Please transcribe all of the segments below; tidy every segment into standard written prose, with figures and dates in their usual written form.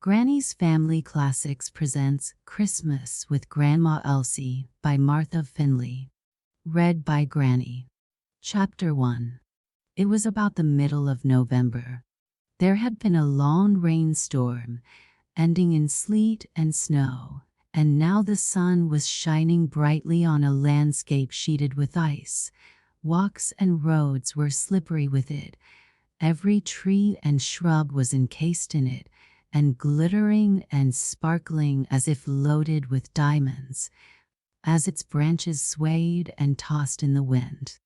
Granny's Family Classics presents Christmas with Grandma Elsie by Martha Finley. Read by Granny. Chapter 1. It was about the middle of November. There had been a long rainstorm, ending in sleet and snow, and now the sun was shining brightly on a landscape sheeted with ice. Walks and roads were slippery with it. Every tree and shrub was encased in it, and glittering and sparkling as if loaded with diamonds, as its branches swayed and tossed in the wind.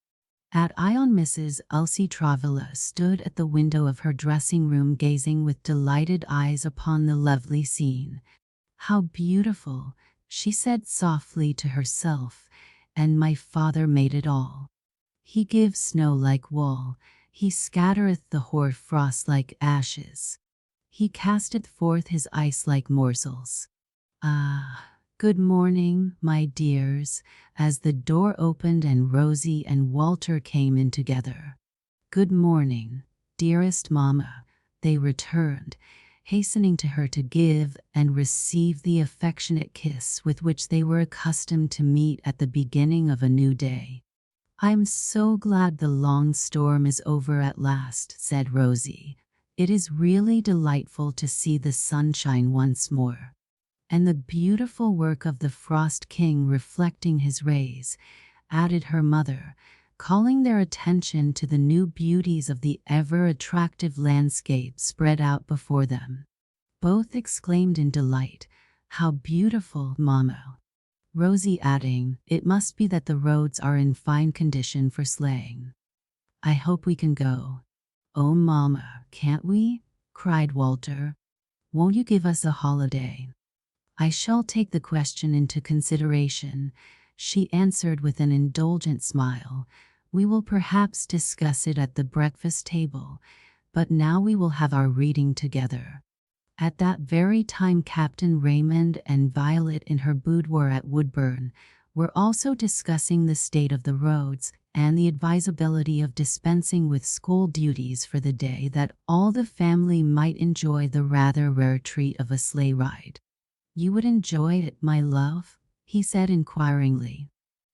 At Ion, Mrs. Elsie Travilla stood at the window of her dressing room gazing with delighted eyes upon the lovely scene. "How beautiful," she said softly to herself, "and my father made it all. He gives snow like wool, he scattereth the hoar frost like ashes. He casteth forth his ice like morsels. Ah, good morning, my dears," as the door opened and Rosie and Walter came in together. "Good morning, dearest Mamma," they returned, hastening to her to give and receive the affectionate kiss with which they were accustomed to meet at the beginning of a new day. "I'm so glad the long storm is over at last," said Rosie. "It is really delightful to see the sunshine once more, and the beautiful work of the Frost King reflecting his rays," added her mother, calling their attention to the new beauties of the ever-attractive landscape spread out before them. Both exclaimed in delight, "How beautiful, Mamma!" Rosie adding, "It must be that the roads are in fine condition for sleighing. I hope we can go." "Oh, Mamma, can't we?" cried Walter. "Won't you give us a holiday?" "I shall take the question into consideration," she answered with an indulgent smile. "We will perhaps discuss it at the breakfast table, but now we will have our reading together." At that very time Captain Raymond and Violet in her boudoir at Woodburn were also discussing the state of the roads and the advisability of dispensing with school duties for the day that all the family might enjoy the rather rare treat of a sleigh ride. "You would enjoy it, my love?" he said inquiringly.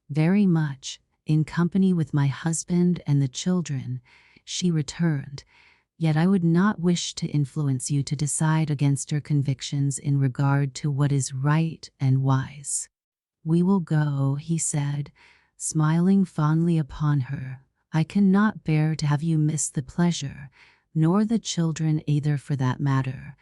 "Very much, in company with my husband and the children," she returned. "Yet I would not wish to influence you to decide against your convictions in regard to what is right and wise." "We will go," he said, smiling fondly upon her. "I cannot bear to have you miss the pleasure, nor the children either for that matter,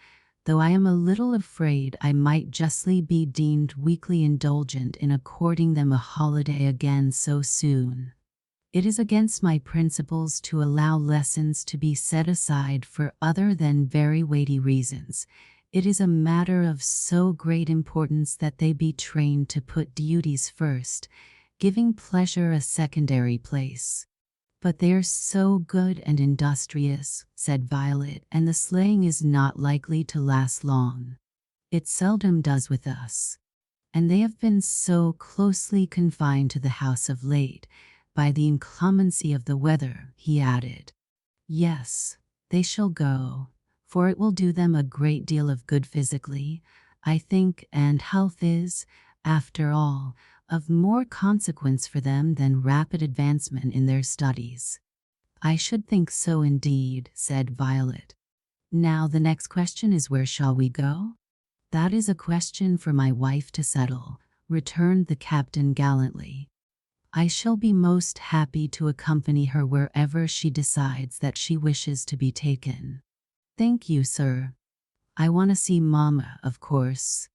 though I am a little afraid I might justly be deemed weakly indulgent in according them a holiday again so soon. It is against my principles to allow lessons to be set aside for other than very weighty reasons. It is a matter of so great importance that they be trained to put duties first, giving pleasure a secondary place." "But they are so good and industrious," said Violet, "and the sleighing is not likely to last long." "It seldom does with us. And they have been so closely confined to the house of late, by the inclemency of the weather," he added. "Yes, they shall go, for it will do them a great deal of good physically, I think, and health is, after all, of more consequence for them than rapid advancement in their studies." "I should think so indeed," said Violet. "Now the next question is, where shall we go?" "That is a question for my wife to settle," returned the captain gallantly. "I shall be most happy to accompany her wherever she decides that she wishes to be taken." "Thank you, sir. I want to see Mamma, of course.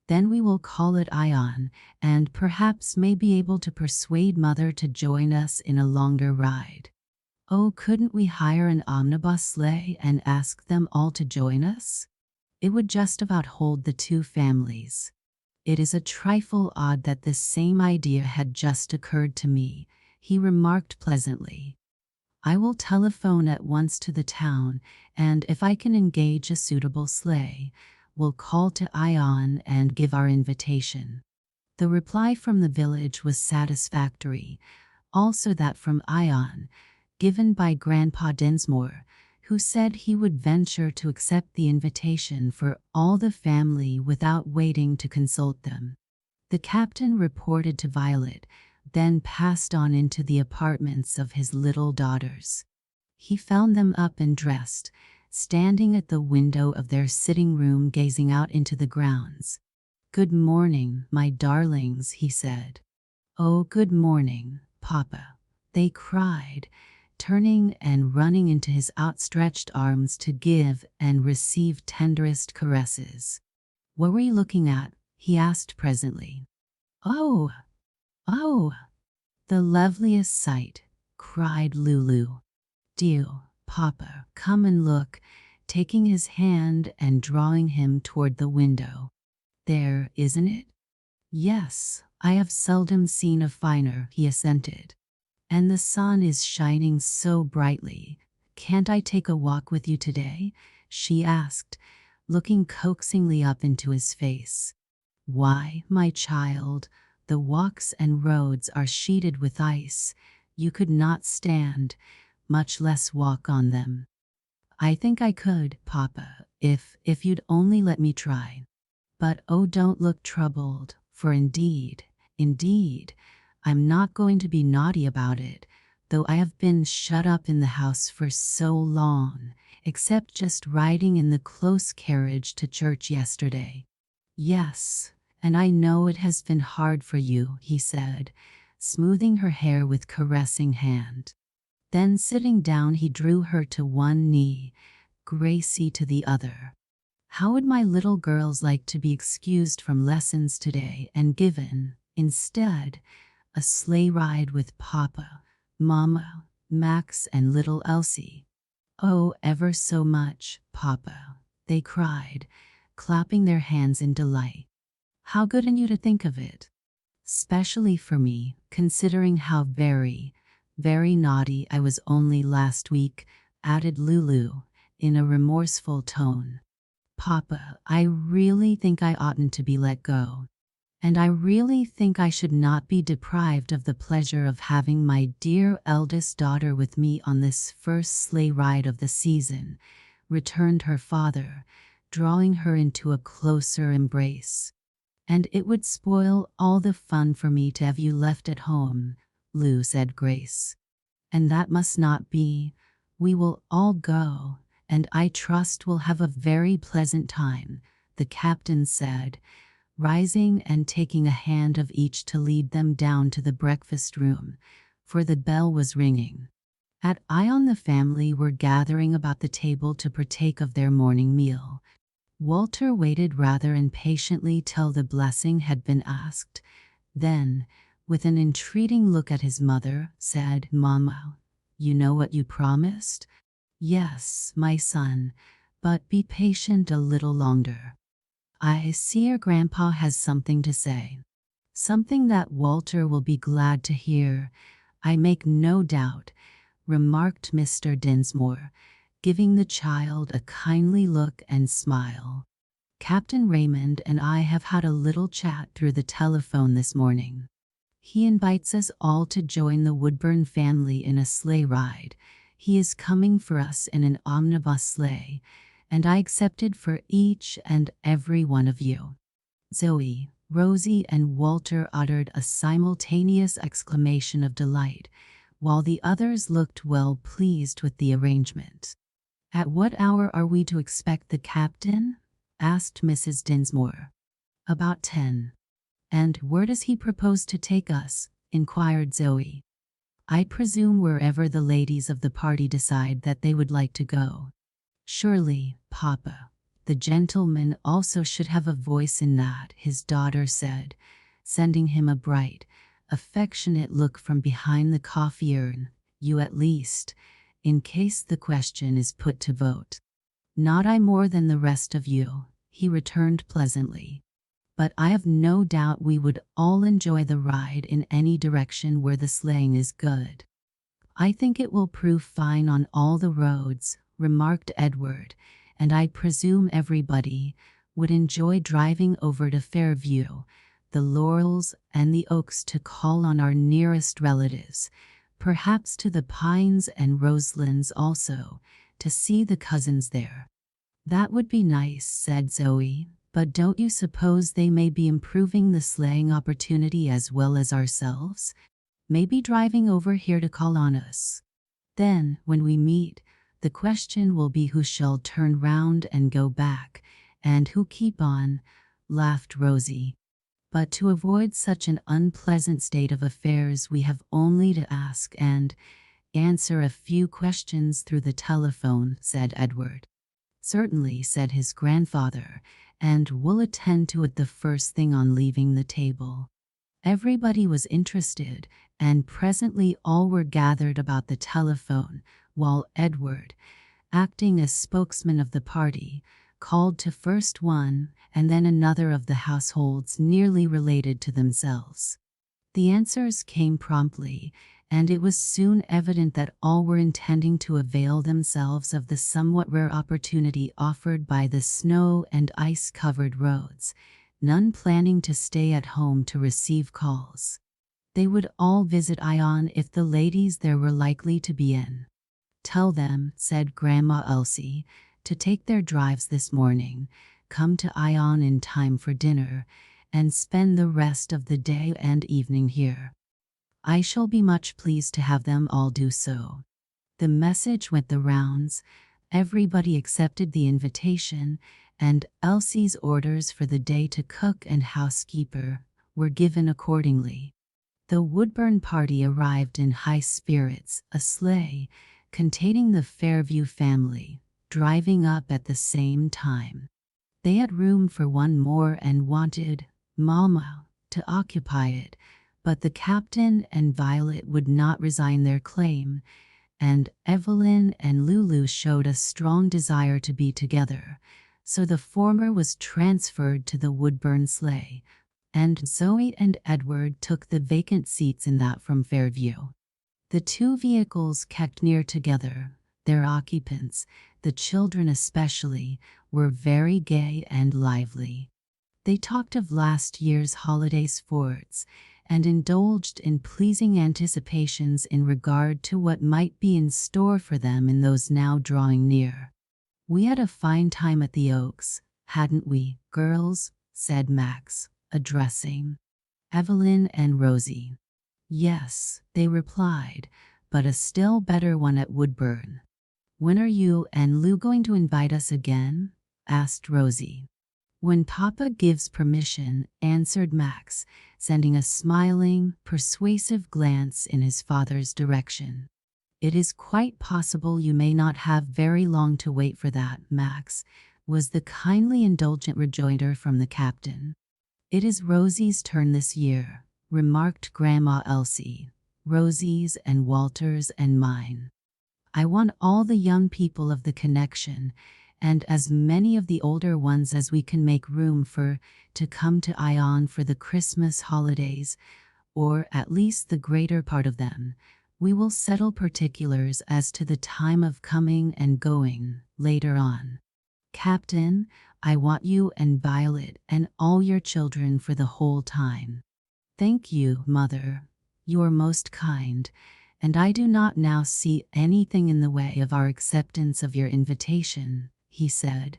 Then we will call at Ion, and perhaps may be able to persuade Mother to join us in a longer ride." "Oh, couldn't we hire an omnibus sleigh and ask them all to join us? It would just about hold the two families." "It is a trifle odd that this same idea had just occurred to me," he remarked pleasantly. "I will telephone at once to the town, and if I can engage a suitable sleigh, we'll call to Ion and give our invitation." The reply from the village was satisfactory, also that from Ion, given by Grandpa Dinsmore, who said he would venture to accept the invitation for all the family without waiting to consult them. The captain reported to Violet, then passed on into the apartments of his little daughters. He found them up and dressed, standing at the window of their sitting room gazing out into the grounds. "Good morning, my darlings," he said. "Oh, good morning, Papa," they cried, turning and running into his outstretched arms to give and receive tenderest caresses. "What were you looking at?" he asked presently. "Oh, oh, the loveliest sight," cried Lulu. "Dear Papa, come and look," taking his hand and drawing him toward the window. "There, isn't it?" "Yes, I have seldom seen a finer," he assented. "And the sun is shining so brightly. Can't I take a walk with you today?" she asked, looking coaxingly up into his face. "Why, my child, the walks and roads are sheeted with ice. You could not stand, much less walk on them." "I think I could, Papa, if you'd only let me try. But oh, don't look troubled, for indeed, I'm not going to be naughty about it, though I have been shut up in the house for so long, except just riding in the close carriage to church yesterday." "Yes, and I know it has been hard for you," he said, smoothing her hair with caressing hand. Then sitting down he drew her to one knee, Gracie to the other. "How would my little girls like to be excused from lessons today and given, instead, a sleigh ride with Papa, Mama, Max, and little Elsie?" "Oh, ever so much, Papa," they cried, clapping their hands in delight. "How good in you to think of it. Specially for me, considering how very naughty I was only last week," added Lulu, in a remorseful tone. "Papa, I really think I oughtn't to be let go. And I really think I should not be deprived of the pleasure of having my dear eldest daughter with me on this first sleigh ride of the season," returned her father, drawing her into a closer embrace. "And it would spoil all the fun for me to have you left at home," Lou said Grace. "And that must not be. We will all go, and I trust we'll have a very pleasant time," the captain said, rising and taking a hand of each to lead them down to the breakfast room, for the bell was ringing. At Ion the family were gathering about the table to partake of their morning meal. Walter waited rather impatiently till the blessing had been asked, then, with an entreating look at his mother, said, "Mama, you know what you promised?" "Yes, my son, but be patient a little longer. I see your grandpa has something to say. Something that Walter will be glad to hear, I make no doubt," remarked Mr. Dinsmore, giving the child a kindly look and smile. "Captain Raymond and I have had a little chat through the telephone this morning. He invites us all to join the Woodburn family in a sleigh ride. He is coming for us in an omnibus sleigh, and I accepted for each and every one of you." Zoe, Rosie, and Walter uttered a simultaneous exclamation of delight, while the others looked well pleased with the arrangement. "At what hour are we to expect the captain?" asked Mrs. Dinsmore. "About 10. "And where does he propose to take us?" inquired Zoe. "I presume wherever the ladies of the party decide that they would like to go." "Surely, Papa, the gentleman also should have a voice in that," his daughter said, sending him a bright, affectionate look from behind the coffee urn. "You at least, in case the question is put to vote." "Not I more than the rest of you," he returned pleasantly. "But I have no doubt we would all enjoy the ride in any direction where the sleighing is good." "I think it will prove fine on all the roads," remarked Edward, "and I presume everybody would enjoy driving over to Fairview, the Laurels, and the Oaks to call on our nearest relatives, perhaps to the Pines and Roselands also, to see the cousins there. That would be nice, said Zoe, but don't you suppose they may be improving the sleighing opportunity as well as ourselves? Maybe driving over here to call on us. Then, when we meet, the question will be who shall turn round and go back, and who keep on, laughed Rosie. But to avoid such an unpleasant state of affairs we have only to ask and answer a few questions through the telephone, said Edward. Certainly, said his grandfather, and we'll attend to it the first thing on leaving the table. Everybody was interested, and presently all were gathered about the telephone, while Edward, acting as spokesman of the party, called to first one and then another of the households nearly related to themselves. The answers came promptly, and it was soon evident that all were intending to avail themselves of the somewhat rare opportunity offered by the snow and ice-covered roads, none planning to stay at home to receive calls. They would all visit Ion if the ladies there were likely to be in. Tell them, said Grandma Elsie, to take their drives this morning, come to Ion in time for dinner, and spend the rest of the day and evening here. I shall be much pleased to have them all do so. The message went the rounds, everybody accepted the invitation, and Elsie's orders for the day to cook and housekeeper were given accordingly. The Woodburn party arrived in high spirits, a sleigh, containing the Fairview family, driving up at the same time. They had room for one more and wanted Mama to occupy it, but the captain and Violet would not resign their claim, and Evelyn and Lulu showed a strong desire to be together, so the former was transferred to the Woodburn sleigh, and Zoe and Edward took the vacant seats in that from Fairview. The two vehicles kept near together. Their occupants, the children especially, were very gay and lively. They talked of last year's holiday sports, and indulged in pleasing anticipations in regard to what might be in store for them in those now drawing near. We had a fine time at the Oaks, hadn't we, girls? Said Max, addressing Evelyn and Rosie. Yes, they replied, but a still better one at Woodburn. When are you and Lou going to invite us again? Asked Rosie. When Papa gives permission, answered Max, sending a smiling, persuasive glance in his father's direction. It is quite possible you may not have very long to wait for that, Max, was the kindly indulgent rejoinder from the captain. It is Rosie's turn this year, remarked Grandma Elsie. Rosie's and Walter's and mine. I want all the young people of the connection, and as many of the older ones as we can make room for, to come to Ion for the Christmas holidays, or at least the greater part of them. We will settle particulars as to the time of coming and going later on. Captain, I want you and Violet and all your children for the whole time. Thank you, Mother. You are most kind, and I do not now see anything in the way of our acceptance of your invitation, he said,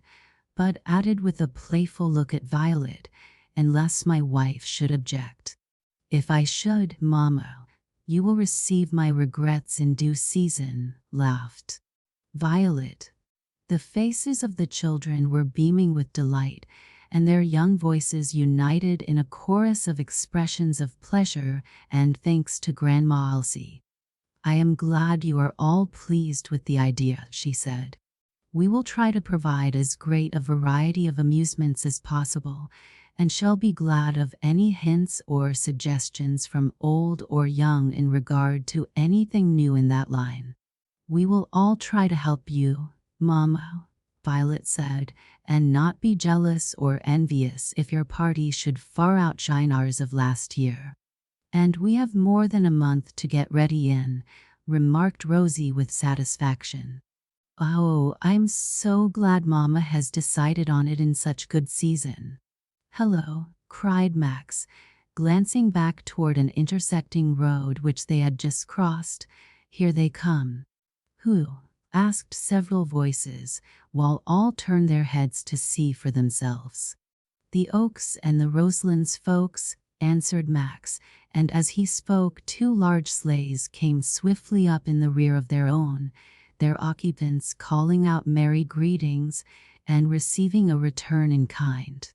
but added with a playful look at Violet, unless my wife should object. If I should, Mamma, you will receive my regrets in due season, laughed Violet. The faces of the children were beaming with delight, and their young voices united in a chorus of expressions of pleasure and thanks to Grandma Elsie. I am glad you are all pleased with the idea, she said. We will try to provide as great a variety of amusements as possible, and shall be glad of any hints or suggestions from old or young in regard to anything new in that line. We will all try to help you, Mamma, Violet said, and not be jealous or envious if your party should far outshine ours of last year. And we have more than a month to get ready in, remarked Rosie with satisfaction. Oh, I'm so glad Mama has decided on it in such good season. Hello, cried Max, glancing back toward an intersecting road which they had just crossed. Here they come. Who? asked several voices, while all turned their heads to see for themselves. The Oaks and the Roselands folks, answered Max, and as he spoke 2 large sleighs came swiftly up in the rear of their own, their occupants calling out merry greetings and receiving a return in kind.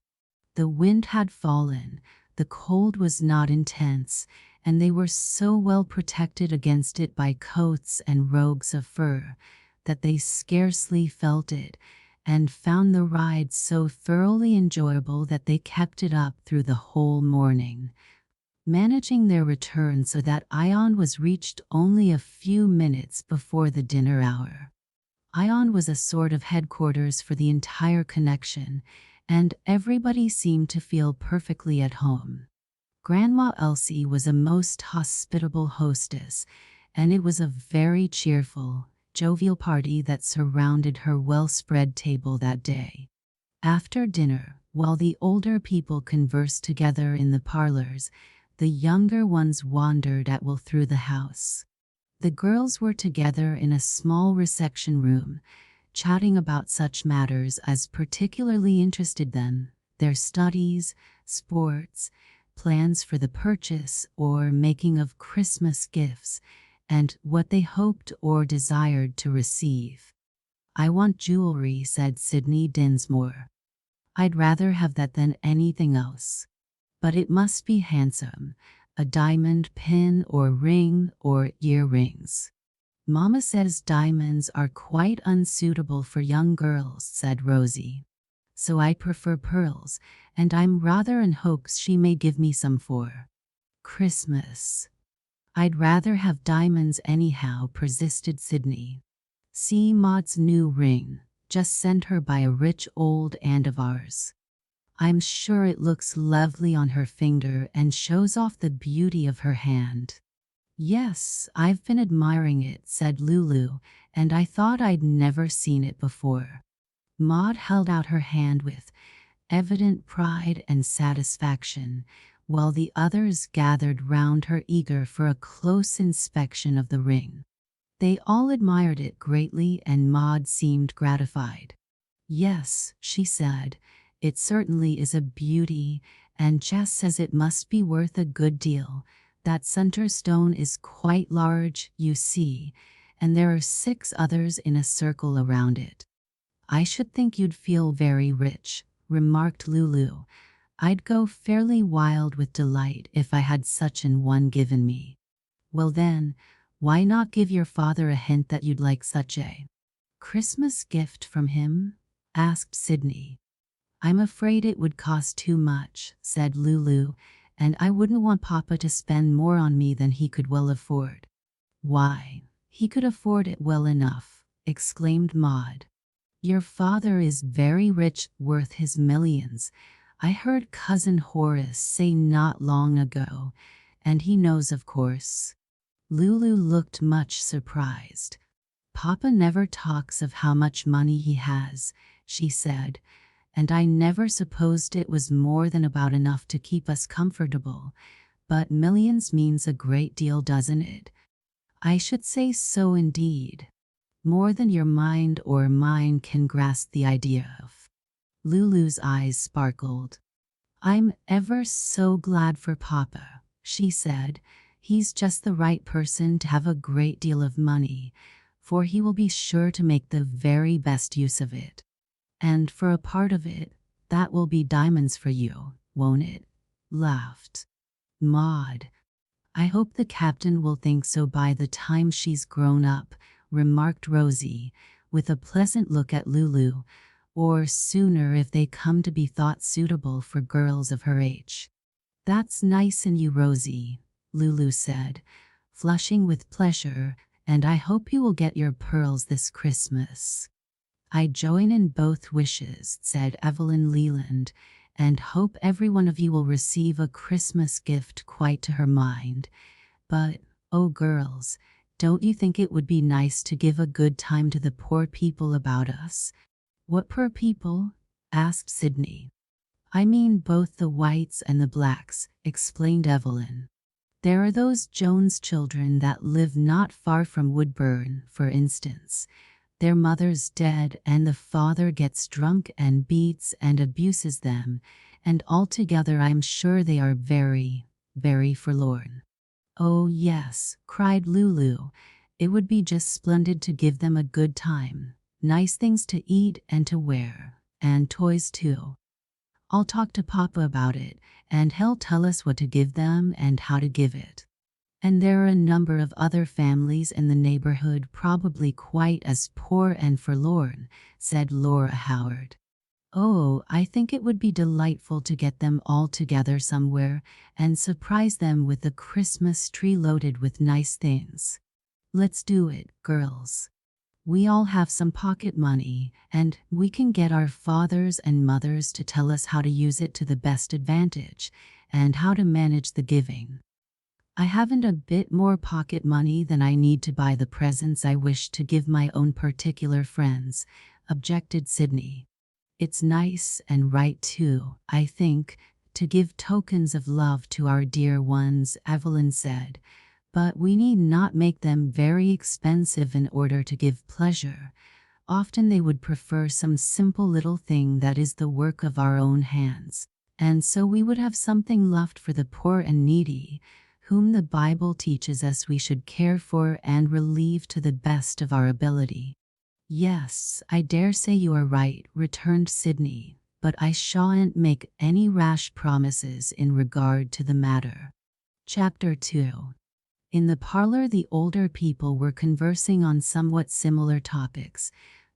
The wind had fallen, the cold was not intense, and they were so well protected against it by coats and robes of fur that they scarcely felt it, and found the ride so thoroughly enjoyable that they kept it up through the whole morning, managing their return so that Ion was reached only a few minutes before the dinner hour. Ion was a sort of headquarters for the entire connection, and everybody seemed to feel perfectly at home. Grandma Elsie was a most hospitable hostess, and it was a very cheerful, jovial party that surrounded her well-spread table that day. After dinner, while the older people conversed together in the parlors, the younger ones wandered at will through the house. The girls were together in a small reception room, chatting about such matters as particularly interested them, their studies, sports, plans for the purchase or making of Christmas gifts, and what they hoped or desired to receive. "I want jewelry," said Sydney Dinsmore. "I'd rather have that than anything else. But it must be handsome, a diamond pin or ring or earrings." "Mama says diamonds are quite unsuitable for young girls," said Rosie. "So I prefer pearls, and I'm rather in hopes she may give me some for Christmas." "I'd rather have diamonds anyhow," persisted Sydney. "See Maud's new ring, just sent her by a rich old aunt of ours. I'm sure it looks lovely on her finger and shows off the beauty of her hand." "Yes, I've been admiring it," said Lulu, "and I thought I'd never seen it before." Maud held out her hand with evident pride and satisfaction, while the others gathered round her eager for a close inspection of the ring. They all admired it greatly, and Maud seemed gratified. "Yes," she said, "it certainly is a beauty, and Jess says it must be worth a good deal. That center stone is quite large, you see, and there are 6 others in a circle around it." "I should think you'd feel very rich," remarked Lulu. "I'd go fairly wild with delight if I had such an one given me." "Well then, why not give your father a hint that you'd like such a Christmas gift from him?" asked Sydney. "I'm afraid it would cost too much," said Lulu, "and I wouldn't want Papa to spend more on me than he could well afford." "Why, he could afford it well enough," exclaimed Maud. "Your father is very rich, worth his millions. I heard Cousin Horace say not long ago, and he knows, of course." Lulu looked much surprised. "Papa never talks of how much money he has," she said, "and I never supposed it was more than about enough to keep us comfortable. But millions means a great deal, doesn't it?" "I should say so indeed. More than your mind or mine can grasp the idea of." Lulu's eyes sparkled. "I'm ever so glad for Papa," she said. "He's just the right person to have a great deal of money, for he will be sure to make the very best use of it. And for a part of it, that will be diamonds for you, won't it?" laughed Maud. "I hope the captain will think so by the time she's grown up," remarked Rosie, with a pleasant look at Lulu, "or sooner if they come to be thought suitable for girls of her age." "That's nice in you, Rosie," Lulu said, flushing with pleasure, "and I hope you will get your pearls this Christmas." "I join in both wishes," said Evelyn Leland, "and hope every one of you will receive a Christmas gift quite to her mind. But, oh girls, don't you think it would be nice to give a good time to the poor people about us?" "What poor people?" asked Sydney. "I mean both the whites and the blacks," explained Evelyn. "There are those Jones children that live not far from Woodburn, for instance. Their mother's dead and the father gets drunk and beats and abuses them, and altogether I am sure they are very, very forlorn." "Oh yes," cried Lulu. "It would be just splendid to give them a good time. Nice things to eat and to wear, and toys too. I'll talk to Papa about it, and he'll tell us what to give them and how to give it. And there are a number of other families in the neighborhood probably quite as poor and forlorn," said Laura Howard. "Oh, I think it would be delightful to get them all together somewhere and surprise them with a Christmas tree loaded with nice things. Let's do it, girls. We all have some pocket money, and we can get our fathers and mothers to tell us how to use it to the best advantage, and how to manage the giving." "I haven't a bit more pocket money than I need to buy the presents I wish to give my own particular friends," objected Sydney. "It's nice and right too, I think, to give tokens of love to our dear ones," Evelyn said, "but we need not make them very expensive in order to give pleasure. Often they would prefer some simple little thing that is the work of our own hands, and so we would have something left for the poor and needy, whom the Bible teaches us we should care for and relieve to the best of our ability." "Yes, I dare say you are right," returned Sydney, "but I shan't make any rash promises in regard to the matter." Chapter 2. In the parlor the older people were conversing on somewhat similar topics,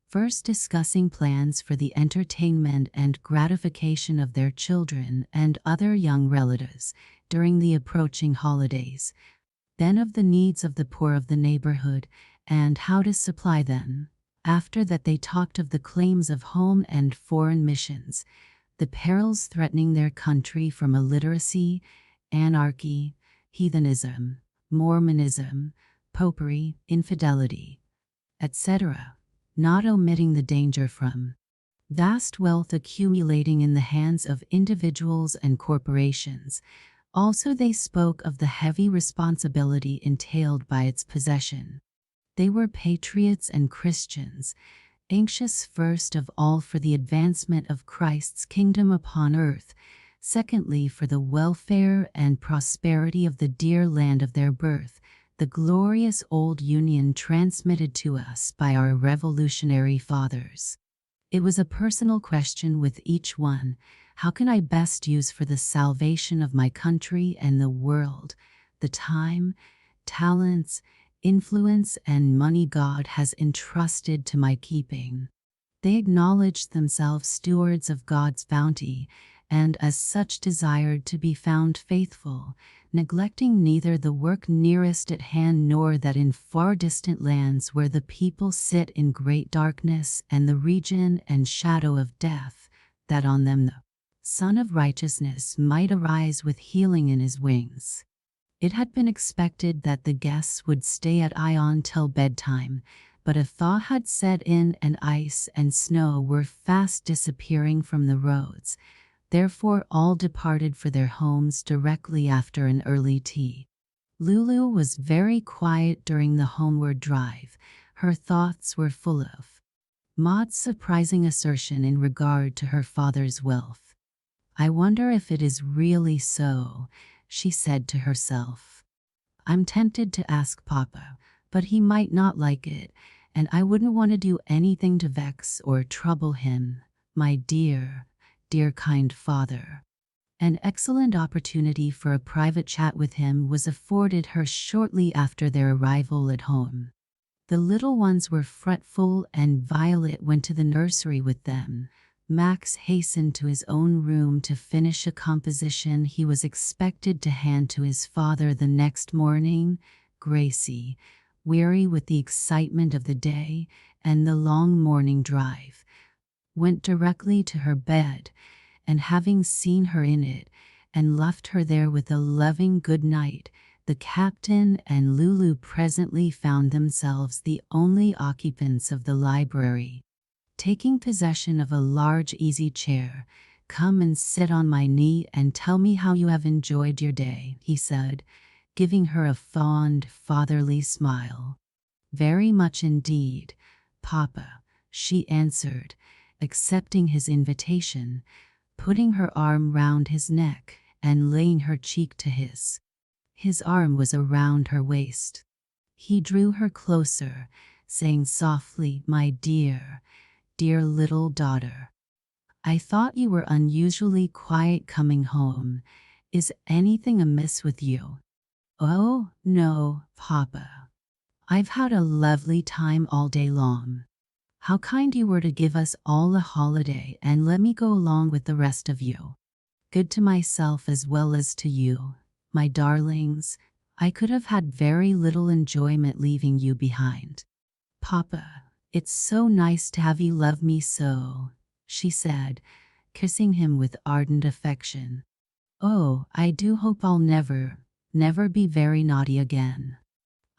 first discussing plans for the entertainment and gratification of their children and other young relatives during the approaching holidays, then of the needs of the poor of the neighborhood and how to supply them. After that they talked of the claims of home and foreign missions, the perils threatening their country from illiteracy, anarchy, heathenism, Mormonism, popery, infidelity, etc., not omitting the danger from vast wealth accumulating in the hands of individuals and corporations. Also they spoke of the heavy responsibility entailed by its possession. They were patriots and Christians, anxious first of all for the advancement of Christ's kingdom upon earth, secondly for the welfare and prosperity of the dear land of their birth, the glorious old Union transmitted to us by our revolutionary fathers. It was a personal question with each one: how can I best use for the salvation of my country and the world the time, talents, influence, and money God has entrusted to my keeping? They acknowledged themselves stewards of God's bounty, and as such desired to be found faithful, neglecting neither the work nearest at hand nor that in far distant lands where the people sit in great darkness and the region and shadow of death, that on them the Son of Righteousness might arise with healing in his wings. It had been expected that the guests would stay at Ion till bedtime, but a thaw had set in and ice and snow were fast disappearing from the roads. Therefore all departed for their homes directly after an early tea. Lulu was very quiet during the homeward drive. Her thoughts were full of Maud's surprising assertion in regard to her father's wealth. "I wonder if it is really so," she said to herself. "I'm tempted to ask Papa, but he might not like it, and I wouldn't want to do anything to vex or trouble him, my dear, dear kind father." An excellent opportunity for a private chat with him was afforded her shortly after their arrival at home. The little ones were fretful, and Violet went to the nursery with them. Max hastened to his own room to finish a composition he was expected to hand to his father the next morning. Gracie, weary with the excitement of the day and the long morning drive, went directly to her bed, and having seen her in it, and left her there with a loving good night, the captain and Lulu presently found themselves the only occupants of the library. Taking possession of a large easy chair, "Come and sit on my knee and tell me how you have enjoyed your day," he said, giving her a fond, fatherly smile. "Very much indeed. Papa, she answered, accepting his invitation, putting her arm round his neck and laying her cheek to his. His arm was around her waist. He drew her closer, saying softly, "My dear, dear little daughter. I thought you were unusually quiet coming home. Is anything amiss with you?" "Oh, no, Papa. I've had a lovely time all day long. How kind you were to give us all a holiday and let me go along with the rest of you. Good to myself as well as to you, my darlings. I could have had very little enjoyment leaving you behind." "Papa, it's so nice to have you love me so," she said, kissing him with ardent affection. "Oh, I do hope I'll never be very naughty again."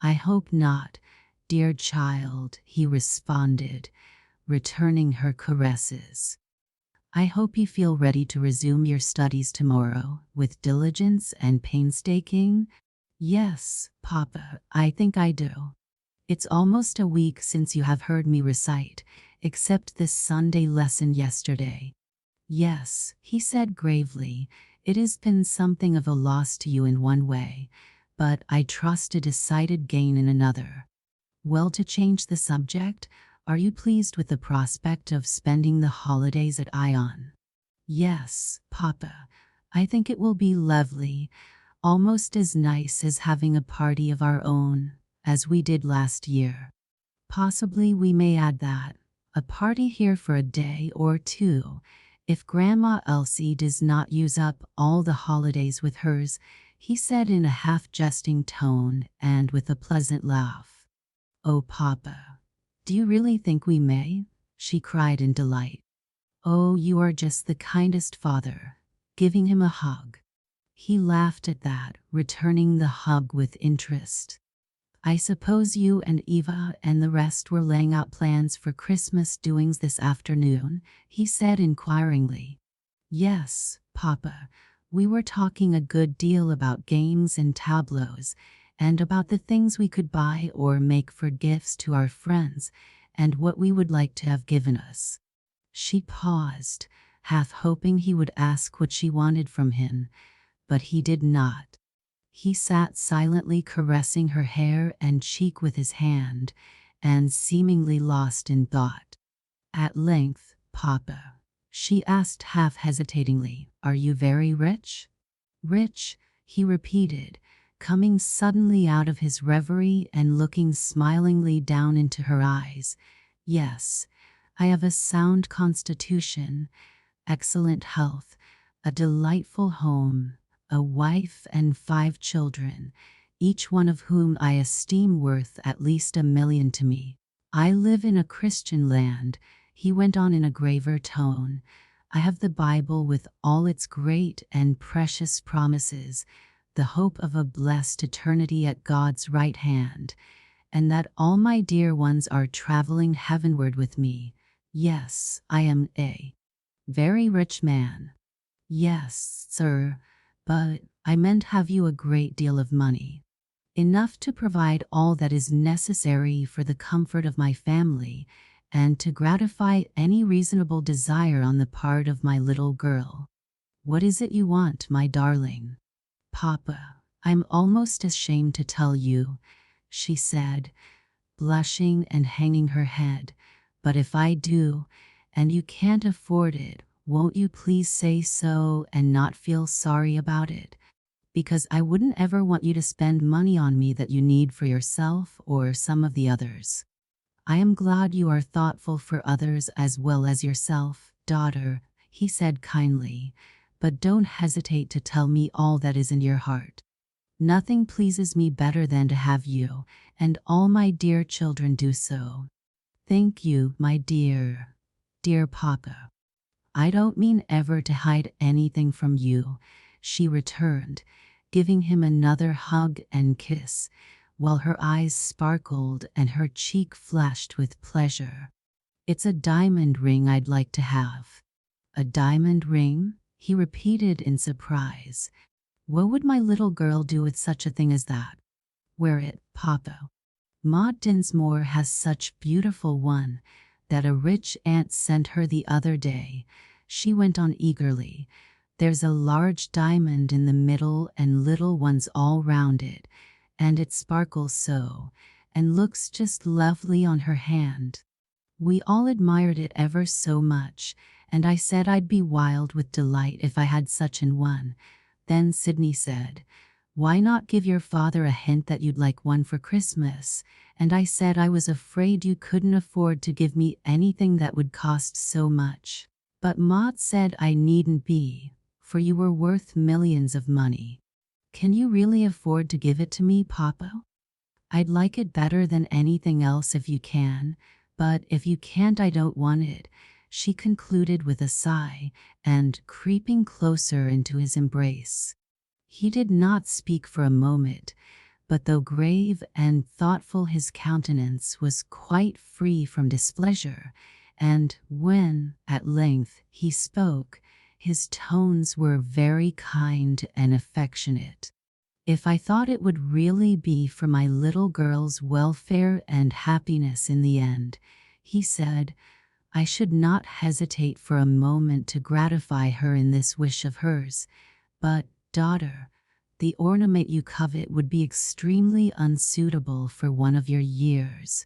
"I hope not, dear child," he responded, returning her caresses. "I hope you feel ready to resume your studies tomorrow with diligence and painstaking." "Yes, Papa, I think I do. It's almost a week since you have heard me recite, except this Sunday lesson yesterday." "Yes," he said gravely, "it has been something of a loss to you in one way, but I trust a decided gain in another. Well, to change the subject, are you pleased with the prospect of spending the holidays at Ion?" "Yes, Papa, I think it will be lovely, almost as nice as having a party of our own, as we did last year. Possibly we may add that, a party here for a day or two, if Grandma Elsie does not use up all the holidays with hers," he said in a half-jesting tone and with a pleasant laugh. "Oh, Papa, do you really think we may?" she cried in delight. "Oh, you are just the kindest father," giving him a hug. He laughed at that, returning the hug with interest. "I suppose you and Eva and the rest were laying out plans for Christmas doings this afternoon?" he said inquiringly. "Yes, Papa, we were talking a good deal about games and tableaux, and about the things we could buy or make for gifts to our friends, and what we would like to have given us." She paused, half hoping he would ask what she wanted from him, but he did not. He sat silently caressing her hair and cheek with his hand, and seemingly lost in thought. At length, "Papa," she asked half hesitatingly, "are you very rich?" "Rich," he repeated, coming suddenly out of his reverie and looking smilingly down into her eyes. "Yes, I have a sound constitution, excellent health, a delightful home, a wife and 5 children, each one of whom I esteem worth at least $1 million to me. I live in a Christian land," he went on in a graver tone. "I have the Bible with all its great and precious promises, the hope of a blessed eternity at God's right hand, and that all my dear ones are traveling heavenward with me. Yes, I am a very rich man." "Yes, sir, but I meant, have you a great deal of money? Enough to provide all that is necessary for the comfort of my family, and to gratify any reasonable desire on the part of my little girl. What is it you want, my darling?" "Papa, I'm almost ashamed to tell you," she said, blushing and hanging her head, "but if I do, and you can't afford it, won't you please say so and not feel sorry about it? Because I wouldn't ever want you to spend money on me that you need for yourself or some of the others. I am glad you are thoughtful for others as well as yourself, daughter," he said kindly, "but don't hesitate to tell me all that is in your heart. Nothing pleases me better than to have you and all my dear children do so." "Thank you, my dear, dear Papa. I don't mean ever to hide anything from you," she returned, giving him another hug and kiss, while her eyes sparkled and her cheek flashed with pleasure. "It's a diamond ring I'd like to have." "A diamond ring?" he repeated in surprise. "What would my little girl do with such a thing as that?" "Wear it, Papa." Maud Dinsmore has such beautiful one that a rich aunt sent her the other day," she went on eagerly. "There's a large diamond in the middle and little ones all round it, and it sparkles so, and looks just lovely on her hand. We all admired it ever so much, and I said I'd be wild with delight if I had such an one. Then Sydney said, 'Why not give your father a hint that you'd like one for Christmas?' And I said I was afraid you couldn't afford to give me anything that would cost so much. But Maud said I needn't be, for you were worth millions of money. Can you really afford to give it to me, Papa? I'd like it better than anything else if you can, but if you can't, I don't want it," she concluded with a sigh, and creeping closer into his embrace. He did not speak for a moment, but though grave and thoughtful, his countenance was quite free from displeasure, and when, at length, he spoke, his tones were very kind and affectionate. "If I thought it would really be for my little girl's welfare and happiness in the end," he said, "I should not hesitate for a moment to gratify her in this wish of hers. But, daughter, the ornament you covet would be extremely unsuitable for one of your years,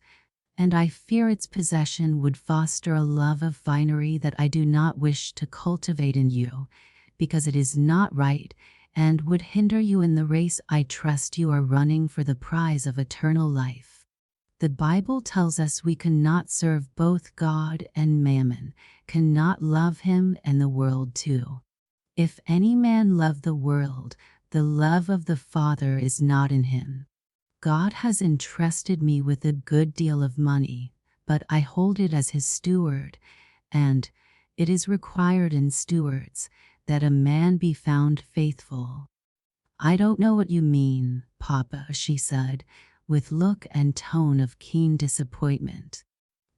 and I fear its possession would foster a love of finery that I do not wish to cultivate in you, because it is not right, and would hinder you in the race I trust you are running for the prize of eternal life. The Bible tells us we cannot serve both God and mammon, cannot love him and the world too. If any man love the world, the love of the Father is not in him. God has entrusted me with a good deal of money, but I hold it as his steward, and it is required in stewards that a man be found faithful." "I don't know what you mean, Papa," she said, with look and tone of keen disappointment.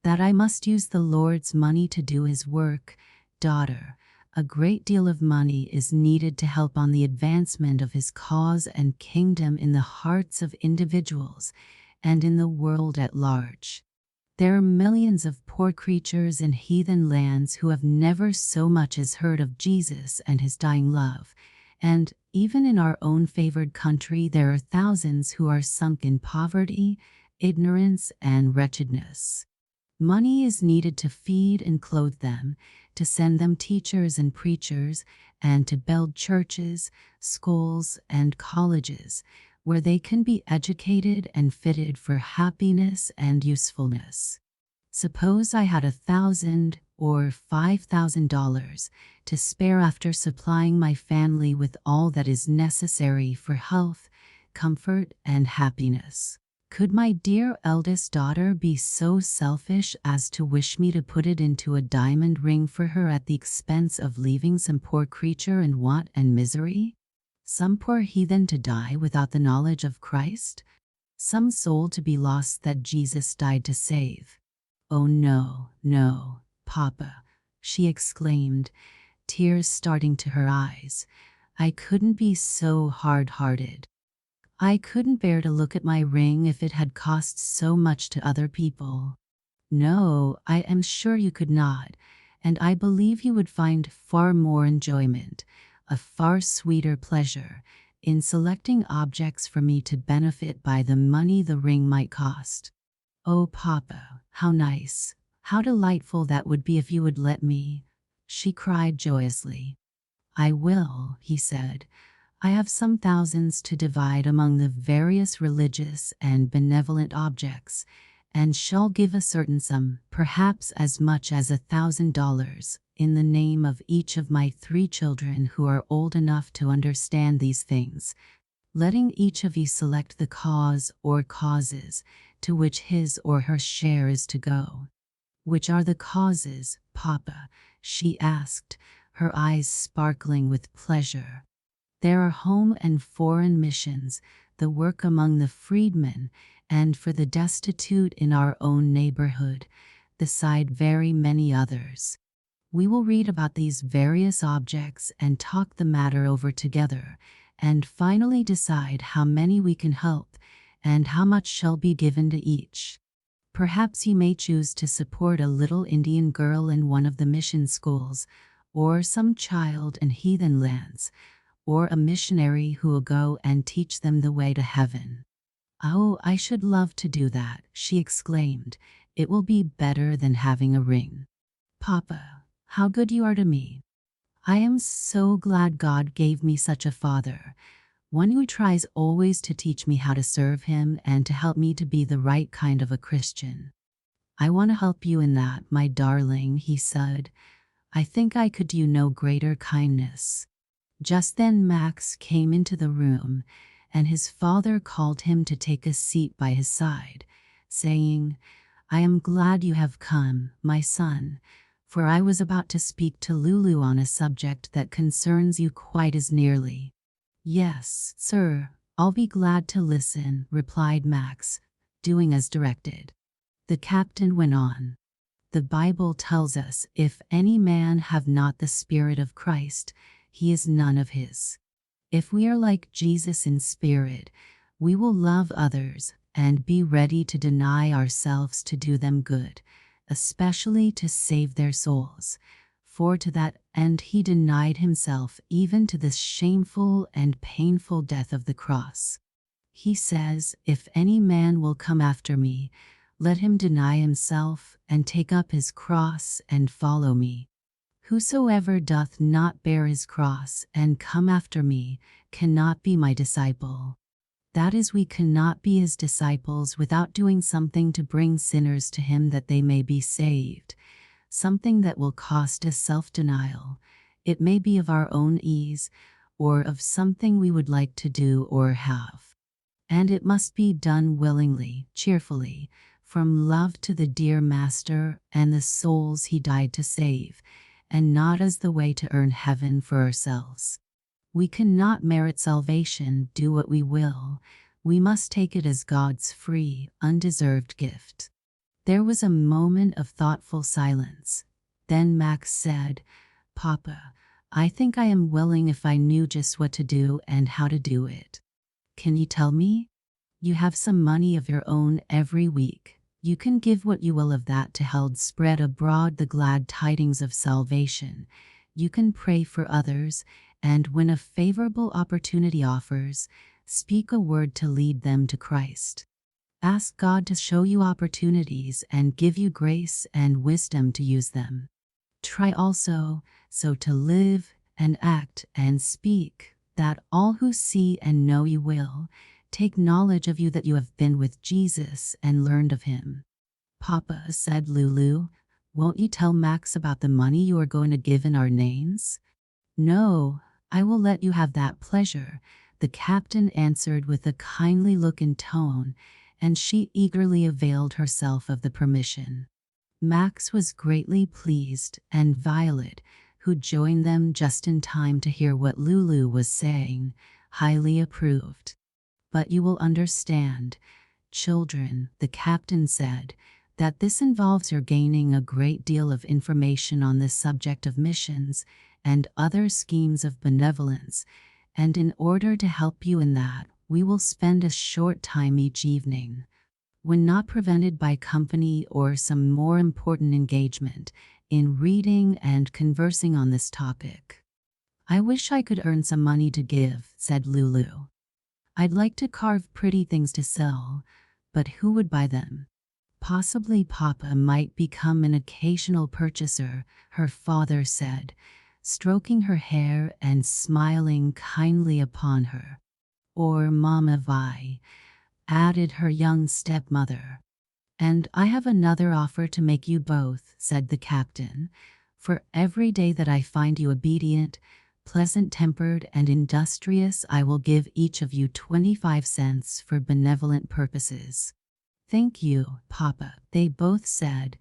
"That I must use the Lord's money to do his work, daughter. A great deal of money is needed to help on the advancement of his cause and kingdom in the hearts of individuals and in the world at large. There are millions of poor creatures in heathen lands who have never so much as heard of Jesus and his dying love, and even in our own favored country there are thousands who are sunk in poverty, ignorance, and wretchedness. Money is needed to feed and clothe them, to send them teachers and preachers, and to build churches, schools, and colleges, where they can be educated and fitted for happiness and usefulness. Suppose I had $1,000 or $5,000 to spare after supplying my family with all that is necessary for health, comfort, and happiness. Could my dear eldest daughter be so selfish as to wish me to put it into a diamond ring for her at the expense of leaving some poor creature in want and misery? Some poor heathen to die without the knowledge of Christ? Some soul to be lost that Jesus died to save? Oh no, no, Papa," she exclaimed, tears starting to her eyes. "I couldn't be so hard-hearted. I couldn't bear to look at my ring if it had cost so much to other people. No, I am sure you could not, and I believe you would find far more enjoyment, a far sweeter pleasure, in selecting objects for me to benefit by the money the ring might cost. Oh, Papa, how nice, how delightful that would be if you would let me," she cried joyously. "I will," he said. "I have some thousands to divide among the various religious and benevolent objects, and shall give a certain sum, perhaps as much as $1,000, in the name of each of my 3 children who are old enough to understand these things, letting each of you select the cause or causes to which his or her share is to go." "Which are the causes, Papa?" she asked, her eyes sparkling with pleasure. "There are home and foreign missions, the work among the freedmen, and for the destitute in our own neighborhood, beside very many others. We will read about these various objects and talk the matter over together, and finally decide how many we can help, and how much shall be given to each? Perhaps you may choose to support a little Indian girl in one of the mission schools, or some child in heathen lands, or a missionary who will go and teach them the way to heaven." "Oh, I should love to do that," she exclaimed. "It will be better than having a ring." "Papa, how good you are to me. I am so glad God gave me such a father, one who tries always to teach me how to serve him and to help me to be the right kind of a Christian." "I want to help you in that, my darling," he said. "I think I could do you no greater kindness." Just then Max came into the room, and his father called him to take a seat by his side, saying, "I am glad you have come, my son, for I was about to speak to Lulu on a subject that concerns you quite as nearly." "Yes, sir, I'll be glad to listen," replied Max, doing as directed. The captain went on. "The Bible tells us, if any man have not the Spirit of Christ, he is none of his. If we are like Jesus in spirit, we will love others and be ready to deny ourselves to do them good, especially to save their souls. For to that end he denied himself even to the shameful and painful death of the cross." He says, "If any man will come after me, let him deny himself and take up his cross and follow me. Whosoever doth not bear his cross and come after me cannot be my disciple." That is, we cannot be his disciples without doing something to bring sinners to him that they may be saved, something that will cost us self-denial. It may be of our own ease, or of something we would like to do or have. And it must be done willingly, cheerfully, from love to the dear Master and the souls he died to save, and not as the way to earn heaven for ourselves. We cannot merit salvation, do what we will. We must take it as God's free, undeserved gift." There was a moment of thoughtful silence. Then Max said, "Papa, I think I am willing if I knew just what to do and how to do it." "Can you tell me? You have some money of your own every week. You can give what you will of that to help spread abroad the glad tidings of salvation. You can pray for others, and when a favorable opportunity offers, speak a word to lead them to Christ. Ask God to show you opportunities and give you grace and wisdom to use them. Try also so to live and act and speak, that all who see and know you will take knowledge of you, that you have been with Jesus and learned of him." "Papa," said Lulu, "won't you tell Max about the money you are going to give in our names?" "No, I will let you have that pleasure," the captain answered with a kindly look and tone, and she eagerly availed herself of the permission. Max was greatly pleased, and Violet, who joined them just in time to hear what Lulu was saying, highly approved. "But you will understand, children," the captain said, "that this involves your gaining a great deal of information on the subject of missions and other schemes of benevolence, and in order to help you in that, we will spend a short time each evening, when not prevented by company or some more important engagement, in reading and conversing on this topic." "I wish I could earn some money to give," said Lulu. "I'd like to carve pretty things to sell, but who would buy them?" "Possibly Papa might become an occasional purchaser," her father said, stroking her hair and smiling kindly upon her. "Or Mama Vi," added her young stepmother. "And I have another offer to make you both," said the captain. "For every day that I find you obedient, pleasant-tempered, and industrious, I will give each of you 25 cents for benevolent purposes." "Thank you, Papa," they both said,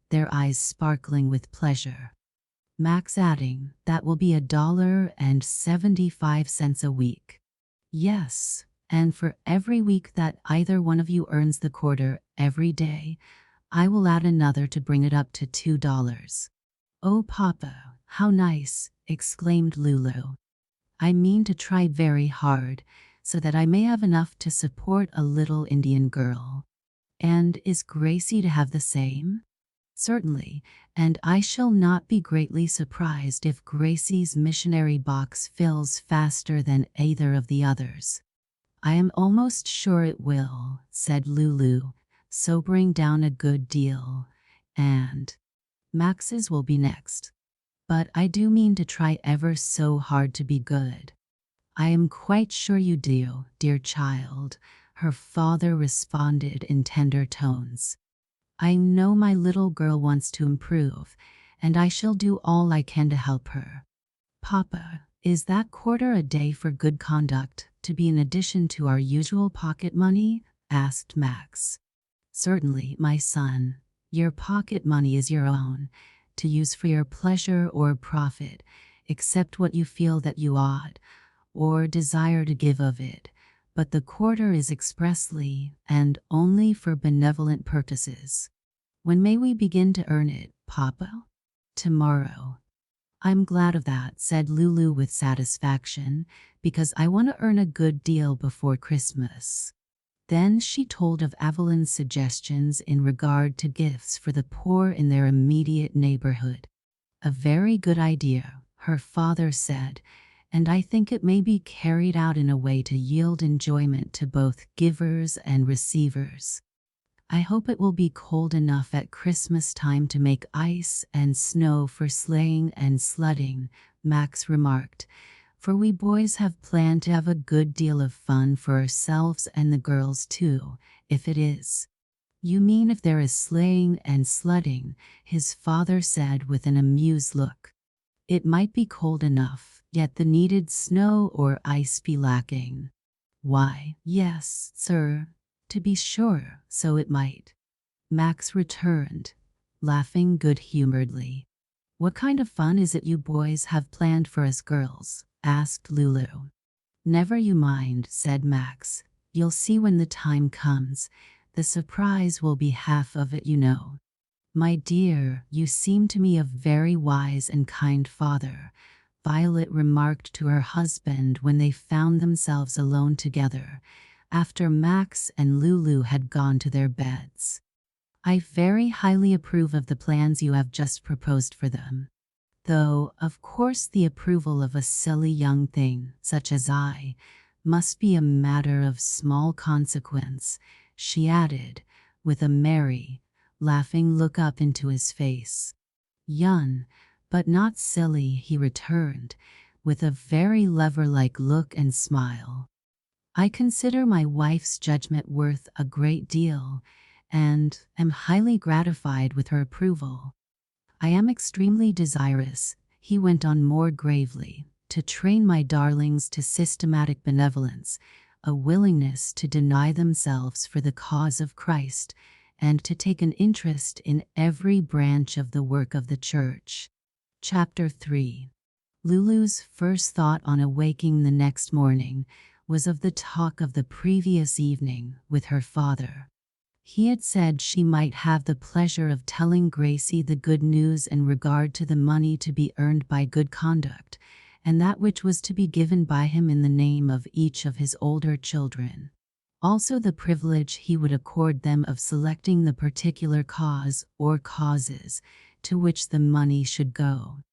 their eyes sparkling with pleasure. Max adding, "That will be $1.75 a week." "Yes, and for every week that either one of you earns the quarter every day, I will add another to bring it up to $2. "Oh, Papa, how nice," exclaimed Lulu. "I mean to try very hard," so that I may have enough to support a little Indian girl. And is Gracie to have the same? Certainly, and I shall not be greatly surprised if Gracie's missionary box fills faster than either of the others. I am almost sure it will, said Lulu, sobering down a good deal. And Max's will be next. But I do mean to try ever so hard to be good. I am quite sure you do, dear child, her father responded in tender tones. I know my little girl wants to improve, and I shall do all I can to help her. Papa, is that quarter a day for good conduct to be in addition to our usual pocket money? Asked Max. Certainly, my son. Your pocket money is your own, to use for your pleasure or profit, except what you feel that you ought, or desire to give of it, but the quarter is expressly and only for benevolent purposes. When may we begin to earn it, Papa? Tomorrow. I'm glad of that, said Lulu with satisfaction, because I want to earn a good deal before Christmas. Then she told of Evelyn's suggestions in regard to gifts for the poor in their immediate neighborhood. A very good idea, her father said, and I think it may be carried out in a way to yield enjoyment to both givers and receivers. I hope it will be cold enough at Christmas time to make ice and snow for sleighing and sledding, Max remarked, for we boys have planned to have a good deal of fun for ourselves and the girls too, if it is. You mean if there is sleighing and sledding, his father said with an amused look. It might be cold enough, yet the needed snow or ice be lacking. Why, yes, sir, to be sure, so it might. Max returned, laughing good-humoredly. What kind of fun is it you boys have planned for us girls? Asked Lulu. Never you mind, said Max. You'll see when the time comes. The surprise will be half of it, you know. My dear, you seem to me a very wise and kind father, Violet remarked to her husband when they found themselves alone together, after Max and Lulu had gone to their beds. I very highly approve of the plans you have just proposed for them. Though, of course, the approval of a silly young thing, such as I, must be a matter of small consequence, she added, with a merry, laughing look up into his face. Young, but not silly, he returned, with a very lover-like look and smile. I consider my wife's judgment worth a great deal, and am highly gratified with her approval. I am extremely desirous, he went on more gravely, to train my darlings to systematic benevolence, a willingness to deny themselves for the cause of Christ, and to take an interest in every branch of the work of the Church. Chapter 3. Lulu's first thought on awaking the next morning was of the talk of the previous evening with her father. He had said she might have the pleasure of telling Gracie the good news in regard to the money to be earned by good conduct, and that which was to be given by him in the name of each of his older children. Also the privilege he would accord them of selecting the particular cause or causes to which the money should go.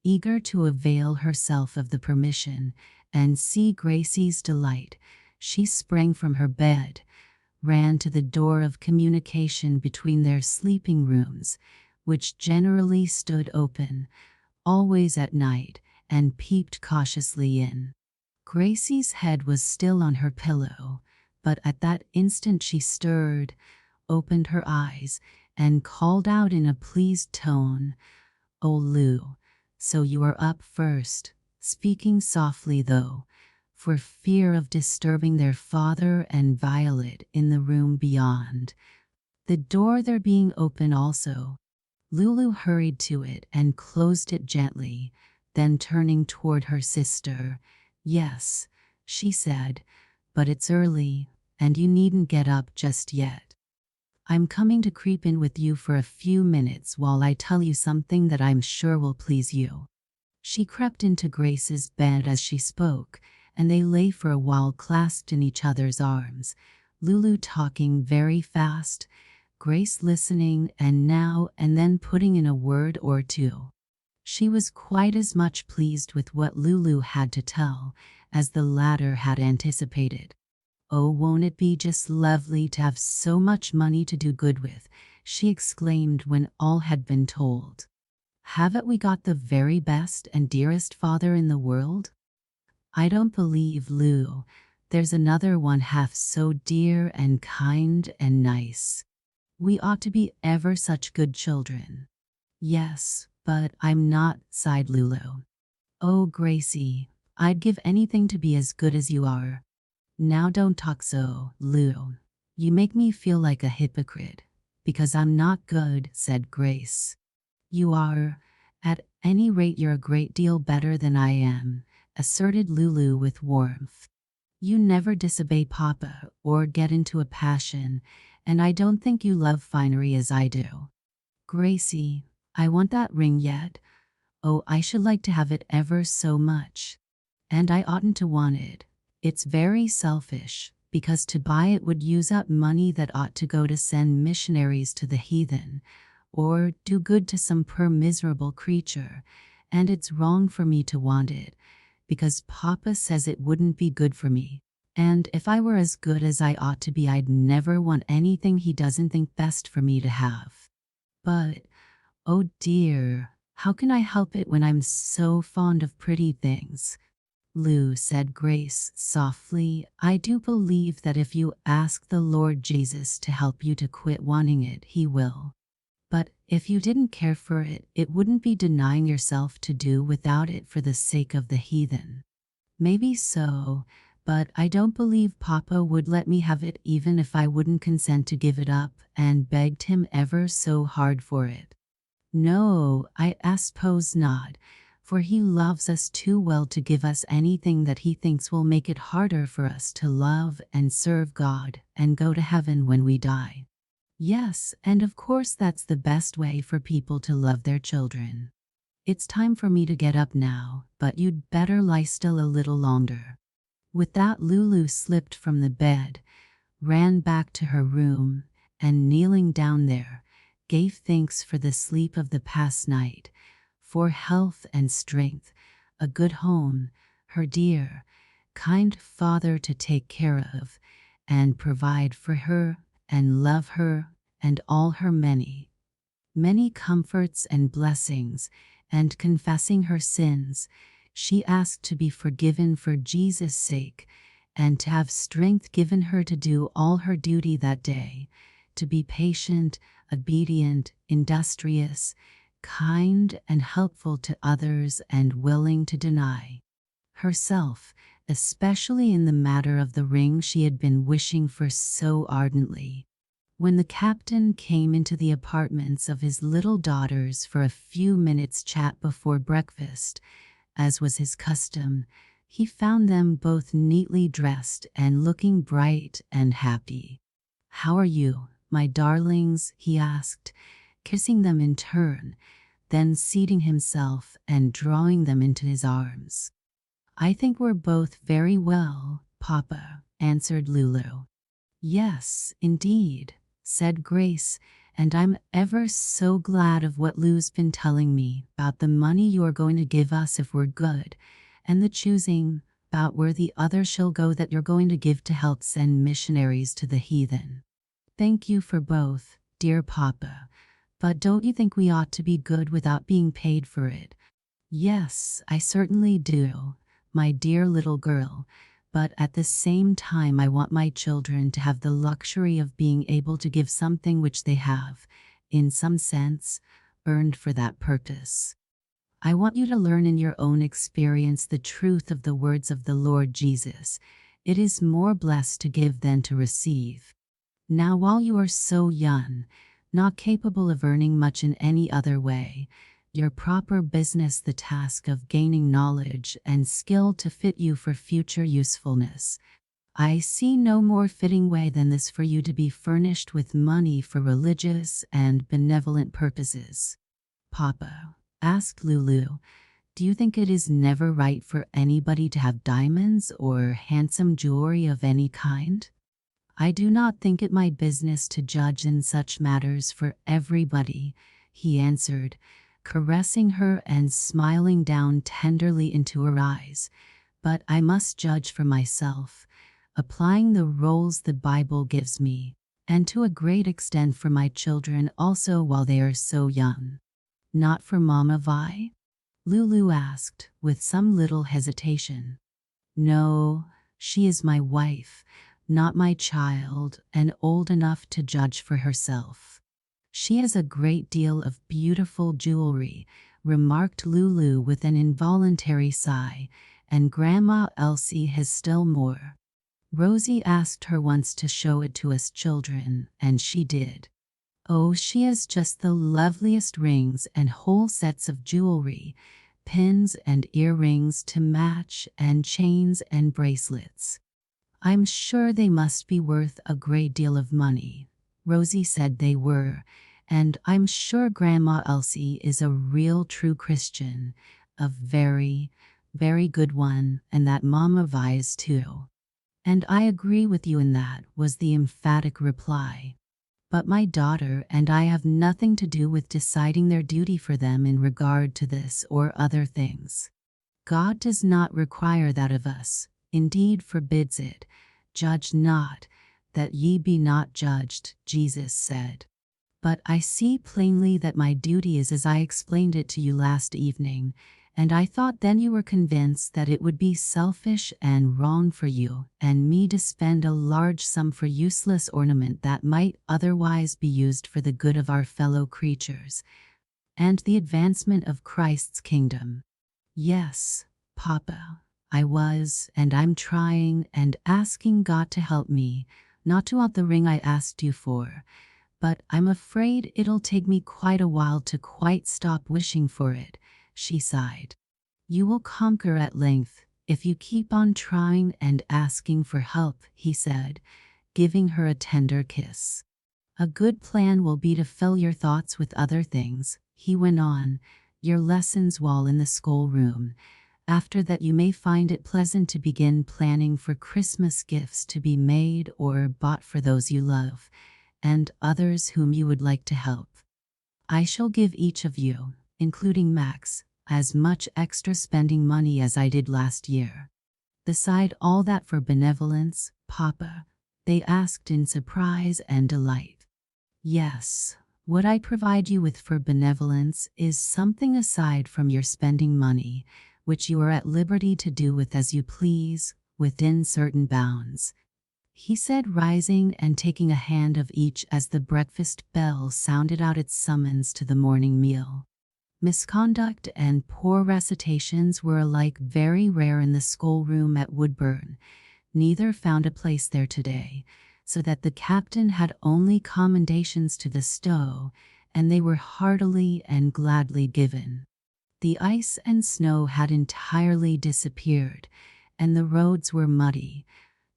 Eager to avail herself of the permission and see Gracie's delight, she sprang from her bed, ran to the door of communication between their sleeping rooms, which generally stood open, always at night, and peeped cautiously in. Gracie's head was still on her pillow, but at that instant she stirred, opened her eyes, and called out in a pleased tone, "Oh, Lou, so you are up first," speaking softly though, for fear of disturbing their father and Violet in the room beyond. The door there being open also, Lulu hurried to it and closed it gently, then turning toward her sister, "Yes," she said, "but it's early, and you needn't get up just yet. I'm coming to creep in with you for a few minutes while I tell you something that I'm sure will please you." She crept into Grace's bed as she spoke, and they lay for a while clasped in each other's arms, Lulu talking very fast, Grace listening and now and then putting in a word or two. She was quite as much pleased with what Lulu had to tell as the latter had anticipated. "Oh, won't it be just lovely to have so much money to do good with?" she exclaimed when all had been told. "Haven't we got the very best and dearest father in the world?" "I don't believe, Lou, there's another one half so dear and kind and nice. We ought to be ever such good children." "Yes, but I'm not," sighed Lulu. "Oh, Gracie, I'd give anything to be as good as you are." "Now don't talk so, Lou. You make me feel like a hypocrite, because I'm not good," said Grace. "You are. At any rate, you're a great deal better than I am," asserted Lulu with warmth. "You never disobey Papa or get into a passion, and I don't think you love finery as I do." "Gracie, I want that ring yet. Oh, I should like to have it ever so much. And I oughtn't to want it. It's very selfish, because to buy it would use up money that ought to go to send missionaries to the heathen, or do good to some poor miserable creature, and it's wrong for me to want it, because Papa says it wouldn't be good for me. And if I were as good as I ought to be, I'd never want anything he doesn't think best for me to have. But, oh dear, how can I help it when I'm so fond of pretty things?" "Lou," said Grace softly, "I do believe that if you ask the Lord Jesus to help you to quit wanting it, he will. But if you didn't care for it, it wouldn't be denying yourself to do without it for the sake of the heathen." "Maybe so, but I don't believe Papa would let me have it even if I wouldn't consent to give it up and begged him ever so hard for it." "No, I suppose not, for he loves us too well to give us anything that he thinks will make it harder for us to love and serve God and go to heaven when we die." "Yes, and of course that's the best way for people to love their children. It's time for me to get up now, but you'd better lie still a little longer." With that, Lulu slipped from the bed, ran back to her room, and kneeling down there, gave thanks for the sleep of the past night, for health and strength, a good home, her dear, kind father to take care of and provide for her and love her, and all her many, many comforts and blessings, and confessing her sins, she asked to be forgiven for Jesus' sake, and to have strength given her to do all her duty that day, to be patient, obedient, industrious, kind and helpful to others, and willing to deny herself, especially in the matter of the ring she had been wishing for so ardently. When the captain came into the apartments of his little daughters for a few minutes' chat before breakfast, as was his custom, he found them both neatly dressed and looking bright and happy. "How are you, my darlings?" he asked, kissing them in turn, then seating himself and drawing them into his arms. "I think we're both very well, Papa," answered Lulu. "Yes, indeed," said Grace, "and I'm ever so glad of what Lou's been telling me about the money you're going to give us if we're good, and the choosing about where the other shall go that you're going to give to help send missionaries to the heathen. Thank you for both, dear Papa, but don't you think we ought to be good without being paid for it?" "Yes, I certainly do, my dear little girl, but at the same time I want my children to have the luxury of being able to give something which they have, in some sense, earned for that purpose. I want you to learn in your own experience the truth of the words of the Lord Jesus. It is more blessed to give than to receive. Now, while you are so young, not capable of earning much in any other way, your proper business the task of gaining knowledge and skill to fit you for future usefulness, I see no more fitting way than this for you to be furnished with money for religious and benevolent purposes." "Papa," asked Lulu, Do you think it is never right for anybody to have diamonds or handsome jewelry of any kind? I do not think it my business to judge in such matters for everybody, he answered, caressing her and smiling down tenderly into her eyes. But I must judge for myself, applying the rules the Bible gives me, and to a great extent for my children also while they are so young. Not for Mama Vi? Lulu asked, with some little hesitation. No, she is my wife, not my child, and old enough to judge for herself. She has a great deal of beautiful jewelry, remarked Lulu with an involuntary sigh, and Grandma Elsie has still more. Rosie asked her once to show it to us children, and she did. Oh, she has just the loveliest rings and whole sets of jewelry, pins and earrings to match, and chains and bracelets. I'm sure they must be worth a great deal of money. Rosie said they were, and I'm sure Grandma Elsie is a real true Christian, a very, very good one, and that Mama Vi is too. And I agree with you in that, was the emphatic reply. But my daughter and I have nothing to do with deciding their duty for them in regard to this or other things. God does not require that of us, indeed forbids it. Judge not, that ye be not judged, Jesus said. But I see plainly that my duty is as I explained it to you last evening, and I thought then you were convinced that it would be selfish and wrong for you and me to spend a large sum for useless ornament that might otherwise be used for the good of our fellow creatures and the advancement of Christ's kingdom. Yes, Papa, I was, and I'm trying and asking God to help me, not to want the ring I asked you for, but I'm afraid it'll take me quite a while to quite stop wishing for it, she sighed. You will conquer at length if you keep on trying and asking for help, he said, giving her a tender kiss. A good plan will be to fill your thoughts with other things, he went on, your lessons while in the schoolroom. After that you may find it pleasant to begin planning for Christmas gifts to be made or bought for those you love, and others whom you would like to help. I shall give each of you, including Max, as much extra spending money as I did last year. Beside all that for benevolence, Papa, they asked in surprise and delight. Yes, what I provide you with for benevolence is something aside from your spending money, which you are at liberty to do with as you please, within certain bounds, he said, rising and taking a hand of each as the breakfast bell sounded out its summons to the morning meal. Misconduct and poor recitations were alike very rare in the schoolroom at Woodburn. Neither found a place there today, so that the captain had only commendations to bestow, and they were heartily and gladly given. The ice and snow had entirely disappeared, and the roads were muddy,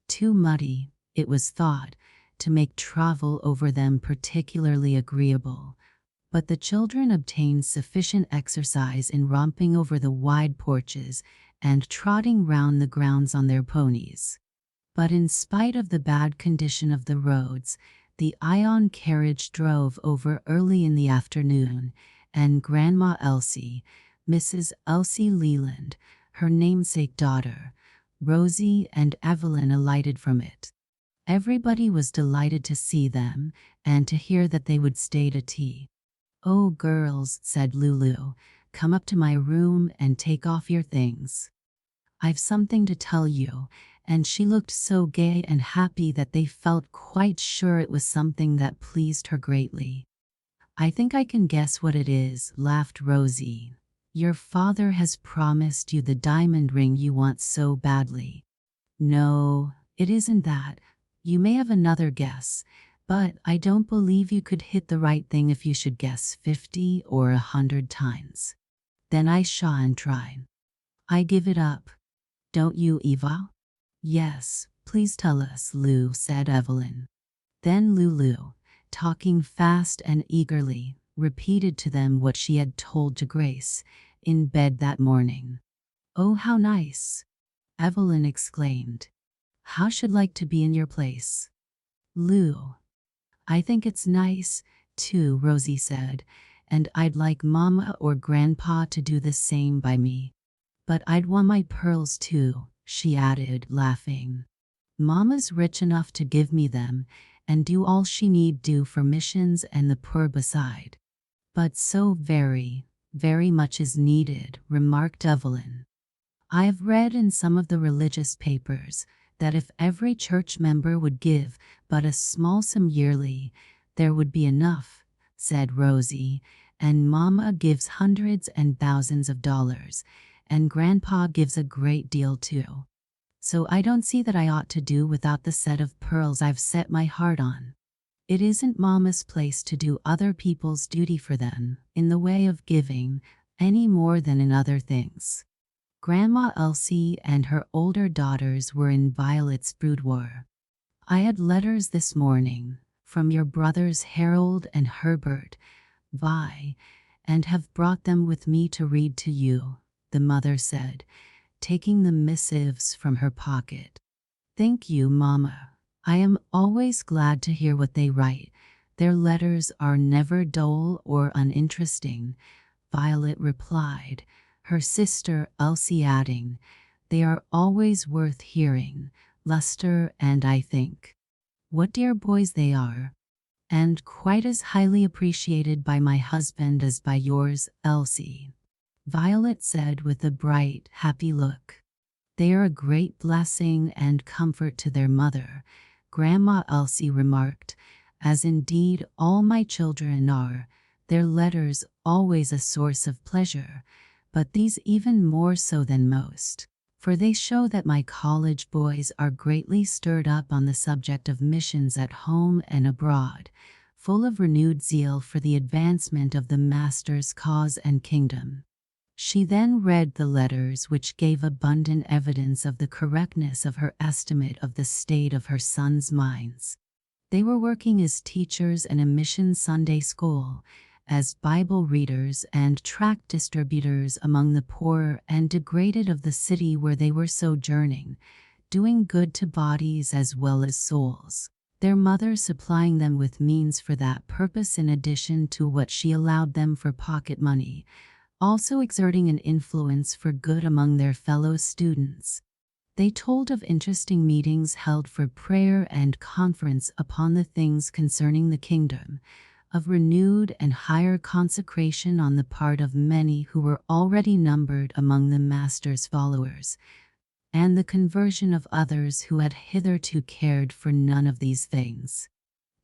too muddy, it was thought, to make travel over them particularly agreeable. But the children obtained sufficient exercise in romping over the wide porches and trotting round the grounds on their ponies. But in spite of the bad condition of the roads, the Ion carriage drove over early in the afternoon, and Grandma Elsie, Mrs. Elsie Leland, her namesake daughter, Rosie, and Evelyn alighted from it. Everybody was delighted to see them and to hear that they would stay to tea. "Oh, girls," said Lulu, "come up to my room and take off your things. I've something to tell you," and she looked so gay and happy that they felt quite sure it was something that pleased her greatly. "I think I can guess what it is," laughed Rosie. "Your father has promised you the diamond ring you want so badly." "No, it isn't that. You may have another guess, but I don't believe you could hit the right thing if you should guess 50 or 100 times. Then I shan't try. I give it up. Don't you, Eva?" "Yes, please tell us, Lou," said Evelyn. Then Lulu, talking fast and eagerly, repeated to them what she had told to Grace, in bed that morning. "Oh, how nice!" Evelyn exclaimed. "How should like to be in your place?" "Lou, I think it's nice, too," Rosie said, "and I'd like Mama or Grandpa to do the same by me. But I'd want my pearls too," she added, laughing. "Mama's rich enough to give me them and do all she need do for missions and the poor beside." "But so very, very much is needed," remarked Evelyn. "I have read in some of the religious papers that if every church member would give but a small sum yearly, there would be enough," said Rosie, "and Mama gives hundreds and thousands of dollars, and Grandpa gives a great deal too. So I don't see that I ought to do without the set of pearls I've set my heart on. It isn't Mama's place to do other people's duty for them, in the way of giving, any more than in other things." Grandma Elsie and her older daughters were in Violet's boudoir. "I had letters this morning from your brothers Harold and Herbert, Vi, and have brought them with me to read to you," the mother said, taking the missives from her pocket. "Thank you, Mama. I am always glad to hear what they write. Their letters are never dull or uninteresting," Violet replied, her sister Elsie adding, "They are always worth hearing, Lester and I think. What dear boys they are, and quite as highly appreciated by my husband as by yours, Elsie," Violet said with a bright, happy look. "They are a great blessing and comfort to their mother," Grandma Elsie remarked, "as indeed all my children are, their letters always a source of pleasure, but these even more so than most, for they show that my college boys are greatly stirred up on the subject of missions at home and abroad, full of renewed zeal for the advancement of the Master's cause and kingdom." She then read the letters, which gave abundant evidence of the correctness of her estimate of the state of her sons' minds. They were working as teachers in a mission Sunday school, as Bible readers and tract distributors among the poor and degraded of the city where they were sojourning, doing good to bodies as well as souls, their mother supplying them with means for that purpose in addition to what she allowed them for pocket money, also exerting an influence for good among their fellow students. They told of interesting meetings held for prayer and conference upon the things concerning the kingdom, of renewed and higher consecration on the part of many who were already numbered among the Master's followers, and the conversion of others who had hitherto cared for none of these things.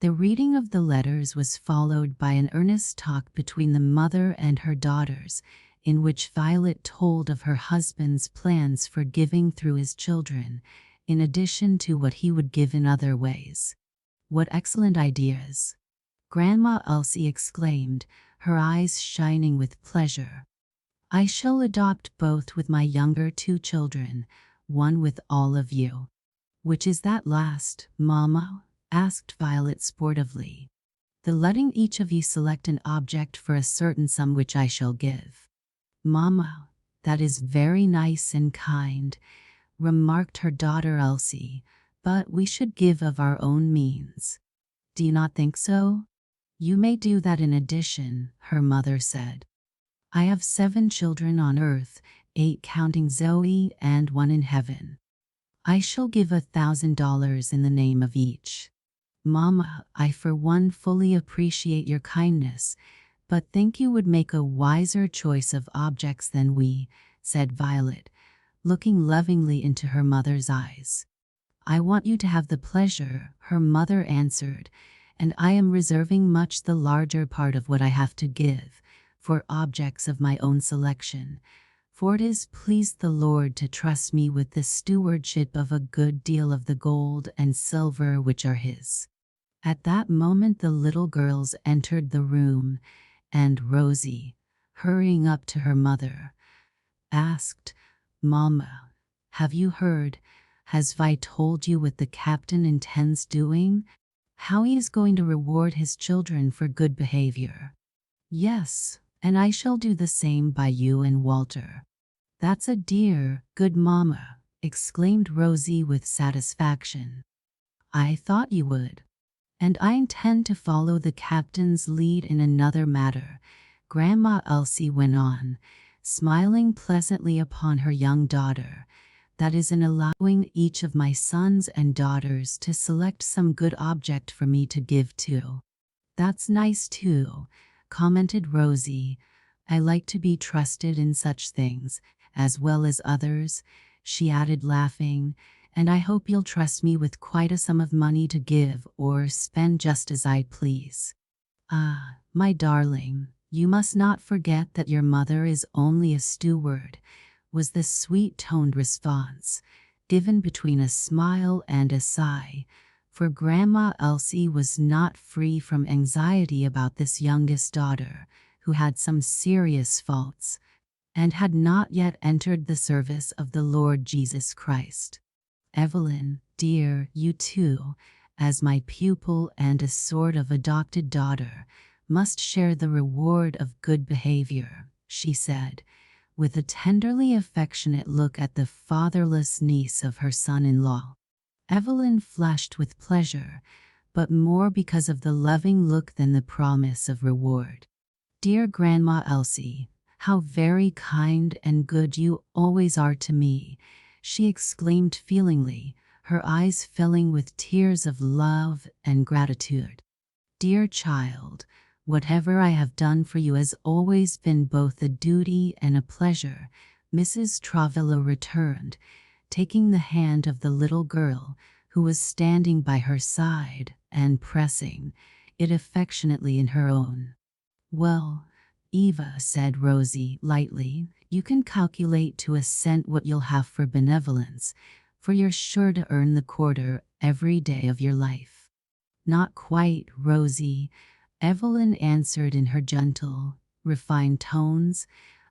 The reading of the letters was followed by an earnest talk between the mother and her daughters, in which Violet told of her husband's plans for giving through his children, in addition to what he would give in other ways. "What excellent ideas!" Grandma Elsie exclaimed, her eyes shining with pleasure. "I shall adopt both with my younger two children, one with all of you." "Which is that last, Mama?" asked Violet sportively. "The letting each of you select an object for a certain sum which I shall give." "Mama, that is very nice and kind," remarked her daughter Elsie, "but we should give of our own means. Do you not think so?" "You may do that in addition," her mother said. "I have 7 children on earth, 8 counting Zoe and 1 in heaven. I shall give $1,000 in the name of each." "Mama, I for one fully appreciate your kindness, but think you would make a wiser choice of objects than we," said Violet, looking lovingly into her mother's eyes. "I want you to have the pleasure," her mother answered, "and I am reserving much the larger part of what I have to give, for objects of my own selection, for it has pleased the Lord to trust me with the stewardship of a good deal of the gold and silver which are His." At that moment the little girls entered the room, and Rosie, hurrying up to her mother, asked, "Mama, have you heard? Has Vi told you what the captain intends doing? How he is going to reward his children for good behavior?" "Yes, and I shall do the same by you and Walter." "That's a dear, good mamma," exclaimed Rosie with satisfaction. "I thought you would. And I intend to follow the captain's lead in another matter," Grandma Elsie went on, smiling pleasantly upon her young daughter. "That is in allowing each of my sons and daughters to select some good object for me to give to." "That's nice too," commented Rosie. "I like to be trusted in such things, as well as others," she added laughing, "and I hope you'll trust me with quite a sum of money to give or spend just as I please." "Ah, my darling, you must not forget that your mother is only a steward," was the sweet-toned response, given between a smile and a sigh, for Grandma Elsie was not free from anxiety about this youngest daughter, who had some serious faults, and had not yet entered the service of the Lord Jesus Christ. "Evelyn, dear, you too, as my pupil and a sort of adopted daughter, must share the reward of good behavior," she said, with a tenderly affectionate look at the fatherless niece of her son-in-law. Evelyn flushed with pleasure, but more because of the loving look than the promise of reward. "Dear Grandma Elsie, how very kind and good you always are to me," she exclaimed feelingly, her eyes filling with tears of love and gratitude. "Dear child, whatever I have done for you has always been both a duty and a pleasure," Mrs. Travilla returned, taking the hand of the little girl, who was standing by her side, and pressing it affectionately in her own. "Well, Eva," said Rosie lightly, "you can calculate to a cent what you'll have for benevolence, for you're sure to earn the quarter every day of your life." "Not quite, Rosie," Evelyn answered in her gentle, refined tones.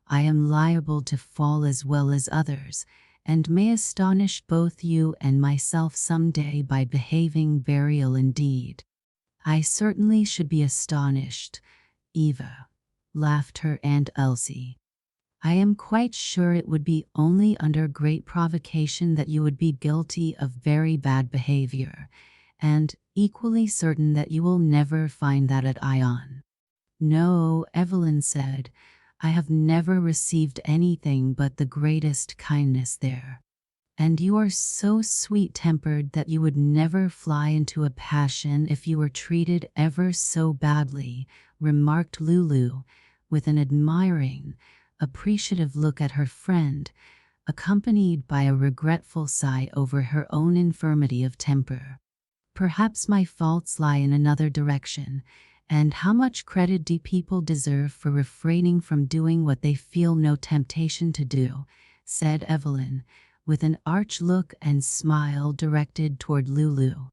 "I am liable to fall as well as others, and may astonish both you and myself some day by behaving very ill indeed." "I certainly should be astonished, Eva," laughed her Aunt Elsie. "I am quite sure it would be only under great provocation that you would be guilty of very bad behavior, and equally certain that you will never find that at Ion." "No," Evelyn said, "I have never received anything but the greatest kindness there." "And you are so sweet-tempered that you would never fly into a passion if you were treated ever so badly," remarked Lulu, with an admiring, appreciative look at her friend, accompanied by a regretful sigh over her own infirmity of temper. "Perhaps my faults lie in another direction, and how much credit do people deserve for refraining from doing what they feel no temptation to do?" said Evelyn, with an arch look and smile directed toward Lulu.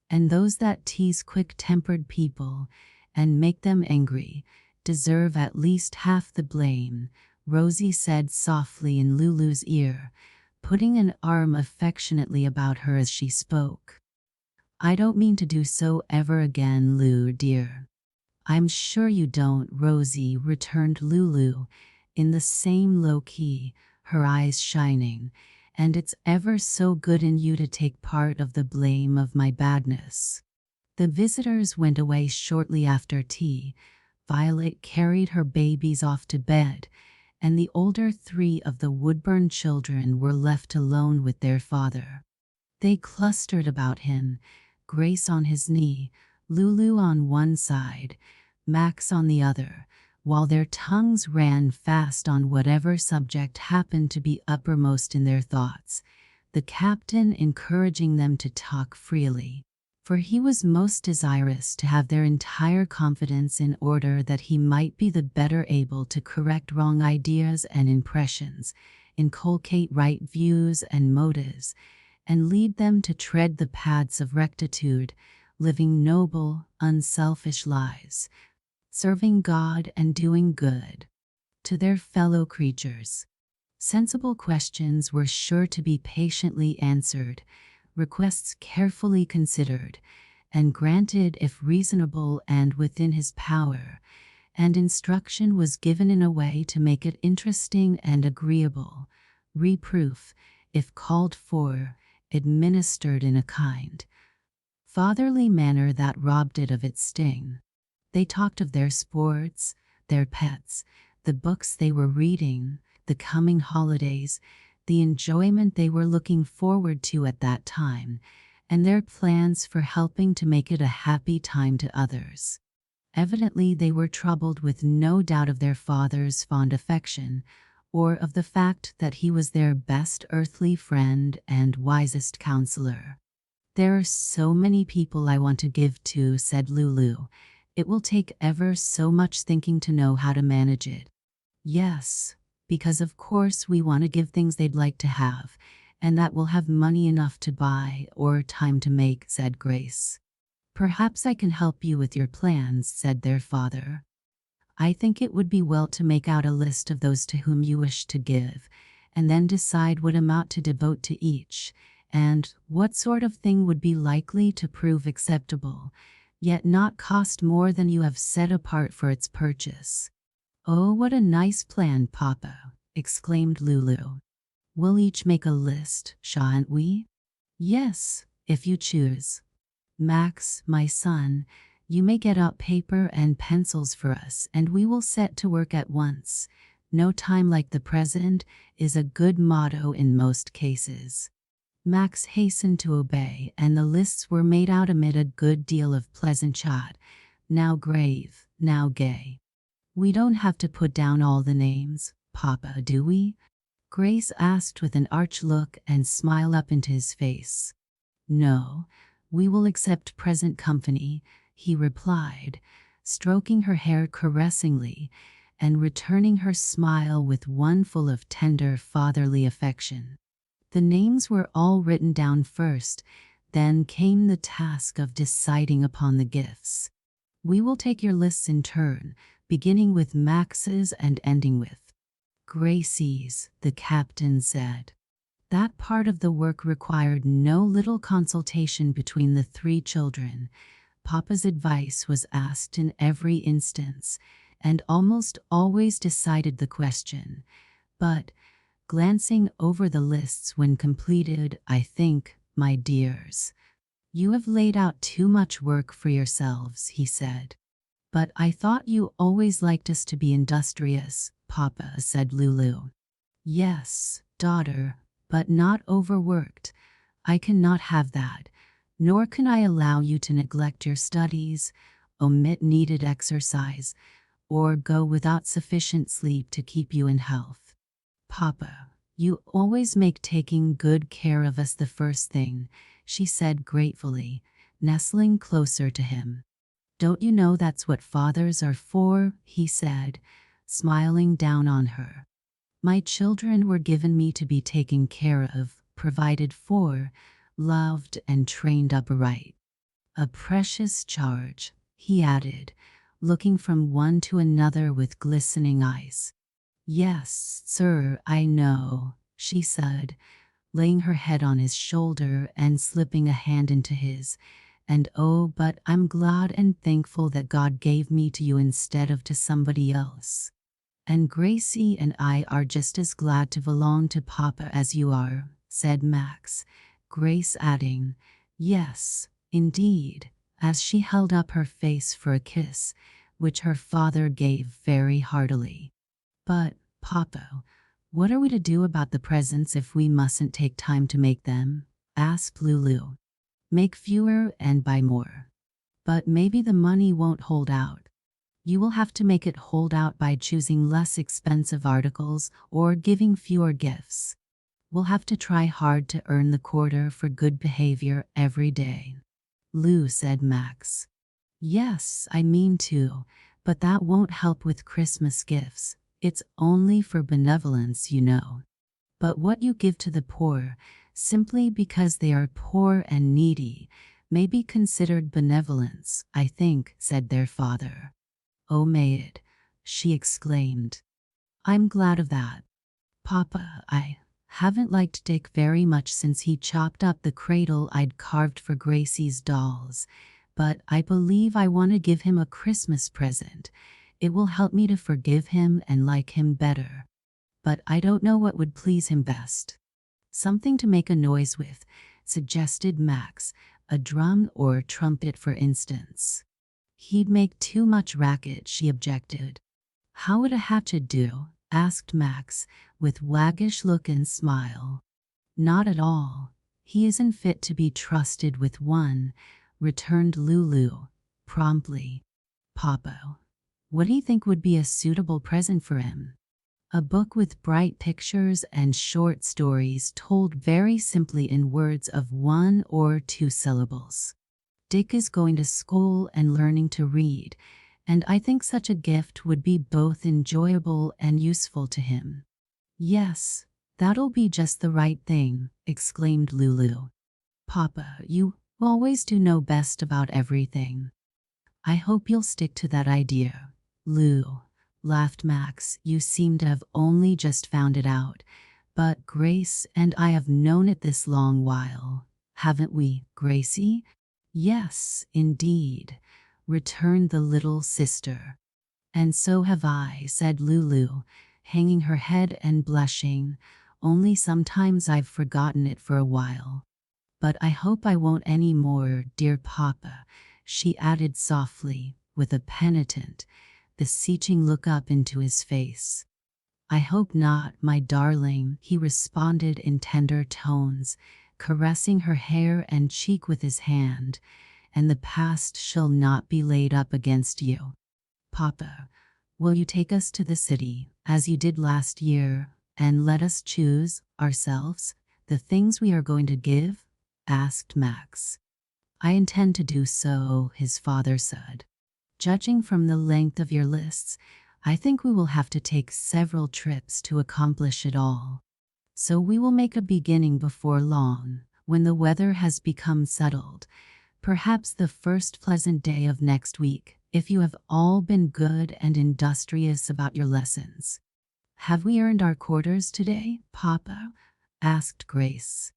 "And those that tease quick-tempered people and make them angry deserve at least half the blame," Rosie said softly in Lulu's ear, putting an arm affectionately about her as she spoke. "I don't mean to do so ever again, Lou, dear." "I'm sure you don't, Rosie," returned Lulu, in the same low key, her eyes shining, "and it's ever so good in you to take part of the blame of my badness." The visitors went away shortly after tea. Violet carried her babies off to bed, and the older three of the Woodburn children were left alone with their father. They clustered about him, Grace on his knee, Lulu on one side, Max on the other, while their tongues ran fast on whatever subject happened to be uppermost in their thoughts, the captain encouraging them to talk freely, for he was most desirous to have their entire confidence in order that he might be the better able to correct wrong ideas and impressions, inculcate right views and motives, and lead them to tread the paths of rectitude, living noble, unselfish lives, serving God and doing good to their fellow creatures. Sensible questions were sure to be patiently answered, requests carefully considered, and granted if reasonable and within his power, and instruction was given in a way to make it interesting and agreeable. Reproof, if called for, administered in a kind, fatherly manner that robbed it of its sting. They talked of their sports, their pets, the books they were reading, the coming holidays, the enjoyment they were looking forward to at that time, and their plans for helping to make it a happy time to others. Evidently they were troubled with no doubt of their father's fond affection, or of the fact that he was their best earthly friend and wisest counselor. "There are so many people I want to give to," said Lulu. "It will take ever so much thinking to know how to manage it." "Yes, because of course we want to give things they'd like to have, and that we'll have money enough to buy or time to make," said Grace. "Perhaps I can help you with your plans," said their father. "I think it would be well to make out a list of those to whom you wish to give, and then decide what amount to devote to each, and what sort of thing would be likely to prove acceptable, yet not cost more than you have set apart for its purchase." "Oh, what a nice plan, Papa!" exclaimed Lulu. "We'll each make a list, shan't we?" "Yes, if you choose. Max, my son, you may get out paper and pencils for us, and we will set to work at once. No time like the present is a good motto in most cases." Max hastened to obey, and the lists were made out amid a good deal of pleasant chat, now grave, now gay. "We don't have to put down all the names, Papa, do we?" Grace asked with an arch look and smile up into his face. "No, we will accept present company," he replied, stroking her hair caressingly and returning her smile with one full of tender fatherly affection. The names were all written down first, then came the task of deciding upon the gifts. "We will take your lists in turn, beginning with Max's and ending with Gracie's," the captain said. That part of the work required no little consultation between the three children. Papa's advice was asked in every instance, and almost always decided the question. But, glancing over the lists when completed, "I think, my dears, you have laid out too much work for yourselves," he said. "But I thought you always liked us to be industrious, Papa," said Lulu. "Yes, daughter, but not overworked. I cannot have that, nor can I allow you to neglect your studies, omit needed exercise, or go without sufficient sleep to keep you in health. Papa, you always make taking good care of us the first thing," she said gratefully, nestling closer to him. "Don't you know that's what fathers are for?" he said, smiling down on her. "My children were given me to be taken care of, provided for, loved, and trained up right. A precious charge," he added, looking from one to another with glistening eyes. "Yes, sir, I know," she said, laying her head on his shoulder and slipping a hand into his. "And oh, but I'm glad and thankful that God gave me to you instead of to somebody else. And Gracie and I are just as glad to belong to Papa as you are," said Max, Grace adding, "Yes, indeed," as she held up her face for a kiss, which her father gave very heartily. "But, Papa, what are we to do about the presents if we mustn't take time to make them?" asked Lulu. "Make fewer and buy more. But maybe the money won't hold out. You will have to make it hold out by choosing less expensive articles or giving fewer gifts. We'll have to try hard to earn the quarter for good behavior every day." "Lou," said Max. "Yes, I mean to, but that won't help with Christmas gifts. It's only for benevolence, you know. But what you give to the poor, simply because they are poor and needy, may be considered benevolence, I think," said their father. "Oh, may it," she exclaimed. "I'm glad of that. Papa, I haven't liked Dick very much since he chopped up the cradle I'd carved for Gracie's dolls, but I believe I want to give him a Christmas present. It will help me to forgive him and like him better. But I don't know what would please him best. Something to make a noise with, suggested Max, a drum or trumpet for instance. He'd make too much racket, she objected. How would a hatchet do? Asked Max, with waggish look and smile. Not at all. He isn't fit to be trusted with one, returned Lulu, promptly. Papa, what do you think would be a suitable present for him? A book with bright pictures and short stories told very simply in words of 1 or 2 syllables. Dick is going to school and learning to read, and I think such a gift would be both enjoyable and useful to him. Yes, that'll be just the right thing, exclaimed Lulu. Papa, you always do know best about everything. I hope you'll stick to that idea, Lou, laughed Max. You seem to have only just found it out, but Grace and I have known it this long while, haven't we, Gracie? Yes, indeed, returned the little sister. And so have I, said Lulu, hanging her head and blushing, only sometimes I've forgotten it for a while. But I hope I won't any more, dear Papa, she added softly, with a penitent, beseeching look up into his face. I hope not, my darling, he responded in tender tones, caressing her hair and cheek with his hand, and the past shall not be laid up against you. Papa, will you take us to the city, as you did last year, and let us choose, ourselves, the things we are going to give? Asked Max. I intend to do so, his father said. Judging from the length of your lists, I think we will have to take several trips to accomplish it all. So we will make a beginning before long, when the weather has become settled, perhaps the first pleasant day of next week, if you have all been good and industrious about your lessons. Have we earned our quarters today, Papa? Asked Grace.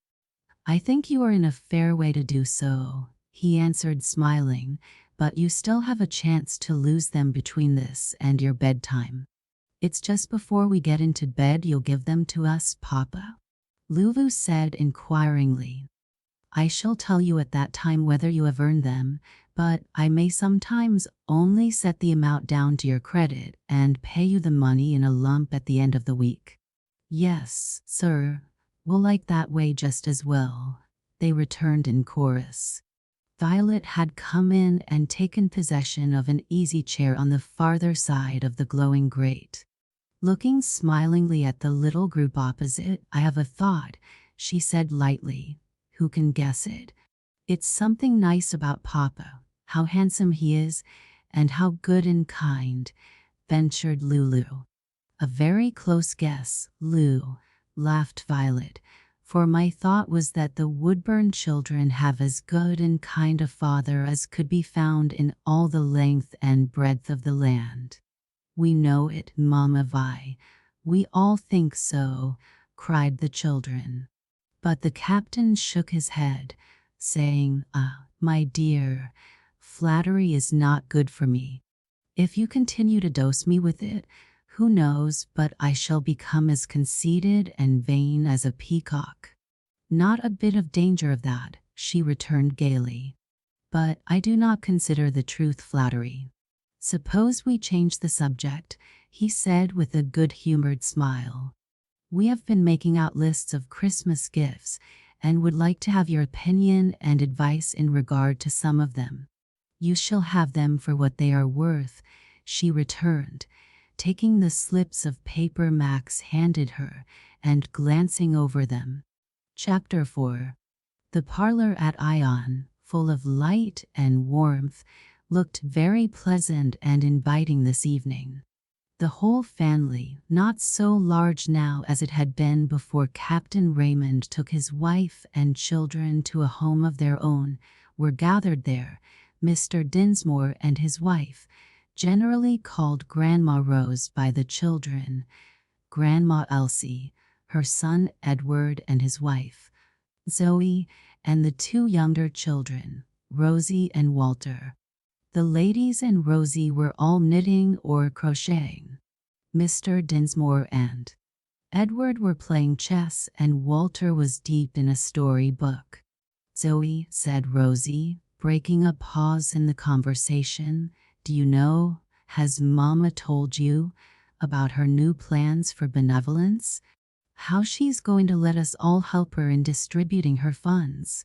I think you are in a fair way to do so, he answered smiling, but you still have a chance to lose them between this and your bedtime. It's just before we get into bed you'll give them to us, Papa? Lulu said inquiringly. I shall tell you at that time whether you have earned them, but I may sometimes only set the amount down to your credit and pay you the money in a lump at the end of the week. Yes, sir, we'll like that way just as well, they returned in chorus. Violet had come in and taken possession of an easy chair on the farther side of the glowing grate. Looking smilingly at the little group opposite, I have a thought, she said lightly. Who can guess it? It's something nice about Papa, how handsome he is, and how good and kind, ventured Lulu. A very close guess, Lou, laughed Violet, for my thought was that the Woodburn children have as good and kind a father as could be found in all the length and breadth of the land. We know it, Mamma Vi. We all think so, cried the children. But the captain shook his head, saying, my dear, flattery is not good for me. If you continue to dose me with it, who knows but I shall become as conceited and vain as a peacock. Not a bit of danger of that, she returned gaily. But I do not consider the truth flattery. Suppose we change the subject, he said with a good-humored smile. We have been making out lists of Christmas gifts and would like to have your opinion and advice in regard to some of them. You shall have them for what they are worth, she returned, taking the slips of paper Max handed her and glancing over them. Chapter 4. The parlor at Ion, full of light and warmth, looked very pleasant and inviting this evening. The whole family, not so large now as it had been before Captain Raymond took his wife and children to a home of their own, were gathered there, Mr. Dinsmore and his wife, generally called Grandma Rose by the children, Grandma Elsie, her son Edward and his wife, Zoe, and the 2 younger children, Rosie and Walter. The ladies and Rosie were all knitting or crocheting. Mr. Dinsmore and Edward were playing chess, and Walter was deep in a storybook. "Zoe," said Rosie, breaking a pause in the conversation, "do you know, has Mama told you about her new plans for benevolence? How she's going to let us all help her in distributing her funds?"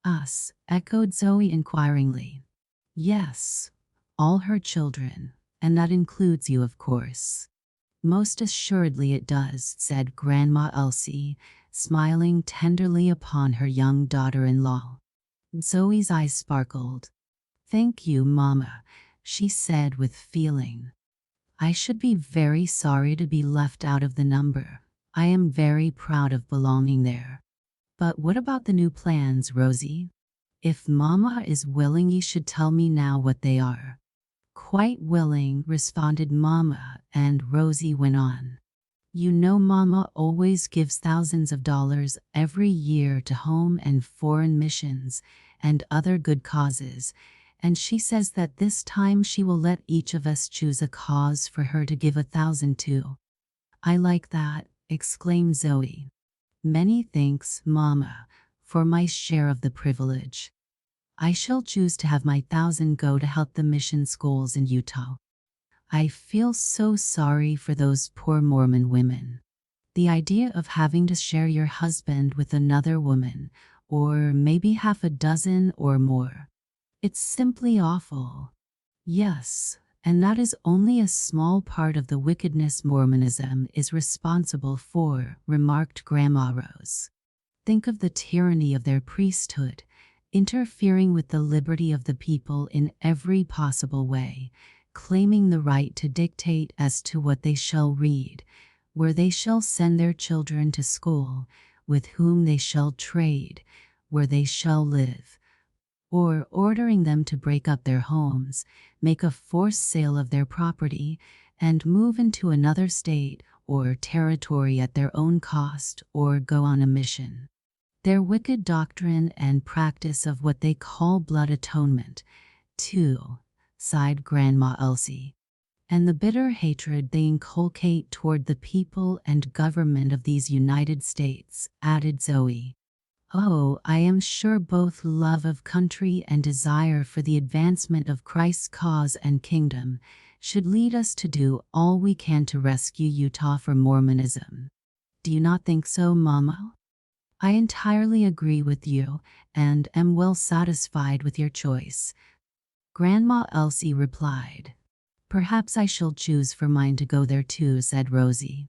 "Us?" echoed Zoe inquiringly. "Yes, all her children, and that includes you, of course." "Most assuredly it does," said Grandma Elsie, smiling tenderly upon her young daughter-in-law. Zoe's eyes sparkled. "Thank you, Mama," she said with feeling. "I should be very sorry to be left out of the number. I am very proud of belonging there." "But what about the new plans, Rosie? If Mama is willing, you should tell me now what they are." "Quite willing," responded Mama, and Rosie went on. "You know Mama always gives thousands of dollars every year to home and foreign missions and other good causes, and she says that this time she will let each of us choose a cause for her to give 1,000 to." "I like that," exclaimed Zoe. "Many thanks, Mama, for my share of the privilege. I shall choose to have my 1,000 go to help the mission schools in Utah. I feel so sorry for those poor Mormon women. The idea of having to share your husband with another woman, or maybe half a dozen or more. It's simply awful." "Yes, and that is only a small part of the wickedness Mormonism is responsible for," remarked Grandma Rose. "Think of the tyranny of their priesthood, interfering with the liberty of the people in every possible way, claiming the right to dictate as to what they shall read, where they shall send their children to school, with whom they shall trade, where they shall live, or ordering them to break up their homes, make a forced sale of their property, and move into another state or territory at their own cost, or go on a mission. Their wicked doctrine and practice of what they call blood atonement, too," sighed Grandma Elsie. "And the bitter hatred they inculcate toward the people and government of these United States," added Zoe. "Oh, I am sure both love of country and desire for the advancement of Christ's cause and kingdom should lead us to do all we can to rescue Utah from Mormonism. Do you not think so, Mama?" "I entirely agree with you, and am well satisfied with your choice," Grandma Elsie replied. "Perhaps I shall choose for mine to go there too," said Rosie.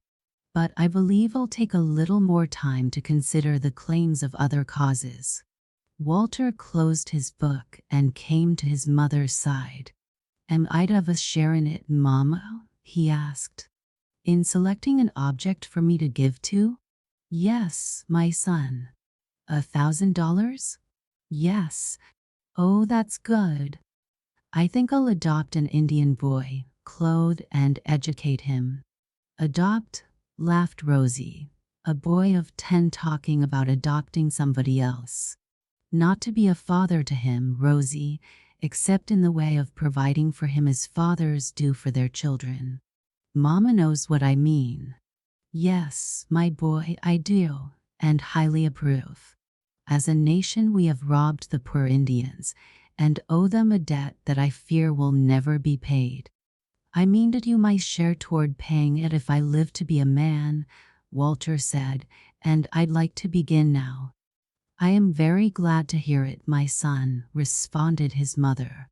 "But I believe I'll take a little more time to consider the claims of other causes." Walter closed his book and came to his mother's side. "Am I to have a share in it, Mama?" he asked. "In selecting an object for me to give to?" "Yes, my son." $1,000? "Yes." "Oh, that's good. I think I'll adopt an Indian boy, clothe and educate him." "Adopt?" laughed Rosie. "A boy of 10 talking about adopting somebody else. Not to be a father to him, Rosie, except in the way of providing for him as fathers do for their children. Mama knows what I mean." "Yes, my boy, I do, and highly approve. As a nation we have robbed the poor Indians, and owe them a debt that I fear will never be paid." "I mean to do my share toward paying it if I live to be a man," Walter said, "and I'd like to begin now." "I am very glad to hear it, my son," responded his mother.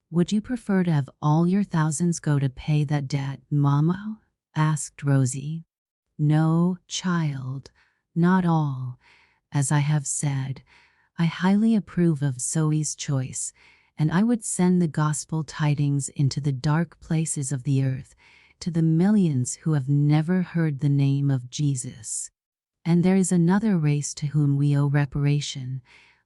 "Would you prefer to have all your thousands go to pay that debt, Mama?" asked Rosie. "No, child, not all. As I have said, I highly approve of Zoe's choice, and I would send the gospel tidings into the dark places of the earth, to the millions who have never heard the name of Jesus." "And there is another race to whom we owe reparation,"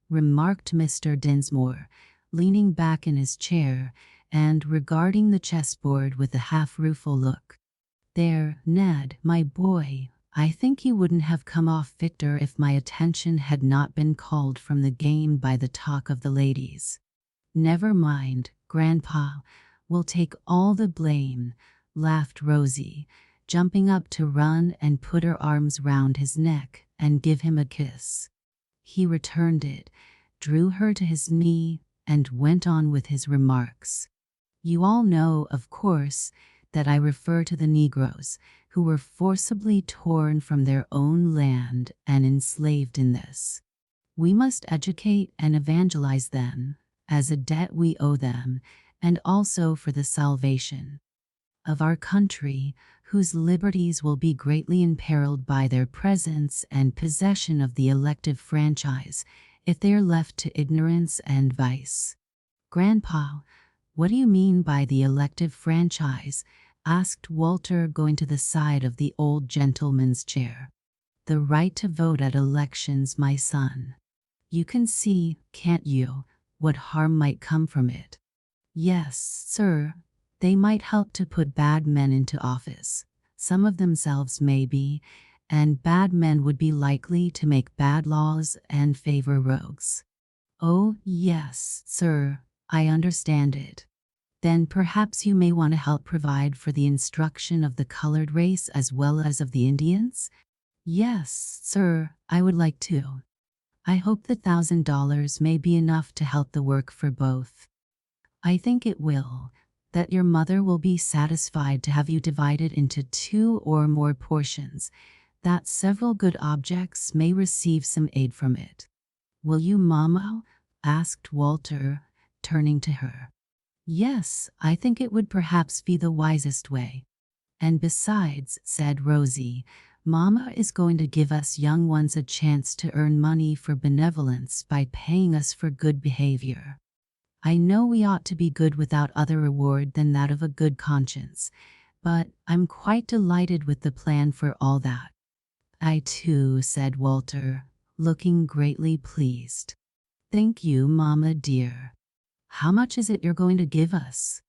remarked Mr. Dinsmore, leaning back in his chair and regarding the chessboard with a half-rueful look. "There, Ned, my boy, I think you wouldn't have come off victor if my attention had not been called from the game by the talk of the ladies." "Never mind," Grandpa will take all the blame, laughed Rosie, jumping up to run and put her arms round his neck and give him a kiss. He returned it, drew her to his knee, and went on with his remarks. You all know, of course, that I refer to the Negroes who were forcibly torn from their own land and enslaved in this. We must educate and evangelize them, as a debt we owe them, and also for the salvation of our country, whose liberties will be greatly imperiled by their presence and possession of the elective franchise if they are left to ignorance and vice. Grandpa, what do you mean by the elective franchise? Asked Walter, going to the side of the old gentleman's chair. The right to vote at elections, my son. You can see, can't you, what harm might come from it? Yes, sir. They might help to put bad men into office. Some of themselves maybe, and bad men would be likely to make bad laws and favor rogues. Oh, yes, sir, I understand it. Then perhaps you may want to help provide for the instruction of the colored race as well as of the Indians? Yes, sir, I would like to. I hope the $1,000 may be enough to help the work for both. I think it will, that your mother will be satisfied to have you divided into 2 or more portions, that several good objects may receive some aid from it. Will you, Mamma? Asked Walter, turning to her. Yes, I think it would perhaps be the wisest way. And besides, said Rosie, Mama is going to give us young ones a chance to earn money for benevolence by paying us for good behavior. I know we ought to be good without other reward than that of a good conscience, but I'm quite delighted with the plan for all that. I too, said Walter, looking greatly pleased. Thank you, Mama dear. How much is it you're going to give us?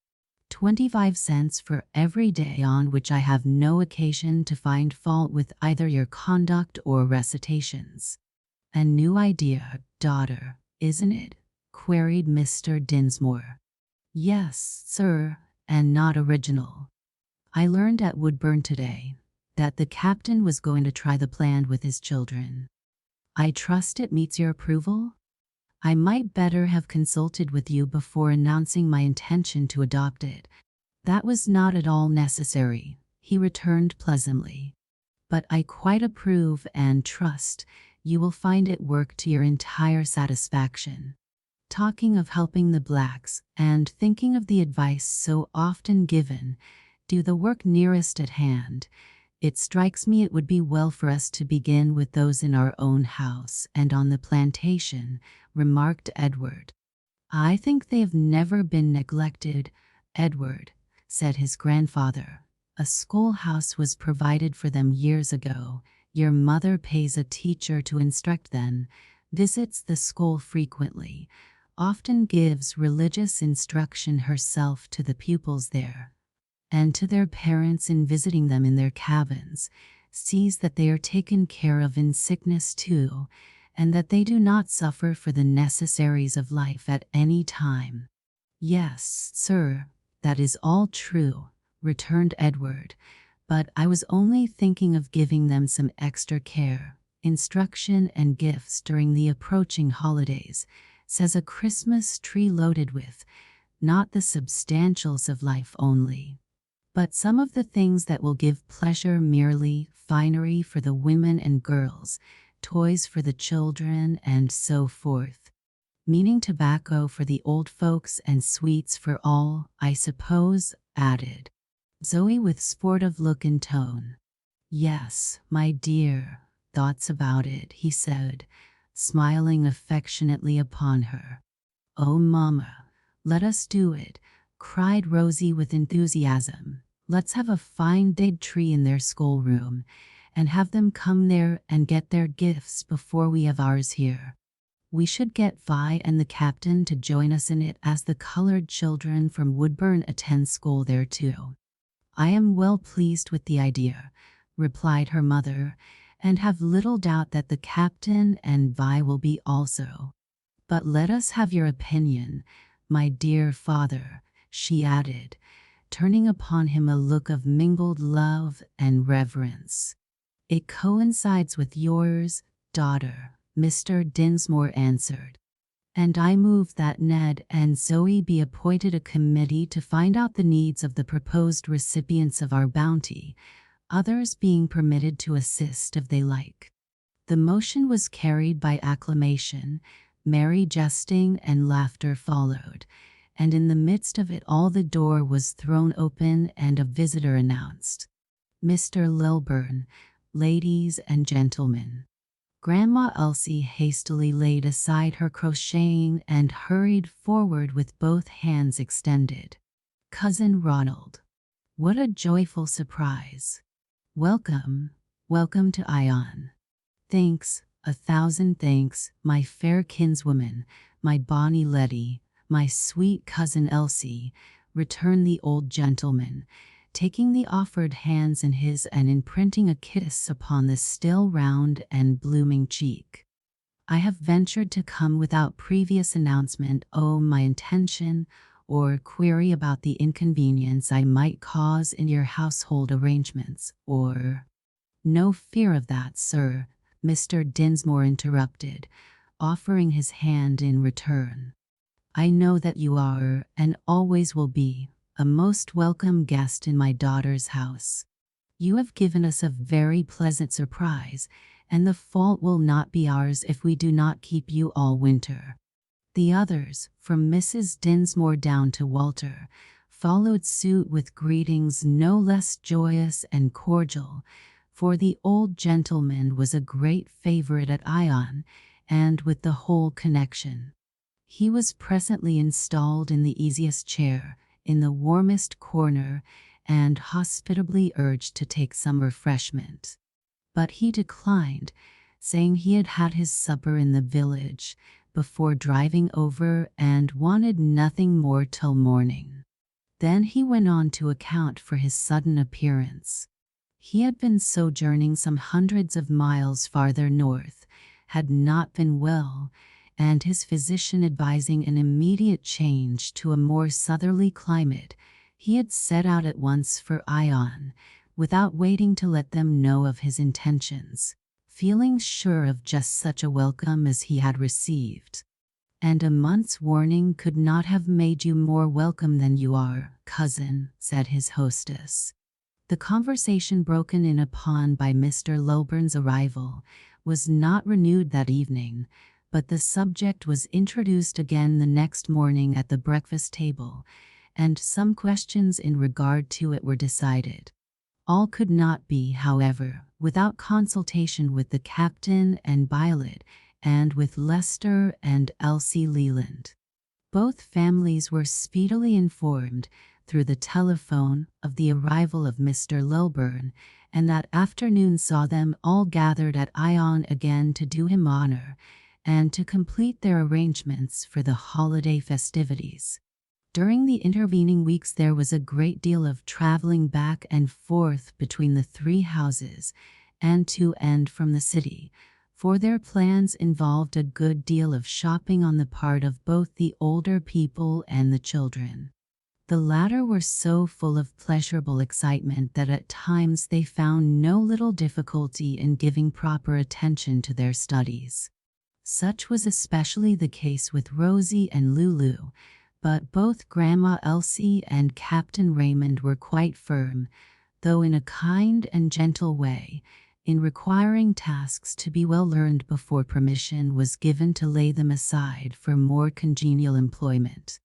25 cents for every day on which I have no occasion to find fault with either your conduct or recitations. A new idea, daughter, isn't it? Queried Mr. Dinsmore. Yes, sir, and not original. I learned at Woodburn today that the captain was going to try the plan with his children. I trust it meets your approval? I might better have consulted with you before announcing my intention to adopt it. That was not at all necessary, he returned pleasantly. But I quite approve and trust you will find it work to your entire satisfaction. Talking of helping the blacks and thinking of the advice so often given, do the work nearest at hand. It strikes me it would be well for us to begin with those in our own house and on the plantation, remarked Edward. I think they have never been neglected, Edward, said his grandfather. A schoolhouse was provided for them years ago. Your mother pays a teacher to instruct them, visits the school frequently, often gives religious instruction herself to the pupils there, and to their parents in visiting them in their cabins, sees that they are taken care of in sickness too, and that they do not suffer for the necessaries of life at any time. Yes, sir, that is all true, returned Edward, but I was only thinking of giving them some extra care, instruction and gifts during the approaching holidays, says a Christmas tree loaded with, not the substantials of life only, but some of the things that will give pleasure merely, finery for the women and girls, toys for the children, and so forth. Meaning tobacco for the old folks and sweets for all, I suppose, added Zoe with sportive look and tone. Yes, my dear, thoughts about it, he said, smiling affectionately upon her. Oh, Mama, let us do it, cried Rosie with enthusiasm. Let's have a fine dead tree in their schoolroom, and have them come there and get their gifts before we have ours here. We should get Vi and the captain to join us in it, as the colored children from Woodburn attend school there too. I am well pleased with the idea, replied her mother, and have little doubt that the captain and Vi will be also. But let us have your opinion. my dear father," she added, turning upon him a look of mingled love and reverence. "It coincides with yours, daughter," Mr. Dinsmore answered. "And I move that Ned and Zoe be appointed a committee to find out the needs of the proposed recipients of our bounty, others being permitted to assist if they like." The motion was carried by acclamation. Merry jesting and laughter followed, and in the midst of it all the door was thrown open and a visitor announced. "Mr. Lilburn, ladies and gentlemen." Grandma Elsie hastily laid aside her crocheting and hurried forward with both hands extended. "Cousin Ronald." What a joyful surprise! "Welcome, welcome to Ion." "Thanks, 1,000 thanks, my fair kinswoman, my bonny Letty, my sweet cousin Elsie," returned the old gentleman, taking the offered hands in his and imprinting a kiss upon the still round and blooming cheek. "I have ventured to come without previous announcement my intention, or query about the inconvenience I might cause in your household arrangements, or—" "No fear of that, sir," Mr. Dinsmore interrupted, offering his hand in return. "I know that you are, and always will be, a most welcome guest in my daughter's house. You have given us a very pleasant surprise, and the fault will not be ours if we do not keep you all winter." The others, from Mrs. Dinsmore down to Walter, followed suit with greetings no less joyous and cordial, for the old gentleman was a great favorite at Ion and with the whole connection. He was presently installed in the easiest chair, in the warmest corner, and hospitably urged to take some refreshment. But he declined, saying he had had his supper in the village before driving over and wanted nothing more till morning. Then he went on to account for his sudden appearance. He had been sojourning some hundreds of miles farther north, had not been well, and his physician advising an immediate change to a more southerly climate, he had set out at once for Ion, without waiting to let them know of his intentions, feeling sure of just such a welcome as he had received. "And a month's warning could not have made you more welcome than you are, cousin," said his hostess. The conversation broken in upon by Mr. Lilburn's arrival was not renewed that evening, but the subject was introduced again the next morning at the breakfast table, and some questions in regard to it were decided. All could not be, however, without consultation with the captain and Violet, and with Lester and Elsie Leland. Both families were speedily informed, through the telephone, of the arrival of Mr. Lilburn, and that afternoon saw them all gathered at Ion again to do him honor, and to complete their arrangements for the holiday festivities. During the intervening weeks there was a great deal of traveling back and forth between the three houses, and to and from the city, for their plans involved a good deal of shopping on the part of both the older people and the children. The latter were so full of pleasurable excitement that at times they found no little difficulty in giving proper attention to their studies. Such was especially the case with Rosie and Lulu, but both Grandma Elsie and Captain Raymond were quite firm, though in a kind and gentle way, in requiring tasks to be well learned before permission was given to lay them aside for more congenial employment.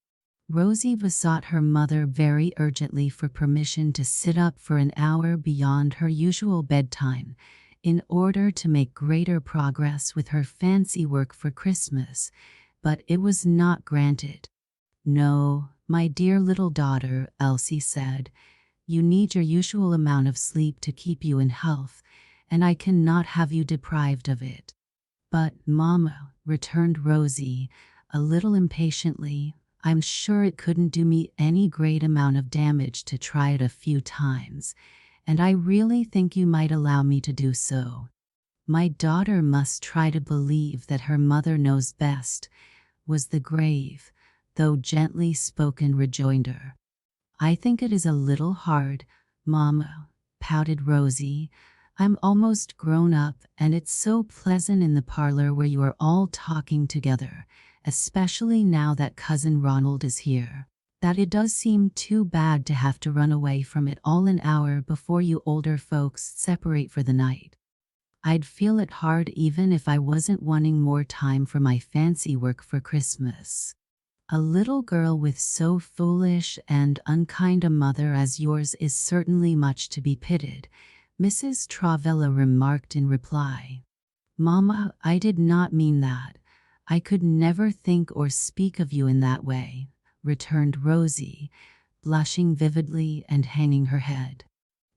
Rosie besought her mother very urgently for permission to sit up for an hour beyond her usual bedtime, in order to make greater progress with her fancy work for Christmas, but it was not granted. "No, my dear little daughter," Elsie said, "you need your usual amount of sleep to keep you in health, and I cannot have you deprived of it." "But, Mamma," returned Rosie, a little impatiently, "I'm sure it couldn't do me any great amount of damage to try it a few times, and I really think you might allow me to do so." "My daughter must try to believe that her mother knows best," was the grave, though gently spoken rejoinder. "I think it is a little hard, Mama," pouted Rosie. "I'm almost grown up, and it's so pleasant in the parlor where you are all talking together, especially now that Cousin Ronald is here, that it does seem too bad to have to run away from it all an hour before you older folks separate for the night. I'd feel it hard even if I wasn't wanting more time for my fancy work for Christmas. A little girl with so foolish and unkind a mother as yours is certainly much to be pitied," Mrs. Travilla remarked in reply. "Mama, I did not mean that. I could never think or speak of you in that way," returned Rosie, blushing vividly and hanging her head.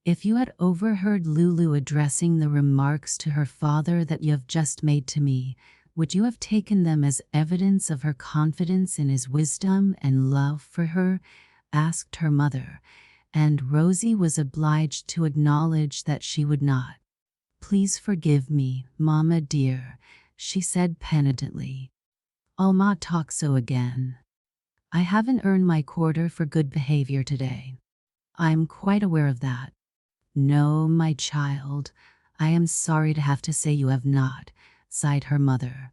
"If you had overheard Lulu addressing the remarks to her father that you have just made to me, would you have taken them as evidence of her confidence in his wisdom and love for her?" asked her mother, and Rosie was obliged to acknowledge that she would not. "Please forgive me, Mama dear," she said penitently. "I'll not talk so again. I haven't earned my quarter for good behavior today. I'm quite aware of that." "No, my child, I am sorry to have to say you have not," sighed her mother.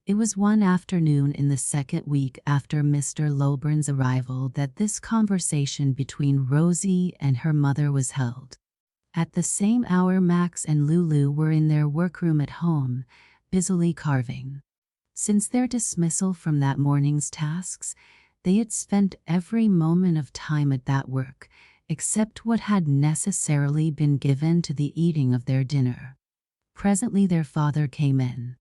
It was one afternoon in the second week after Mr. Lilburn's arrival that this conversation between Rosie and her mother was held. At the same hour Max and Lulu were in their workroom at home, busily carving. Since their dismissal from that morning's tasks, they had spent every moment of time at that work, except what had necessarily been given to the eating of their dinner. Presently their father came in.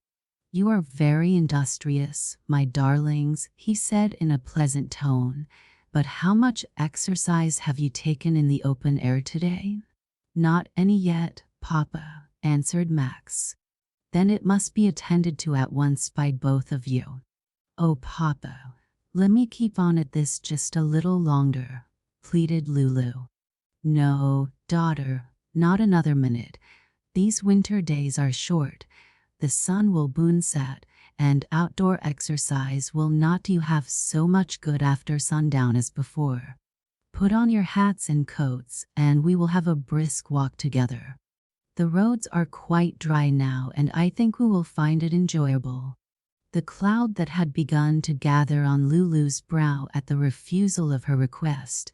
"You are very industrious, my darlings," he said in a pleasant tone, "but how much exercise have you taken in the open air today?" "Not any yet, Papa," answered Max. "Then it must be attended to at once by both of you." "Oh, Papa, let me keep on at this just a little longer," pleaded Lulu. "No, daughter, not another minute. These winter days are short. The sun will soon set, and outdoor exercise will not do you half so much good after sundown as before. Put on your hats and coats, and we will have a brisk walk together. The roads are quite dry now, and I think we will find it enjoyable." The cloud that had begun to gather on Lulu's brow at the refusal of her request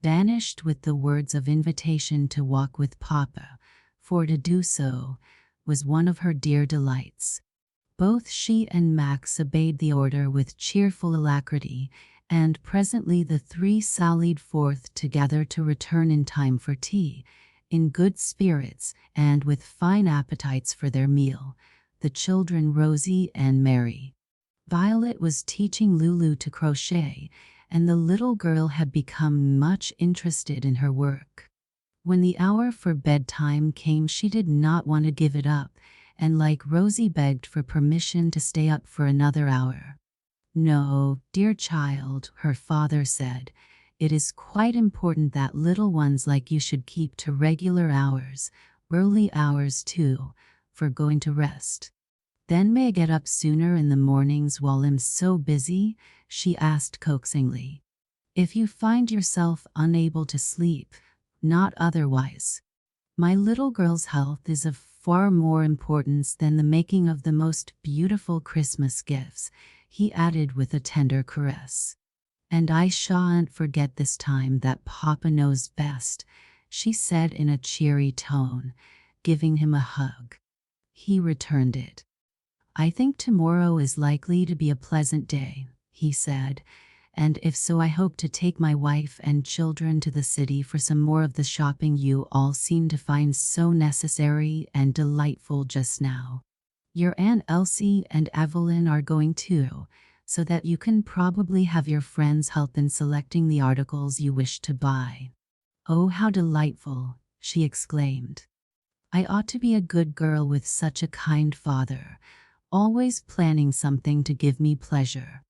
vanished with the words of invitation to walk with Papa, for to do so was one of her dear delights. Both she and Max obeyed the order with cheerful alacrity, and presently the three sallied forth together to return in time for tea, in good spirits and with fine appetites for their meal, the children Rosie and Mary. Violet was teaching Lulu to crochet, and the little girl had become much interested in her work. When the hour for bedtime came, she did not want to give it up, and like Rosie begged for permission to stay up for another hour. "No, dear child," her father said, "it is quite important that little ones like you should keep to regular hours, early hours too, for going to rest." "Then may I get up sooner in the mornings while I'm so busy?" she asked coaxingly. "If you find yourself unable to sleep, not otherwise. My little girl's health is of far more importance than the making of the most beautiful Christmas gifts," he added with a tender caress. "And I shan't forget this time that Papa knows best," she said in a cheery tone, giving him a hug. He returned it. "I think tomorrow is likely to be a pleasant day," he said, "and if so, I hope to take my wife and children to the city for some more of the shopping you all seem to find so necessary and delightful just now. Your Aunt Elsie and Evelyn are going too, so that you can probably have your friends help in selecting the articles you wish to buy." "Oh, how delightful!" she exclaimed. "I ought to be a good girl with such a kind father, always planning something to give me pleasure."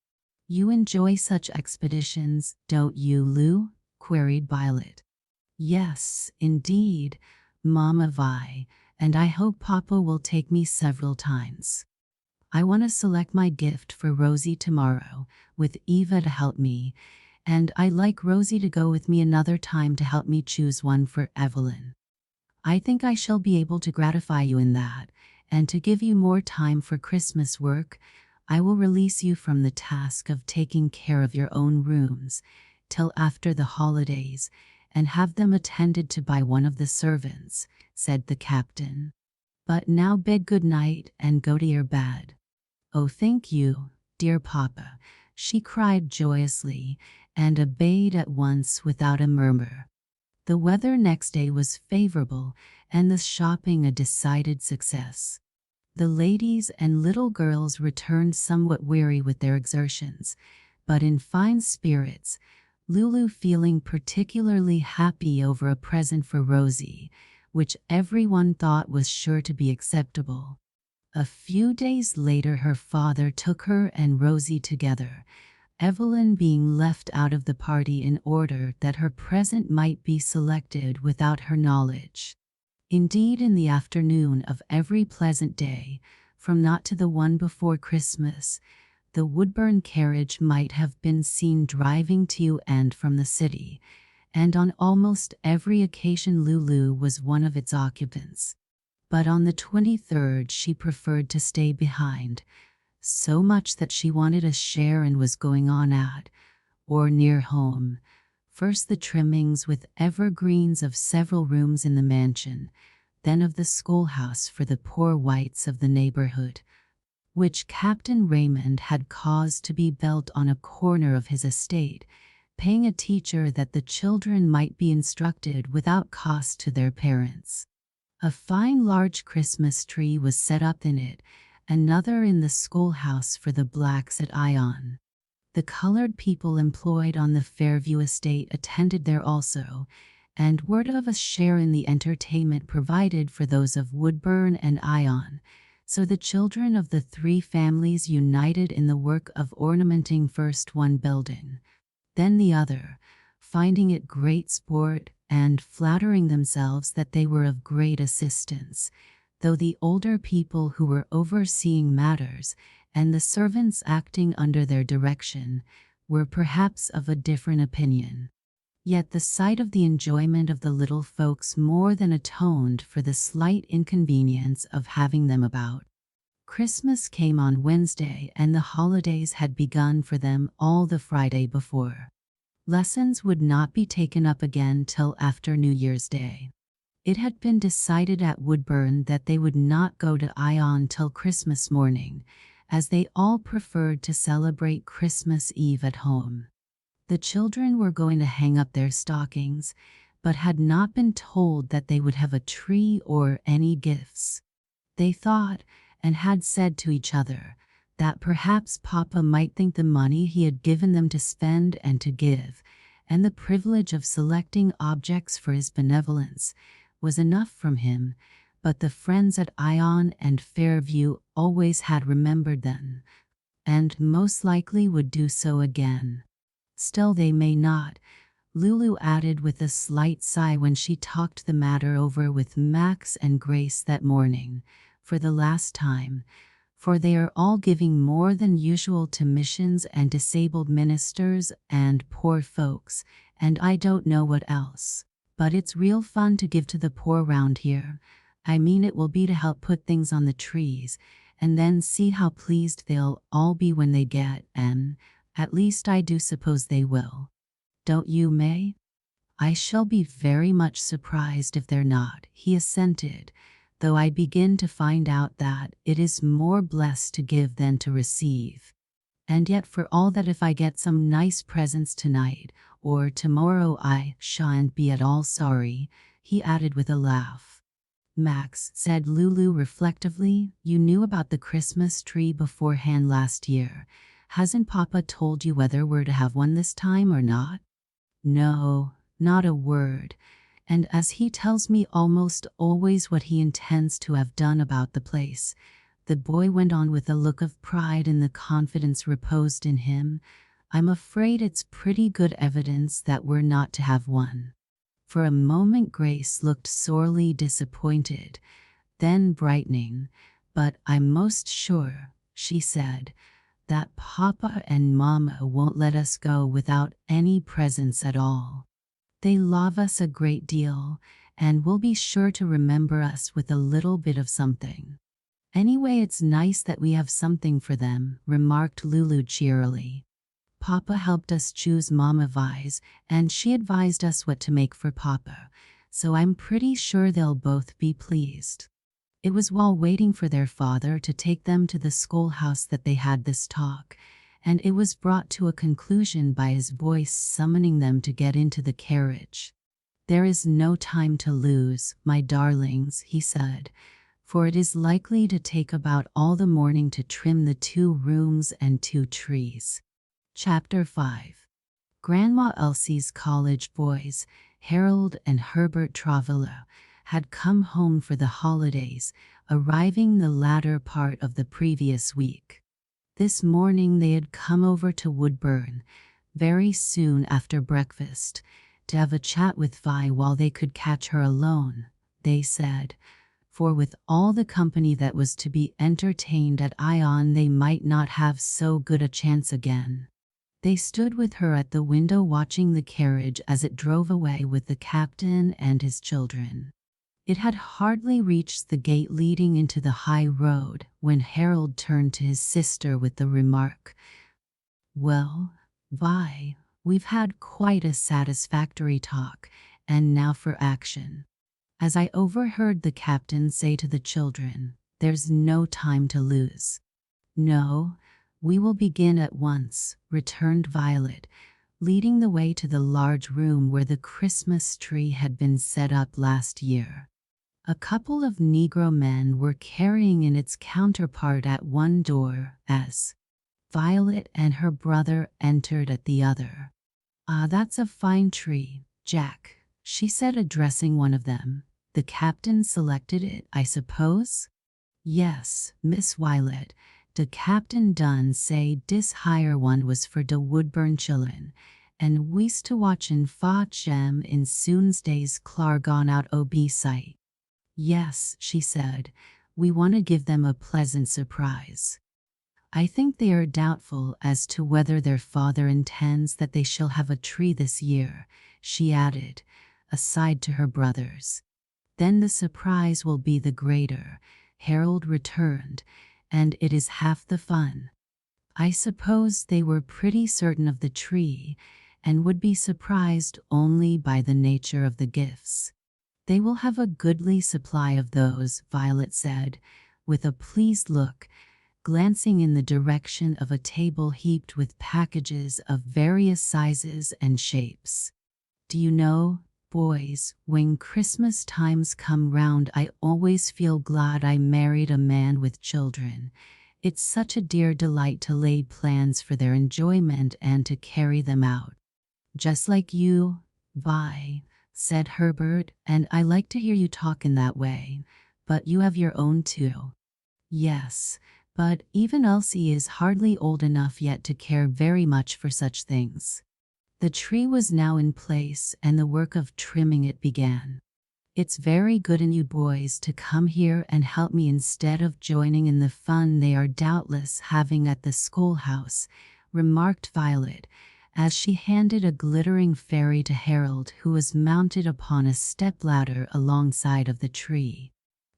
"You enjoy such expeditions, don't you, Lou?" queried Violet. "Yes, indeed, Mama Vi, and I hope Papa will take me several times." I want to select my gift for Rosie tomorrow, with Eva to help me, and I'd like Rosie to go with me another time to help me choose one for Evelyn. I think I shall be able to gratify you in that, and to give you more time for Christmas work, I will release you from the task of taking care of your own rooms till after the holidays, and have them attended to by one of the servants," said the captain. "But now bid good night and go to your bed." "Oh, thank you, dear papa," she cried joyously, and obeyed at once without a murmur. The weather next day was favorable, and the shopping a decided success. The ladies and little girls returned somewhat weary with their exertions, but in fine spirits, Lulu feeling particularly happy over a present for Rosie, which everyone thought was sure to be acceptable. A few days later her father took her and Rosie together, Evelyn being left out of the party in order that her present might be selected without her knowledge. Indeed, in the afternoon of every pleasant day, from not to the one before Christmas, the Woodburn carriage might have been seen driving to and from the city, and on almost every occasion Lulu was one of its occupants. But on the 23rd she preferred to stay behind, so much that she wanted a share and was going on at, or near home, first the trimmings with evergreens of several rooms in the mansion, then of the schoolhouse for the poor whites of the neighborhood, which Captain Raymond had caused to be built on a corner of his estate, paying a teacher that the children might be instructed without cost to their parents. A fine large Christmas tree was set up in it, another in the schoolhouse for the blacks at Ion. The colored people employed on the Fairview estate attended there also, and word of a share in the entertainment provided for those of Woodburn and Ion, so the children of the three families united in the work of ornamenting first one building, then the other, finding it great sport and flattering themselves that they were of great assistance, though the older people who were overseeing matters, and the servants acting under their direction, were perhaps of a different opinion. Yet the sight of the enjoyment of the little folks more than atoned for the slight inconvenience of having them about. Christmas came on Wednesday, and the holidays had begun for them all the Friday before. Lessons would not be taken up again till after New Year's Day. It had been decided at Woodburn that they would not go to Ion till Christmas morning, as they all preferred to celebrate Christmas Eve at home. The children were going to hang up their stockings, but had not been told that they would have a tree or any gifts. They thought, and had said to each other, that perhaps Papa might think the money he had given them to spend and to give, and the privilege of selecting objects for his benevolence, was enough from him, but the friends at Ion and Fairview always had remembered them, and most likely would do so again. Still they may not, Lulu added with a slight sigh when she talked the matter over with Max and Grace that morning, for the last time, for they are all giving more than usual to missions and disabled ministers and poor folks, and I don't know what else. But it's real fun to give to the poor round here. I mean, it will be to help put things on the trees, and then see how pleased they'll all be when they get them. At least I do suppose they will. Don't you, May? I shall be very much surprised if they're not, he assented, though I begin to find out that it is more blessed to give than to receive. And yet for all that, if I get some nice presents tonight or tomorrow, I shan't be at all sorry, he added with a laugh. Max, said Lulu reflectively, you knew about the Christmas tree beforehand last year. Hasn't Papa told you whether we're to have one this time or not? No, not a word. And as he tells me almost always what he intends to have done about the place, the boy went on with a look of pride in the confidence reposed in him, I'm afraid it's pretty good evidence that we're not to have one. For a moment Grace looked sorely disappointed, then brightening, but I'm most sure, she said, that Papa and Mama won't let us go without any presents at all. They love us a great deal and will be sure to remember us with a little bit of something. Anyway, it's nice that we have something for them, remarked Lulu cheerily. Papa helped us choose Mama Vi's, and she advised us what to make for Papa, so I'm pretty sure they'll both be pleased. It was while waiting for their father to take them to the schoolhouse that they had this talk, and it was brought to a conclusion by his voice summoning them to get into the carriage. "There is no time to lose, my darlings," he said, "for it is likely to take about all the morning to trim the 2 rooms and 2 trees." Chapter 5. Grandma Elsie's college boys, Harold and Herbert Travilla, had come home for the holidays, arriving the latter part of the previous week. This morning they had come over to Woodburn, very soon after breakfast, to have a chat with Vi while they could catch her alone, they said, for with all the company that was to be entertained at Ion they might not have so good a chance again. They stood with her at the window watching the carriage as it drove away with the captain and his children. It had hardly reached the gate leading into the high road when Harold turned to his sister with the remark, "Well, Vi, we've had quite a satisfactory talk, and now for action." As I overheard the captain say to the children, "There's no time to lose." "No, we will begin at once," returned Violet, leading the way to the large room where the Christmas tree had been set up last year. A couple of Negro men were carrying in its counterpart at one door as Violet and her brother entered at the other. "Ah, that's a fine tree, Jack," she said, addressing one of them. "The captain selected it, I suppose?" "Yes, Miss Violet. De captain done say dis higher one was for de Woodburn chillun, and we's to watchin' fotch 'em in soon's days clar gone out o' sight." "Yes," she said, "we want to give them a pleasant surprise." "I think they are doubtful as to whether their father intends that they shall have a tree this year," she added, aside to her brothers. "Then the surprise will be the greater," Harold returned, "and it is half the fun." I suppose they were pretty certain of the tree, and would be surprised only by the nature of the gifts. "They will have a goodly supply of those," Violet said, with a pleased look, glancing in the direction of a table heaped with packages of various sizes and shapes. "Do you know, boys, when Christmas times come round I always feel glad I married a man with children. It's such a dear delight to lay plans for their enjoyment and to carry them out." "Just like you, Vi," said Herbert, "and I like to hear you talk in that way, but you have your own too." "Yes, but even Elsie is hardly old enough yet to care very much for such things." The tree was now in place and the work of trimming it began. "It's very good in you boys to come here and help me instead of joining in the fun they are doubtless having at the schoolhouse," remarked Violet, as she handed a glittering fairy to Harold, who was mounted upon a stepladder alongside of the tree.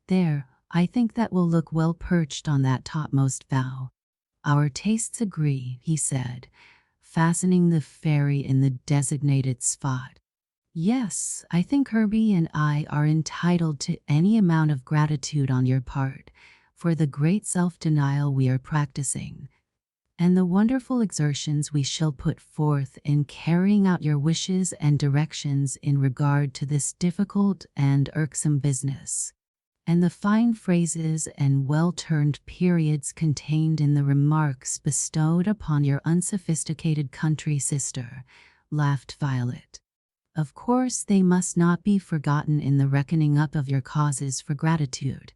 "There, I think that will look well perched on that topmost bough." "Our tastes agree," he said, fastening the fairy in the designated spot. "Yes, I think Herbie and I are entitled to any amount of gratitude on your part for the great self-denial we are practicing, and the wonderful exertions we shall put forth in carrying out your wishes and directions in regard to this difficult and irksome business." And the fine phrases and well-turned periods contained in the remarks bestowed upon your unsophisticated country sister, laughed Violet. "Of course they must not be forgotten in the reckoning up of your causes for gratitude.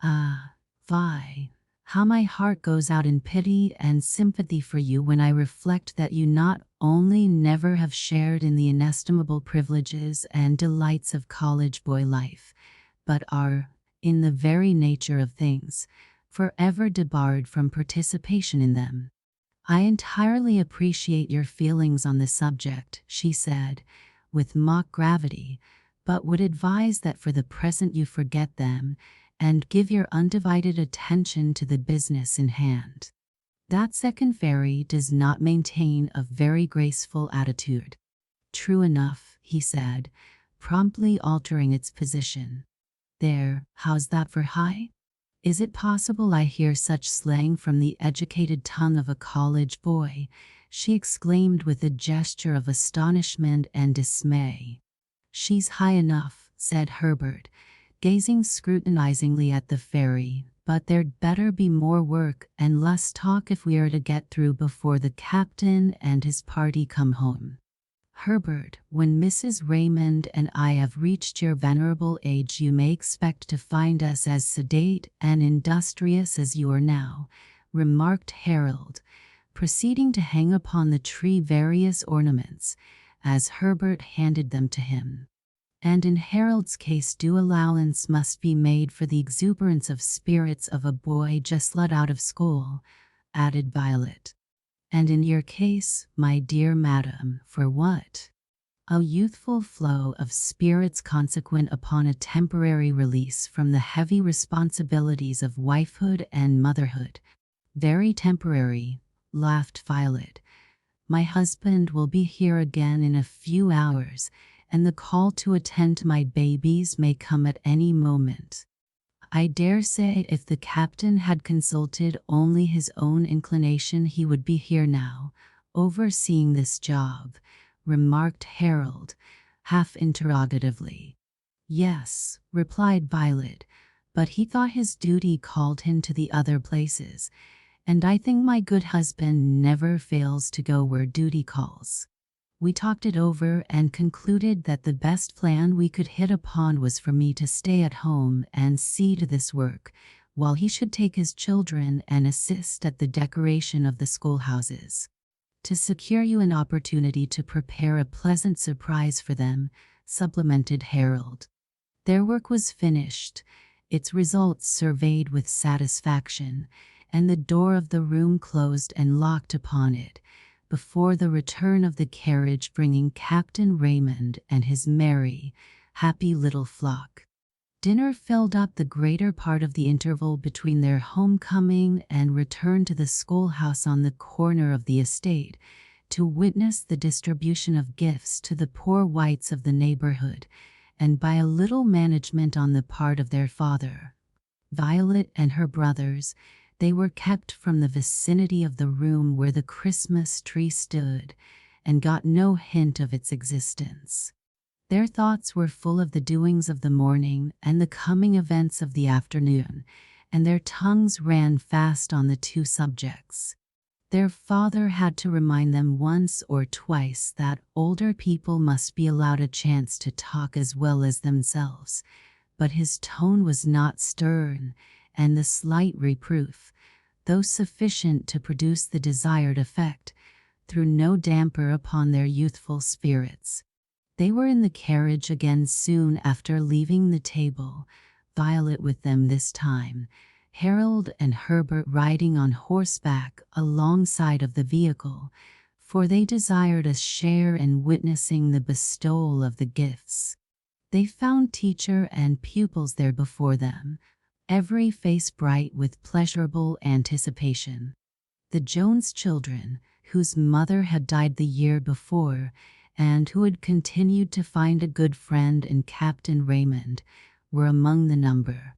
Ah, Vi, how my heart goes out in pity and sympathy for you when I reflect that you not only never have shared in the inestimable privileges and delights of college boy life, but are, in the very nature of things, forever debarred from participation in them. I entirely appreciate your feelings on the subject, she said, with mock gravity, but would advise that for the present you forget them and give your undivided attention to the business in hand. That second fairy does not maintain a very graceful attitude. True enough, he said, promptly altering its position. There, how's that for high? Is it possible I hear such slang from the educated tongue of a college boy? She exclaimed with a gesture of astonishment and dismay. She's high enough, said Herbert, gazing scrutinizingly at the fairy, but there'd better be more work and less talk if we are to get through before the captain and his party come home. Herbert, when Mrs. Raymond and I have reached your venerable age, you may expect to find us as sedate and industrious as you are now, remarked Harold, proceeding to hang upon the tree various ornaments, as Herbert handed them to him. And in Harold's case due allowance must be made for the exuberance of spirits of a boy just let out of school, added Violet. And in your case, my dear madam, for what? A youthful flow of spirits consequent upon a temporary release from the heavy responsibilities of wifehood and motherhood. Very temporary, laughed Violet. My husband will be here again in a few hours, and the call to attend to my babies may come at any moment. I dare say if the captain had consulted only his own inclination he would be here now, overseeing this job, remarked Harold, half interrogatively. Yes, replied Violet, but he thought his duty called him to the other places, and I think my good husband never fails to go where duty calls. We talked it over and concluded that the best plan we could hit upon was for me to stay at home and see to this work, while he should take his children and assist at the decoration of the schoolhouses. To secure you an opportunity to prepare a pleasant surprise for them, supplemented Harold. Their work was finished, its results surveyed with satisfaction, and the door of the room closed and locked upon it, before the return of the carriage bringing Captain Raymond and his merry, happy little flock. Dinner filled up the greater part of the interval between their homecoming and return to the schoolhouse on the corner of the estate, to witness the distribution of gifts to the poor whites of the neighborhood, and by a little management on the part of their father, Violet and her brothers, they were kept from the vicinity of the room where the Christmas tree stood, and got no hint of its existence. Their thoughts were full of the doings of the morning and the coming events of the afternoon, and their tongues ran fast on the two subjects. Their father had to remind them once or twice that older people must be allowed a chance to talk as well as themselves, but his tone was not stern, and the slight reproof, though sufficient to produce the desired effect, threw no damper upon their youthful spirits. They were in the carriage again soon after leaving the table, Violet with them this time, Harold and Herbert riding on horseback alongside of the vehicle, for they desired a share in witnessing the bestowal of the gifts. They found teacher and pupils there before them, every face bright with pleasurable anticipation. The Jones children, whose mother had died the year before, and who had continued to find a good friend in Captain Raymond, were among the number.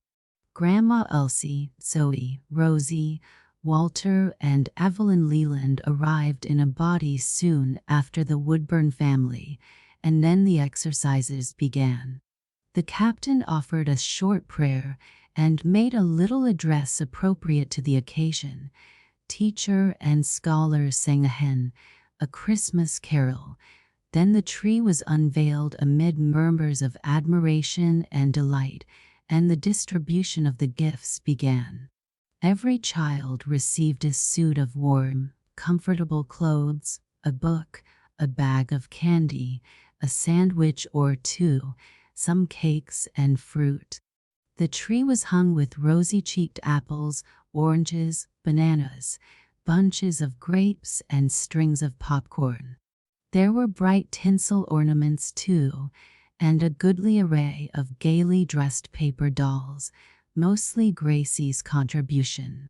Grandma Elsie, Zoe, Rosie, Walter, and Evelyn Leland arrived in a body soon after the Woodburn family, and then the exercises began. The captain offered a short prayer and made a little address appropriate to the occasion. Teacher and scholars sang a Christmas carol. Then the tree was unveiled amid murmurs of admiration and delight, and the distribution of the gifts began. Every child received a suit of warm, comfortable clothes, a book, a bag of candy, a sandwich or two, some cakes and fruit. The tree was hung with rosy-cheeked apples, oranges, bananas, bunches of grapes, and strings of popcorn. There were bright tinsel ornaments too, and a goodly array of gaily dressed paper dolls, mostly Gracie's contribution.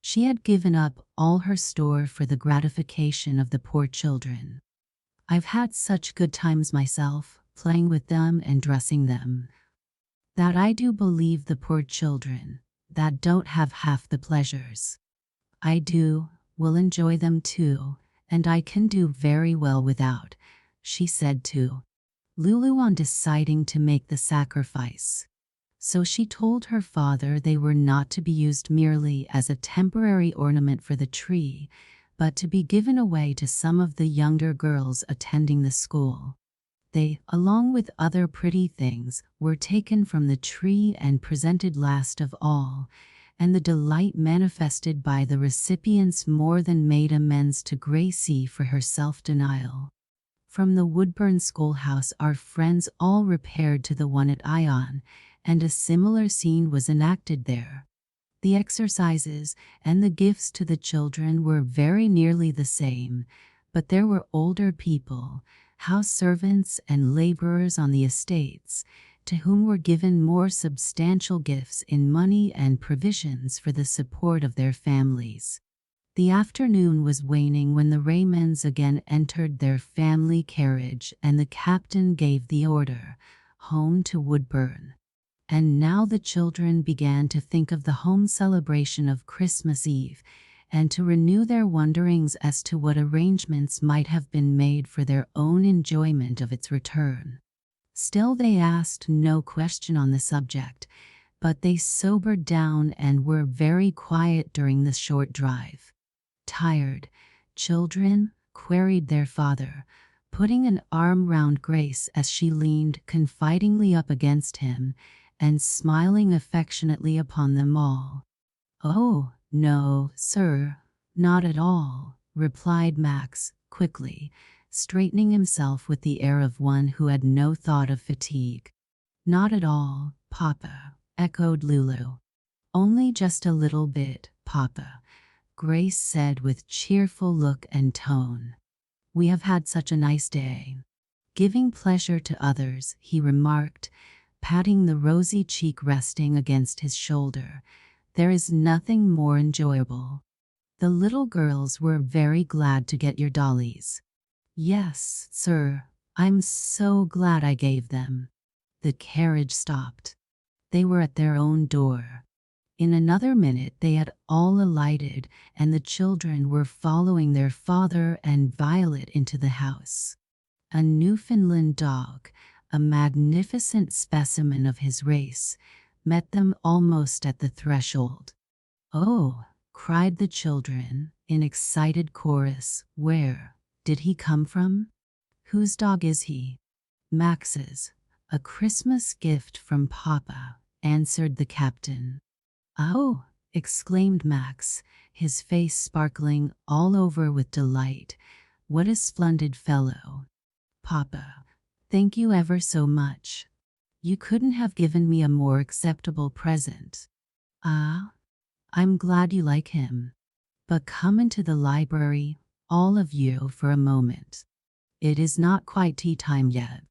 She had given up all her store for the gratification of the poor children. I've had such good times myself, playing with them and dressing them, that I do believe the poor children, that don't have half the pleasures I do, will enjoy them too, and I can do very well without, she said to Lulu on deciding to make the sacrifice. So she told her father they were not to be used merely as a temporary ornament for the tree, but to be given away to some of the younger girls attending the school. They, along with other pretty things, were taken from the tree and presented last of all, and the delight manifested by the recipients more than made amends to Gracie for her self-denial. From the Woodburn schoolhouse our friends all repaired to the one at Ion, and a similar scene was enacted there. The exercises and the gifts to the children were very nearly the same, but there were older people, house servants and laborers on the estates, to whom were given more substantial gifts in money and provisions for the support of their families. The afternoon was waning when the Raymonds again entered their family carriage and the captain gave the order, "Home to Woodburn." And now the children began to think of the home celebration of Christmas Eve, and to renew their wonderings as to what arrangements might have been made for their own enjoyment of its return. Still they asked no question on the subject, but they sobered down and were very quiet during the short drive. "Tired, children?" queried their father, putting an arm round Grace as she leaned confidingly up against him, and smiling affectionately upon them all. "Oh, no, sir, not at all," replied Max, quickly, straightening himself with the air of one who had no thought of fatigue. "Not at all, Papa," echoed Lulu. "Only just a little bit, Papa," Grace said with cheerful look and tone. "We have had such a nice day." Giving pleasure to others, he remarked, patting the rosy cheek resting against his shoulder, "There is nothing more enjoyable. The little girls were very glad to get your dollies." "Yes, sir, I'm so glad I gave them." The carriage stopped. They were at their own door. In another minute they had all alighted, and the children were following their father and Violet into the house. A Newfoundland dog, a magnificent specimen of his race, met them almost at the threshold. "Oh!" cried the children, in excited chorus. "Where did he come from? Whose dog is he?" "Max's, a Christmas gift from Papa," answered the captain. "Oh!" exclaimed Max, his face sparkling all over with delight. "What a splendid fellow! Papa, thank you ever so much. You couldn't have given me a more acceptable present." "Ah, I'm glad you like him. But come into the library, all of you, for a moment. It is not quite tea time yet."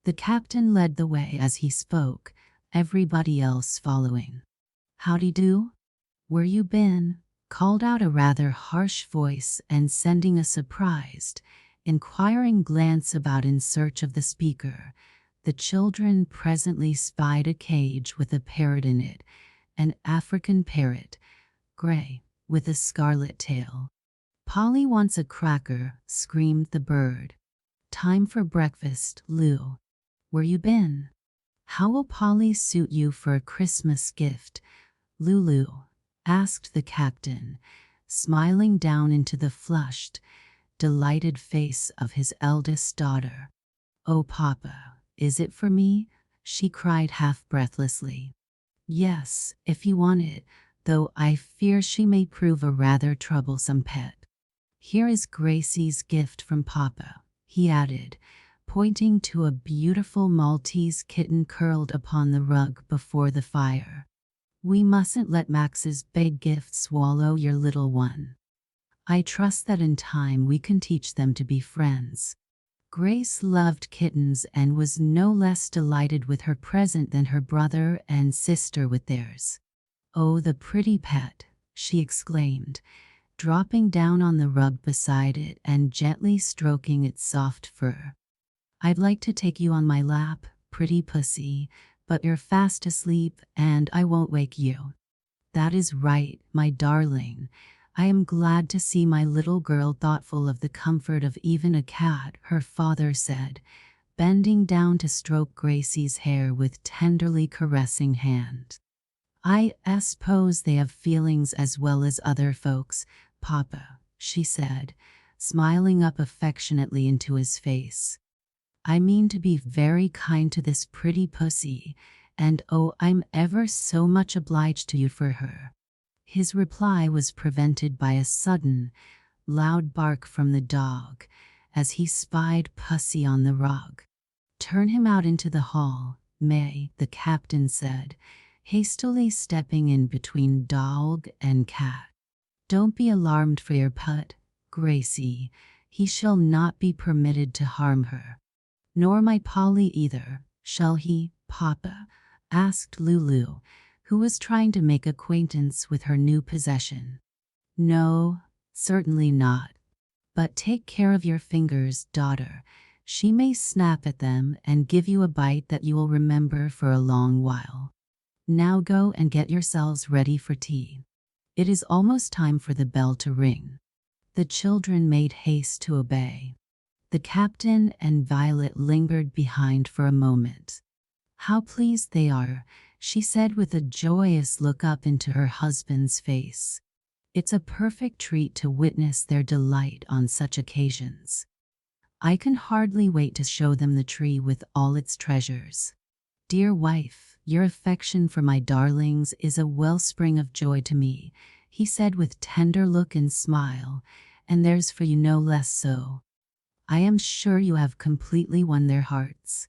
The captain led the way as he spoke, everybody else following. "Howdy do? Where you been?" called out a rather harsh voice, and sending a surprised, inquiring glance about in search of the speaker, the children presently spied a cage with a parrot in it, an African parrot, gray, with a scarlet tail. "Polly wants a cracker," screamed the bird. "Time for breakfast, Lou. Where you been? How will Polly suit you for a Christmas gift, Lulu?" asked the captain, smiling down into the flushed, delighted face of his eldest daughter. "Oh, Papa, is it for me?" she cried half breathlessly. "Yes, if you want it, though I fear she may prove a rather troublesome pet. Here is Gracie's gift from Papa," he added, pointing to a beautiful Maltese kitten curled upon the rug before the fire. We mustn't let Max's big gift swallow your little one. I trust that in time we can teach them to be friends. Grace loved kittens and was no less delighted with her present than her brother and sister with theirs. "Oh, the pretty pet," she exclaimed, dropping down on the rug beside it and gently stroking its soft fur. "I'd like to take you on my lap, pretty pussy, but you're fast asleep and I won't wake you." "That is right, my darling. I am glad to see my little girl thoughtful of the comfort of even a cat," her father said, bending down to stroke Gracie's hair with tenderly caressing hand. "I suppose they have feelings as well as other folks, Papa," she said, smiling up affectionately into his face. "I mean to be very kind to this pretty pussy, and oh, I'm ever so much obliged to you for her." His reply was prevented by a sudden, loud bark from the dog as he spied Pussy on the rug. "Turn him out into the hall, May," the captain said, hastily stepping in between dog and cat. "Don't be alarmed for your pet, Gracie. He shall not be permitted to harm her." "Nor my Polly either, shall he, Papa?" asked Lulu, who was trying to make acquaintance with her new possession. "No, certainly not. But take care of your fingers, daughter. She may snap at them and give you a bite that you will remember for a long while. Now go and get yourselves ready for tea. It is almost time for the bell to ring." The children made haste to obey. The captain and Violet lingered behind for a moment. "How pleased they are," she said with a joyous look up into her husband's face. "It's a perfect treat to witness their delight on such occasions. I can hardly wait to show them the tree with all its treasures. Dear wife, your affection for my darlings is a wellspring of joy to me," he said with tender look and smile, "and theirs for you no less so. I am sure you have completely won their hearts."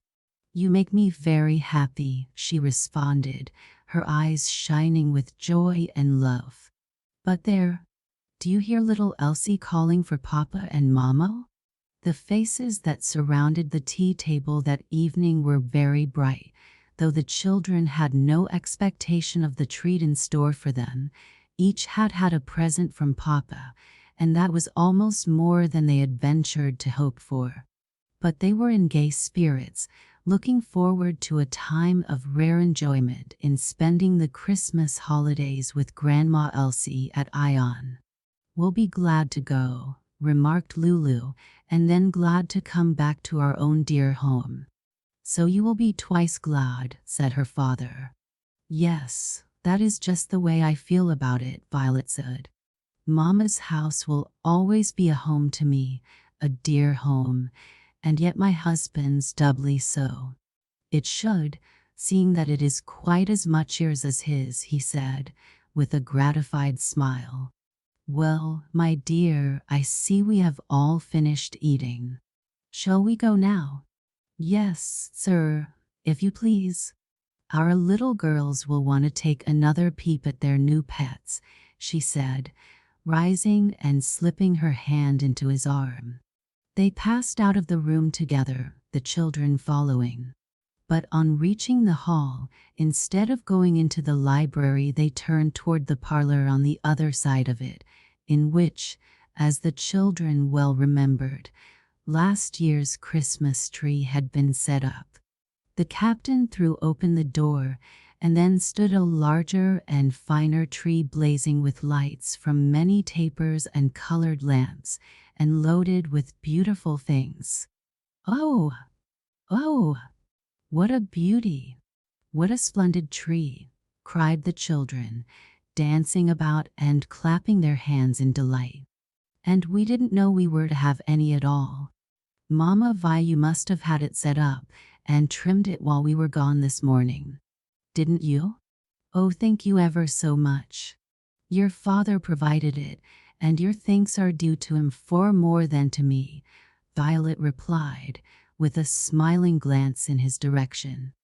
"You make me very happy," she responded, her eyes shining with joy and love. "But there, do you hear little Elsie calling for Papa and Mama?" The faces that surrounded the tea table that evening were very bright, though the children had no expectation of the treat in store for them. Each had had a present from Papa, and that was almost more than they had ventured to hope for. But they were in gay spirits, looking forward to a time of rare enjoyment in spending the Christmas holidays with Grandma Elsie at Ion. "We'll be glad to go," remarked Lulu, "and then glad to come back to our own dear home." "So you will be twice glad," said her father. "Yes, that is just the way I feel about it," Violet said. "Mama's house will always be a home to me, a dear home, and yet my husband's doubly so." "It should, seeing that it is quite as much yours as his," he said, with a gratified smile. "Well, my dear, I see we have all finished eating. Shall we go now?" "Yes, sir, if you please. Our little girls will want to take another peep at their new pets," she said, rising and slipping her hand into his arm. They passed out of the room together, the children following. But on reaching the hall, instead of going into the library, they turned toward the parlor on the other side of it, in which, as the children well remembered, last year's Christmas tree had been set up. The captain threw open the door, and then stood a larger and finer tree blazing with lights from many tapers and colored lamps, and loaded with beautiful things. "Oh, oh, what a beauty! What a splendid tree!" cried the children, dancing about and clapping their hands in delight. "And we didn't know we were to have any at all. Mama Vi, you must have had it set up and trimmed it while we were gone this morning. Didn't you?" "Oh, thank you ever so much. Your father provided it, and your thanks are due to him far more than to me," Violet replied, with a smiling glance in his direction.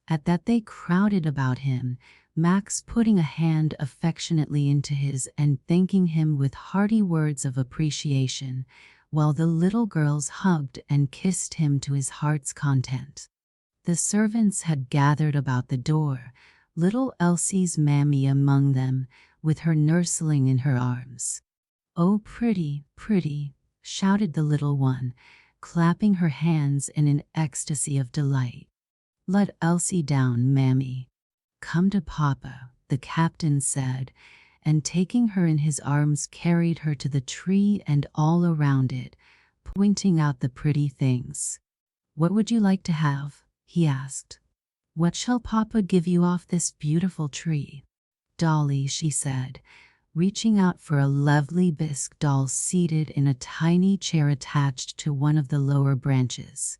At that they crowded about him, Max putting a hand affectionately into his and thanking him with hearty words of appreciation, while the little girls hugged and kissed him to his heart's content. The servants had gathered about the door, little Elsie's mammy among them, with her nursling in her arms. "Oh, pretty, pretty," shouted the little one, clapping her hands in an ecstasy of delight. "Let Elsie down, mammy. Come to Papa," the captain said, and taking her in his arms carried her to the tree and all around it, pointing out the pretty things. "What would you like to have?" he asked. "What shall Papa give you off this beautiful tree?" "Dolly," she said, reaching out for a lovely bisque doll seated in a tiny chair attached to one of the lower branches.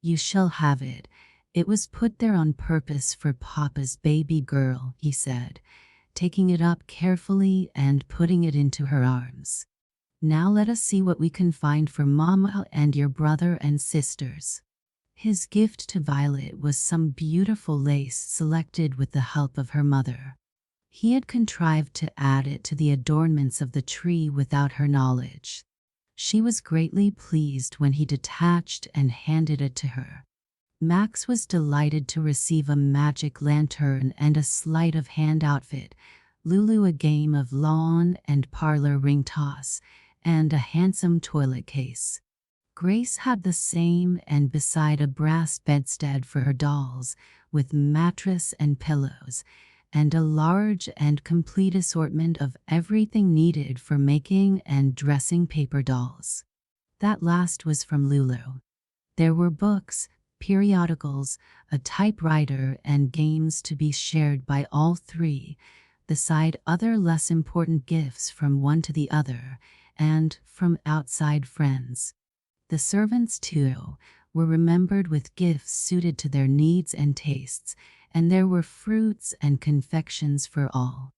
"You shall have it. It was put there on purpose for Papa's baby girl," he said, taking it up carefully and putting it into her arms. "Now let us see what we can find for Mama and your brother and sisters." His gift to Violet was some beautiful lace selected with the help of her mother. He had contrived to add it to the adornments of the tree without her knowledge. She was greatly pleased when he detached and handed it to her. Max was delighted to receive a magic lantern and a sleight of hand outfit, Lulu a game of lawn and parlor ring toss, and a handsome toilet case. Grace had the same, and beside a brass bedstead for her dolls, with mattress and pillows, and a large and complete assortment of everything needed for making and dressing paper dolls. That last was from Lulu. There were books, periodicals, a typewriter, and games to be shared by all three, beside other less important gifts from one to the other, and from outside friends. The servants, too, were remembered with gifts suited to their needs and tastes, and there were fruits and confections for all.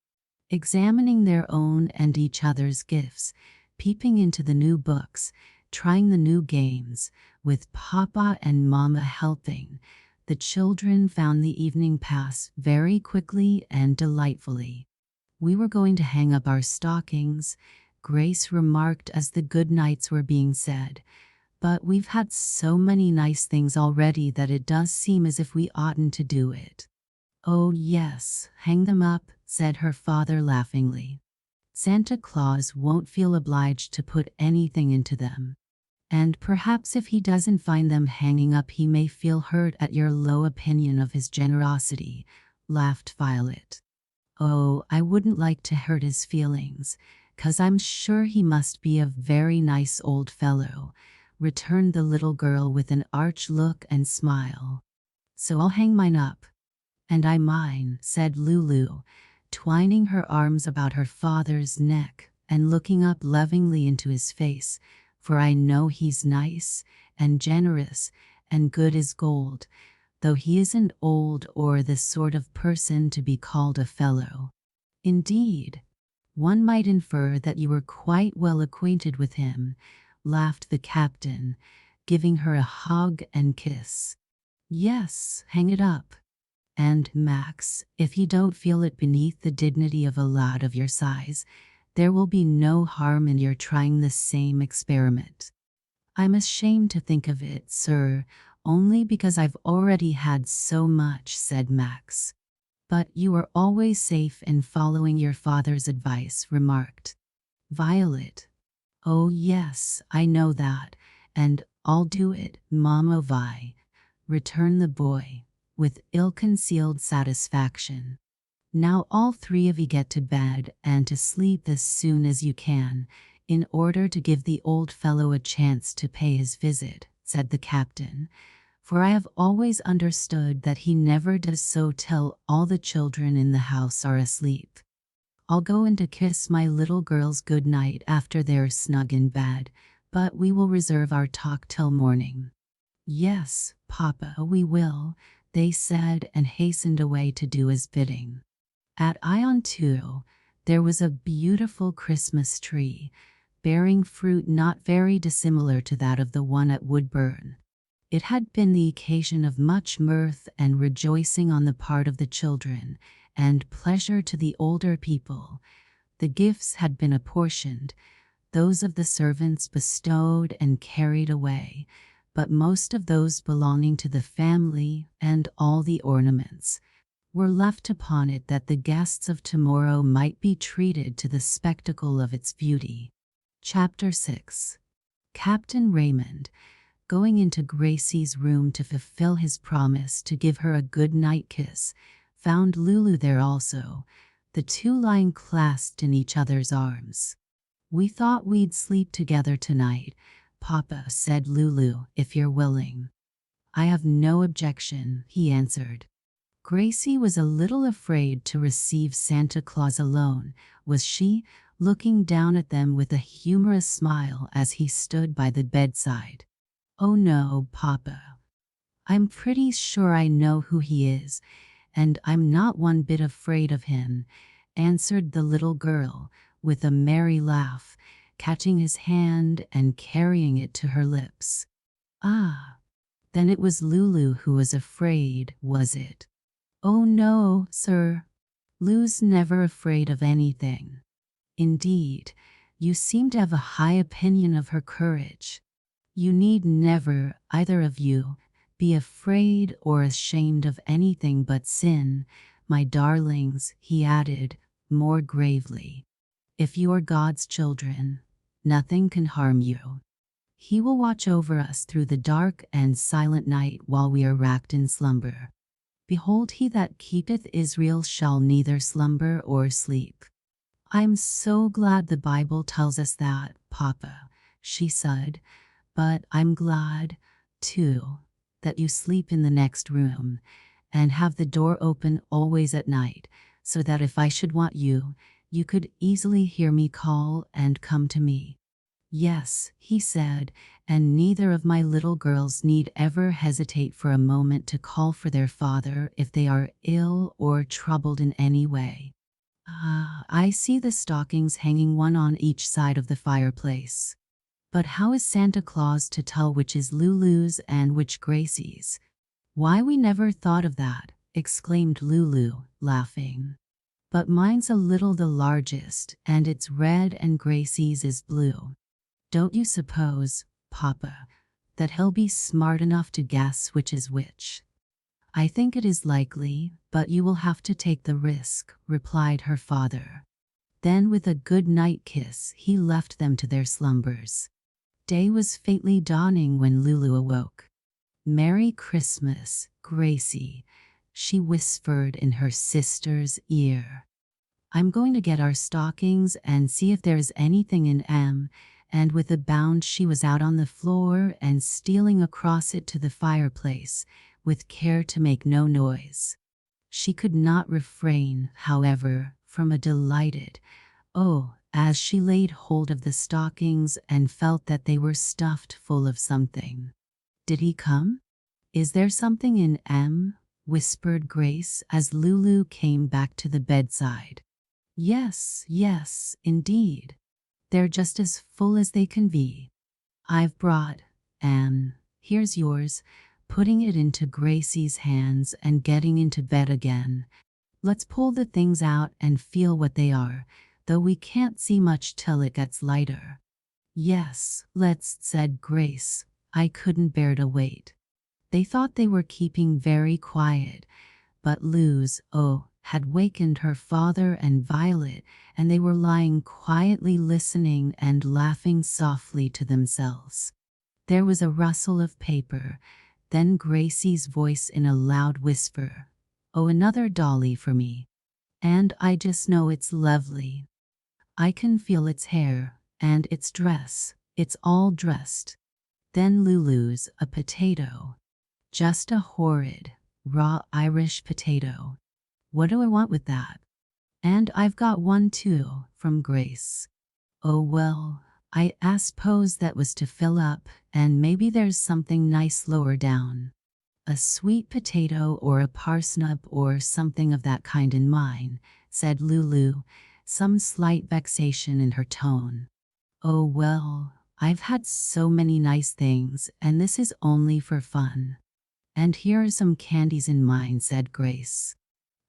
Examining their own and each other's gifts, peeping into the new books, trying the new games, with Papa and Mama helping, the children found the evening pass very quickly and delightfully. "We were going to hang up our stockings," Grace remarked as the good nights were being said, "but we've had so many nice things already that it does seem as if we oughtn't to do it." "Oh, yes, hang them up," said her father laughingly. "Santa Claus won't feel obliged to put anything into them. And perhaps if he doesn't find them hanging up he may feel hurt at your low opinion of his generosity," laughed Violet. "Oh, I wouldn't like to hurt his feelings, 'cause I'm sure he must be a very nice old fellow," returned the little girl with an arch look and smile. "So I'll hang mine up." "And I mine," said Lulu, twining her arms about her father's neck and looking up lovingly into his face, "for I know he's nice and generous and good as gold, though he isn't old or the sort of person to be called a fellow." "Indeed, one might infer that you were quite well acquainted with him," laughed the captain, giving her a hug and kiss. "Yes, hang it up. And, Max, if you don't feel it beneath the dignity of a lad of your size, there will be no harm in your trying the same experiment." "I'm ashamed to think of it, sir, only because I've already had so much," said Max. "But you are always safe in following your father's advice," remarked Violet. "Oh, yes, I know that, and I'll do it, Mama Vi," returned the boy, with ill-concealed satisfaction. "Now all three of you get to bed and to sleep as soon as you can, in order to give the old fellow a chance to pay his visit," said the captain, "for I have always understood that he never does so till all the children in the house are asleep. I'll go in to kiss my little girls good night after they're snug in bed, but we will reserve our talk till morning." "Yes, Papa, we will," they said, and hastened away to do his bidding. At Ion, too, there was a beautiful Christmas tree, bearing fruit not very dissimilar to that of the one at Woodburn. It had been the occasion of much mirth and rejoicing on the part of the children, and pleasure to the older people. The gifts had been apportioned, those of the servants bestowed and carried away, but most of those belonging to the family and all the ornaments were left upon it that the guests of tomorrow might be treated to the spectacle of its beauty. Chapter 6. Captain Raymond, going into Gracie's room to fulfill his promise to give her a good night kiss, found Lulu there also, the two lying clasped in each other's arms. "We thought we'd sleep together tonight, Papa," said Lulu, "if you're willing." "I have no objection," he answered. Gracie was a little afraid to receive Santa Claus alone, was she, looking down at them with a humorous smile as he stood by the bedside. "Oh no, Papa. I'm pretty sure I know who he is, and I'm not one bit afraid of him," answered the little girl, with a merry laugh, catching his hand and carrying it to her lips. "Ah, then it was Lulu who was afraid, was it?" "Oh no, sir. Lou's never afraid of anything." "Indeed, you seem to have a high opinion of her courage. You need never, either of you, be afraid or ashamed of anything but sin, my darlings," he added, more gravely. "If you are God's children, nothing can harm you. He will watch over us through the dark and silent night while we are wrapped in slumber. Behold, he that keepeth Israel shall neither slumber or sleep." "I'm so glad the Bible tells us that, Papa," she said, "but I'm glad, too, that you sleep in the next room, and have the door open always at night, so that if I should want you, you could easily hear me call and come to me." "Yes," he said, "and neither of my little girls need ever hesitate for a moment to call for their father if they are ill or troubled in any way. Ah, I see the stockings hanging one on each side of the fireplace. But how is Santa Claus to tell which is Lulu's and which Gracie's?" "Why, we never thought of that," exclaimed Lulu, laughing. "But mine's a little the largest, and it's red and Gracie's is blue. Don't you suppose, Papa, that he'll be smart enough to guess which is which?" "I think it is likely, but you will have to take the risk," replied her father. Then with a good night kiss he left them to their slumbers. Day was faintly dawning when Lulu awoke. "Merry Christmas, Gracie," she whispered in her sister's ear. "I'm going to get our stockings and see if there is anything in 'em," and with a bound she was out on the floor and stealing across it to the fireplace, with care to make no noise. She could not refrain, however, from a delighted "oh" as she laid hold of the stockings and felt that they were stuffed full of something. "Did he come? Is there something in 'em?" whispered Grace as Lulu came back to the bedside. "Yes, yes, indeed. They're just as full as they can be. I've brought, and here's yours," putting it into Gracie's hands and getting into bed again. "Let's pull the things out and feel what they are, though we can't see much till it gets lighter." "Yes, let's," said Grace. "I couldn't bear to wait." They thought they were keeping very quiet, but Lou's "oh" had wakened her father and Violet, and they were lying quietly listening and laughing softly to themselves. There was a rustle of paper, then Gracie's voice in a loud whisper, "Oh, another dolly for me. And I just know it's lovely. I can feel its hair, and its dress, it's all dressed." Then Lulu's "a potato. Just a horrid, raw Irish potato. What do I want with that? And I've got one too," from Grace. "Oh well, I suppose that was to fill up, and maybe there's something nice lower down. A sweet potato or a parsnip or something of that kind in mine," said Lulu, some slight vexation in her tone. "Oh well, I've had so many nice things, and this is only for fun. And here are some candies in mine," said Grace.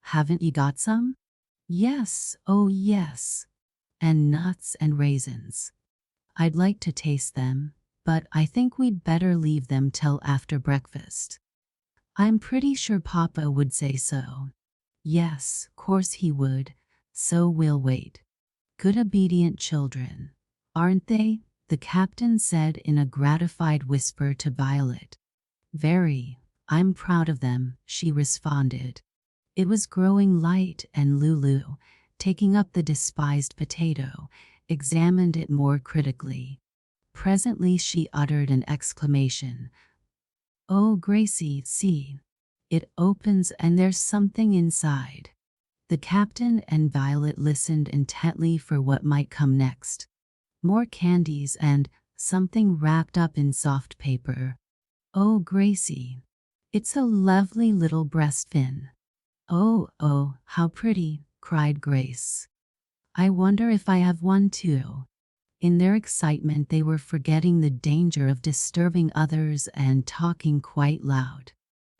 Haven't you got some? Yes, oh yes. And nuts and raisins. I'd like to taste them, but I think we'd better leave them till after breakfast. I'm pretty sure Papa would say so. Yes, course he would, so we'll wait. Good obedient children, aren't they? The captain said in a gratified whisper to Violet. Very, I'm proud of them, she responded. It was growing light and Lulu, taking up the despised potato, examined it more critically. Presently she uttered an exclamation. Oh, Gracie, see. It opens and there's something inside. The captain and Violet listened intently for what might come next. More candies and something wrapped up in soft paper. Oh, Gracie. It's a lovely little breast fin. Oh, oh, how pretty, cried Grace. I wonder if I have one too. In their excitement they were forgetting the danger of disturbing others and talking quite loud.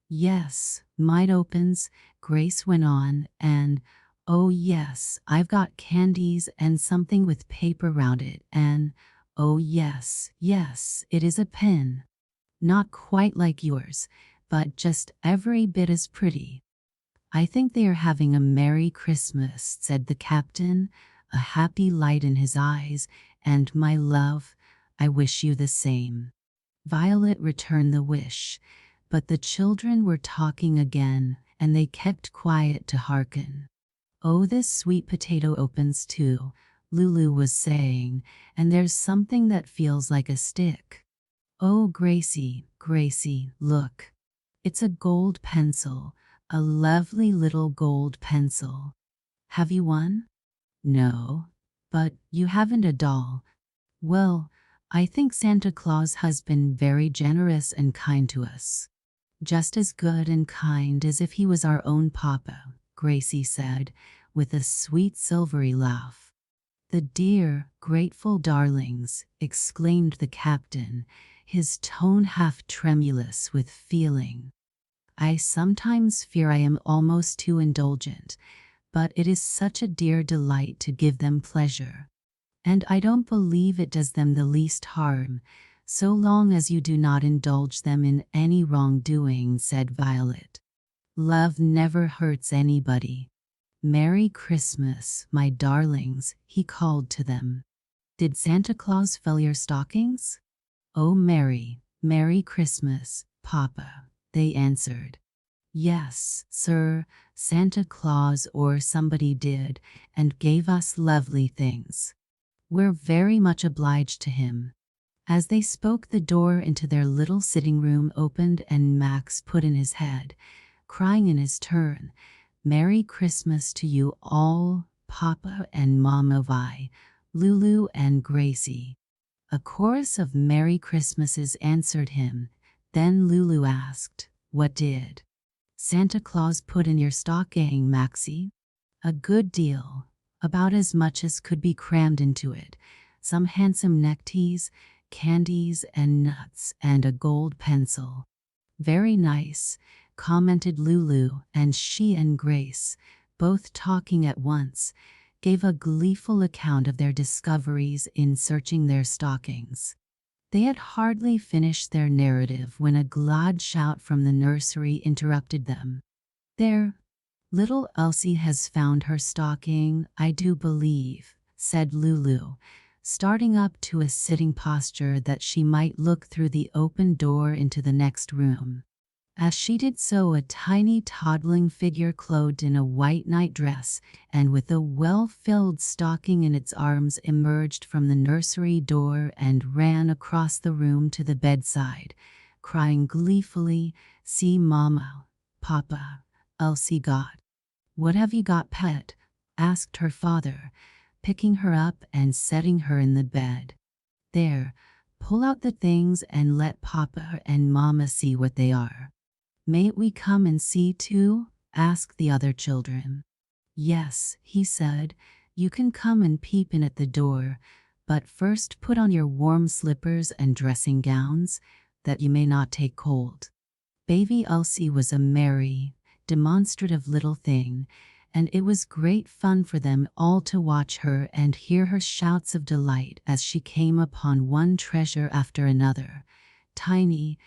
Yes, mine opens, Grace went on, and, oh yes, I've got candies and something with paper round it, and, oh yes, yes, it is a pin. Not quite like yours, but just every bit as pretty. I think they are having a Merry Christmas, said the captain, a happy light in his eyes, and my love, I wish you the same. Violet returned the wish, but the children were talking again, and they kept quiet to hearken. Oh, this sweet potato opens too, Lulu was saying, and there's something that feels like a stick. Oh, Gracie, Gracie, look. It's a gold pencil, a lovely little gold pencil. Have you one? No, but you haven't a doll. Well, I think Santa Claus has been very generous and kind to us. Just as good and kind as if he was our own papa, Gracie said, with a sweet silvery laugh. The dear, grateful darlings, exclaimed the captain, his tone half tremulous with feeling. I sometimes fear I am almost too indulgent, but it is such a dear delight to give them pleasure. And I don't believe it does them the least harm, so long as you do not indulge them in any wrongdoing, said Violet. Love never hurts anybody. Merry Christmas, my darlings, he called to them. Did Santa Claus fill your stockings? Oh, Merry Christmas, Papa, they answered. Yes, sir, Santa Claus or somebody did, and gave us lovely things. We're very much obliged to him. As they spoke, the door into their little sitting room opened and Max put in his head, crying in his turn, Merry Christmas to you all, Papa and Mama Vi, Lulu and Gracie. A chorus of Merry Christmases answered him. Then Lulu asked, What did Santa Claus put in your stocking, Maxie? A good deal, about as much as could be crammed into it. Some handsome neckties, candies and nuts, and a gold pencil. Very nice, commented Lulu, and she and Grace, both talking at once, gave a gleeful account of their discoveries in searching their stockings. They had hardly finished their narrative when a glad shout from the nursery interrupted them. There, little Elsie has found her stocking, I do believe, said Lulu, starting up to a sitting posture that she might look through the open door into the next room. As she did so, a tiny toddling figure clothed in a white nightdress and with a well-filled stocking in its arms emerged from the nursery door and ran across the room to the bedside, crying gleefully, See, Mama, Papa, Elsie got. What have you got, pet? Asked her father, picking her up and setting her in the bed. There, pull out the things and let Papa and Mama see what they are. Mayn't we come and see too? Asked the other children. Yes, he said, you can come and peep in at the door, but first put on your warm slippers and dressing gowns, that you may not take cold. Baby Elsie was a merry, demonstrative little thing, and it was great fun for them all to watch her and hear her shouts of delight as she came upon one treasure after another, tiny,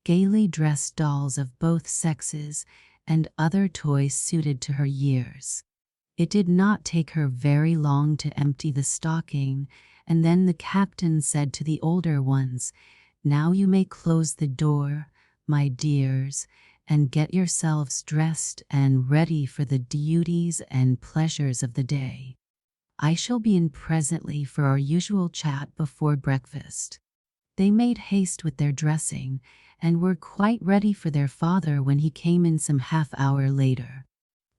gaily dressed dolls of both sexes and other toys suited to her years. It did not take her very long to empty the stocking, and then the captain said to the older ones, "Now you may close the door, my dears, and get yourselves dressed and ready for the duties and pleasures of the day. I shall be in presently for our usual chat before breakfast." They made haste with their dressing, and were quite ready for their father when he came in some half-hour later.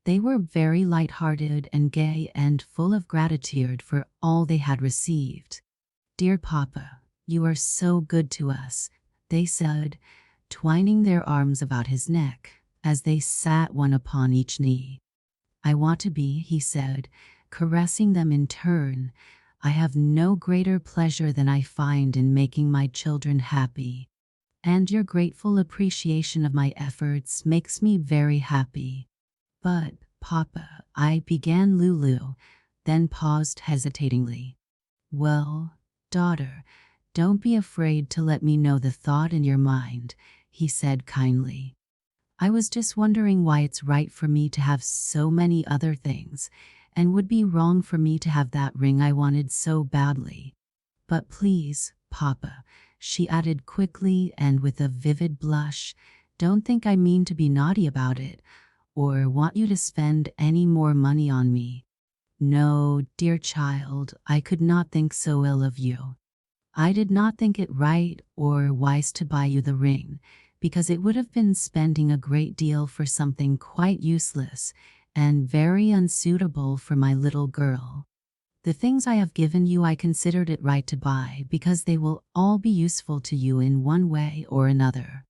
They were very light-hearted and gay and full of gratitude for all they had received. "Dear Papa, you are so good to us," they said, twining their arms about his neck as they sat one upon each knee. "I want to be," he said, caressing them in turn. "I have no greater pleasure than I find in making my children happy. And your grateful appreciation of my efforts makes me very happy." "But, Papa," began Lulu, then paused hesitatingly. "Well, daughter, don't be afraid to let me know the thought in your mind," he said kindly. "I was just wondering why it's right for me to have so many other things, and would be wrong for me to have that ring I wanted so badly. But please, Papa," she added quickly and with a vivid blush, "don't think I mean to be naughty about it, or want you to spend any more money on me. No, dear child, I could not think so ill of you. I did not think it right or wise to buy you the ring, because it would have been spending a great deal for something quite useless and very unsuitable for my little girl. The things I have given you I considered it right to buy because they will all be useful to you in one way or another."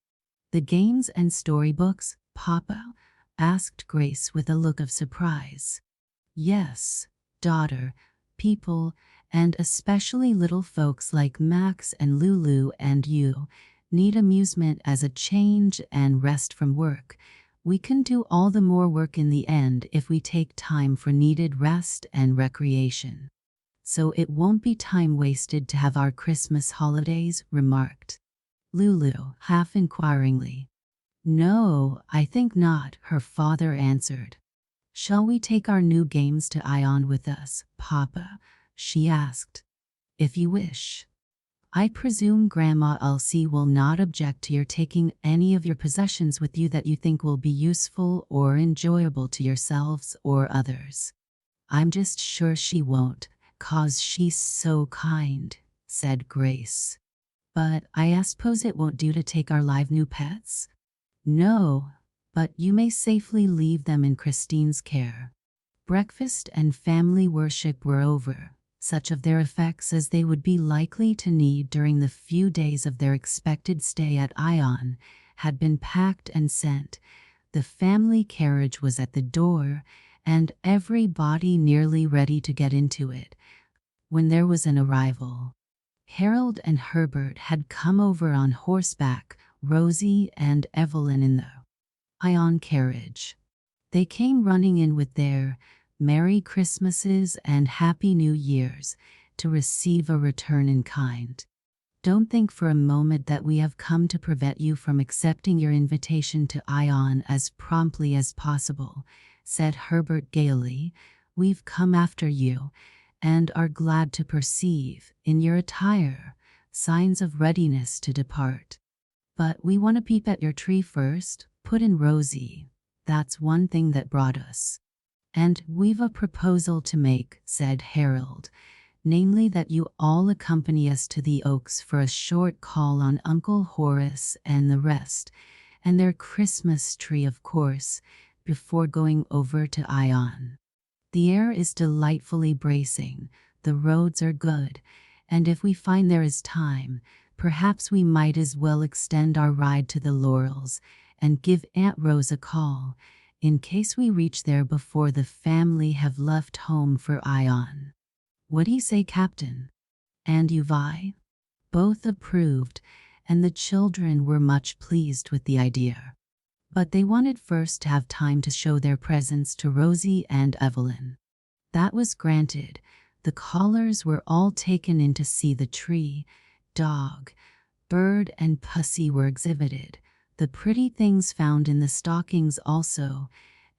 "The games and storybooks, Papa?" asked Grace with a look of surprise. "Yes, daughter. People, and especially little folks like Max and Lulu and you, need amusement as a change and rest from work. We can do all the more work in the end if we take time for needed rest and recreation. So it won't be time wasted to have our Christmas holidays," remarked Lulu, half inquiringly. "No, I think not," her father answered. "Shall we take our new games to Ion with us, Papa?" she asked. "If you wish. I presume Grandma Elsie will not object to your taking any of your possessions with you that you think will be useful or enjoyable to yourselves or others." "I'm just sure she won't, 'cause she's so kind," said Grace. "But I suppose it won't do to take our live new pets?" "No, but you may safely leave them in Christine's care." Breakfast and family worship were over. Such of their effects as they would be likely to need during the few days of their expected stay at Ion had been packed and sent. The family carriage was at the door, and everybody nearly ready to get into it, when there was an arrival. Harold and Herbert had come over on horseback, Rosie and Evelyn in the Ion carriage. They came running in with their Merry Christmases and Happy New Years to receive a return in kind. "Don't think for a moment that we have come to prevent you from accepting your invitation to Ion as promptly as possible," said Herbert gaily. "We've come after you, and are glad to perceive, in your attire, signs of readiness to depart." "But we want to peep at your tree first," put in Rosie. "That's one thing that brought us." "And we've a proposal to make," said Harold, "namely that you all accompany us to the Oaks for a short call on Uncle Horace and the rest, and their Christmas tree, of course, before going over to Ion. The air is delightfully bracing, the roads are good, and if we find there is time, perhaps we might as well extend our ride to the Laurels and give Aunt Rose a call, in case we reach there before the family have left home for Ion. What do you say, Captain?" And you, Vi? Both approved, and the children were much pleased with the idea. But they wanted first to have time to show their presents to Rosie and Evelyn. That was granted. The callers were all taken in to see the tree. Dog, bird, and pussy were exhibited, the pretty things found in the stockings also,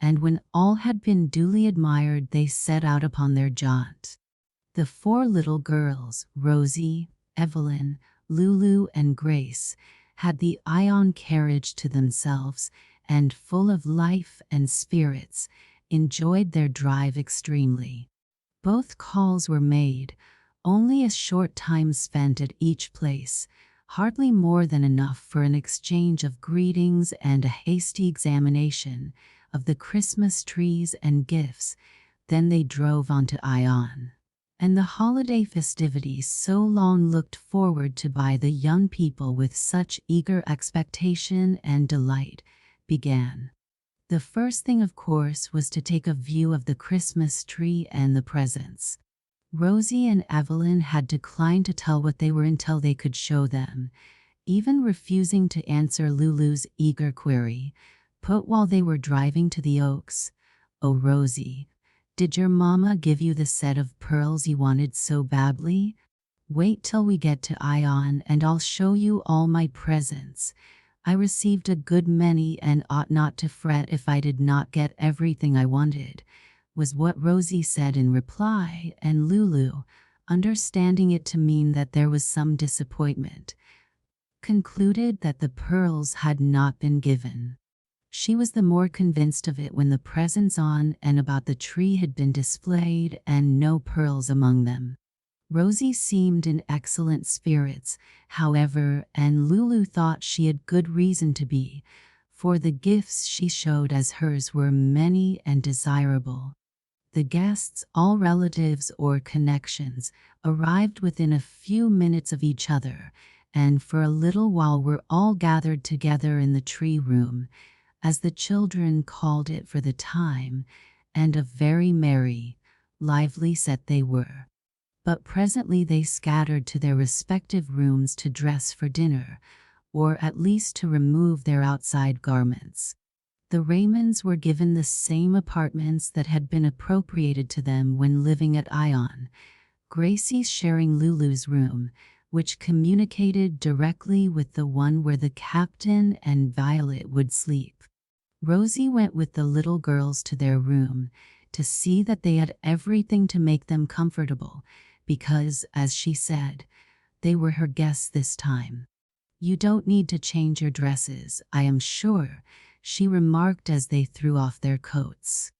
and when all had been duly admired, they set out upon their jaunt. The four little girls, Rosie, Evelyn, Lulu, and Grace, had the Ion carriage to themselves, and full of life and spirits, enjoyed their drive extremely. Both calls were made, only a short time spent at each place, hardly more than enough for an exchange of greetings and a hasty examination of the Christmas trees and gifts. Then they drove on to Ion. And the holiday festivities so long looked forward to by the young people with such eager expectation and delight began. The first thing, of course, was to take a view of the Christmas tree and the presents. Rosie and Evelyn had declined to tell what they were until they could show them, even refusing to answer Lulu's eager query, put while they were driving to the Oaks. "Oh, Rosie, did your mama give you the set of pearls you wanted so badly? Wait till we get to Ion and I'll show you all my presents. I received a good many and ought not to fret if I did not get everything I wanted," was what Rosie said in reply, and Lulu, understanding it to mean that there was some disappointment, concluded that the pearls had not been given. She was the more convinced of it when the presents on and about the tree had been displayed and no pearls among them. Rosie seemed in excellent spirits, however, and Lulu thought she had good reason to be, for the gifts she showed as hers were many and desirable. The guests, all relatives or connections, arrived within a few minutes of each other, and for a little while were all gathered together in the tree room, as the children called it for the time, and a very merry, lively set they were. But presently they scattered to their respective rooms to dress for dinner, or at least to remove their outside garments. The Raymonds were given the same apartments that had been appropriated to them when living at Ion, Gracie sharing Lulu's room, which communicated directly with the one where the captain and Violet would sleep. Rosie went with the little girls to their room to see that they had everything to make them comfortable, because, as she said, they were her guests this time. "You don't need to change your dresses, I am sure," she remarked as they threw off their coats.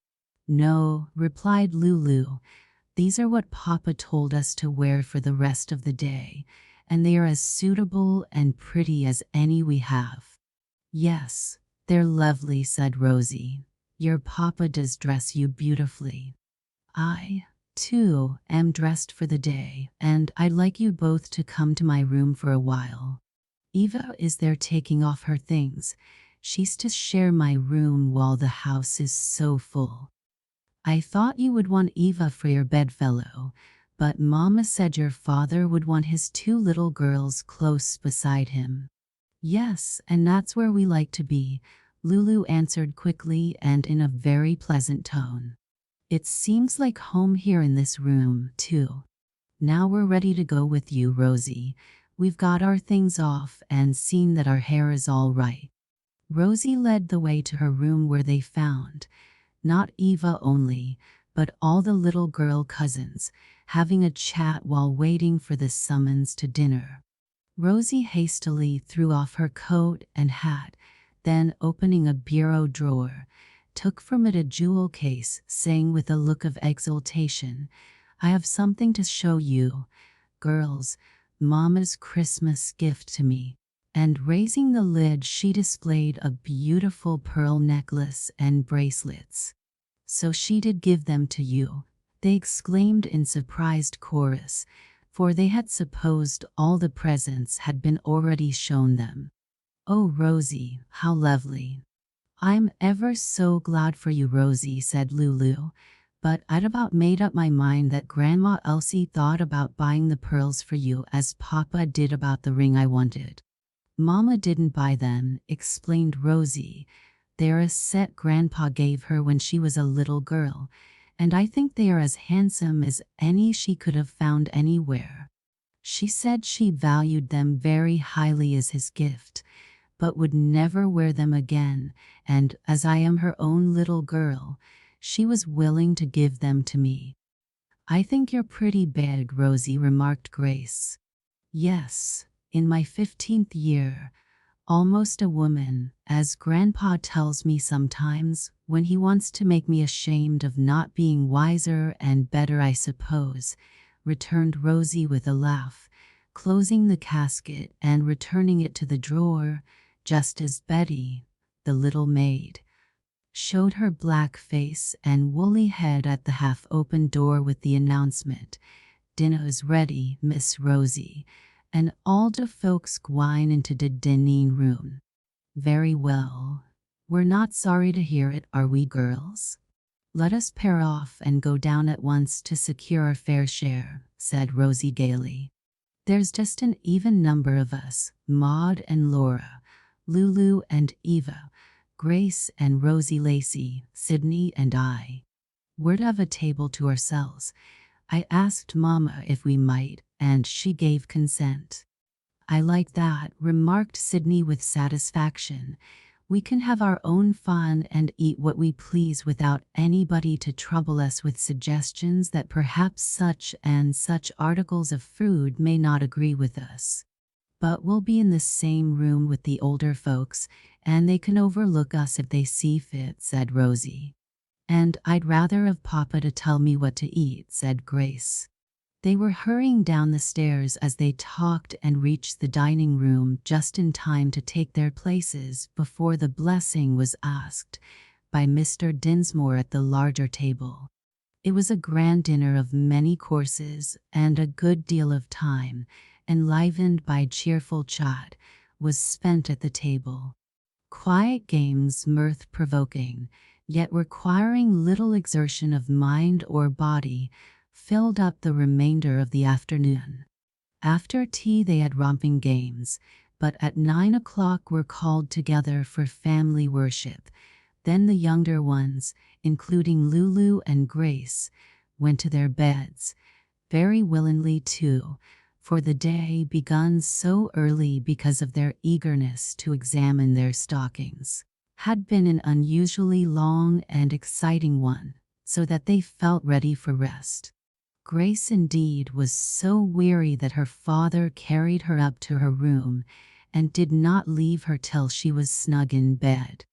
"No," replied Lulu, "these are what Papa told us to wear for the rest of the day, and they are as suitable and pretty as any we have." "Yes, they're lovely," said Rosie. "Your Papa does dress you beautifully. I, too, am dressed for the day, and I'd like you both to come to my room for a while. Eva is there taking off her things. She's to share my room while the house is so full. I thought you would want Eva for your bedfellow, but Mama said your father would want his two little girls close beside him." "Yes, and that's where we like to be," Lulu answered quickly and in a very pleasant tone. "It seems like home here in this room, too. Now we're ready to go with you, Rosie. We've got our things off and seen that our hair is all right." Rosie led the way to her room where they found, not Eva only, but all the little girl cousins, having a chat while waiting for the summons to dinner. Rosie hastily threw off her coat and hat, then opening a bureau drawer, took from it a jewel case, saying with a look of exultation, "I have something to show you, girls, Mama's Christmas gift to me." And raising the lid, she displayed a beautiful pearl necklace and bracelets. "So she did give them to you?" they exclaimed in surprised chorus, for they had supposed all the presents had been already shown them. "Oh, Rosie, how lovely." "I'm ever so glad for you, Rosie," said Lulu, "but I'd about made up my mind that Grandma Elsie thought about buying the pearls for you as Papa did about the ring I wanted." "Mama didn't buy them," explained Rosie, They're a set Grandpa gave her when she was a little girl, and I think they are as handsome as any she could have found anywhere. She said she valued them very highly as his gift, but would never wear them again, and as I am her own little girl, she was willing to give them to me. I think you're pretty big, Rosie, remarked Grace. Yes, in my 15th year, almost a woman, as Grandpa tells me sometimes, when he wants to make me ashamed of not being wiser and better, I suppose, returned Rosie with a laugh, closing the casket and returning it to the drawer, just as Betty, the little maid, showed her black face and woolly head at the half-open door with the announcement, "Dinner's ready, Miss Rosie, and all the folks gwine into the dining room." "Very well. We're not sorry to hear it, are we, girls? Let us pair off and go down at once to secure our fair share," said Rosie gaily. "There's just an even number of us, Maud and Laura, Lulu and Eva, Grace and Rosie Lacey, Sydney and I. We're to have a table to ourselves. I asked Mama if we might, and she gave consent." "I like that," remarked Sydney with satisfaction. "We can have our own fun and eat what we please without anybody to trouble us with suggestions that perhaps such and such articles of food may not agree with us. But we'll be in the same room with the older folks, and they can overlook us if they see fit," said Rosie. "And I'd rather have Papa to tell me what to eat," said Grace. They were hurrying down the stairs as they talked and reached the dining room just in time to take their places before the blessing was asked by Mr. Dinsmore at the larger table. It was a grand dinner of many courses, and a good deal of time, enlivened by cheerful chat, was spent at the table. Quiet games, mirth-provoking, yet requiring little exertion of mind or body, filled up the remainder of the afternoon. After tea they had romping games, but at 9 o'clock were called together for family worship. Then the younger ones, including Lulu and Grace, went to their beds, very willingly too, for the day begun so early because of their eagerness to examine their stockings had been an unusually long and exciting one, so that they felt ready for rest. Grace indeed was so weary that her father carried her up to her room and did not leave her till she was snug in bed.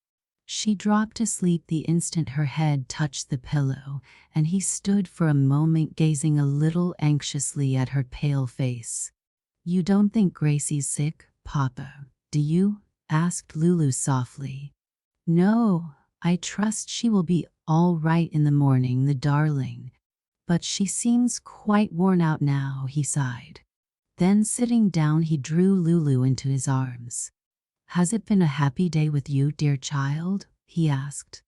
She dropped asleep the instant her head touched the pillow, and he stood for a moment gazing a little anxiously at her pale face. "You don't think Gracie's sick, Papa, do you?" asked Lulu softly. "No, I trust she will be all right in the morning, the darling. But she seems quite worn out now," he sighed. Then sitting down he drew Lulu into his arms. "Has it been a happy day with you, dear child?" he asked.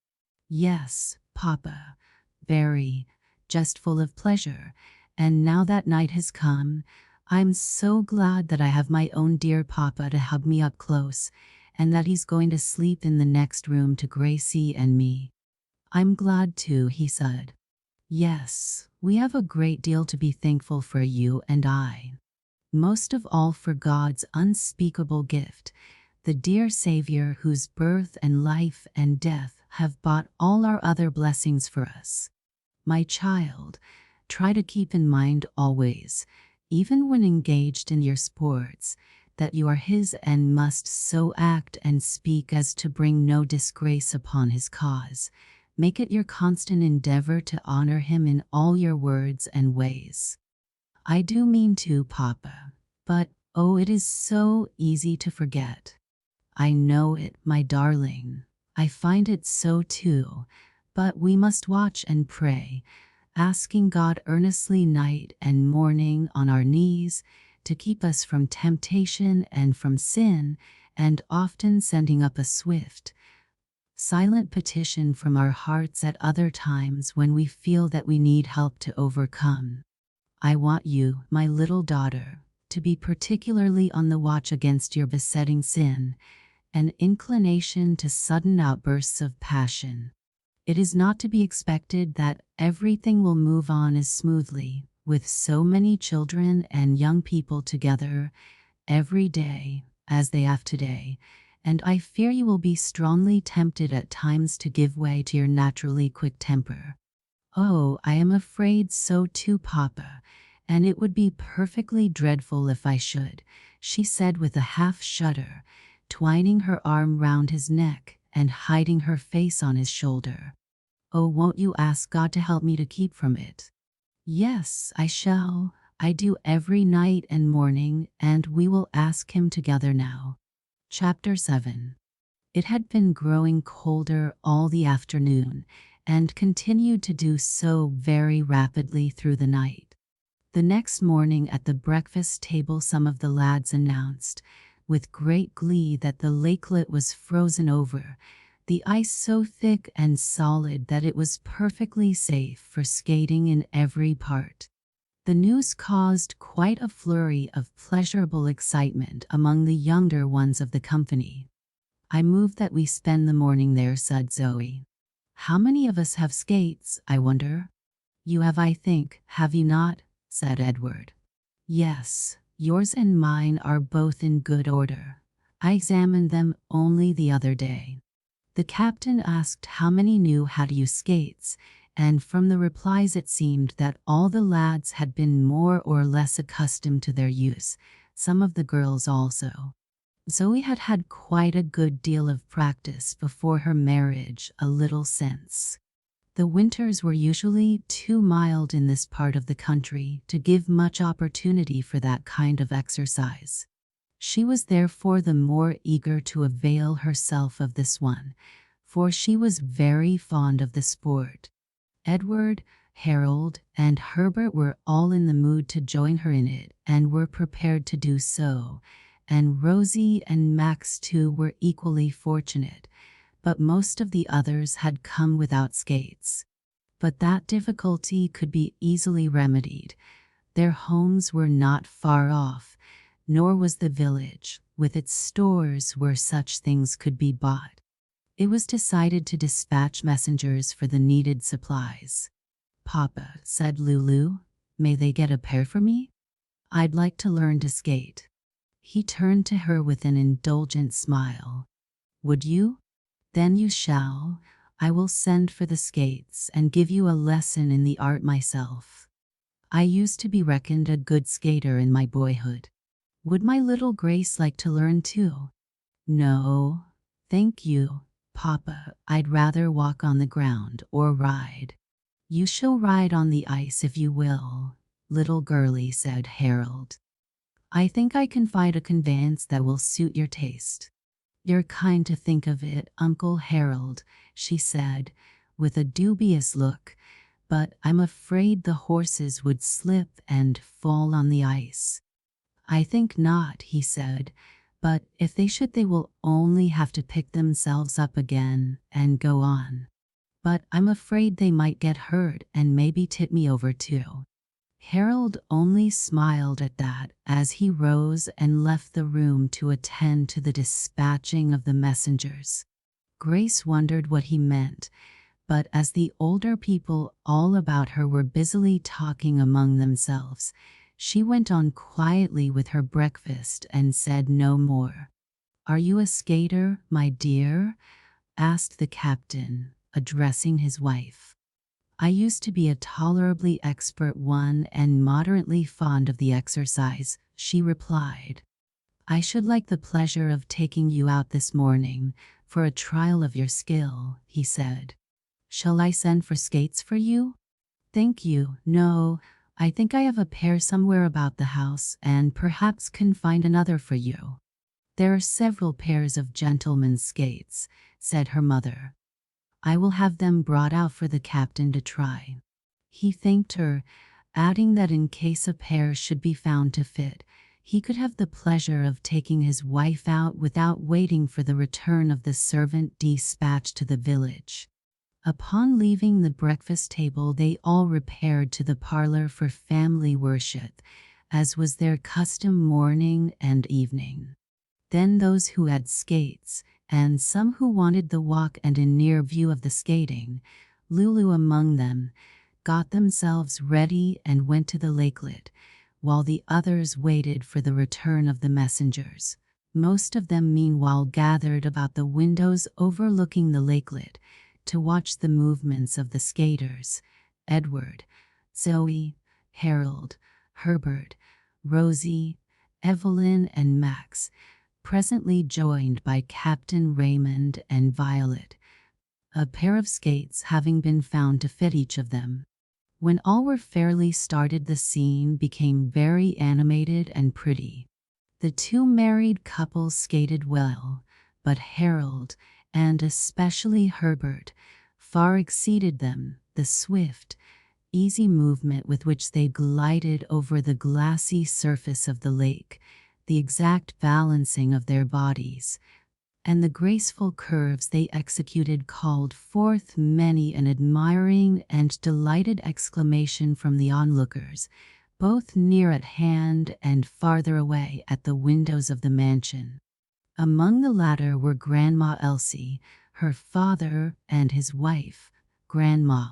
"Yes, Papa, very, just full of pleasure, and now that night has come, I'm so glad that I have my own dear Papa to hug me up close, and that he's going to sleep in the next room to Gracie and me." "I'm glad too," he said. "Yes, we have a great deal to be thankful for, you and I. Most of all for God's unspeakable gift, the dear Savior whose birth and life and death have bought all our other blessings for us. My child, try to keep in mind always, even when engaged in your sports, that you are His and must so act and speak as to bring no disgrace upon His cause. Make it your constant endeavor to honor Him in all your words and ways." "I do mean to, Papa, but oh, it is so easy to forget." "I know it, my darling. I find it so too, but we must watch and pray, asking God earnestly night and morning on our knees to keep us from temptation and from sin, and often sending up a swift, silent petition from our hearts at other times when we feel that we need help to overcome. I want you, my little daughter, to be particularly on the watch against your besetting sin, an inclination to sudden outbursts of passion. It is not to be expected that everything will move on as smoothly, with so many children and young people together every day as they have today, and I fear you will be strongly tempted at times to give way to your naturally quick temper. Oh, I am afraid so too, Papa, and it would be perfectly dreadful if I should, she said with a half shudder, twining her arm round his neck and hiding her face on his shoulder. Oh, won't you ask God to help me to keep from it? Yes, I shall. I do every night and morning, and we will ask him together now. Chapter 7. It had been growing colder all the afternoon, and continued to do so very rapidly through the night. The next morning at the breakfast table some of the lads announced, with great glee, that the lakelet was frozen over, the ice so thick and solid that it was perfectly safe for skating in every part. The news caused quite a flurry of pleasurable excitement among the younger ones of the company. I move that we spend the morning there, said Zoe. How many of us have skates, I wonder? You have, I think, have you not? Said Edward. Yes, yours and mine are both in good order. I examined them only the other day. The captain asked how many knew how to use skates, and from the replies it seemed that all the lads had been more or less accustomed to their use, some of the girls also. Zoe had had quite a good deal of practice before her marriage a little since. The winters were usually too mild in this part of the country to give much opportunity for that kind of exercise. She was therefore the more eager to avail herself of this one, for she was very fond of the sport. Edward, Harold, and Herbert were all in the mood to join her in it and were prepared to do so, and Rosie and Max too were equally fortunate, but most of the others had come without skates. But that difficulty could be easily remedied. Their homes were not far off, nor was the village, with its stores where such things could be bought. It was decided to dispatch messengers for the needed supplies. Papa, said Lulu, may they get a pair for me? I'd like to learn to skate. He turned to her with an indulgent smile. Would you? Then you shall. I will send for the skates and give you a lesson in the art myself. I used to be reckoned a good skater in my boyhood. Would my little Grace like to learn too? No, thank you, Papa. I'd rather walk on the ground or ride. You shall ride on the ice if you will, little girlie, said Harold. I think I can find a conveyance that will suit your taste. You're kind to think of it, Uncle Harold, she said, with a dubious look, but I'm afraid the horses would slip and fall on the ice. I think not, he said, but if they should they will only have to pick themselves up again and go on. But I'm afraid they might get hurt and maybe tip me over too. Harold only smiled at that as he rose and left the room to attend to the dispatching of the messengers. Grace wondered what he meant, but as the older people all about her were busily talking among themselves, she went on quietly with her breakfast and said no more. Are you a skater, my dear? Asked the captain, addressing his wife. I used to be a tolerably expert one and moderately fond of the exercise, she replied. I should like the pleasure of taking you out this morning for a trial of your skill, he said. Shall I send for skates for you? Thank you, no, I think I have a pair somewhere about the house and perhaps can find another for you. There are several pairs of gentlemen's skates, said her mother. I will have them brought out for the captain to try. He thanked her, adding that in case a pair should be found to fit, he could have the pleasure of taking his wife out without waiting for the return of the servant dispatched to the village. Upon leaving the breakfast table they all repaired to the parlor for family worship, as was their custom morning and evening. then those who had skates, and some who wanted the walk and in near view of the skating, Lulu among them, got themselves ready and went to the lakelet, while the others waited for the return of the messengers. Most of them meanwhile gathered about the windows overlooking the lakelet to watch the movements of the skaters. Edward, Zoe, Harold, Herbert, Rosie, Evelyn, and Max, presently joined by Captain Raymond and Violet, a pair of skates having been found to fit each of them. When all were fairly started, the scene became very animated and pretty. The two married couples skated well, but Harold, and especially Herbert, far exceeded them. The swift, easy movement with which they glided over the glassy surface of the lake, the exact balancing of their bodies, and the graceful curves they executed called forth many an admiring and delighted exclamation from the onlookers, both near at hand and farther away at the windows of the mansion. Among the latter were Grandma Elsie, her father, and his wife, Grandma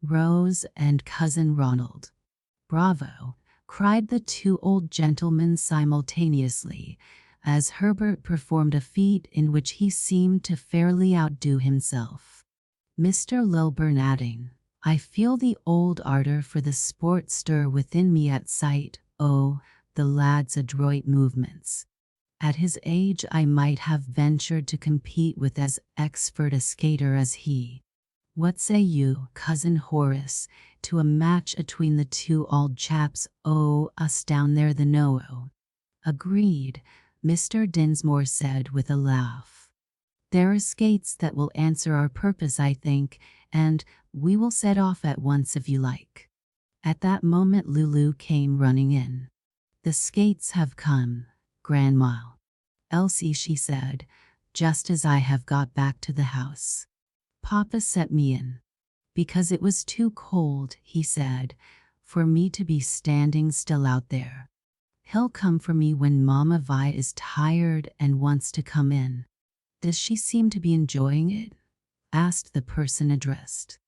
Rose, and Cousin Ronald. "Bravo!" cried the two old gentlemen simultaneously, as Herbert performed a feat in which he seemed to fairly outdo himself. Mr. Lilburn adding, "I feel the old ardor for the sport stir within me at sight, the lad's adroit movements. At his age I might have ventured to compete with as expert a skater as he. What say you, Cousin Horace, to a match atween the two old chaps, us down there the know?" "Agreed," Mr. Dinsmore said with a laugh. "There are skates that will answer our purpose, I think, and we will set off at once if you like." At that moment Lulu came running in. "The skates have come, Grandma Elsie," she said, "just as I have got back to the house. Papa set me in, because it was too cold," he said, "for me to be standing still out there. He'll come for me when Mamma Vi is tired and wants to come in." "Does she seem to be enjoying it?" asked the person addressed.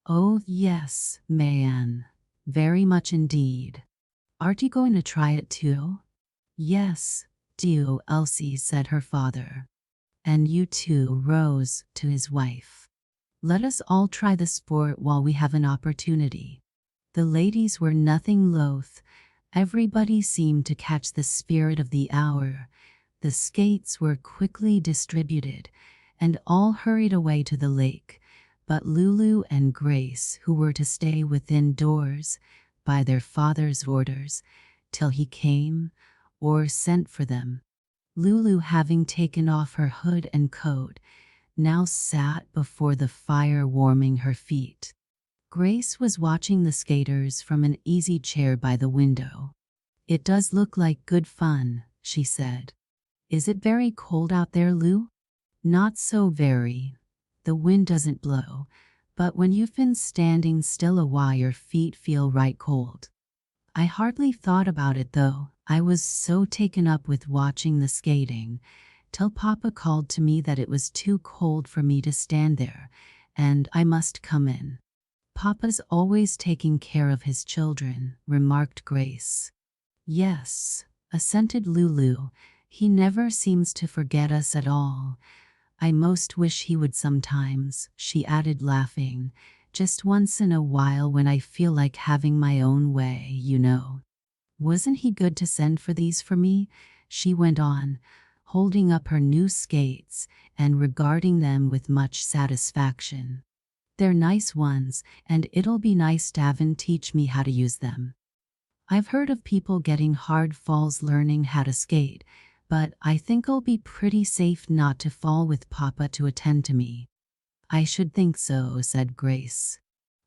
"Oh, yes, ma'am, very much indeed. Aren't you going to try it too?" "Yes, do, Elsie," said her father. "And you too, Rose," to his wife. "Let us all try the sport while we have an opportunity." The ladies were nothing loath. Everybody seemed to catch the spirit of the hour. The skates were quickly distributed, and all hurried away to the lake, but Lulu and Grace, who were to stay within doors, by their father's orders, till he came, or sent for them. Lulu, having taken off her hood and coat, now sat before the fire warming her feet. Grace was watching the skaters from an easy chair by the window. "It does look like good fun," she said. "Is it very cold out there, Lou?" "Not so very. The wind doesn't blow, but when you've been standing still a while your feet feel right cold. I hardly thought about it though. I was so taken up with watching the skating, till Papa called to me that it was too cold for me to stand there, and I must come in." "Papa's always taking care of his children," remarked Grace. "Yes," assented Lulu, "he never seems to forget us at all. I most wish he would sometimes," she added laughing, "just once in a while when I feel like having my own way, you know. Wasn't he good to send for these for me?" she went on, holding up her new skates and regarding them with much satisfaction. "They're nice ones, and it'll be nice to have him teach me how to use them. I've heard of people getting hard falls learning how to skate, but I think I'll be pretty safe not to fall with Papa to attend to me." "I should think so," said Grace.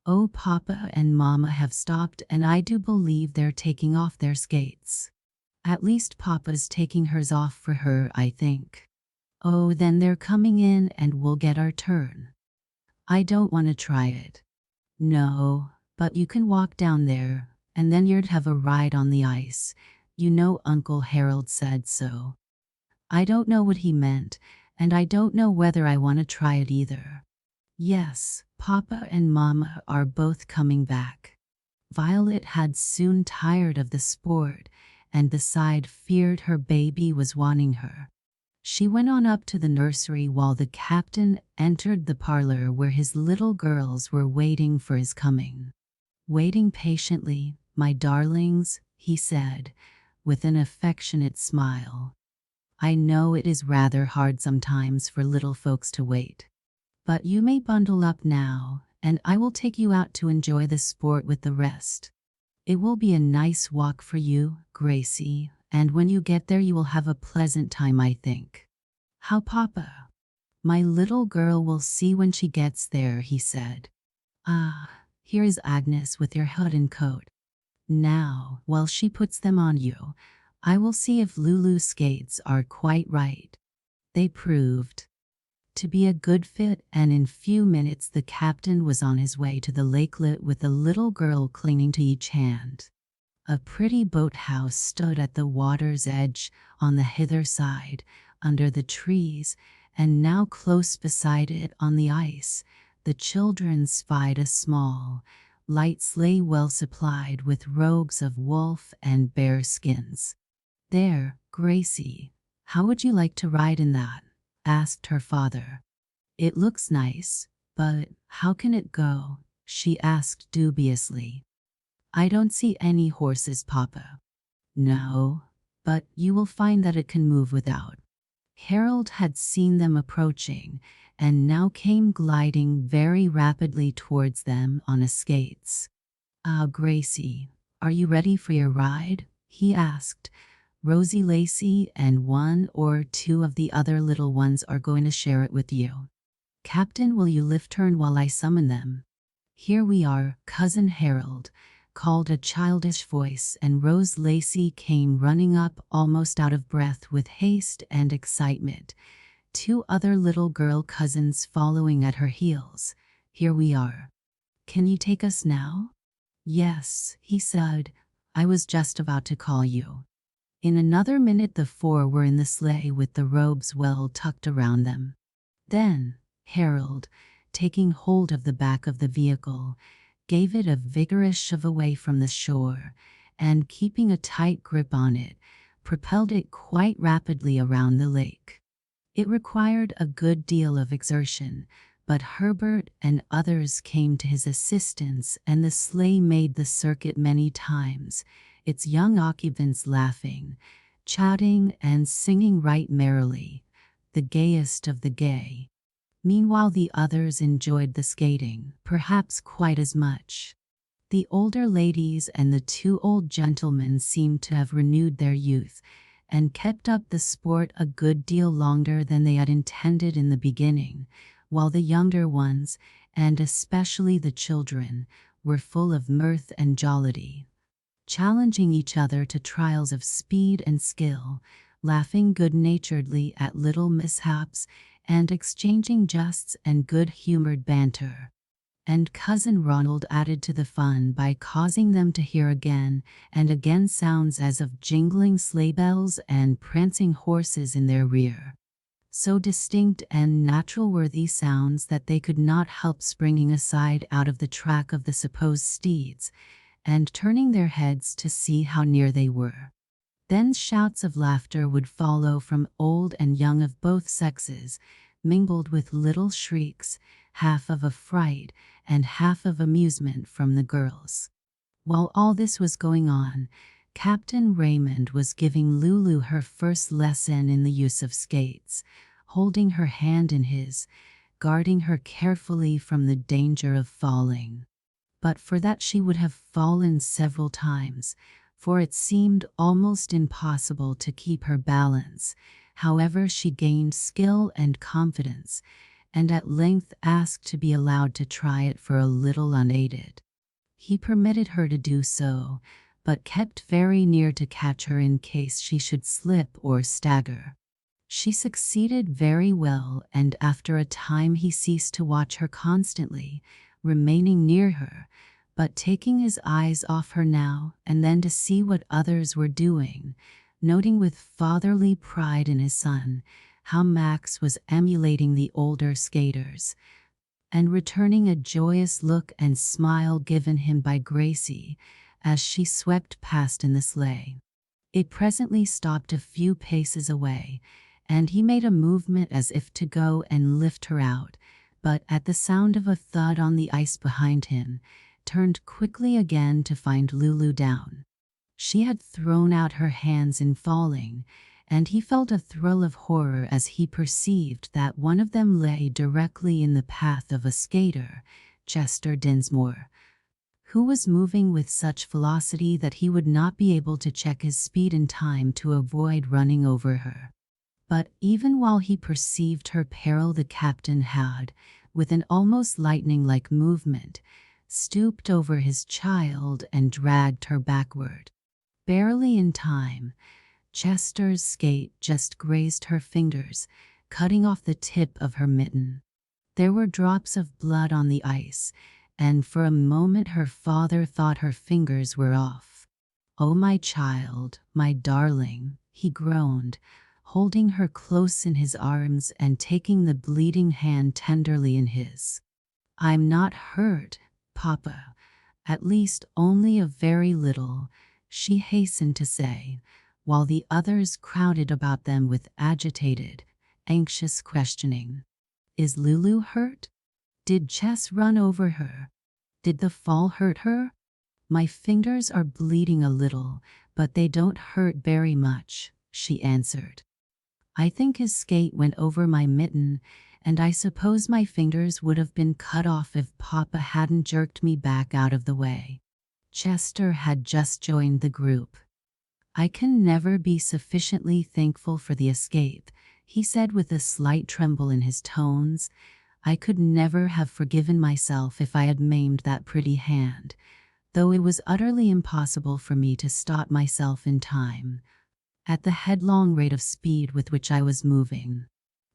"Oh, Papa and Mama have stopped, and I do believe they're taking off their skates. At least Papa's taking hers off for her, I think. Oh, then they're coming in and we'll get our turn. I don't want to try it." "No, but you can walk down there, and then you'd have a ride on the ice. You know Uncle Harold said so." I don't know what he meant, and I don't know whether I want to try it either. Yes, Papa and Mama are both coming back. Violet had soon tired of the sport, and beside feared her baby was wanting her. She went on up to the nursery while the captain entered the parlor where his little girls were waiting for his coming. Waiting patiently, my darlings, he said, with an affectionate smile. I know it is rather hard sometimes for little folks to wait. But you may bundle up now, and I will take you out to enjoy the sport with the rest. It will be a nice walk for you, Gracie, and when you get there you will have a pleasant time, I think. How, Papa? My little girl will see when she gets there, he said. Ah, here is Agnes with your hood and coat. Now, while she puts them on you, I will see if Lulu's skates are quite right. They proved to be a good fit, and in few minutes the captain was on his way to the lakelet with the little girl clinging to each hand. A pretty boathouse stood at the water's edge on the hither side, under the trees, and now close beside it on the ice, the children spied a small, light sleigh well supplied with robes of wolf and bear skins. There, Gracie, how would you like to ride in that? Asked her father. It looks nice, but how can it go? She asked dubiously. I don't see any horses, Papa. No, but you will find that it can move without. Harold had seen them approaching, and now came gliding very rapidly towards them on his skates. Ah, Gracie, are you ready for your ride? He asked. Rosie Lacey and one or two of the other little ones are going to share it with you. Captain, will you lift turn while I summon them? Here we are, Cousin Harold, called a childish voice, and Rose Lacey came running up almost out of breath with haste and excitement, two other little girl cousins following at her heels. Here we are. Can you take us now? Yes, he said. I was just about to call you. In another minute the four were in the sleigh with the robes well tucked around them. Then Harold, taking hold of the back of the vehicle, gave it a vigorous shove away from the shore, and keeping a tight grip on it, propelled it quite rapidly around the lake. It required a good deal of exertion, but Herbert and others came to his assistance, and the sleigh made the circuit many times, its young occupants laughing, chatting, and singing right merrily, the gayest of the gay. Meanwhile the others enjoyed the skating, perhaps quite as much. The older ladies and the two old gentlemen seemed to have renewed their youth, and kept up the sport a good deal longer than they had intended in the beginning, while the younger ones, and especially the children, were full of mirth and jollity, challenging each other to trials of speed and skill, laughing good-naturedly at little mishaps, and exchanging jests and good-humored banter. And Cousin Ronald added to the fun by causing them to hear again and again sounds as of jingling sleigh bells and prancing horses in their rear. So distinct and natural were these sounds that they could not help springing aside out of the track of the supposed steeds, and turning their heads to see how near they were. Then shouts of laughter would follow from old and young of both sexes, mingled with little shrieks, half of affright and half of amusement from the girls. While all this was going on, Captain Raymond was giving Lulu her first lesson in the use of skates, holding her hand in his, guarding her carefully from the danger of falling. But for that she would have fallen several times, for it seemed almost impossible to keep her balance. However, she gained skill and confidence, and at length asked to be allowed to try it for a little unaided. He permitted her to do so, but kept very near to catch her in case she should slip or stagger. She succeeded very well, and after a time he ceased to watch her constantly, remaining near her, but taking his eyes off her now and then to see what others were doing, noting with fatherly pride in his son how Max was emulating the older skaters, and returning a joyous look and smile given him by Gracie as she swept past in the sleigh. It presently stopped a few paces away, and he made a movement as if to go and lift her out, but at the sound of a thud on the ice behind him, turned quickly again to find Lulu down. She had thrown out her hands in falling, and he felt a thrill of horror as he perceived that one of them lay directly in the path of a skater, Chester Dinsmore, who was moving with such velocity that he would not be able to check his speed in time to avoid running over her. But even while he perceived her peril, the captain had, with an almost lightning-like movement, stooped over his child and dragged her backward. Barely in time, Chester's skate just grazed her fingers, cutting off the tip of her mitten. There were drops of blood on the ice, and for a moment her father thought her fingers were off. "Oh, my child, my darling," he groaned, holding her close in his arms and taking the bleeding hand tenderly in his. "I'm not hurt, Papa. At least only a very little," she hastened to say, while the others crowded about them with agitated, anxious questioning. "Is Lulu hurt? Did Chess run over her? Did the fall hurt her?" "My fingers are bleeding a little, but they don't hurt very much," she answered. "I think his skate went over my mitten, and I suppose my fingers would have been cut off if Papa hadn't jerked me back out of the way." Chester had just joined the group. "I can never be sufficiently thankful for the escape," he said with a slight tremble in his tones. "I could never have forgiven myself if I had maimed that pretty hand, though it was utterly impossible for me to stop myself in time, at the headlong rate of speed with which I was moving."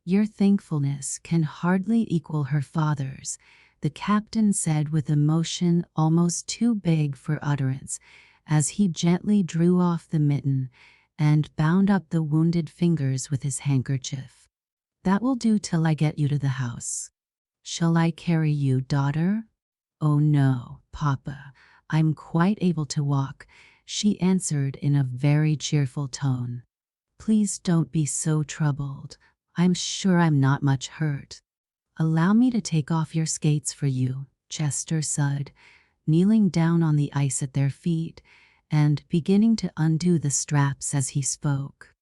"Your thankfulness can hardly equal her father's," the captain said with emotion almost too big for utterance, as he gently drew off the mitten and bound up the wounded fingers with his handkerchief. "That will do till I get you to the house." "Shall I carry you, daughter?" "Oh no, Papa, I'm quite able to walk," she answered in a very cheerful tone. "Please don't be so troubled. I'm sure I'm not much hurt." "Allow me to take off your skates for you," Chester said, kneeling down on the ice at their feet and beginning to undo the straps as he spoke.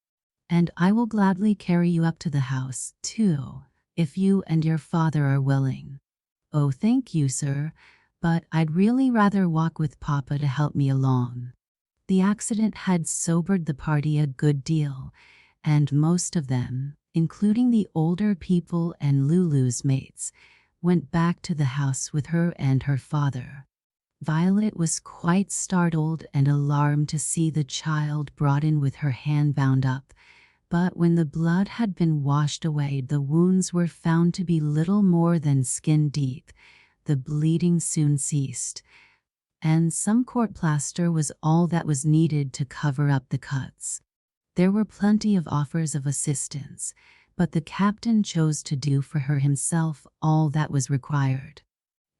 "And I will gladly carry you up to the house, too, if you and your father are willing." "Oh, thank you, sir, but I'd really rather walk with Papa to help me along." The accident had sobered the party a good deal, and most of them, including the older people and Lulu's mates, went back to the house with her and her father. Violet was quite startled and alarmed to see the child brought in with her hand bound up, but when the blood had been washed away, the wounds were found to be little more than skin deep. The bleeding soon ceased, and some court plaster was all that was needed to cover up the cuts. There were plenty of offers of assistance, but the captain chose to do for her himself all that was required.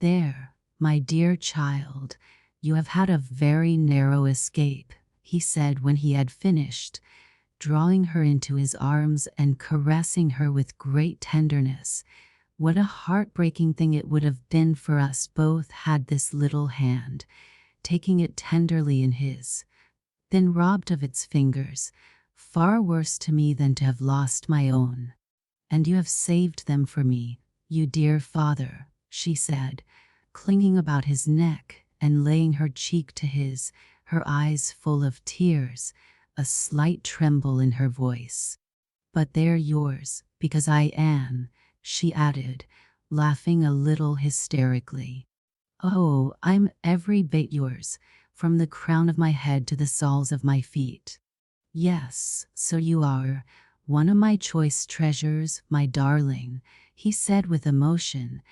"There, my dear child, you have had a very narrow escape," he said when he had finished, drawing her into his arms and caressing her with great tenderness. "What a heartbreaking thing it would have been for us both had this little hand," taking it tenderly in his, "been robbed of its fingers. Far worse to me than to have lost my own. And you have saved them for me, you dear father," she said, clinging about his neck and laying her cheek to his, her eyes full of tears, a slight tremble in her voice. "But they're yours, because I am," she added, laughing a little hysterically. "Oh, I'm every bit yours, from the crown of my head to the soles of my feet." "Yes, so you are, one of my choice treasures, my darling," he said with emotion,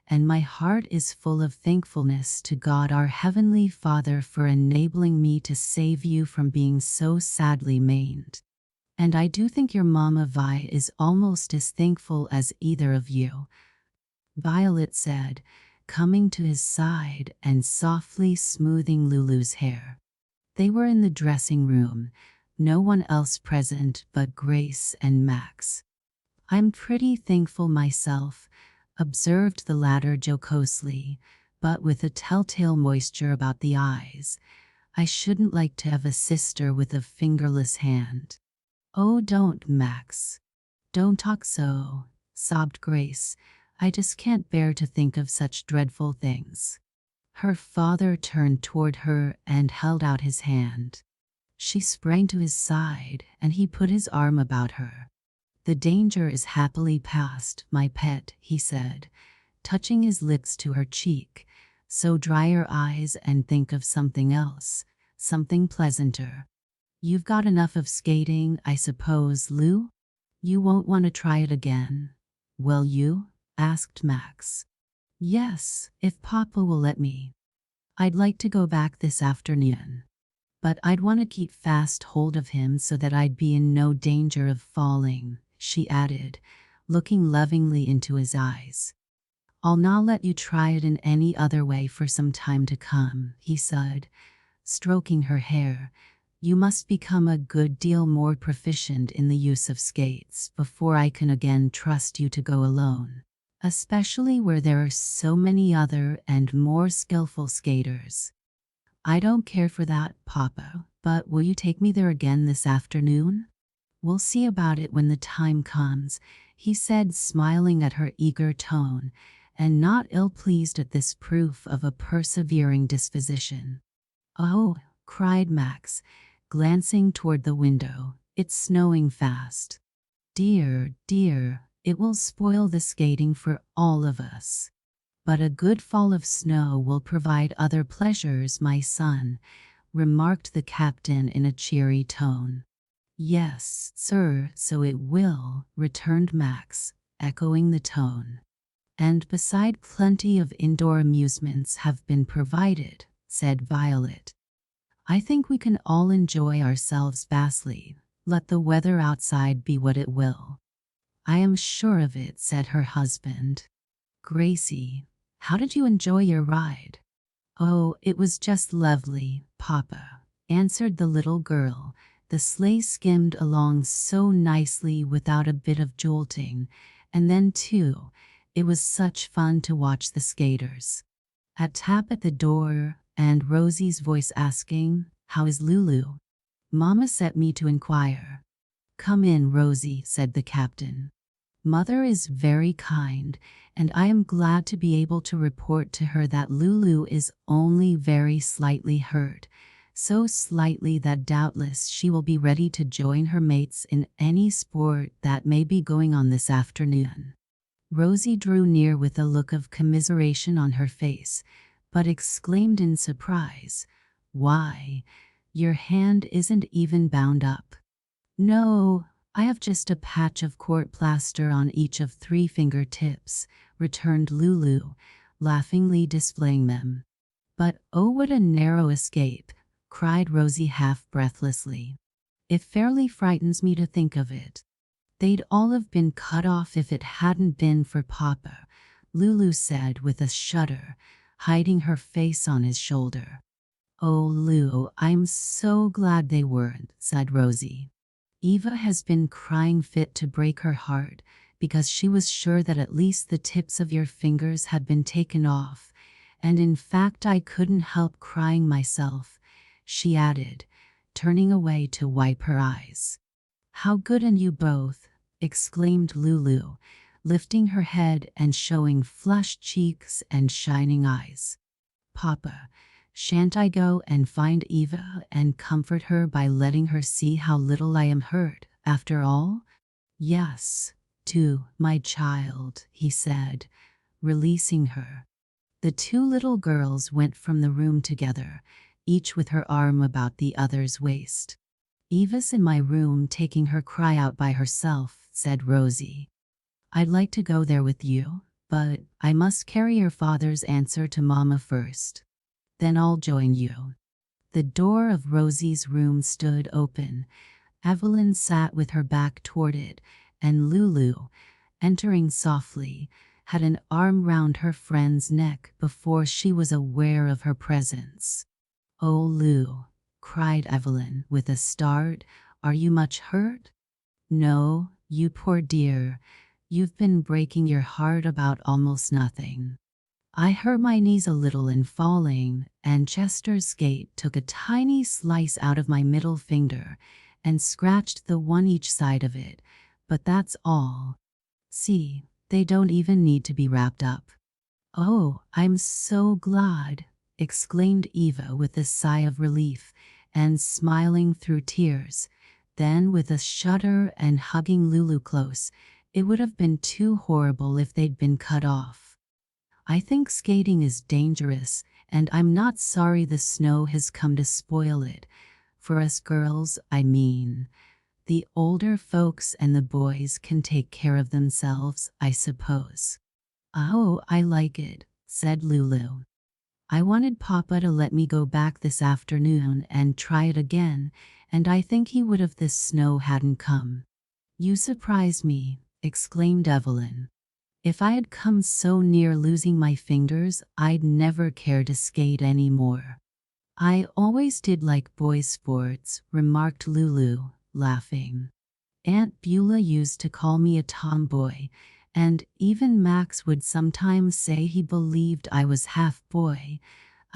and my heart is full of thankfulness to God our Heavenly Father for enabling me to save you from being so sadly maimed. And I do think your Mama Vi is almost as thankful as either of you," Violet said, coming to his side and softly smoothing Lulu's hair. They were in the dressing room, no one else present but Grace and Max. "I'm pretty thankful myself," observed the latter jocosely, but with a telltale moisture about the eyes. "I shouldn't like to have a sister with a fingerless hand." "Oh, don't, Max. Don't talk so," sobbed Grace. "I just can't bear to think of such dreadful things." Her father turned toward her and held out his hand. She sprang to his side, and he put his arm about her. "The danger is happily past, my pet," he said, touching his lips to her cheek. "So dry your eyes and think of something else, something pleasanter. You've got enough of skating, I suppose, Lou? You won't want to try it again, will you?" asked Max. "Yes, if Papa will let me. I'd like to go back this afternoon. But I'd want to keep fast hold of him so that I'd be in no danger of falling," she added, looking lovingly into his eyes. "I'll not let you try it in any other way for some time to come," he said, stroking her hair. "You must become a good deal more proficient in the use of skates before I can again trust you to go alone, especially where there are so many other and more skillful skaters." "I don't care for that, Papa, but will you take me there again this afternoon?" "We'll see about it when the time comes," he said, smiling at her eager tone, and not ill-pleased at this proof of a persevering disposition. "Oh," cried Max, glancing toward the window, "it's snowing fast. Dear, dear, it will spoil the skating for all of us. But a good fall of snow will provide other pleasures, my son," remarked the captain in a cheery tone. "Yes, sir, so it will," returned Max, echoing the tone. "And beside, plenty of indoor amusements have been provided," said Violet. "I think we can all enjoy ourselves vastly, let the weather outside be what it will." "I am sure of it," said her husband. "Gracie, how did you enjoy your ride?" "Oh, it was just lovely, Papa," answered the little girl. "The sleigh skimmed along so nicely without a bit of jolting, and then, too, it was such fun to watch the skaters." A tap at the door, and Rosie's voice asking, "How is Lulu?" "Mama sent me to inquire." "Come in, Rosie," said the captain. "Mother is very kind, and I am glad to be able to report to her that Lulu is only very slightly hurt, so slightly that doubtless she will be ready to join her mates in any sport that may be going on this afternoon." Rosie drew near with a look of commiseration on her face, but exclaimed in surprise, "Why, your hand isn't even bound up." "No, I have just a patch of court plaster on each of 3 fingertips," returned Lulu, laughingly displaying them. "But oh, what a narrow escape," cried Rosie half breathlessly. "It fairly frightens me to think of it. They'd all have been cut off if it hadn't been for Papa," Lulu said with a shudder, hiding her face on his shoulder. "Oh, Lou, I'm so glad they weren't," said Rosie. "Eva has been crying fit to break her heart because she was sure that at least the tips of your fingers had been taken off, and in fact I couldn't help crying myself," she added, turning away to wipe her eyes. "How good in you both," exclaimed Lulu, lifting her head and showing flushed cheeks and shining eyes. "Papa, shan't I go and find Eva and comfort her by letting her see how little I am hurt, after all?" "Yes, do, my child," he said, releasing her. The 2 little girls went from the room together, each with her arm about the other's waist. "Eva's in my room taking her cry out by herself," said Rosie. "I'd like to go there with you, but I must carry your father's answer to Mama first. Then I'll join you." The door of Rosie's room stood open. Evelyn sat with her back toward it, and Lulu, entering softly, had an arm round her friend's neck before she was aware of her presence. "Oh, Lou," cried Evelyn with a start, "are you much hurt?" "No, you poor dear. You've been breaking your heart about almost nothing. I hurt my knees a little in falling, and Chester's skate took a tiny slice out of my middle finger and scratched the one each side of it, but that's all. See, they don't even need to be wrapped up." "Oh, I'm so glad," exclaimed Eva with a sigh of relief and smiling through tears. Then, with a shudder and hugging Lulu close, "It would have been too horrible if they'd been cut off. I think skating is dangerous, and I'm not sorry the snow has come to spoil it. For us girls, I mean. The older folks and the boys can take care of themselves, I suppose." "Oh, I like it," said Lulu. "I wanted Papa to let me go back this afternoon and try it again, and I think he would if this snow hadn't come." "You surprise me," exclaimed Evelyn. "If I had come so near losing my fingers, I'd never care to skate anymore." "I always did like boys' sports," remarked Lulu, laughing. "Aunt Beulah used to call me a tomboy, and even Max would sometimes say he believed I was half boy.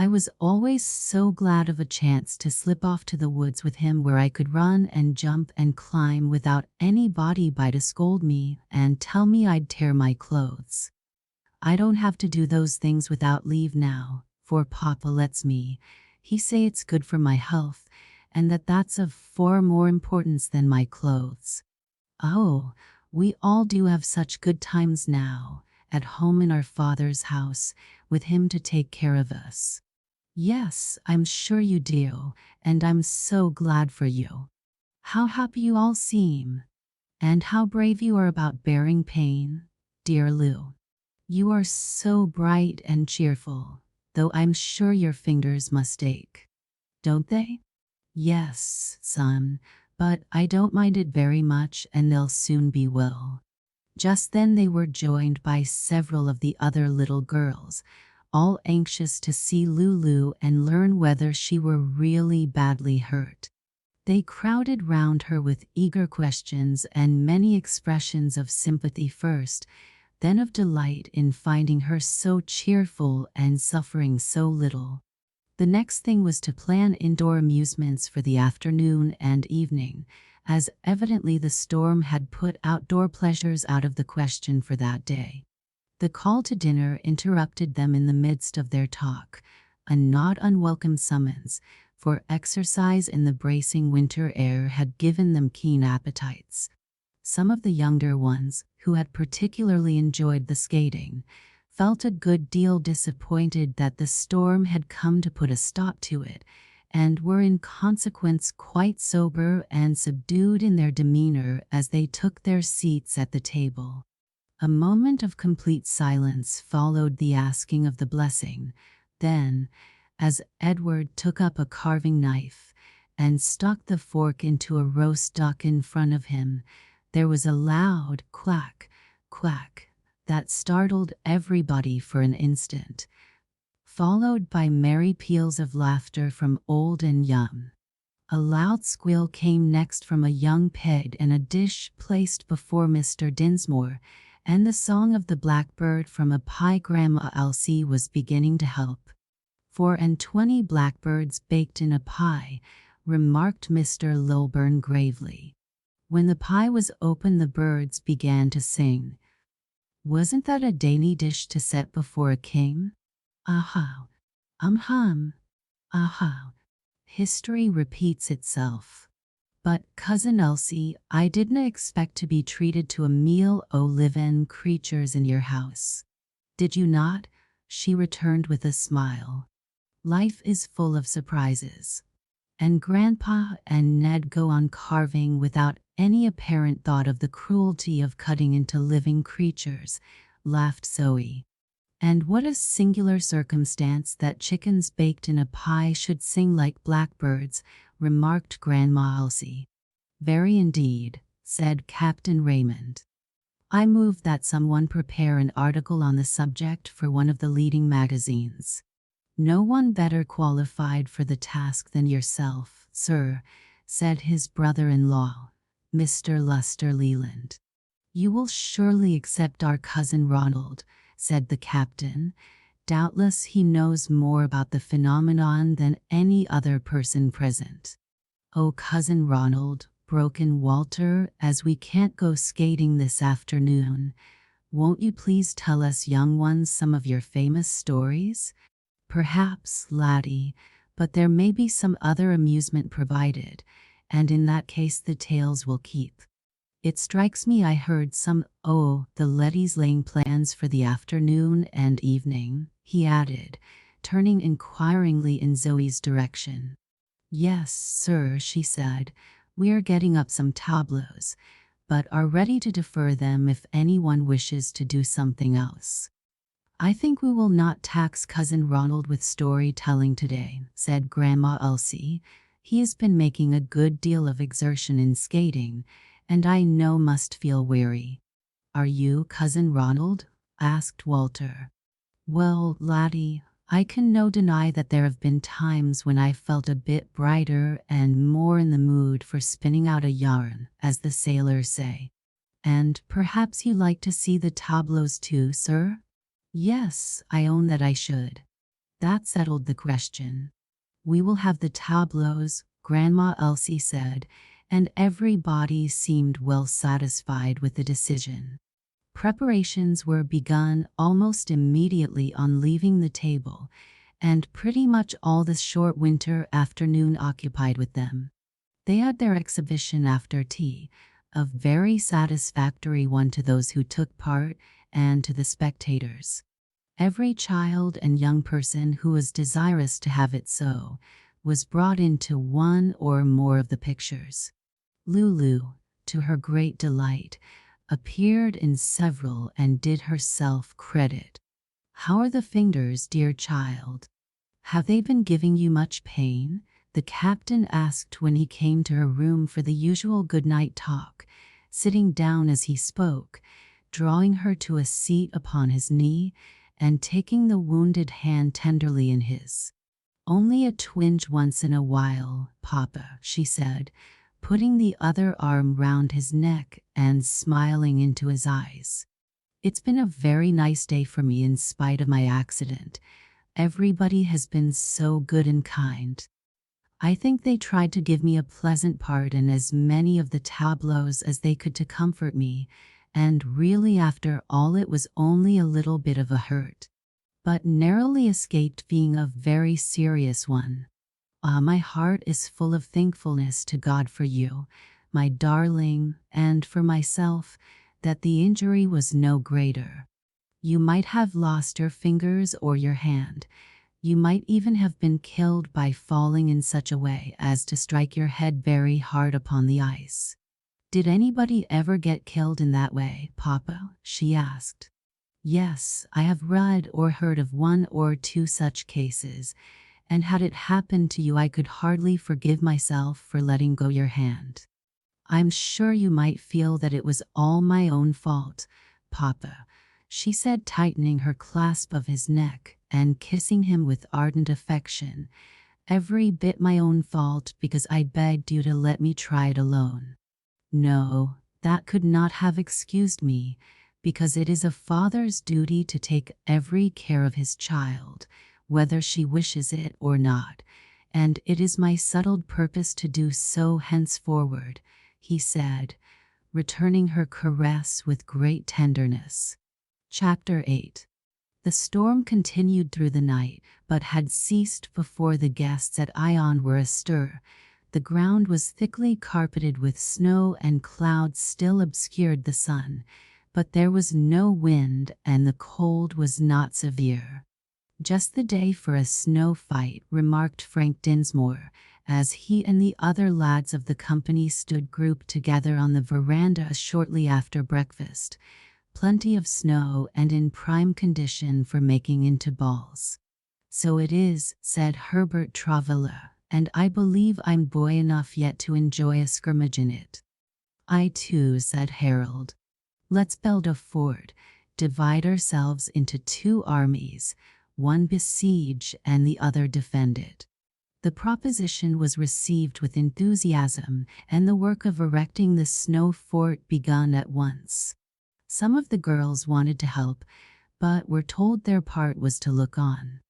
I was always so glad of a chance to slip off to the woods with him where I could run and jump and climb without anybody by to scold me and tell me I'd tear my clothes. I don't have to do those things without leave now, for Papa lets me. He say it's good for my health, and that's of far more importance than my clothes. Oh, we all do have such good times now, at home in our Father's house, with him to take care of us." "Yes, I'm sure you do, and I'm so glad for you. How happy you all seem, and how brave you are about bearing pain, dear Lou. You are so bright and cheerful, though I'm sure your fingers must ache. Don't they?" "Yes, son, but I don't mind it very much, and they'll soon be well." Just then they were joined by several of the other little girls, all anxious to see Lulu and learn whether she were really badly hurt. They crowded round her with eager questions and many expressions of sympathy first, then of delight in finding her so cheerful and suffering so little. The next thing was to plan indoor amusements for the afternoon and evening, as evidently the storm had put outdoor pleasures out of the question for that day. The call to dinner interrupted them in the midst of their talk, a not unwelcome summons, for exercise in the bracing winter air had given them keen appetites. Some of the younger ones, who had particularly enjoyed the skating, felt a good deal disappointed that the storm had come to put a stop to it, and were in consequence quite sober and subdued in their demeanor as they took their seats at the table. A moment of complete silence followed the asking of the blessing. Then, as Edward took up a carving knife and stuck the fork into a roast duck in front of him, there was a loud quack, quack, that startled everybody for an instant, followed by merry peals of laughter from old and young. A loud squeal came next from a young pig and a dish placed before Mr. Dinsmore, and the song of the blackbird from a pie Grandma Elsie was beginning to help. 420 blackbirds baked in a pie, remarked Mr. Lilburn gravely. When the pie was open, the birds began to sing. "Wasn't that a dainty dish to set before a king? Aha! Hum! Aha!" History repeats itself. "But, Cousin Elsie, I didn't expect to be treated to a meal o' livin' creatures in your house." "Did you not?" she returned with a smile. "Life is full of surprises. And Grandpa and Ned go on carving without any apparent thought of the cruelty of cutting into living creatures, laughed Zoe. And what a singular circumstance that chickens baked in a pie should sing like blackbirds, remarked Grandma Elsie. Very indeed, said Captain Raymond. I move that someone prepare an article on the subject for one of the leading magazines. No one better qualified for the task than yourself, sir, said his brother-in-law, Mr. Luster Leland. You will surely accept our cousin Ronald, said the captain. Doubtless he knows more about the phenomenon than any other person present. Oh, Cousin Ronald, broke in Walter, as we can't go skating this afternoon, won't you please tell us young ones some of your famous stories? Perhaps, laddie, but there may be some other amusement provided, and in that case the tales will keep. It strikes me I heard the laddies laying plans for the afternoon and evening, he added, turning inquiringly in Zoe's direction. Yes, sir, she said, we are getting up some tableaux, but are ready to defer them if anyone wishes to do something else. I think we will not tax Cousin Ronald with storytelling today, said Grandma Elsie. He has been making a good deal of exertion in skating, and I know must feel weary. Are you, Cousin Ronald? Asked Walter. Well, laddie, I can no deny that there have been times when I felt a bit brighter and more in the mood for spinning out a yarn, as the sailors say. And perhaps you like to see the tableaux too, sir? Yes, I own that I should. That settled the question. We will have the tableaux, Grandma Elsie said, and everybody seemed well satisfied with the decision. Preparations were begun almost immediately on leaving the table, and pretty much all the short winter afternoon occupied with them. They had their exhibition after tea, a very satisfactory one to those who took part and to the spectators. Every child and young person who was desirous to have it so was brought into one or more of the pictures. Lulu, to her great delight, appeared in several and did herself credit. How are the fingers, dear child? Have they been giving you much pain? The captain asked when he came to her room for the usual good-night talk, sitting down as he spoke, drawing her to a seat upon his knee, and taking the wounded hand tenderly in his. Only a twinge once in a while, Papa, she said, putting the other arm round his neck and smiling into his eyes. It's been a very nice day for me in spite of my accident. Everybody has been so good and kind. I think they tried to give me a pleasant part in as many of the tableaux as they could to comfort me, and really after all it was only a little bit of a hurt, but narrowly escaped being a very serious one. Ah, my heart is full of thankfulness to God for you, my darling, and for myself, that the injury was no greater. You might have lost your fingers or your hand. You might even have been killed by falling in such a way as to strike your head very hard upon the ice. Did anybody ever get killed in that way, Papa? She asked. Yes, I have read or heard of one or two such cases, and had it happened to you I could hardly forgive myself for letting go your hand. I'm sure you might feel that it was all my own fault, Papa, she said, tightening her clasp of his neck and kissing him with ardent affection. Every bit my own fault, because I begged you to let me try it alone. No, that could not have excused me, because it is a father's duty to take every care of his child, whether she wishes it or not, and it is my settled purpose to do so henceforward, he said, returning her caress with great tenderness. Chapter 8. The storm continued through the night, but had ceased before the guests at Ion were astir. The ground was thickly carpeted with snow, and clouds still obscured the sun, but there was no wind and the cold was not severe. Just the day for a snow fight, remarked Frank Dinsmore, as he and the other lads of the company stood grouped together on the veranda shortly after breakfast, plenty of snow and in prime condition for making into balls. So it is, said Herbert Travilla, and I believe I'm boy enough yet to enjoy a scrimmage in it. I too, said Harold. Let's build a fort, divide ourselves into 2 armies, one besiege and the other defend it. The proposition was received with enthusiasm, and the work of erecting the snow fort begun at once. Some of the girls wanted to help, but were told their part was to look on.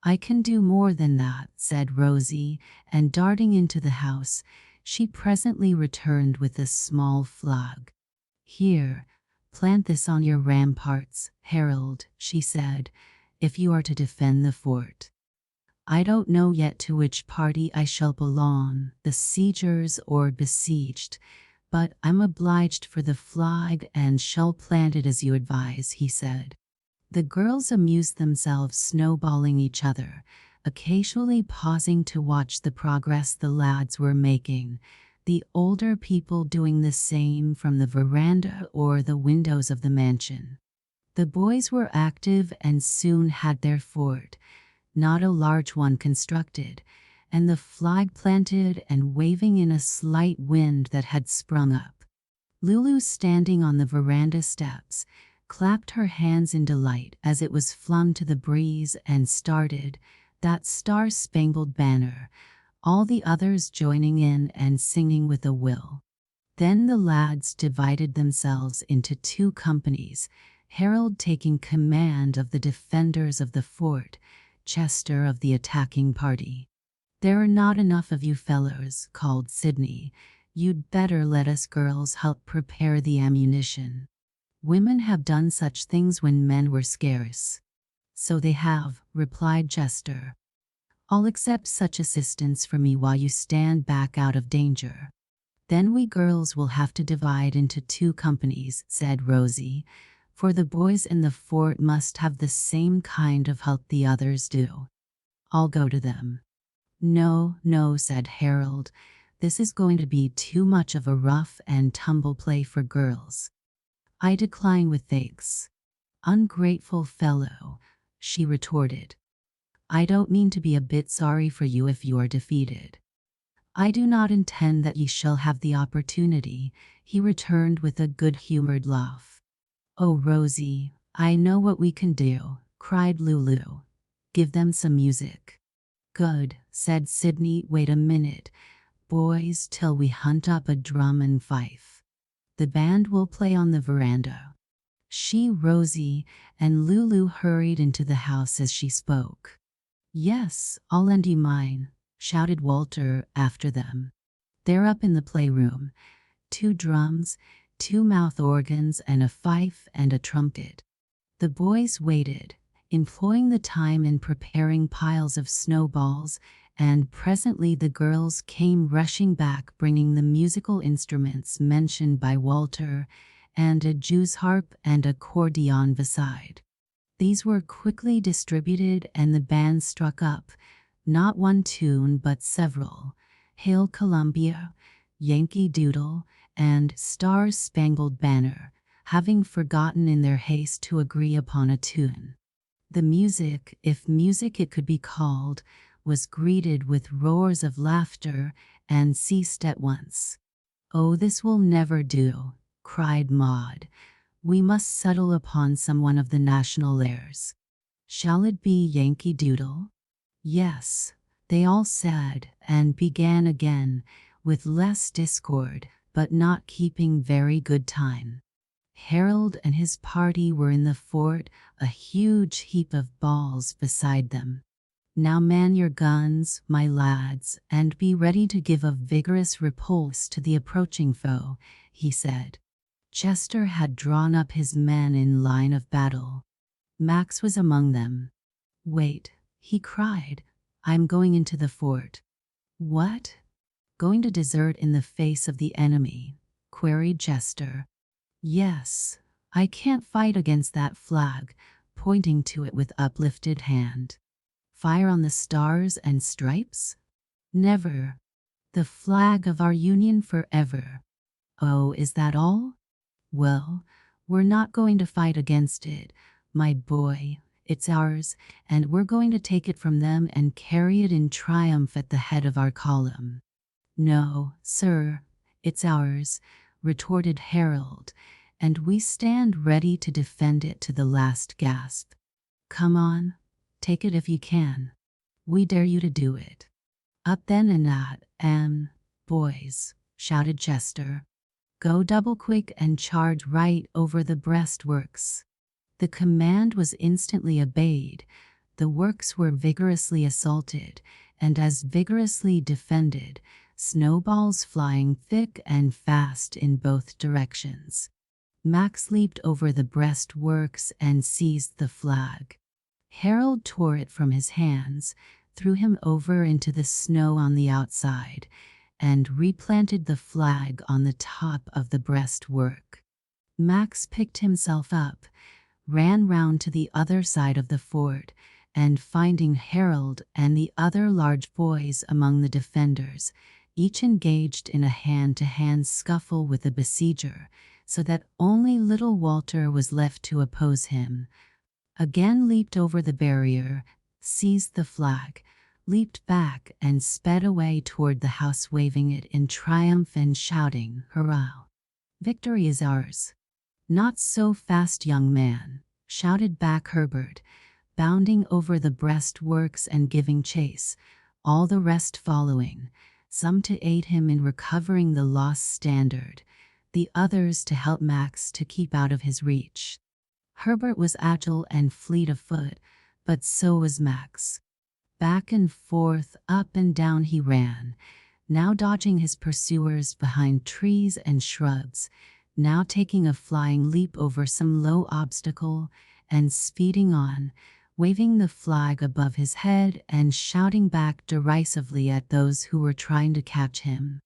I can do more than that, said Rosie, and darting into the house, she presently returned with a small flag. Here, plant this on your ramparts, Harold, she said, if you are to defend the fort. I don't know yet to which party I shall belong, the siegers or besieged, but I'm obliged for the flag and shall plant it as you advise, he said. The girls amused themselves snowballing each other, occasionally pausing to watch the progress the lads were making, the older people doing the same from the veranda or the windows of the mansion. The boys were active and soon had their fort, not a large one, constructed, and the flag planted and waving in a slight wind that had sprung up. Lulu, standing on the veranda steps, clapped her hands in delight as it was flung to the breeze and started, that star-spangled banner, all the others joining in and singing with a will. Then the lads divided themselves into 2 companies, Harold taking command of the defenders of the fort, Chester of the attacking party. There are not enough of you fellows, called Sidney. You'd better let us girls help prepare the ammunition. Women have done such things when men were scarce. So they have, replied Chester. I'll accept such assistance from me while you stand back out of danger. Then we girls will have to divide into 2 companies, said Rosie, for the boys in the fort must have the same kind of help the others do. I'll go to them. No, no, said Harold. This is going to be too much of a rough and tumble play for girls. I decline with thanks. Ungrateful fellow, she retorted. I don't mean to be a bit sorry for you if you are defeated. I do not intend that ye shall have the opportunity, he returned with a good-humored laugh. Oh, Rosie, I know what we can do, cried Lulu. Give them some music. Good, said Sidney. Wait a minute, boys, till we hunt up a drum and fife. The band will play on the veranda. She, Rosie, and Lulu hurried into the house as she spoke. Yes, I'll lend you mine, shouted Walter after them. They're up in the playroom. 2 drums, 2 mouth organs, and a fife and a trumpet. The boys waited, employing the time in preparing piles of snowballs, and presently the girls came rushing back bringing the musical instruments mentioned by Walter, and a Jew's harp and accordion beside. These were quickly distributed and the band struck up, not one tune but several, Hail Columbia, Yankee Doodle, and Star-Spangled Banner, having forgotten in their haste to agree upon a tune. The music, if music it could be called, was greeted with roars of laughter and ceased at once. Oh, this will never do, cried Maud. We must settle upon some one of the national airs. Shall it be Yankee Doodle? Yes, they all said, and began again, with less discord, but not keeping very good time. Harold and his party were in the fort, a huge heap of balls beside them. Now man your guns, my lads, and be ready to give a vigorous repulse to the approaching foe, he said. Chester had drawn up his men in line of battle. Max was among them. Wait, he cried, I'm going into the fort. What? Going to desert in the face of the enemy? Queried Chester. Yes, I can't fight against that flag, pointing to it with uplifted hand. Fire on the stars and stripes? Never. The flag of our Union forever. Oh, is that all? Well, We're not going to fight against it, my boy. It's ours, and we're going to take it from them and carry it in triumph at the head of our column." "No, sir, it's ours," retorted Harold, "and we stand ready to defend it to the last gasp. Come on, take it if you can. We dare you to do it." "Up then and that, boys," shouted Chester. "Go double quick and charge right over the breastworks." The command was instantly obeyed. The works were vigorously assaulted, and as vigorously defended, snowballs flying thick and fast in both directions. Max leaped over the breastworks and seized the flag. Harold tore it from his hands, threw him over into the snow on the outside, and replanted the flag on the top of the breastwork. Max picked himself up, ran round to the other side of the fort, and finding Harold and the other large boys among the defenders, each engaged in a hand-to-hand scuffle with the besieger, so that only little Walter was left to oppose him, again leaped over the barrier, seized the flag, leaped back and sped away toward the house, waving it in triumph and shouting, "Hurrah! Victory is ours." "Not so fast, young man," shouted back Herbert, bounding over the breastworks and giving chase, all the rest following, some to aid him in recovering the lost standard, the others to help Max to keep out of his reach. Herbert was agile and fleet of foot, but so was Max. Back and forth, up and down he ran, now dodging his pursuers behind trees and shrubs, now taking a flying leap over some low obstacle, and speeding on, waving the flag above his head and shouting back derisively at those who were trying to catch him.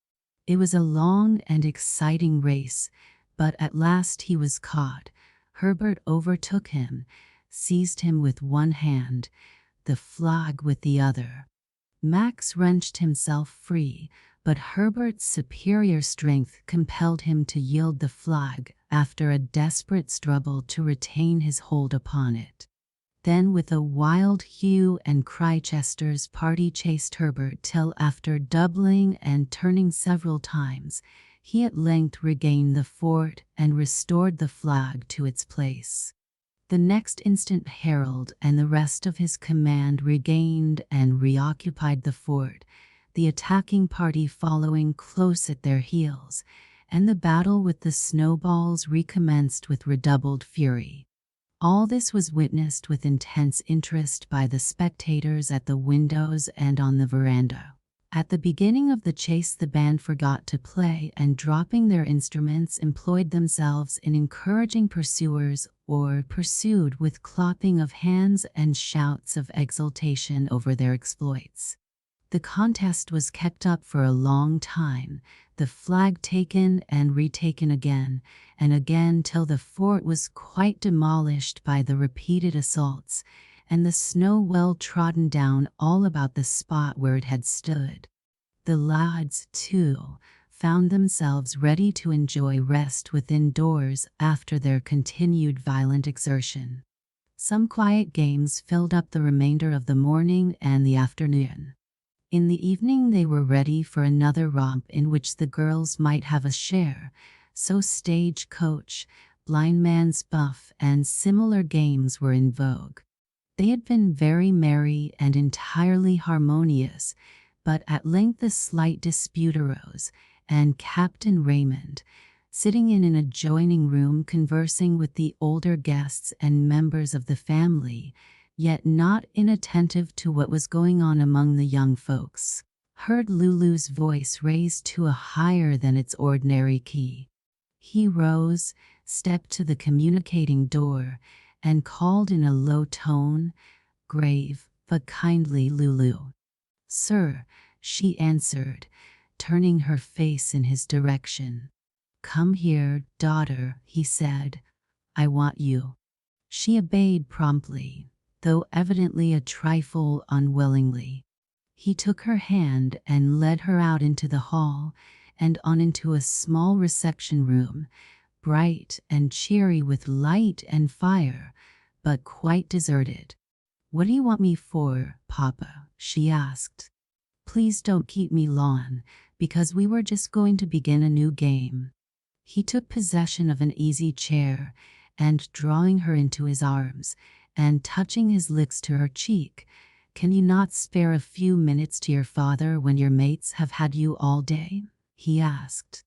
It was a long and exciting race, but at last he was caught. Herbert overtook him, seized him with one hand, the flag with the other. Max wrenched himself free, but Herbert's superior strength compelled him to yield the flag after a desperate struggle to retain his hold upon it. Then with a wild hue and cry Chester's party chased Herbert till after doubling and turning several times, he at length regained the fort and restored the flag to its place. The next instant Harold and the rest of his command regained and reoccupied the fort, the attacking party following close at their heels, and the battle with the snowballs recommenced with redoubled fury. All this was witnessed with intense interest by the spectators at the windows and on the veranda. At the beginning of the chase the band forgot to play and, dropping their instruments, employed themselves in encouraging pursuers or pursued with clapping of hands and shouts of exultation over their exploits. The contest was kept up for a long time, the flag taken and retaken again and again till the fort was quite demolished by the repeated assaults, and the snow well trodden down all about the spot where it had stood. The lads, too, found themselves ready to enjoy rest within doors after their continued violent exertion. Some quiet games filled up the remainder of the morning and the afternoon. In the evening they were ready for another romp in which the girls might have a share, so stagecoach, blind man's buff, and similar games were in vogue. They had been very merry and entirely harmonious, but at length a slight dispute arose, and Captain Raymond, sitting in an adjoining room conversing with the older guests and members of the family, yet not inattentive to what was going on among the young folks, heard Lulu's voice raised to a higher than its ordinary key. He rose, stepped to the communicating door, and called in a low tone, grave but kindly, "Lulu." "Sir," she answered, turning her face in his direction. "Come here, daughter," he said. "I want you." She obeyed promptly, though evidently a trifle unwillingly. He took her hand and led her out into the hall and on into a small reception room, bright and cheery with light and fire, but quite deserted. "What do you want me for, Papa?" she asked. "Please don't keep me long, because we were just going to begin a new game." He took possession of an easy chair, and drawing her into his arms, and touching his lips to her cheek, "Can you not spare a few minutes to your father when your mates have had you all day?" he asked.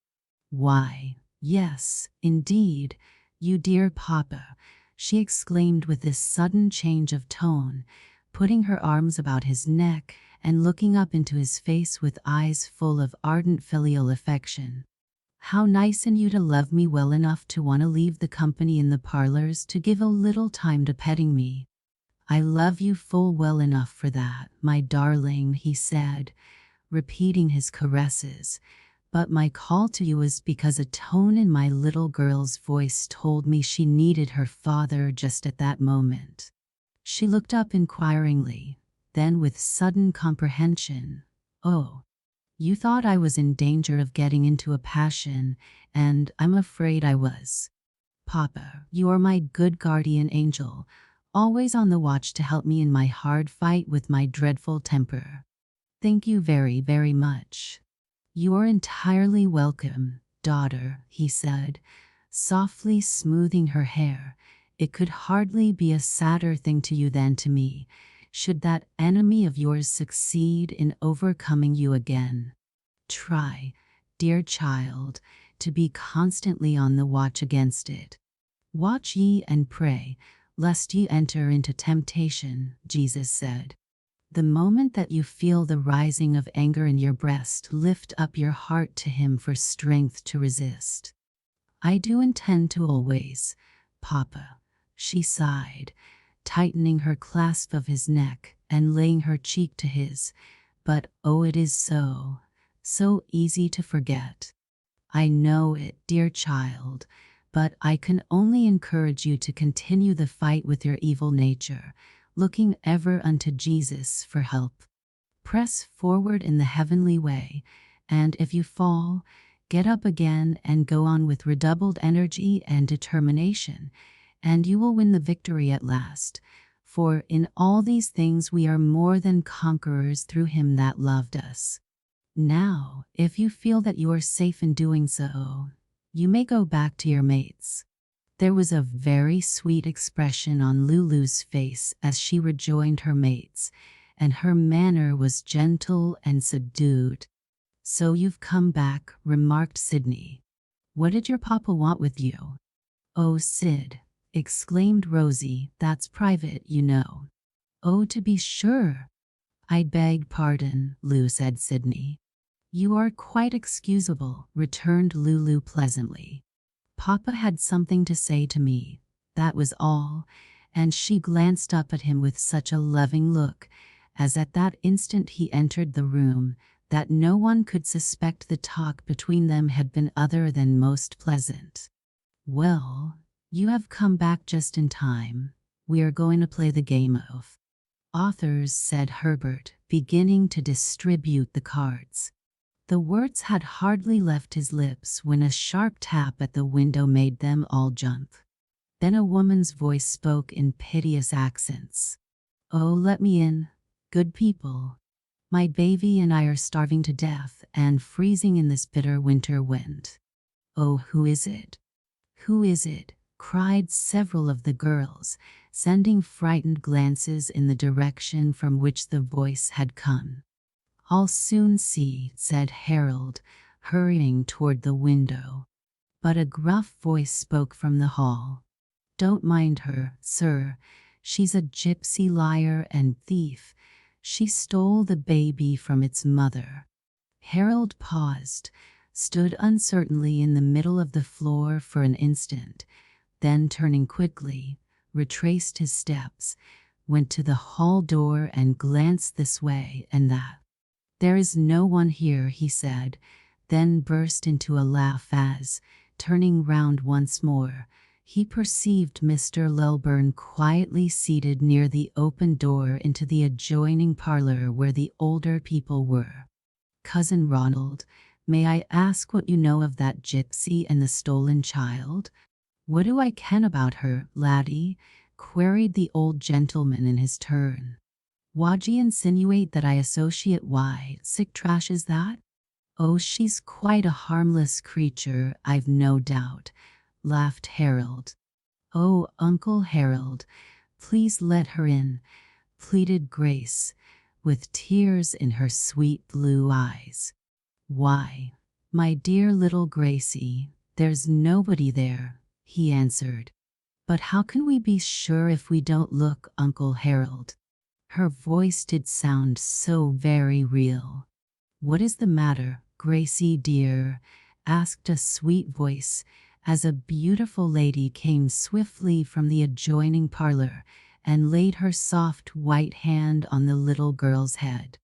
"Why, yes, indeed, you dear Papa," she exclaimed with this sudden change of tone, putting her arms about his neck and looking up into his face with eyes full of ardent filial affection. "How nice in you to love me well enough to want to leave the company in the parlors to give a little time to petting me. I love you full well enough for that, my darling," he said, repeating his caresses. "But my call to you is because a tone in my little girl's voice told me she needed her father just at that moment." She looked up inquiringly, then with sudden comprehension. "Oh, you thought I was in danger of getting into a passion, and I'm afraid I was. Papa, you are my good guardian angel, always on the watch to help me in my hard fight with my dreadful temper. Thank you very, very much." "You are entirely welcome, daughter," he said, softly smoothing her hair. "It could hardly be a sadder thing to you than to me, should that enemy of yours succeed in overcoming you again. Try, dear child, to be constantly on the watch against it. 'Watch ye and pray, lest ye enter into temptation,' Jesus said. The moment that you feel the rising of anger in your breast, lift up your heart to Him for strength to resist." "I do intend to always, Papa," she sighed, tightening her clasp of his neck and laying her cheek to his. "But oh, it is so easy to forget." "I know it, dear child, but I can only encourage you to continue the fight with your evil nature, looking ever unto Jesus for help. Press forward in the heavenly way, and if you fall, get up again and go on with redoubled energy and determination, and you will win the victory at last. For in all these things we are more than conquerors through Him that loved us." Now, if you feel that you are safe in doing so, you may go back to your mates. There was a very sweet expression on Lulu's face as she rejoined her mates, and her manner was gentle and subdued. "So you've come back," remarked Sydney. "What did your papa want with you?" "Oh, Sid," exclaimed Rosie, "that's private, you know." "Oh, to be sure. I beg pardon, Lou," said Sydney. "You are quite excusable," returned Lulu pleasantly. "Papa had something to say to me, that was all," and she glanced up at him with such a loving look, as at that instant he entered the room, that no one could suspect the talk between them had been other than most pleasant. "Well, you have come back just in time. We are going to play the game of authors," said Herbert, beginning to distribute the cards. The words had hardly left his lips when a sharp tap at the window made them all jump. Then a woman's voice spoke in piteous accents. "Oh, let me in, good people. My baby and I are starving to death and freezing in this bitter winter wind." "Oh, who is it? Who is it?" cried several of the girls, sending frightened glances in the direction from which the voice had come. "I'll soon see," said Harold, hurrying toward the window. But a gruff voice spoke from the hall. "Don't mind her, sir. She's a gypsy liar and thief. She stole the baby from its mother." Harold paused, stood uncertainly in the middle of the floor for an instant, then turning quickly, retraced his steps, went to the hall door and glanced this way and that. "There is no one here," he said, then burst into a laugh as, turning round once more, he perceived Mr. Lilburn quietly seated near the open door into the adjoining parlor where the older people were. "Cousin Ronald, May I ask what you know of that gypsy and the stolen child? What do I ken about her, laddie? Queried the old gentleman in his turn. Wad ye insinuate that I associate sick trash is that? Oh, she's quite a harmless creature, I've no doubt, laughed Harold. Oh, Uncle Harold, please let her in, pleaded Grace, with tears in her sweet blue eyes. Why, my dear little Gracie, there's nobody there, he answered. But how can we be sure if we don't look, Uncle Harold? Her voice did sound so very real. What is the matter, Gracie dear? Asked a sweet voice, as a beautiful lady came swiftly from the adjoining parlor and laid her soft white hand on the little girl's head.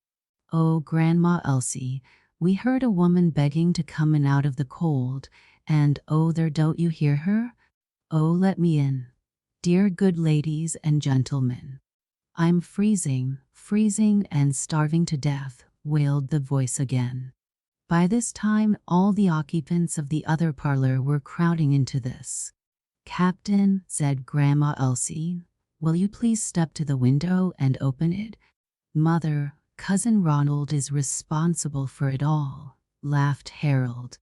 Oh, Grandma Elsie, we heard a woman begging to come in out of the cold, and oh, there, don't you hear her? Oh, let me in. Dear good ladies and gentlemen. I'm freezing and starving to death, wailed the voice again. By this time, all the occupants of the other parlor were crowding into this. Captain, said Grandma Elsie, will you please step to the window and open it? Mother, Cousin Ronald is responsible for it all, laughed Harold.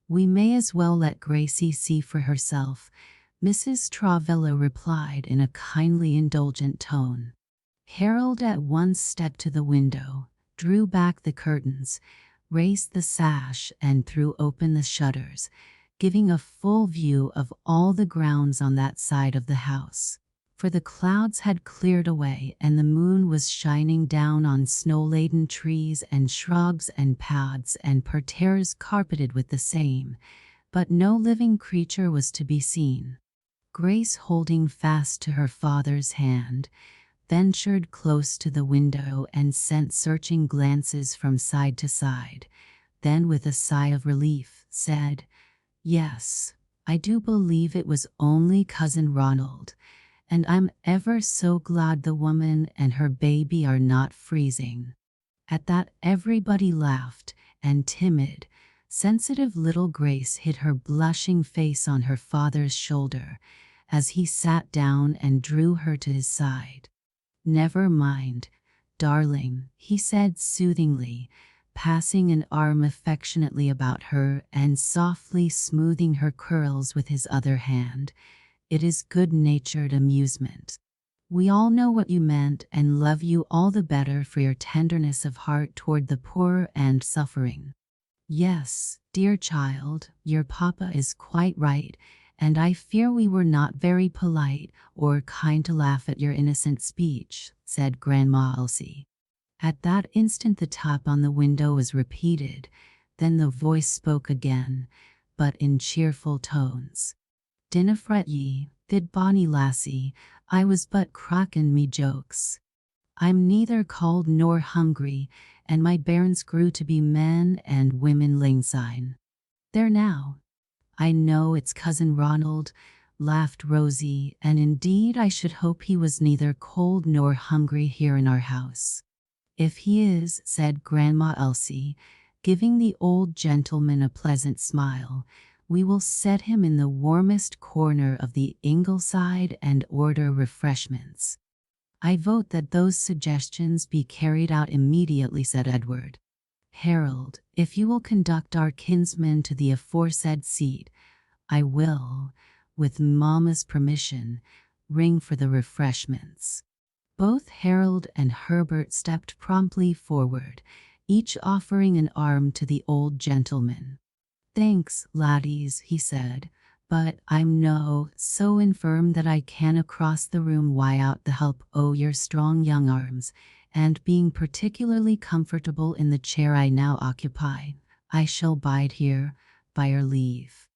We may as well let Gracie see for herself, Mrs. Travilla replied in a kindly indulgent tone. Harold at once stepped to the window, drew back the curtains, raised the sash and threw open the shutters, giving a full view of all the grounds on that side of the house. For the clouds had cleared away and the moon was shining down on snow-laden trees and shrubs and paths and parterres carpeted with the same, but no living creature was to be seen. Grace, holding fast to her father's hand, ventured close to the window and sent searching glances from side to side, then with a sigh of relief said, Yes, I do believe it was only Cousin Ronald, and I'm ever so glad the woman and her baby are not freezing. At that everybody laughed, and timid, sensitive little Grace hid her blushing face on her father's shoulder as he sat down and drew her to his side. Never mind, darling, he said soothingly, passing an arm affectionately about her and softly smoothing her curls with his other hand. It is good-natured amusement. We all know what you meant and love you all the better for your tenderness of heart toward the poor and suffering. Yes, dear child, your papa is quite right, and I fear we were not very polite or kind to laugh at your innocent speech, said Grandma Elsie. At that instant the tap on the window was repeated, then the voice spoke again, but in cheerful tones. Dinna fret ye, good bonny lassie, I was but crackin' me jokes. I'm neither cold nor hungry, and my bairns grew to be men and women langsyne. There now. I know it's Cousin Ronald, laughed Rosie, and indeed I should hope he was neither cold nor hungry here in our house. If he is, said Grandma Elsie, giving the old gentleman a pleasant smile, we will set him in the warmest corner of the Ingleside and order refreshments. I vote that those suggestions be carried out immediately, said Edward. Harold, if you will conduct our kinsman to the aforesaid seat, I will, with Mamma's permission, ring for the refreshments. Both Harold and Herbert stepped promptly forward, each offering an arm to the old gentleman. Thanks, laddies, he said, but I'm no so infirm that I canna cross the room without the help o' your strong young arms, and being particularly comfortable in the chair I now occupy, I shall bide here, by your leave.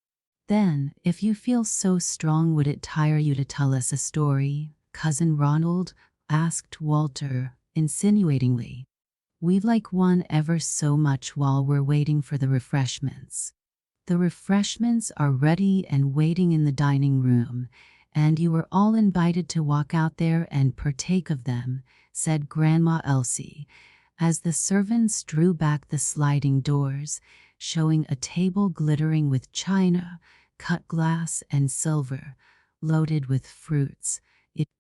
Then, if you feel so strong, would it tire you to tell us a story, Cousin Ronald? Asked Walter, insinuatingly. We'd like one ever so much while we're waiting for the refreshments. The refreshments are ready and waiting in the dining room, and you are all invited to walk out there and partake of them, said Grandma Elsie, as the servants drew back the sliding doors, showing a table glittering with china, cut glass, and silver, loaded with fruits,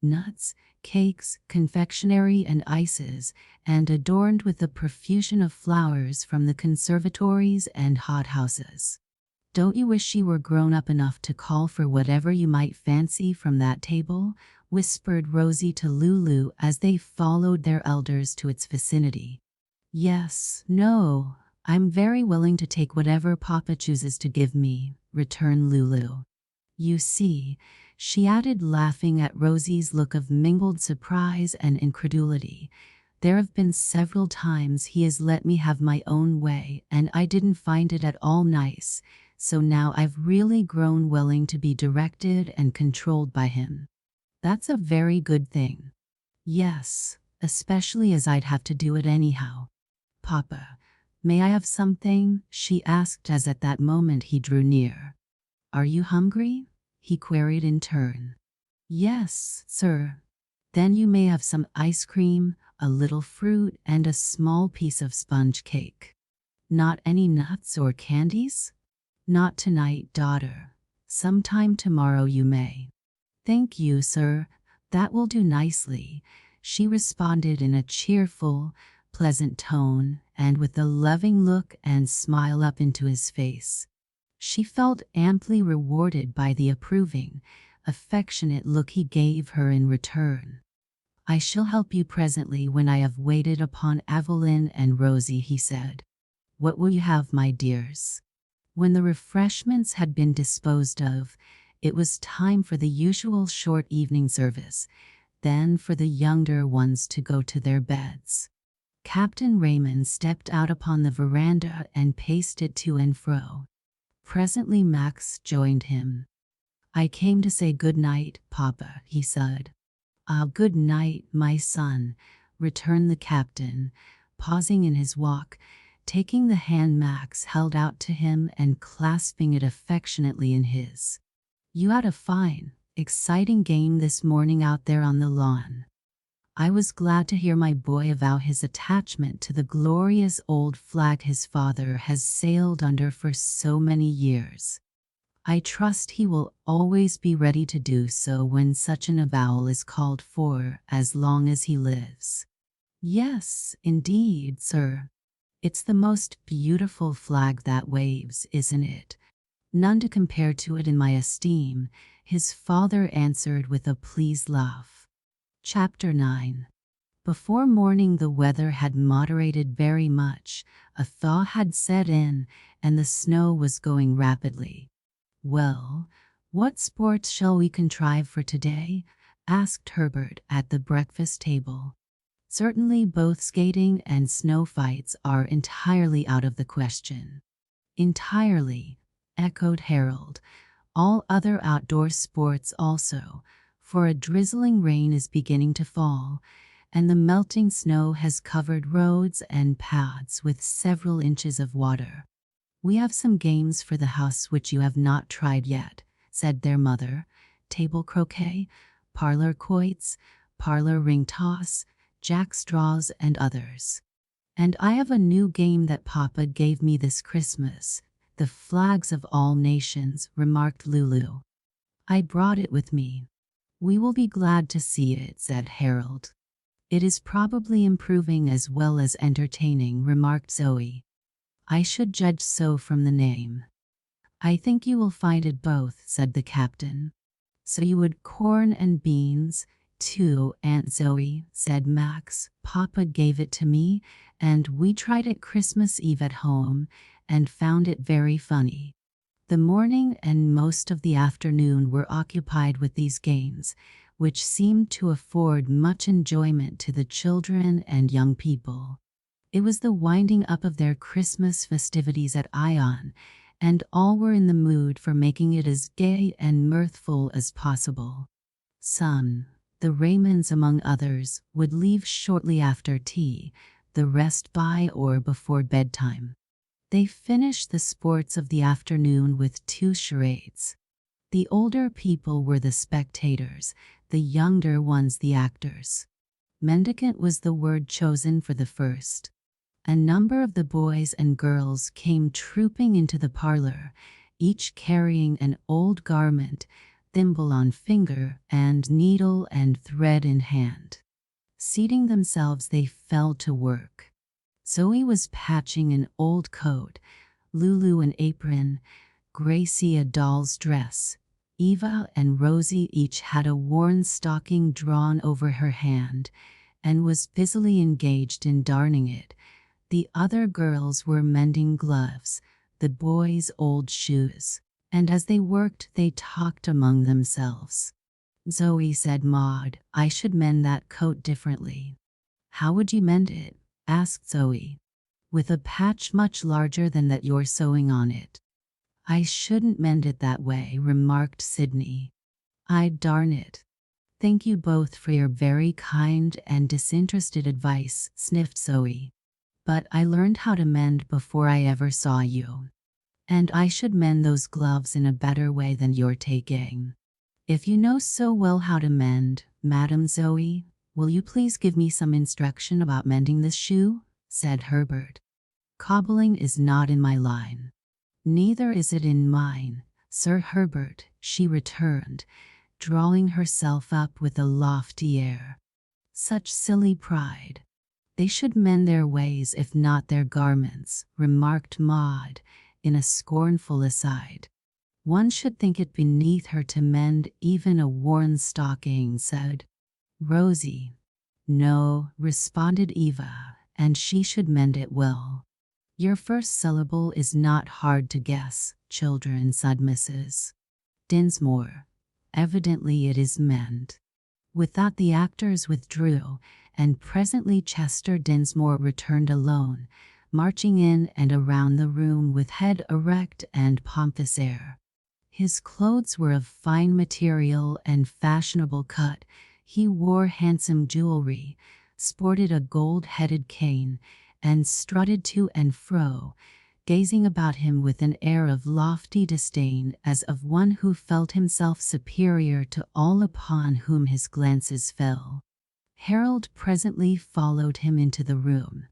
nuts, cakes, confectionery, and ices, and adorned with a profusion of flowers from the conservatories and hothouses. "Don't you wish you were grown up enough to call for whatever you might fancy from that table?" whispered Rosie to Lulu as they followed their elders to its vicinity. "Yes, no, I'm very willing to take whatever Papa chooses to give me," returned Lulu. "You see," she added, laughing at Rosie's look of mingled surprise and incredulity, "there have been several times he has let me have my own way and I didn't find it at all nice, so now I've really grown willing to be directed and controlled by him. That's a very good thing." "Yes, especially as I'd have to do it anyhow. Papa, may I have something?" she asked as at that moment he drew near. "Are you hungry?" he queried in turn. "Yes, sir." "Then you may have some ice cream, a little fruit, and a small piece of sponge cake." "Not any nuts or candies?" "Not tonight, daughter. Sometime tomorrow you may." "Thank you, sir. That will do nicely," she responded in a cheerful, pleasant tone, and with a loving look and smile up into his face. She felt amply rewarded by the approving, affectionate look he gave her in return. "I shall help you presently when I have waited upon Evelyn and Rosie," he said. "What will you have, my dears?" When the refreshments had been disposed of, it was time for the usual short evening service, then for the younger ones to go to their beds. Captain Raymond stepped out upon the veranda and paced it to and fro. Presently Max joined him. "I came to say good night, Papa," he said. "Ah, good night, my son," returned the captain, pausing in his walk, taking the hand Max held out to him and clasping it affectionately in his. "You had a fine, exciting game this morning out there on the lawn. I was glad to hear my boy avow his attachment to the glorious old flag his father has sailed under for so many years. I trust he will always be ready to do so when such an avowal is called for, as long as he lives." "Yes, indeed, sir. It's the most beautiful flag that waves, isn't it? None to compare to it in my esteem," his father answered with a pleased laugh. Chapter 9. Before morning the weather had moderated very much, a thaw had set in, and the snow was going rapidly. "Well, what sports shall we contrive for today?" asked Herbert at the breakfast table. "Certainly both skating and snow fights are entirely out of the question." "Entirely," echoed Harold. "All other outdoor sports also, for a drizzling rain is beginning to fall, and the melting snow has covered roads and paths with several inches of water." "We have some games for the house which you have not tried yet," said their mother. "Table croquet, parlor quoits, parlor ring toss, jackstraws, and others. And I have a new game that Papa gave me this Christmas, the flags of all nations," remarked Lulu. "I brought it with me." "We will be glad to see it," said Harold. "It is probably improving as well as entertaining," remarked Zoe. "I should judge so from the name." "I think you will find it both," said the captain. "So you would corn and beans, too, Aunt Zoe," said Max. "Papa gave it to me, and we tried it Christmas Eve at home, and found it very funny." The morning and most of the afternoon were occupied with these games, which seemed to afford much enjoyment to the children and young people. It was the winding up of their Christmas festivities at Ion, and all were in the mood for making it as gay and mirthful as possible. Some, the Raymonds among others, would leave shortly after tea, the rest by or before bedtime. They finished the sports of the afternoon with 2 charades. The older people were the spectators, the younger ones the actors. Mendicant was the word chosen for the first. A number of the boys and girls came trooping into the parlor, each carrying an old garment, thimble on finger, and needle and thread in hand. Seating themselves, they fell to work. Zoe was patching an old coat, Lulu an apron, Gracie a doll's dress. Eva and Rosie each had a worn stocking drawn over her hand and was busily engaged in darning it. The other girls were mending gloves, the boys old shoes, and as they worked they talked among themselves. Zoe said, "Maud, I should mend that coat differently." "How would you mend it?" asked Zoe. "With a patch much larger than that you're sewing on it." "I shouldn't mend it that way," remarked Sydney. "I'd darn it." "Thank you both for your very kind and disinterested advice," sniffed Zoe. "But I learned how to mend before I ever saw you. And I should mend those gloves in a better way than you're taking." "If you know so well how to mend, Madam Zoe, will you please give me some instruction about mending this shoe?" said Herbert. "Cobbling is not in my line." "Neither is it in mine, Sir Herbert," she returned, drawing herself up with a lofty air. "Such silly pride." "They should mend their ways if not their garments," remarked Maud, in a scornful aside. "One should think it beneath her to mend even a worn stocking," said Rosie. "No," responded Eva, "and she should mend it well." "Your first syllable is not hard to guess, children," said Mrs. Dinsmore. "Evidently it is mend." With that the actors withdrew, and presently Chester Dinsmore returned alone, marching in and around the room with head erect and pompous air. His clothes were of fine material and fashionable cut. He wore handsome jewelry, sported a gold-headed cane, and strutted to and fro, gazing about him with an air of lofty disdain, as of one who felt himself superior to all upon whom his glances fell. Harold presently followed him into the room.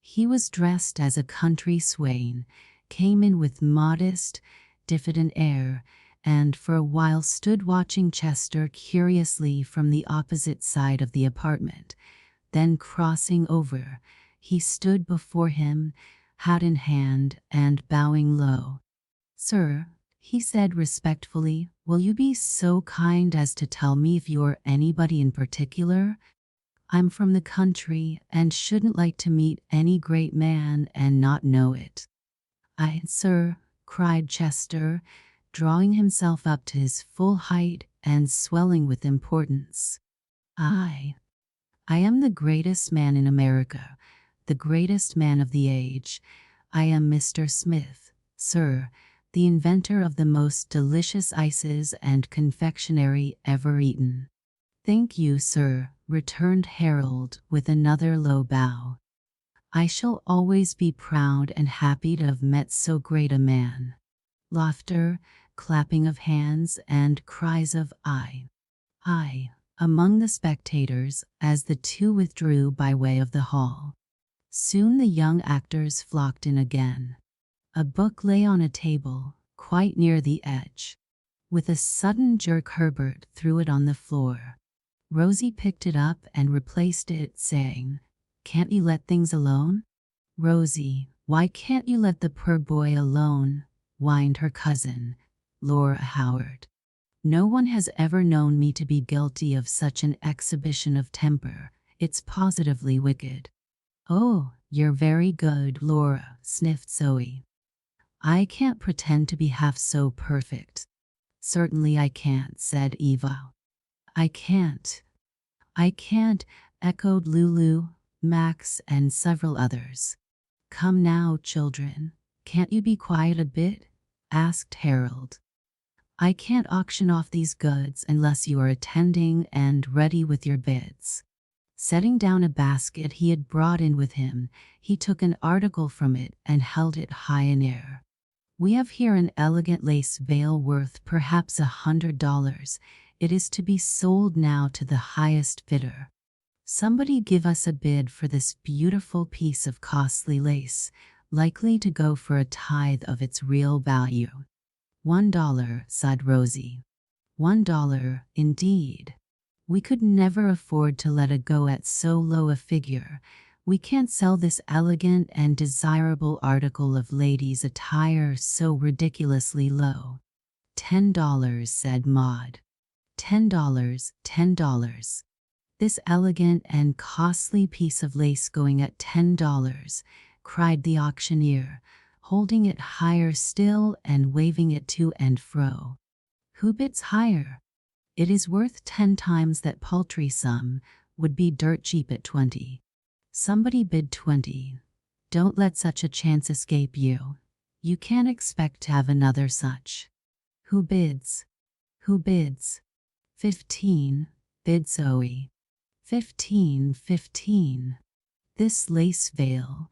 He was dressed as a country swain, came in with modest, diffident air, and for a while stood watching Chester curiously from the opposite side of the apartment. Then crossing over, he stood before him, hat in hand, and bowing low. "Sir," he said respectfully, "will you be so kind as to tell me if you're anybody in particular? I'm from the country, and shouldn't like to meet any great man and not know it." "I, sir," cried Chester, drawing himself up to his full height and swelling with importance. "I am the greatest man in America, the greatest man of the age. I am Mr. Smith, sir, the inventor of the most delicious ices and confectionery ever eaten." "Thank you, sir," returned Harold with another low bow. "I shall always be proud and happy to have met so great a man." Laughter, clapping of hands, and cries of "I" among the spectators as the two withdrew by way of the hall. Soon the young actors flocked in again. A book lay on a table, quite near the edge. With a sudden jerk Herbert threw it on the floor. Rosie picked it up and replaced it, saying, "Can't you let things alone?" "Rosie, why can't you let the poor boy alone?" whined her cousin, Laura Howard. "No one has ever known me to be guilty of such an exhibition of temper. It's positively wicked." "Oh, you're very good, Laura," sniffed Zoe. "I can't pretend to be half so perfect." "Certainly I can't," said Eva. I can't," echoed Lulu, Max, and several others. "Come now, children, can't you be quiet a bit?" asked Harold. "I can't auction off these goods unless you are attending and ready with your bids." Setting down a basket he had brought in with him, he took an article from it and held it high in air. "We have here an elegant lace veil worth perhaps $100. It is to be sold now to the highest bidder." Somebody give us a bid for this beautiful piece of costly lace, likely to go for a tithe of its real value. $1, said Rosie. $1, indeed. We could never afford to let it go at so low a figure. We can't sell this elegant and desirable article of ladies' attire so ridiculously low. $10, said Maud. $10, $10. This elegant and costly piece of lace going at $10, cried the auctioneer, holding it higher still and waving it to and fro. Who bids higher? It is worth 10 times that paltry sum, would be dirt cheap at 20. Somebody bid 20. Don't let such a chance escape you. You can't expect to have another such. Who bids? Who bids? 15, bid Zoe. 15, 15. This lace veil,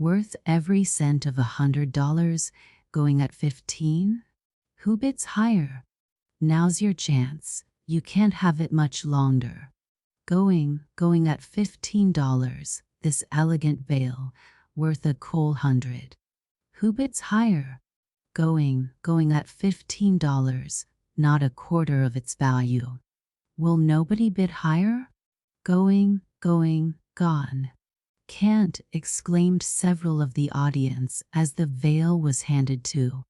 worth every cent of $100, going at 15? Who bids higher? Now's your chance. You can't have it much longer. Going at $15, this elegant veil, worth a cool 100. Who bids higher? Going at $15, not a quarter of its value. Will nobody bid higher? Going, gone. Can't, exclaimed several of the audience as the veil was handed to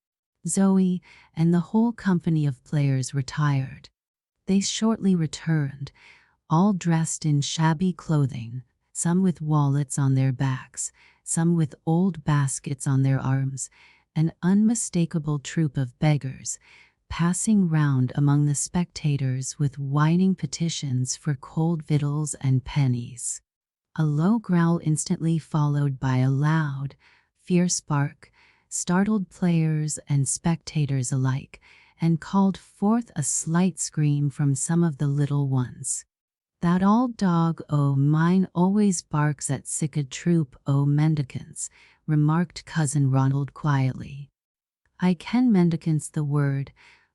Zoe, and the whole company of players retired. They shortly returned, all dressed in shabby clothing, some with wallets on their backs, some with old baskets on their arms, an unmistakable troop of beggars, passing round among the spectators with whining petitions for cold victuals and pennies. A low growl instantly followed by a loud, fierce bark, startled players and spectators alike, and called forth a slight scream from some of the little ones. That old dog o' mine always barks at sic a troop o' mendicants, remarked Cousin Ronald quietly. I ken mendicants the word,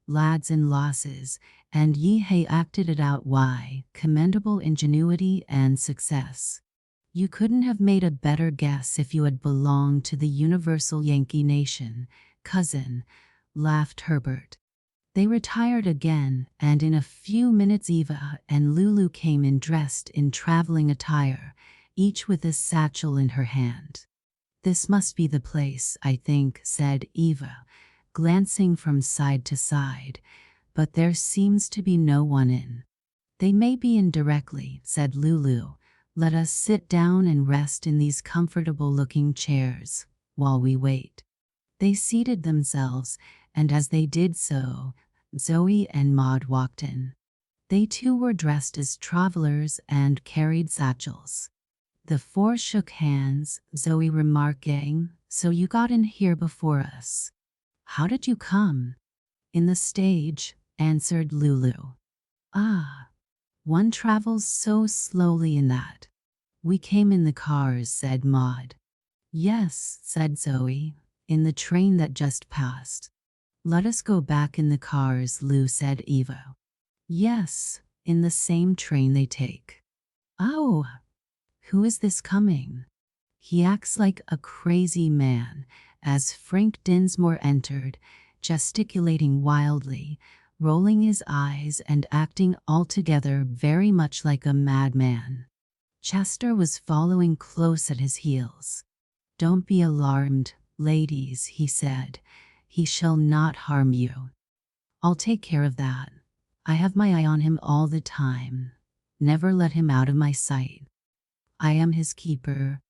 lads and losses, and ye hae acted it out why, commendable ingenuity and success. You couldn't have made a better guess if you had belonged to the universal Yankee nation, cousin, laughed Herbert. They retired again, and in a few minutes Eva and Lulu came in dressed in traveling attire, each with a satchel in her hand. This must be the place, I think, said Eva, glancing from side to side, but there seems to be no one in. They may be in directly, said Lulu. Let us sit down and rest in these comfortable-looking chairs, while we wait. They seated themselves, and as they did so, Zoe and Maud walked in. They too were dressed as travelers and carried satchels. The four shook hands, Zoe remarking, "So you got in here before us. How did you come?" "In the stage," answered Lulu. "Ah, one travels so slowly in that." "We came in the cars," said Maud. "Yes," said Zoe, "in the train that just passed." "Let us go back in the cars," Lou said Eva. "Yes, in the same train they take." "Oh, who is this coming? He acts like a crazy man," as Frank Dinsmore entered, gesticulating wildly, rolling his eyes and acting altogether very much like a madman. Chester was following close at his heels. "Don't be alarmed, ladies," he said. "He shall not harm you. I'll take care of that. I have my eye on him all the time. Never let him out of my sight. I am his keeper."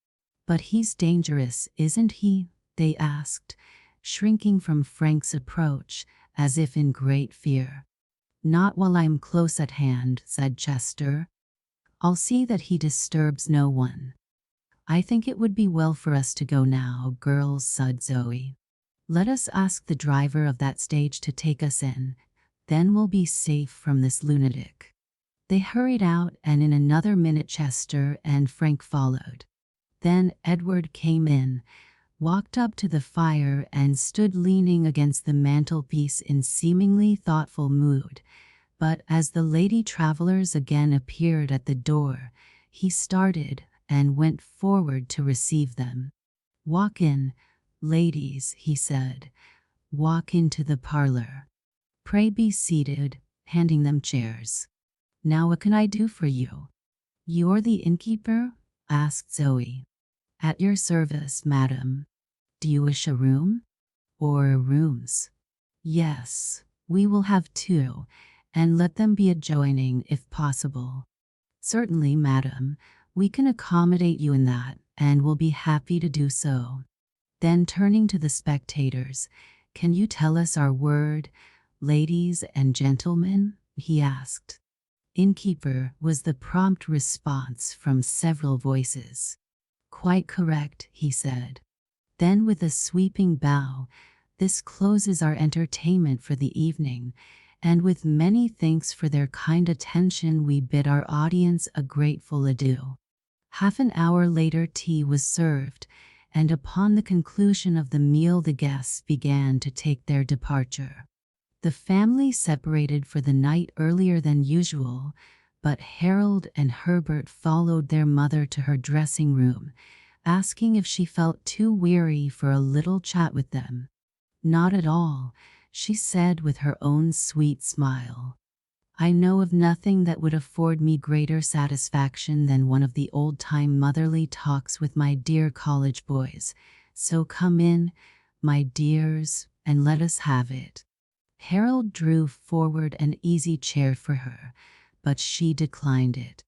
"But he's dangerous, isn't he?" they asked, shrinking from Frank's approach, as if in great fear. "Not while I'm close at hand," said Chester. "I'll see that he disturbs no one." "I think it would be well for us to go now, girls," said Zoe. "Let us ask the driver of that stage to take us in. Then we'll be safe from this lunatic." They hurried out, and in another minute Chester and Frank followed. Then Edward came in, walked up to the fire and stood leaning against the mantelpiece in seemingly thoughtful mood. But as the lady travelers again appeared at the door, He started and went forward to receive them. "Walk in, ladies," he said. "Walk into the parlor. Pray be seated," handing them chairs. "Now what can I do for you?" "You're the innkeeper?" asked Zoe. "At your service, madam. Do you wish a room? Or rooms?" "Yes, we will have 2, and let them be adjoining if possible." "Certainly, madam. We can accommodate you in that, and will be happy to do so." Then turning to the spectators, "Can you tell us our word, ladies and gentlemen?" he asked. "Innkeeper," was the prompt response from several voices. "Quite correct," he said. Then with a sweeping bow, "This closes our entertainment for the evening, and with many thanks for their kind attention we bid our audience a grateful adieu." Half an hour later tea was served, and upon the conclusion of the meal the guests began to take their departure. The family separated for the night earlier than usual, but Harold and Herbert followed their mother to her dressing room, asking if she felt too weary for a little chat with them. "Not at all," she said with her own sweet smile. "I know of nothing that would afford me greater satisfaction than one of the old-time motherly talks with my dear college boys. So come in, my dears, and let us have it." Harold drew forward an easy chair for her, but she declined it.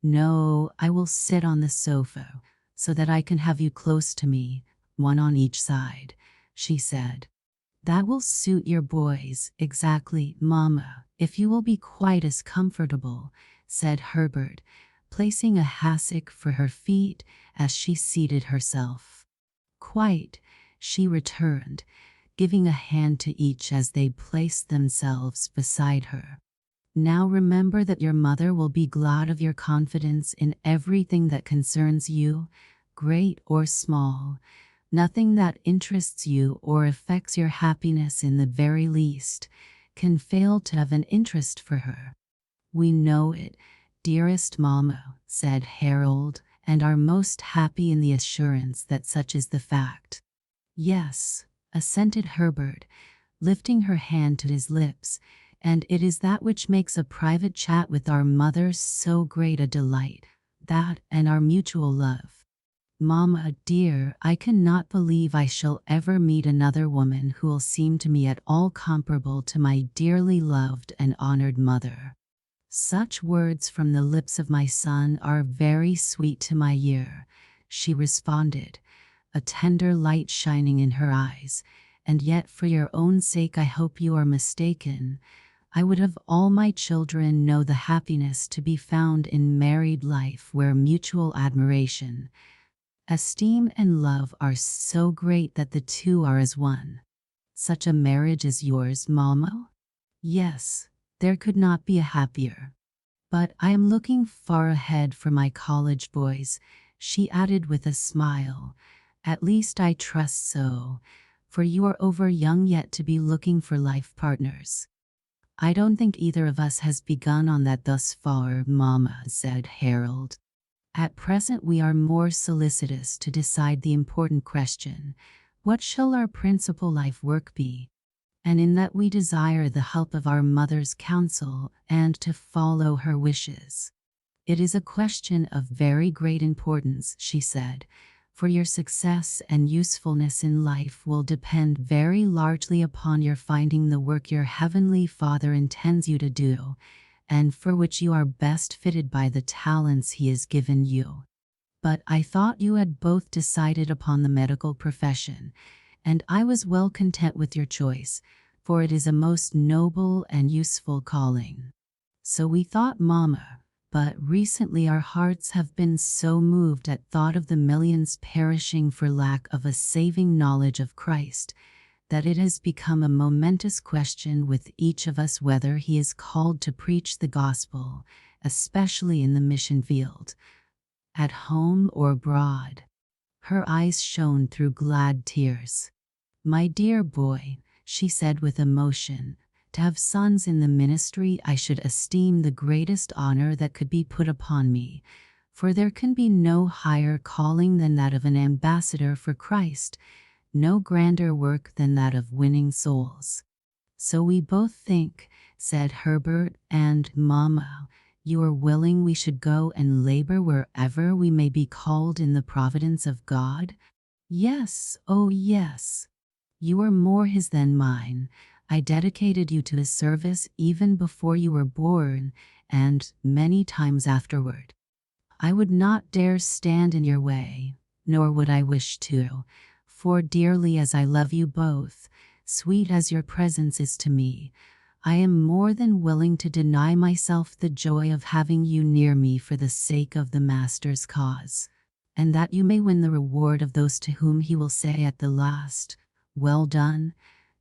"No, I will sit on the sofa, so that I can have you close to me, one on each side," she said. "That will suit your boys exactly, Mamma, if you will be quite as comfortable," said Herbert, placing a hassock for her feet as she seated herself. "Quite," she returned, giving a hand to each as they placed themselves beside her. "Now remember that your mother will be glad of your confidence in everything that concerns you, great or small. Nothing that interests you or affects your happiness in the very least can fail to have an interest for her." "We know it, dearest Mamma," said Harold, "and are most happy in the assurance that such is the fact." "Yes," assented Herbert, lifting her hand to his lips, "and it is that which makes a private chat with our mothers so great a delight, that and our mutual love. Mamma dear, I cannot believe I shall ever meet another woman who will seem to me at all comparable to my dearly loved and honored mother." "Such words from the lips of my son are very sweet to my ear," she responded, a tender light shining in her eyes. "And yet for your own sake I hope you are mistaken. I would have all my children know the happiness to be found in married life where mutual admiration, esteem and love are so great that the two are as one." "Such a marriage as yours, Mamma?" "Yes, there could not be a happier. But I am looking far ahead for my college boys," she added with a smile. "At least I trust so, for you are over young yet to be looking for life partners." "I don't think either of us has begun on that thus far, Mamma," said Harold. "At present we are more solicitous to decide the important question, what shall our principal life work be? And in that we desire the help of our mother's counsel and to follow her wishes." "It is a question of very great importance," she said, "for your success and usefulness in life will depend very largely upon your finding the work your Heavenly Father intends you to do, and for which you are best fitted by the talents He has given you. But I thought you had both decided upon the medical profession, and I was well content with your choice, for it is a most noble and useful calling." "So we thought, Mamma, but recently our hearts have been so moved at thought of the millions perishing for lack of a saving knowledge of Christ, that it has become a momentous question with each of us whether he is called to preach the gospel, especially in the mission field, at home or abroad." Her eyes shone through glad tears. "My dear boy," she said with emotion, "to have sons in the ministry I should esteem the greatest honor that could be put upon me, For there can be no higher calling than that of an ambassador for Christ, no grander work than that of winning souls. So we both think, said Herbert, and Mamma, you are willing we should go and labor wherever we may be called in the providence of God? Yes, oh yes. You are more his than mine. I dedicated you to his service even before you were born, and many times afterward. I would not dare stand in your way, nor would I wish to, for dearly as I love you both, sweet as your presence is to me, I am more than willing to deny myself the joy of having you near me for the sake of the Master's cause, and that you may win the reward of those to whom he will say at the last, Well done,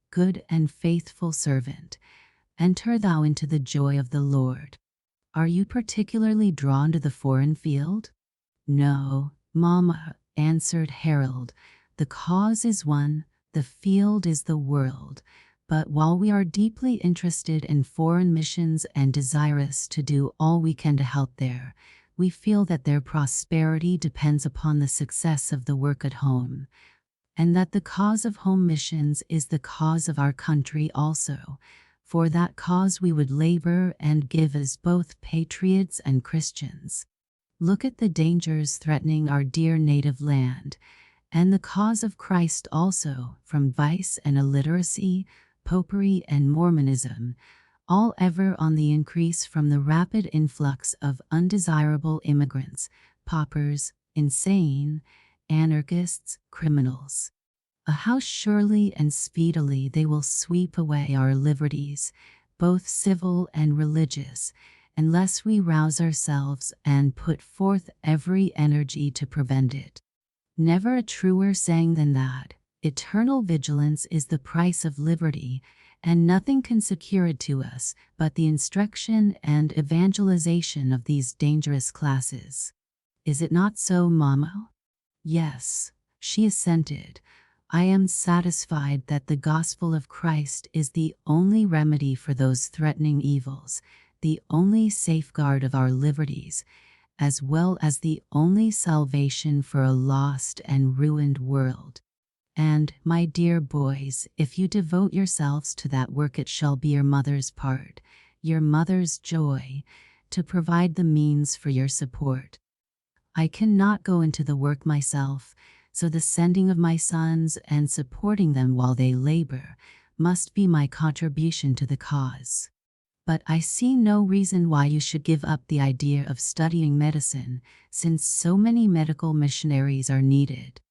good and faithful servant. Enter thou into the joy of the Lord. Are you particularly drawn to the foreign field? No, Mamma, answered Harold. The cause is one, the field is the world. But while we are deeply interested in foreign missions and desirous to do all we can to help there, we feel that their prosperity depends upon the success of the work at home, and that the cause of home missions is the cause of our country also. For that cause we would labor and give as both patriots and Christians. Look at the dangers threatening our dear native land, and the cause of Christ also, from vice and illiteracy, popery and Mormonism, all ever on the increase from the rapid influx of undesirable immigrants, paupers, insane, anarchists, criminals. How surely and speedily they will sweep away our liberties, both civil and religious, unless we rouse ourselves and put forth every energy to prevent it. Never a truer saying than that, eternal vigilance is the price of liberty, and nothing can secure it to us but the instruction and evangelization of these dangerous classes. Is it not so, Mamma? Yes, she assented. I am satisfied that the gospel of Christ is the only remedy for those threatening evils, the only safeguard of our liberties, as well as the only salvation for a lost and ruined world. And, my dear boys, if you devote yourselves to that work, it shall be your mother's part, your mother's joy, to provide the means for your support. I cannot go into the work myself, so the sending of my sons and supporting them while they labor must be my contribution to the cause. But I see no reason why you should give up the idea of studying medicine, since so many medical missionaries are needed.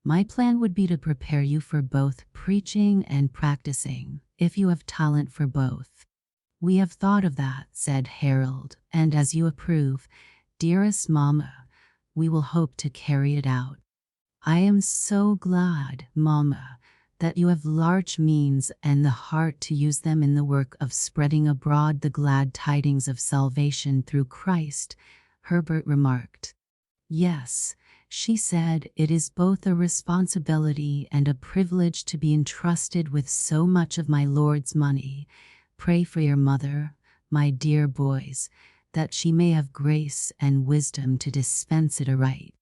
My plan would be to prepare you for both preaching and practicing, if you have talent for both. We have thought of that, said Harold, and as you approve, dearest Mamma, we will hope to carry it out. I am so glad, Mamma, that you have large means and the heart to use them in the work of spreading abroad the glad tidings of salvation through Christ, Herbert remarked. Yes, she said, it is both a responsibility and a privilege to be entrusted with so much of my Lord's money. Pray for your mother, my dear boys, that she may have grace and wisdom to dispense it aright.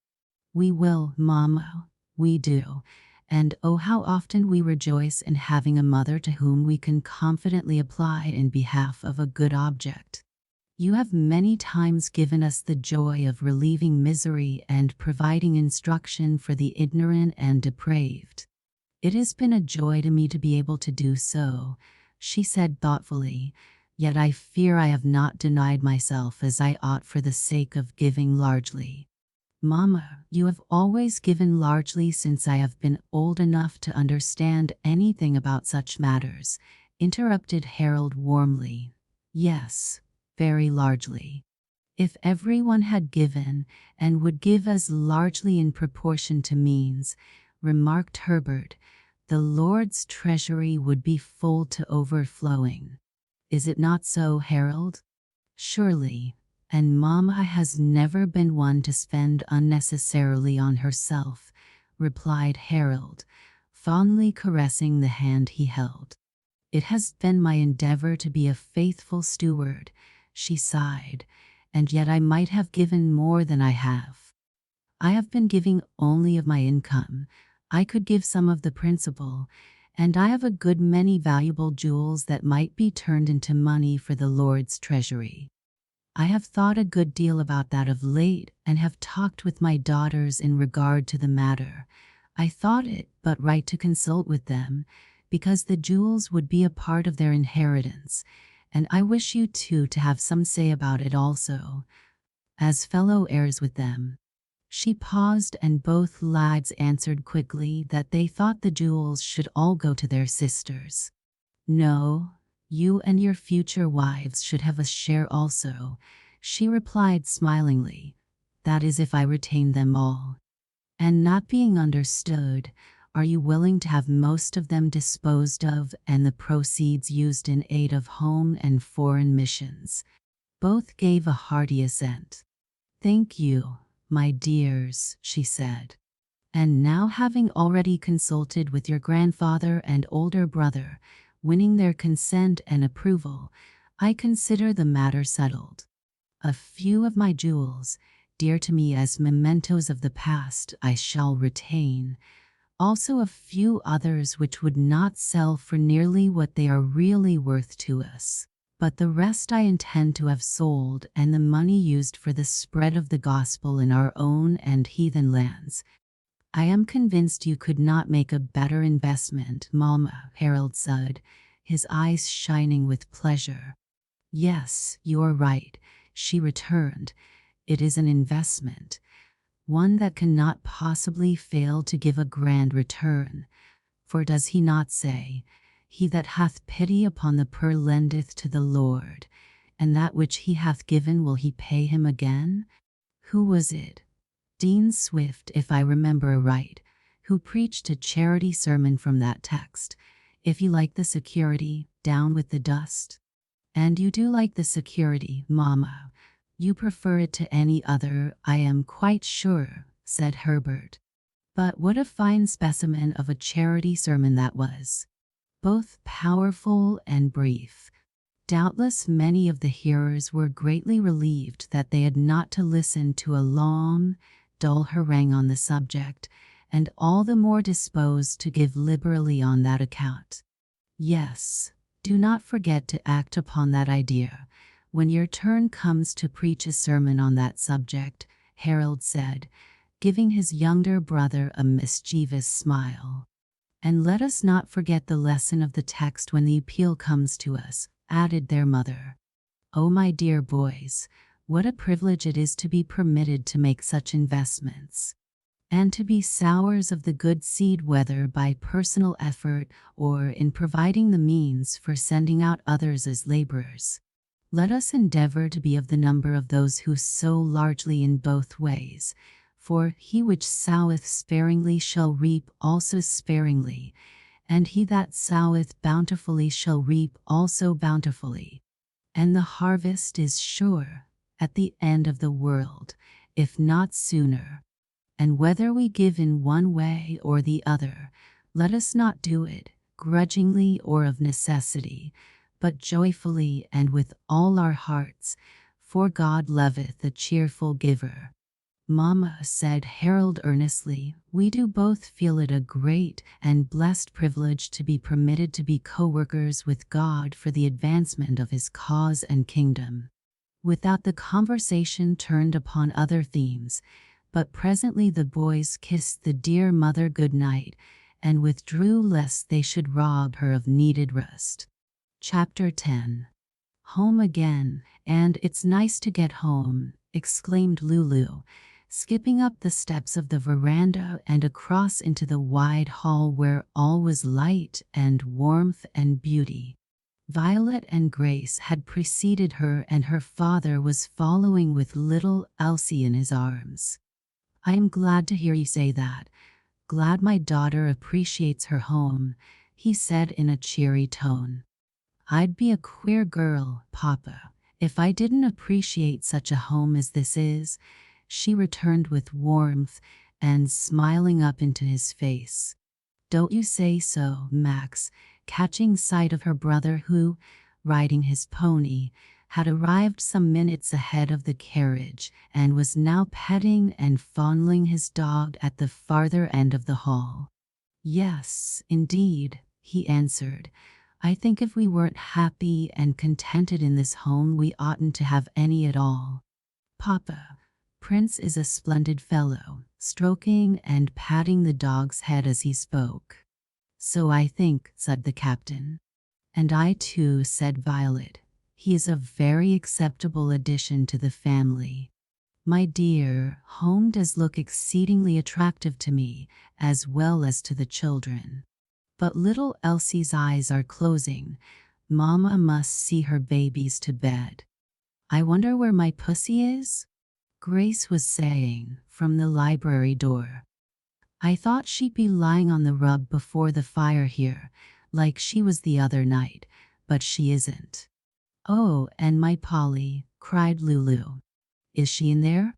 We will, Mamma, we do, and oh how often we rejoice in having a mother to whom we can confidently apply in behalf of a good object. You have many times given us the joy of relieving misery and providing instruction for the ignorant and depraved. It has been a joy to me to be able to do so, she said thoughtfully, yet I fear I have not denied myself as I ought for the sake of giving largely. Mamma, you have always given largely since I have been old enough to understand anything about such matters, interrupted Harold warmly. Yes, very largely. If everyone had given, and would give as largely in proportion to means, remarked Herbert, the Lord's treasury would be full to overflowing. Is it not so, Harold? Surely. And Mamma has never been one to spend unnecessarily on herself, replied Harold, fondly caressing the hand he held. It has been my endeavor to be a faithful steward, she sighed, and yet I might have given more than I have. I have been giving only of my income. I could give some of the principal, and I have a good many valuable jewels that might be turned into money for the Lord's treasury. I have thought a good deal about that of late, and have talked with my daughters in regard to the matter. I thought it but right to consult with them, because the jewels would be a part of their inheritance, and I wish you too to have some say about it also, as fellow heirs with them. She paused, and both lads answered quickly that they thought the jewels should all go to their sisters. No, you and your future wives should have a share also, she replied smilingly. That is if I retain them all. And not being understood, are you willing to have most of them disposed of and the proceeds used in aid of home and foreign missions? Both gave a hearty assent. Thank you, my dears, she said. And now, having already consulted with your grandfather and older brother, winning their consent and approval, I consider the matter settled. A few of my jewels, dear to me as mementos of the past, I shall retain. Also a few others which would not sell for nearly what they are really worth to us. But the rest I intend to have sold, and the money used for the spread of the gospel in our own and heathen lands. I am convinced you could not make a better investment, Mama, Harold said, his eyes shining with pleasure. Yes, you're right, she returned. It is an investment, one that cannot possibly fail to give a grand return. For does he not say, he that hath pity upon the poor lendeth to the Lord, and that which he hath given will he pay him again? Who was it? Dean Swift, if I remember aright, who preached a charity sermon from that text. If you like the security, down with the dust. And you do like the security, Mama. You prefer it to any other, I am quite sure, said Herbert. But what a fine specimen of a charity sermon that was. Both powerful and brief. Doubtless many of the hearers were greatly relieved that they had not to listen to a long, dull harangue on the subject, and all the more disposed to give liberally on that account. Yes, do not forget to act upon that idea when your turn comes to preach a sermon on that subject, Harold said, giving his younger brother a mischievous smile. And let us not forget the lesson of the text when the appeal comes to us, added their mother. Oh, my dear boys, what a privilege it is to be permitted to make such investments, and to be sowers of the good seed, whether by personal effort or in providing the means for sending out others as laborers. Let us endeavor to be of the number of those who sow largely in both ways, for he which soweth sparingly shall reap also sparingly, and he that soweth bountifully shall reap also bountifully. And the harvest is sure, at the end of the world, if not sooner. And whether we give in one way or the other, let us not do it grudgingly or of necessity, but joyfully and with all our hearts, for God loveth a cheerful giver. Mama, said Harold earnestly, we do both feel it a great and blessed privilege to be permitted to be co-workers with God for the advancement of his cause and kingdom. Without the conversation turned upon other themes, but presently the boys kissed the dear mother good night and withdrew lest they should rob her of needed rest. Chapter 10. Home again, and it's nice to get home, exclaimed Lulu, skipping up the steps of the veranda and across into the wide hall where all was light and warmth and beauty. Violet and Grace had preceded her, and her father was following with little Elsie in his arms. I am glad to hear you say that. Glad my daughter appreciates her home, he said in a cheery tone. I'd be a queer girl, Papa, if I didn't appreciate such a home as this is, she returned with warmth and smiling up into his face. Don't you say so, Max, catching sight of her brother who, riding his pony, had arrived some minutes ahead of the carriage and was now petting and fondling his dog at the farther end of the hall. "Yes, indeed," he answered. "I think if we weren't happy and contented in this home, we oughtn't to have any at all. Papa, Prince is a splendid fellow," stroking and patting the dog's head as he spoke. "So I think," said the captain. "And I too," said Violet. "He is a very acceptable addition to the family. My dear, home does look exceedingly attractive to me, as well as to the children. But little Elsie's eyes are closing. Mama must see her babies to bed. I wonder where my pussy is?" Grace was saying from the library door. "I thought she'd be lying on the rug before the fire here, like she was the other night, but she isn't." "Oh, and my Polly," cried Lulu. "Is she in there?"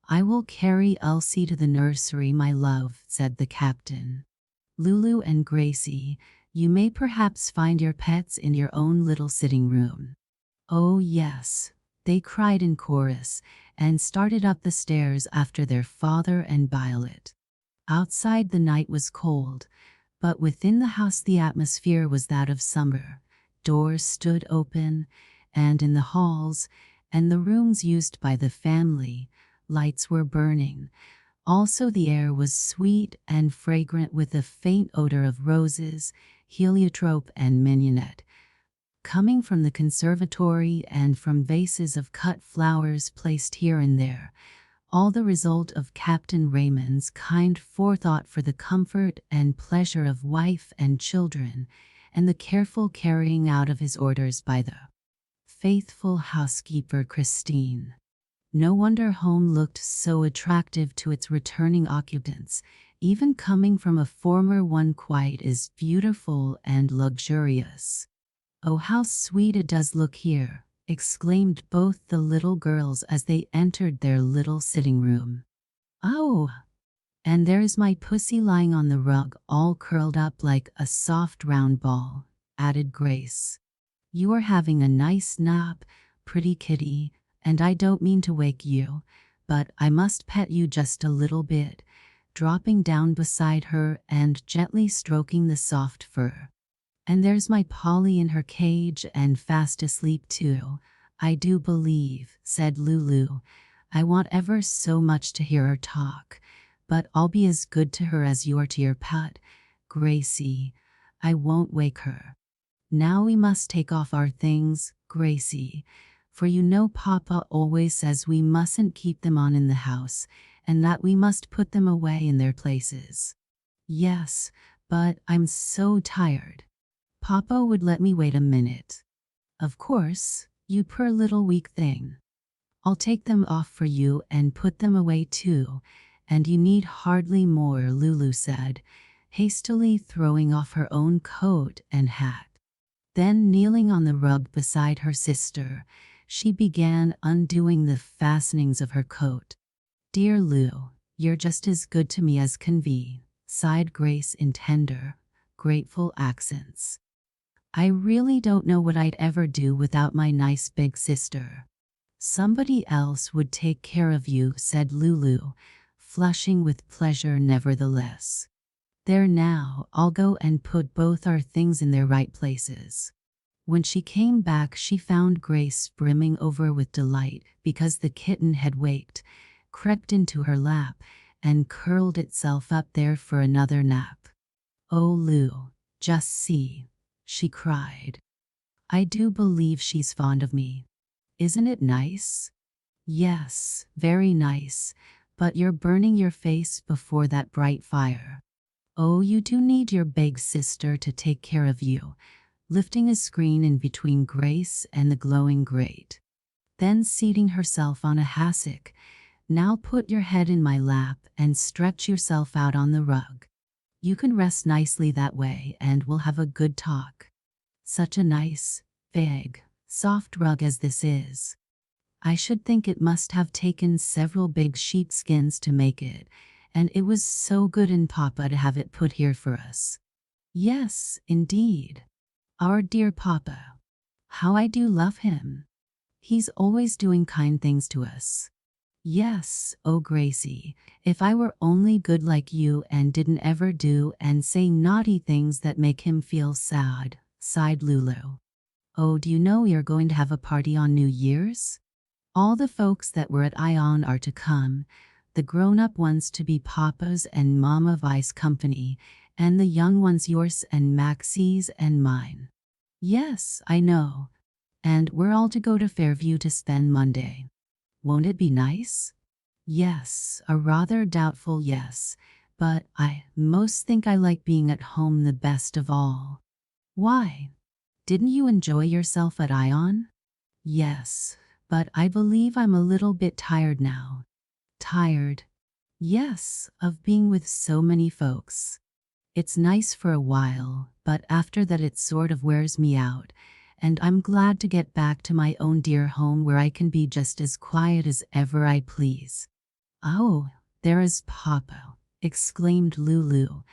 "I will carry Elsie to the nursery, my love," said the captain. "Lulu and Gracie, you may perhaps find your pets in your own little sitting room." "Oh, yes," they cried in chorus, and started up the stairs after their father and Violet. Outside the night was cold, but within the house the atmosphere was that of summer. Doors stood open, and in the halls and the rooms used by the family, lights were burning. Also the air was sweet and fragrant with a faint odor of roses, heliotrope and mignonette, coming from the conservatory and from vases of cut flowers placed here and there, all the result of Captain Raymond's kind forethought for the comfort and pleasure of wife and children, and the careful carrying out of his orders by the faithful housekeeper Christine. No wonder home looked so attractive to its returning occupants, even coming from a former one quite as beautiful and luxurious. "Oh, how sweet it does look here!" exclaimed both the little girls as they entered their little sitting room. "Oh, and there's my pussy lying on the rug all curled up like a soft round ball," added Grace. "You are having a nice nap, pretty kitty, and I don't mean to wake you, but I must pet you just a little bit," dropping down beside her and gently stroking the soft fur. "And there's my Polly in her cage and fast asleep too, I do believe," said Lulu. "I want ever so much to hear her talk, but I'll be as good to her as you are to your pet, Gracie. I won't wake her. Now we must take off our things, Gracie, for you know Papa always says we mustn't keep them on in the house, and that we must put them away in their places." "Yes, but I'm so tired. Papa would let me wait a minute." "Of course, you poor little weak thing. I'll take them off for you and put them away too, and you need hardly more," Lulu said, hastily throwing off her own coat and hat. Then, kneeling on the rug beside her sister, she began undoing the fastenings of her coat. "Dear Lou, you're just as good to me as can be," sighed Grace in tender, grateful accents. "I really don't know what I'd ever do without my nice big sister." "Somebody else would take care of you," said Lulu, flushing with pleasure nevertheless. "There now, I'll go and put both our things in their right places." When she came back, she found Grace brimming over with delight because the kitten had waked, crept into her lap, and curled itself up there for another nap. "Oh, Lou, just see," she cried. "I do believe she's fond of me. Isn't it nice?" "Yes, very nice, but you're burning your face before that bright fire. Oh, you do need your big sister to take care of you," lifting a screen in between Grace and the glowing grate. Then seating herself on a hassock, "Now put your head in my lap and stretch yourself out on the rug. You can rest nicely that way and we'll have a good talk. Such a nice, big, soft rug as this is. I should think it must have taken several big sheepskins to make it, and it was so good in Papa to have it put here for us." "Yes, indeed. Our dear Papa. How I do love him. He's always doing kind things to us. Yes, oh Gracie, if I were only good like you and didn't ever do and say naughty things that make him feel sad, sighed Lulu. Oh, do you know you're going to have a party on New Year's? All the folks that were at Ion are to come, the grown-up ones to be Papa's and Mama Vi's company, and the young ones yours and Maxie's and mine. Yes, I know. And we're all to go to Fairview to spend Monday. Won't it be nice? Yes, a rather doubtful yes, but I most think I like being at home the best of all. Why? Didn't you enjoy yourself at Ion? Yes, but I believe I'm a little bit tired now. Tired? Yes, of being with so many folks. It's nice for a while, but after that it sort of wears me out, and I'm glad to get back to my own dear home where I can be just as quiet as ever I please. Oh, there is Papa, exclaimed Lulu,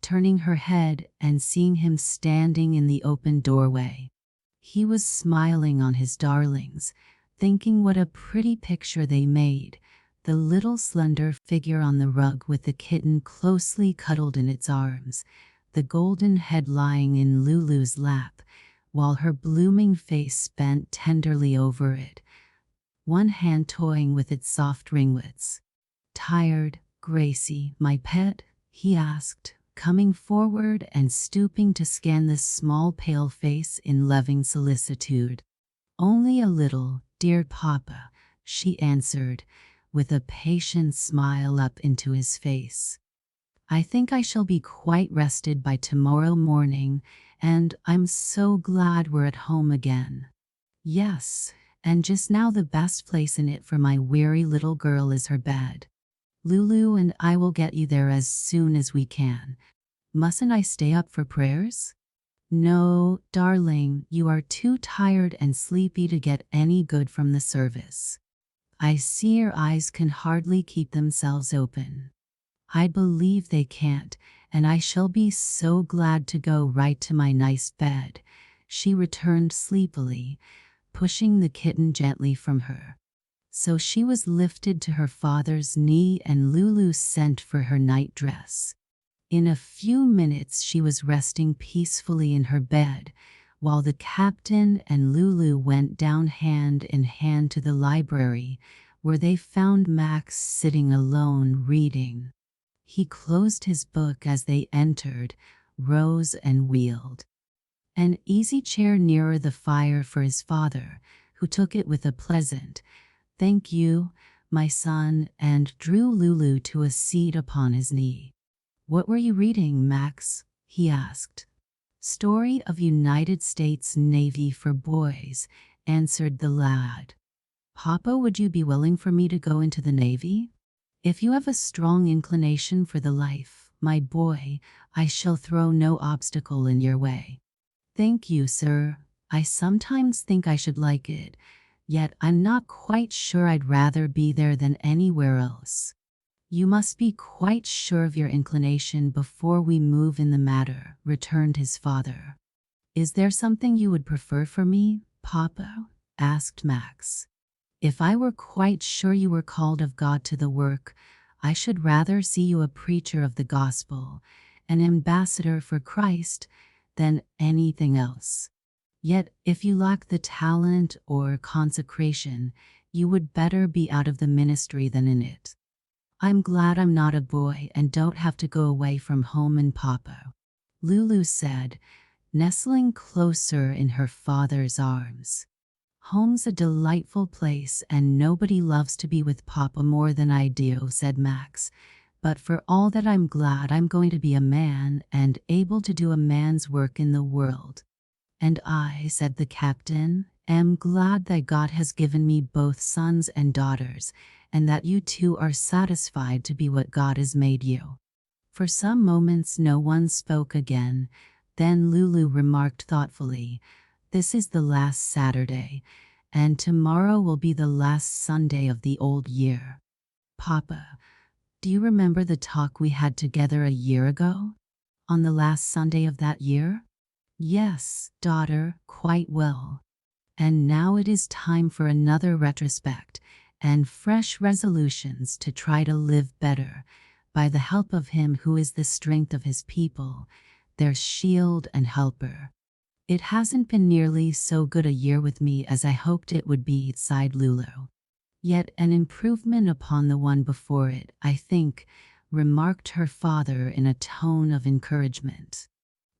turning her head and seeing him standing in the open doorway. He was smiling on his darlings, thinking what a pretty picture they made, the little slender figure on the rug with the kitten closely cuddled in its arms, the golden head lying in Lulu's lap, while her blooming face bent tenderly over it, one hand toying with its soft ringlets. "Tired, Gracie, my pet?" he asked, coming forward and stooping to scan the small pale face in loving solicitude. "Only a little, dear Papa," she answered, with a patient smile up into his face. "I think I shall be quite rested by tomorrow morning, and I'm so glad we're at home again." "Yes, and just now the best place in it for my weary little girl is her bed. Lulu and I will get you there as soon as we can. Mustn't I stay up for prayers?" "No, darling, you are too tired and sleepy to get any good from the service. I see your eyes can hardly keep themselves open." "I believe they can't, and I shall be so glad to go right to my nice bed," she returned sleepily, pushing the kitten gently from her. So she was lifted to her father's knee and Lulu sent for her night dress. In a few minutes she was resting peacefully in her bed, while the captain and Lulu went down hand in hand to the library, where they found Max sitting alone reading. He closed his book as they entered, rose and wheeled an easy chair nearer the fire for his father, who took it with a pleasant, "Thank you, my son," and drew Lulu to a seat upon his knee. "What were you reading, Max?" he asked. "Story of United States Navy for boys," answered the lad. "Papa, would you be willing for me to go into the Navy? If you have a strong inclination for the life, my boy, I shall throw no obstacle in your way." "Thank you, sir. I sometimes think I should like it, yet I'm not quite sure I'd rather be there than anywhere else." "You must be quite sure of your inclination before we move in the matter," returned his father. "Is there something you would prefer for me, Papa?" asked Max. "If I were quite sure you were called of God to the work, I should rather see you a preacher of the gospel, an ambassador for Christ, than anything else. Yet if you lack the talent or consecration, you would better be out of the ministry than in it." "I'm glad I'm not a boy and don't have to go away from home and Papa," Lulu said, nestling closer in her father's arms. "Home's a delightful place and nobody loves to be with Papa more than I do," said Max. "But for all that I'm glad I'm going to be a man and able to do a man's work in the world." "And I," said the captain, "am glad that God has given me both sons and daughters, and that you two are satisfied to be what God has made you." For some moments no one spoke again. Then Lulu remarked thoughtfully, "This is the last Saturday, and tomorrow will be the last Sunday of the old year. Papa, do you remember the talk we had together a year ago? On the last Sunday of that year?" "Yes, daughter, quite well." And now it is time for another retrospect and fresh resolutions to try to live better by the help of Him who is the strength of His people, their shield and helper. It hasn't been nearly so good a year with me as I hoped it would be, sighed Lulu. Yet an improvement upon the one before it, I think, remarked her father in a tone of encouragement.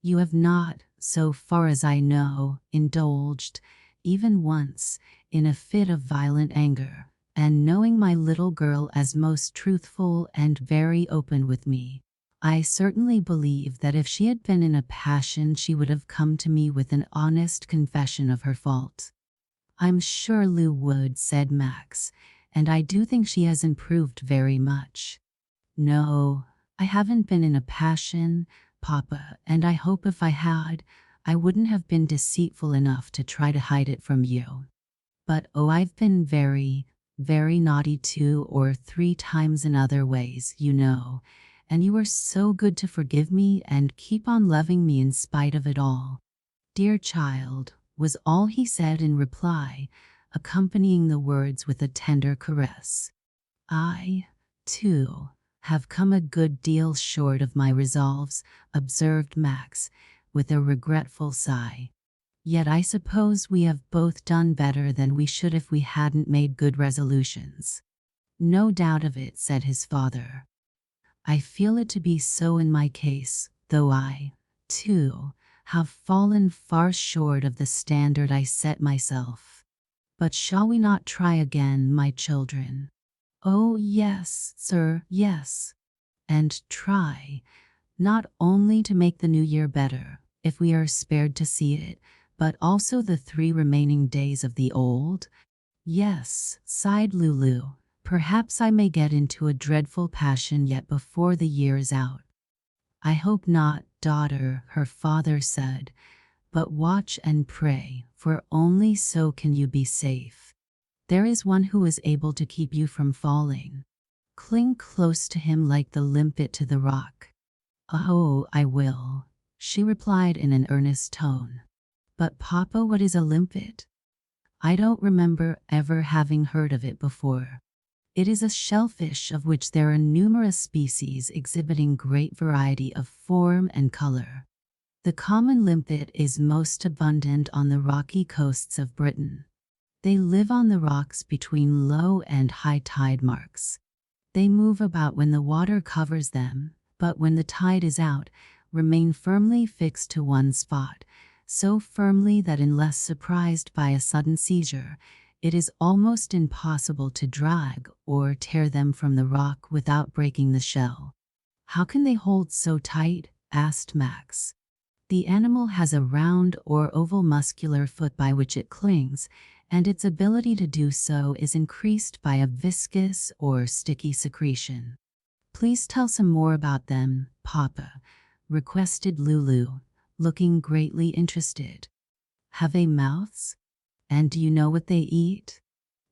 You have not, so far as I know, indulged, even once, in a fit of violent anger, and knowing my little girl as most truthful and very open with me, I certainly believe that if she had been in a passion she would have come to me with an honest confession of her fault. I'm sure Lou would, said Max, and I do think she has improved very much. No, I haven't been in a passion, Papa, and I hope if I had, I wouldn't have been deceitful enough to try to hide it from you. But oh, I've been very, very naughty 2 or 3 times in other ways, you know, and you are so good to forgive me and keep on loving me in spite of it all. Dear child, was all he said in reply, accompanying the words with a tender caress. I, too, have come a good deal short of my resolves, observed Max, with a regretful sigh. Yet I suppose we have both done better than we should if we hadn't made good resolutions. No doubt of it, said his father. I feel it to be so in my case, though I, too, have fallen far short of the standard I set myself. But shall we not try again, my children? Oh, yes, sir, yes. And try, not only to make the new year better, if we are spared to see it, but also the 3 remaining days of the old? Yes, sighed Lulu. Perhaps I may get into a dreadful passion yet before the year is out. I hope not, daughter, her father said, but watch and pray, for only so can you be safe. There is one who is able to keep you from falling. Cling close to him like the limpet to the rock. Oh, I will, she replied in an earnest tone. But Papa, what is a limpet? I don't remember ever having heard of it before. It is a shellfish of which there are numerous species exhibiting great variety of form and color. The common limpet is most abundant on the rocky coasts of Britain. They live on the rocks between low and high tide marks. They move about when the water covers them, but when the tide is out, remain firmly fixed to one spot, so firmly that unless surprised by a sudden seizure, it is almost impossible to drag or tear them from the rock without breaking the shell. How can they hold so tight? Asked Max. The animal has a round or oval muscular foot by which it clings, and its ability to do so is increased by a viscous or sticky secretion. Please tell some more about them, Papa, requested Lulu, looking greatly interested. Have they mouths? And do you know what they eat?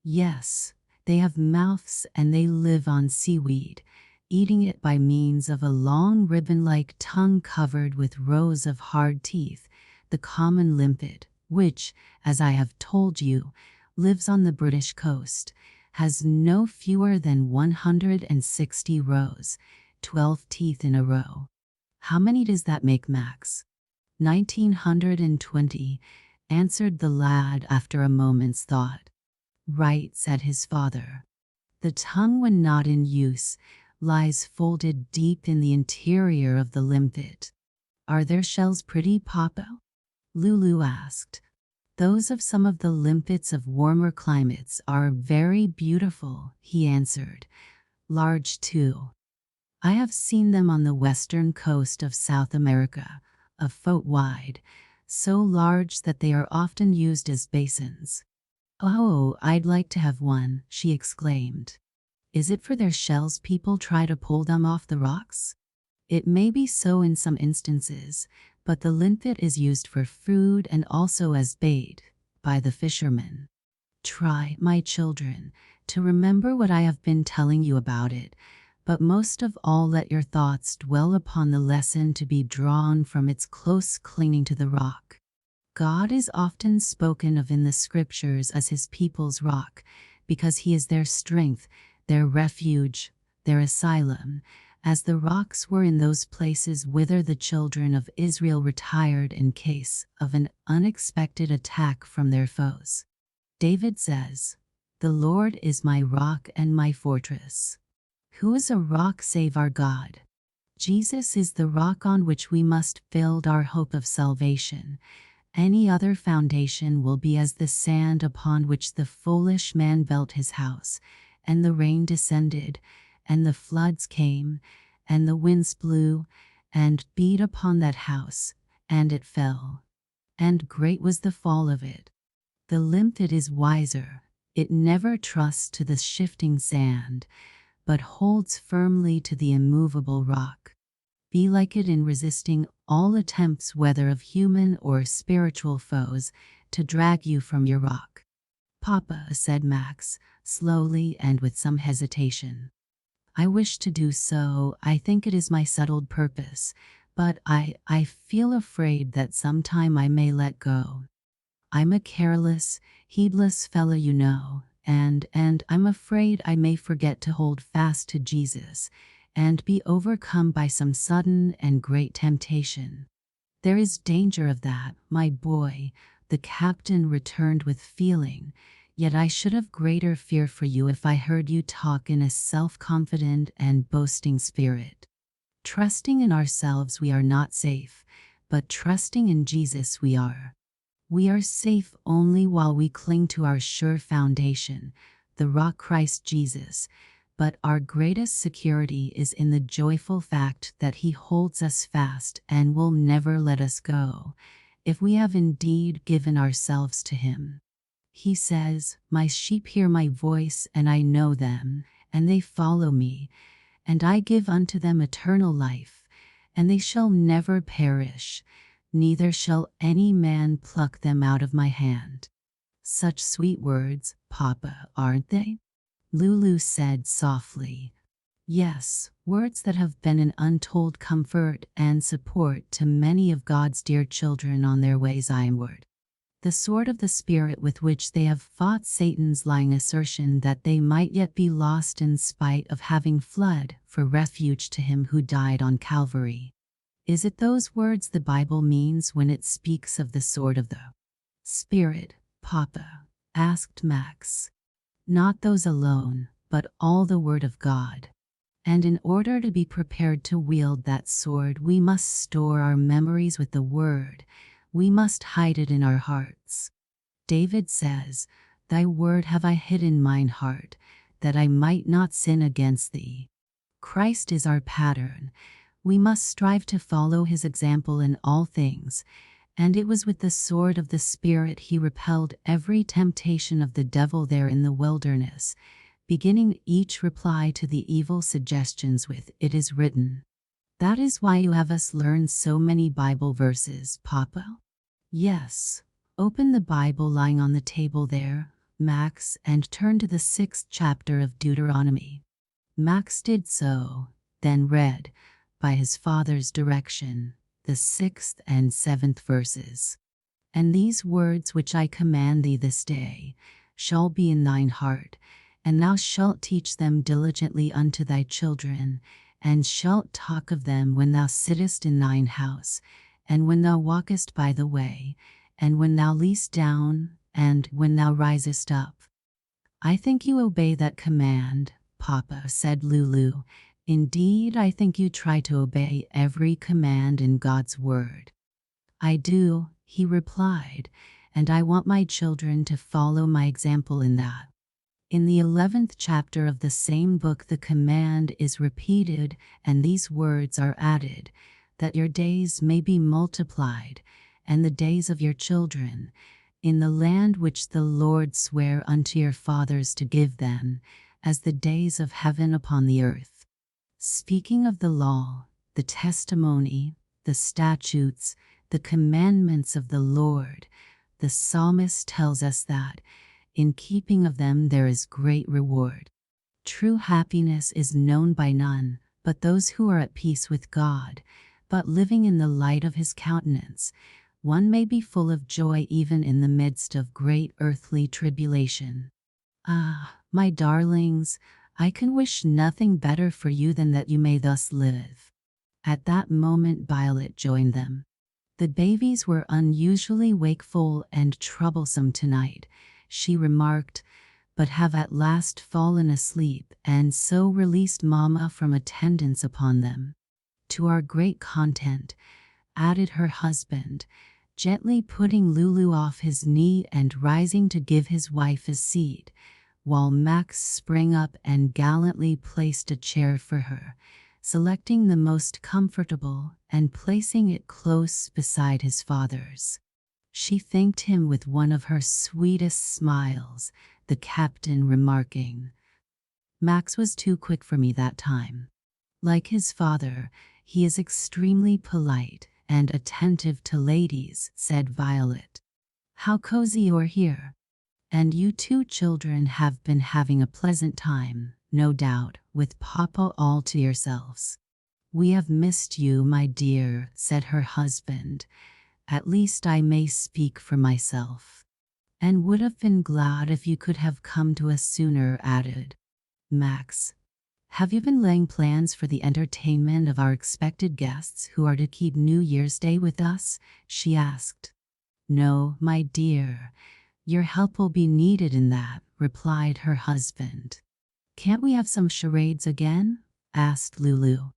Yes, they have mouths and they live on seaweed, eating it by means of a long ribbon-like tongue covered with rows of hard teeth, the common limpet, which, as I have told you, lives on the British coast, has no fewer than 160 rows, 12 teeth in a row. How many does that make, Max? 1920, answered the lad after a moment's thought. Right, said his father. The tongue, when not in use, lies folded deep in the interior of the limpet. Are their shells pretty, Papa? Lulu asked. Those of some of the limpets of warmer climates are very beautiful, he answered. Large too. I have seen them on the western coast of South America, a foot wide, so large that they are often used as basins. Oh, I'd like to have one, she exclaimed. Is it for their shells people try to pull them off the rocks? It may be so in some instances, but the limpet is used for food and also as bait by the fishermen. Try, my children, to remember what I have been telling you about it, but most of all let your thoughts dwell upon the lesson to be drawn from its close clinging to the rock. God is often spoken of in the scriptures as his people's rock, because he is their strength, their refuge, their asylum, as the rocks were in those places whither the children of Israel retired in case of an unexpected attack from their foes. David says, "The Lord is my rock and my fortress." Who is a rock save our God? Jesus is the rock on which we must build our hope of salvation. Any other foundation will be as the sand upon which the foolish man built his house, and the rain descended, and the floods came, and the winds blew, and beat upon that house, and it fell. And great was the fall of it. The limpet is wiser. It never trusts to the shifting sand, but holds firmly to the immovable rock. Be like it in resisting all attempts, whether of human or spiritual foes, to drag you from your rock. "Papa," said Max, slowly and with some hesitation. "I wish to do so. I think it is my settled purpose, but I feel afraid that sometime I may let go. I'm a careless, heedless fellow, you know, and I'm afraid I may forget to hold fast to Jesus and be overcome by some sudden and great temptation." "There is danger of that, my boy," the captain returned with feeling, "yet I should have greater fear for you if I heard you talk in a self-confident and boasting spirit. Trusting in ourselves we are not safe, but trusting in Jesus we are. We are safe only while we cling to our sure foundation, the rock Christ Jesus, but our greatest security is in the joyful fact that he holds us fast and will never let us go, if we have indeed given ourselves to him. He says, 'My sheep hear my voice, and I know them, and they follow me, and I give unto them eternal life, and they shall never perish, neither shall any man pluck them out of my hand.'" Such sweet words, Papa, aren't they? Lulu said softly. "Yes, words that have been an untold comfort and support to many of God's dear children on their ways onward. The sword of the Spirit with which they have fought Satan's lying assertion that they might yet be lost in spite of having fled for refuge to him who died on Calvary. Is it those words the Bible means when it speaks of the sword of the Spirit, Papa?" asked Max. "Not those alone, but all the Word of God. And in order to be prepared to wield that sword, we must store our memories with the Word. We must hide it in our hearts. David says, 'Thy word have I hid in mine heart, that I might not sin against thee.' Christ is our pattern. We must strive to follow his example in all things, and it was with the sword of the Spirit he repelled every temptation of the devil there in the wilderness, beginning each reply to the evil suggestions with, 'It is written.' That is why you have us learn so many Bible verses, Papa?" "Yes. Open the Bible lying on the table there, Max, and turn to the 6th chapter of Deuteronomy." Max did so, then read, by his father's direction, the 6th and 7th verses. "And these words which I command thee this day shall be in thine heart, and thou shalt teach them diligently unto thy children, and shalt talk of them when thou sittest in thine house, and when thou walkest by the way, and when thou liest down, and when thou risest up." "I think you obey that command, Papa," said Lulu. "Indeed, I think you try to obey every command in God's Word." "I do," he replied, "and I want my children to follow my example in that." In the 11th chapter of the same book the command is repeated, and these words are added, "that your days may be multiplied, and the days of your children, in the land which the Lord sware unto your fathers to give them, as the days of heaven upon the earth." Speaking of the law, the testimony, the statutes, the commandments of the Lord, the psalmist tells us that, in keeping of them there is great reward. True happiness is known by none but those who are at peace with God, but living in the light of his countenance, One may be full of joy even in the midst of great earthly tribulation. Ah, my darlings, I can wish nothing better for you than that you may thus live." At that moment Violet joined them. "The babies were unusually wakeful and troublesome tonight," she remarked, "but have at last fallen asleep and so released Mama from attendance upon them. To our great content," added her husband, gently putting Lulu off his knee and rising to give his wife a seat, while Max sprang up and gallantly placed a chair for her, selecting the most comfortable and placing it close beside his father's. She thanked him with one of her sweetest smiles, the captain remarking, "Max was too quick for me that time. Like his father, he is extremely polite and attentive to ladies," said Violet. "How cozy you're here. And you two children have been having a pleasant time, no doubt, with Papa all to yourselves." "We have missed you, my dear," said her husband. "At least I may speak for myself." "And would have been glad if you could have come to us sooner," added Max. "Have you been laying plans for the entertainment of our expected guests who are to keep New Year's Day with us?" she asked. "No, my dear. Your help will be needed in that," replied her husband. "Can't we have some charades again?" asked Lulu.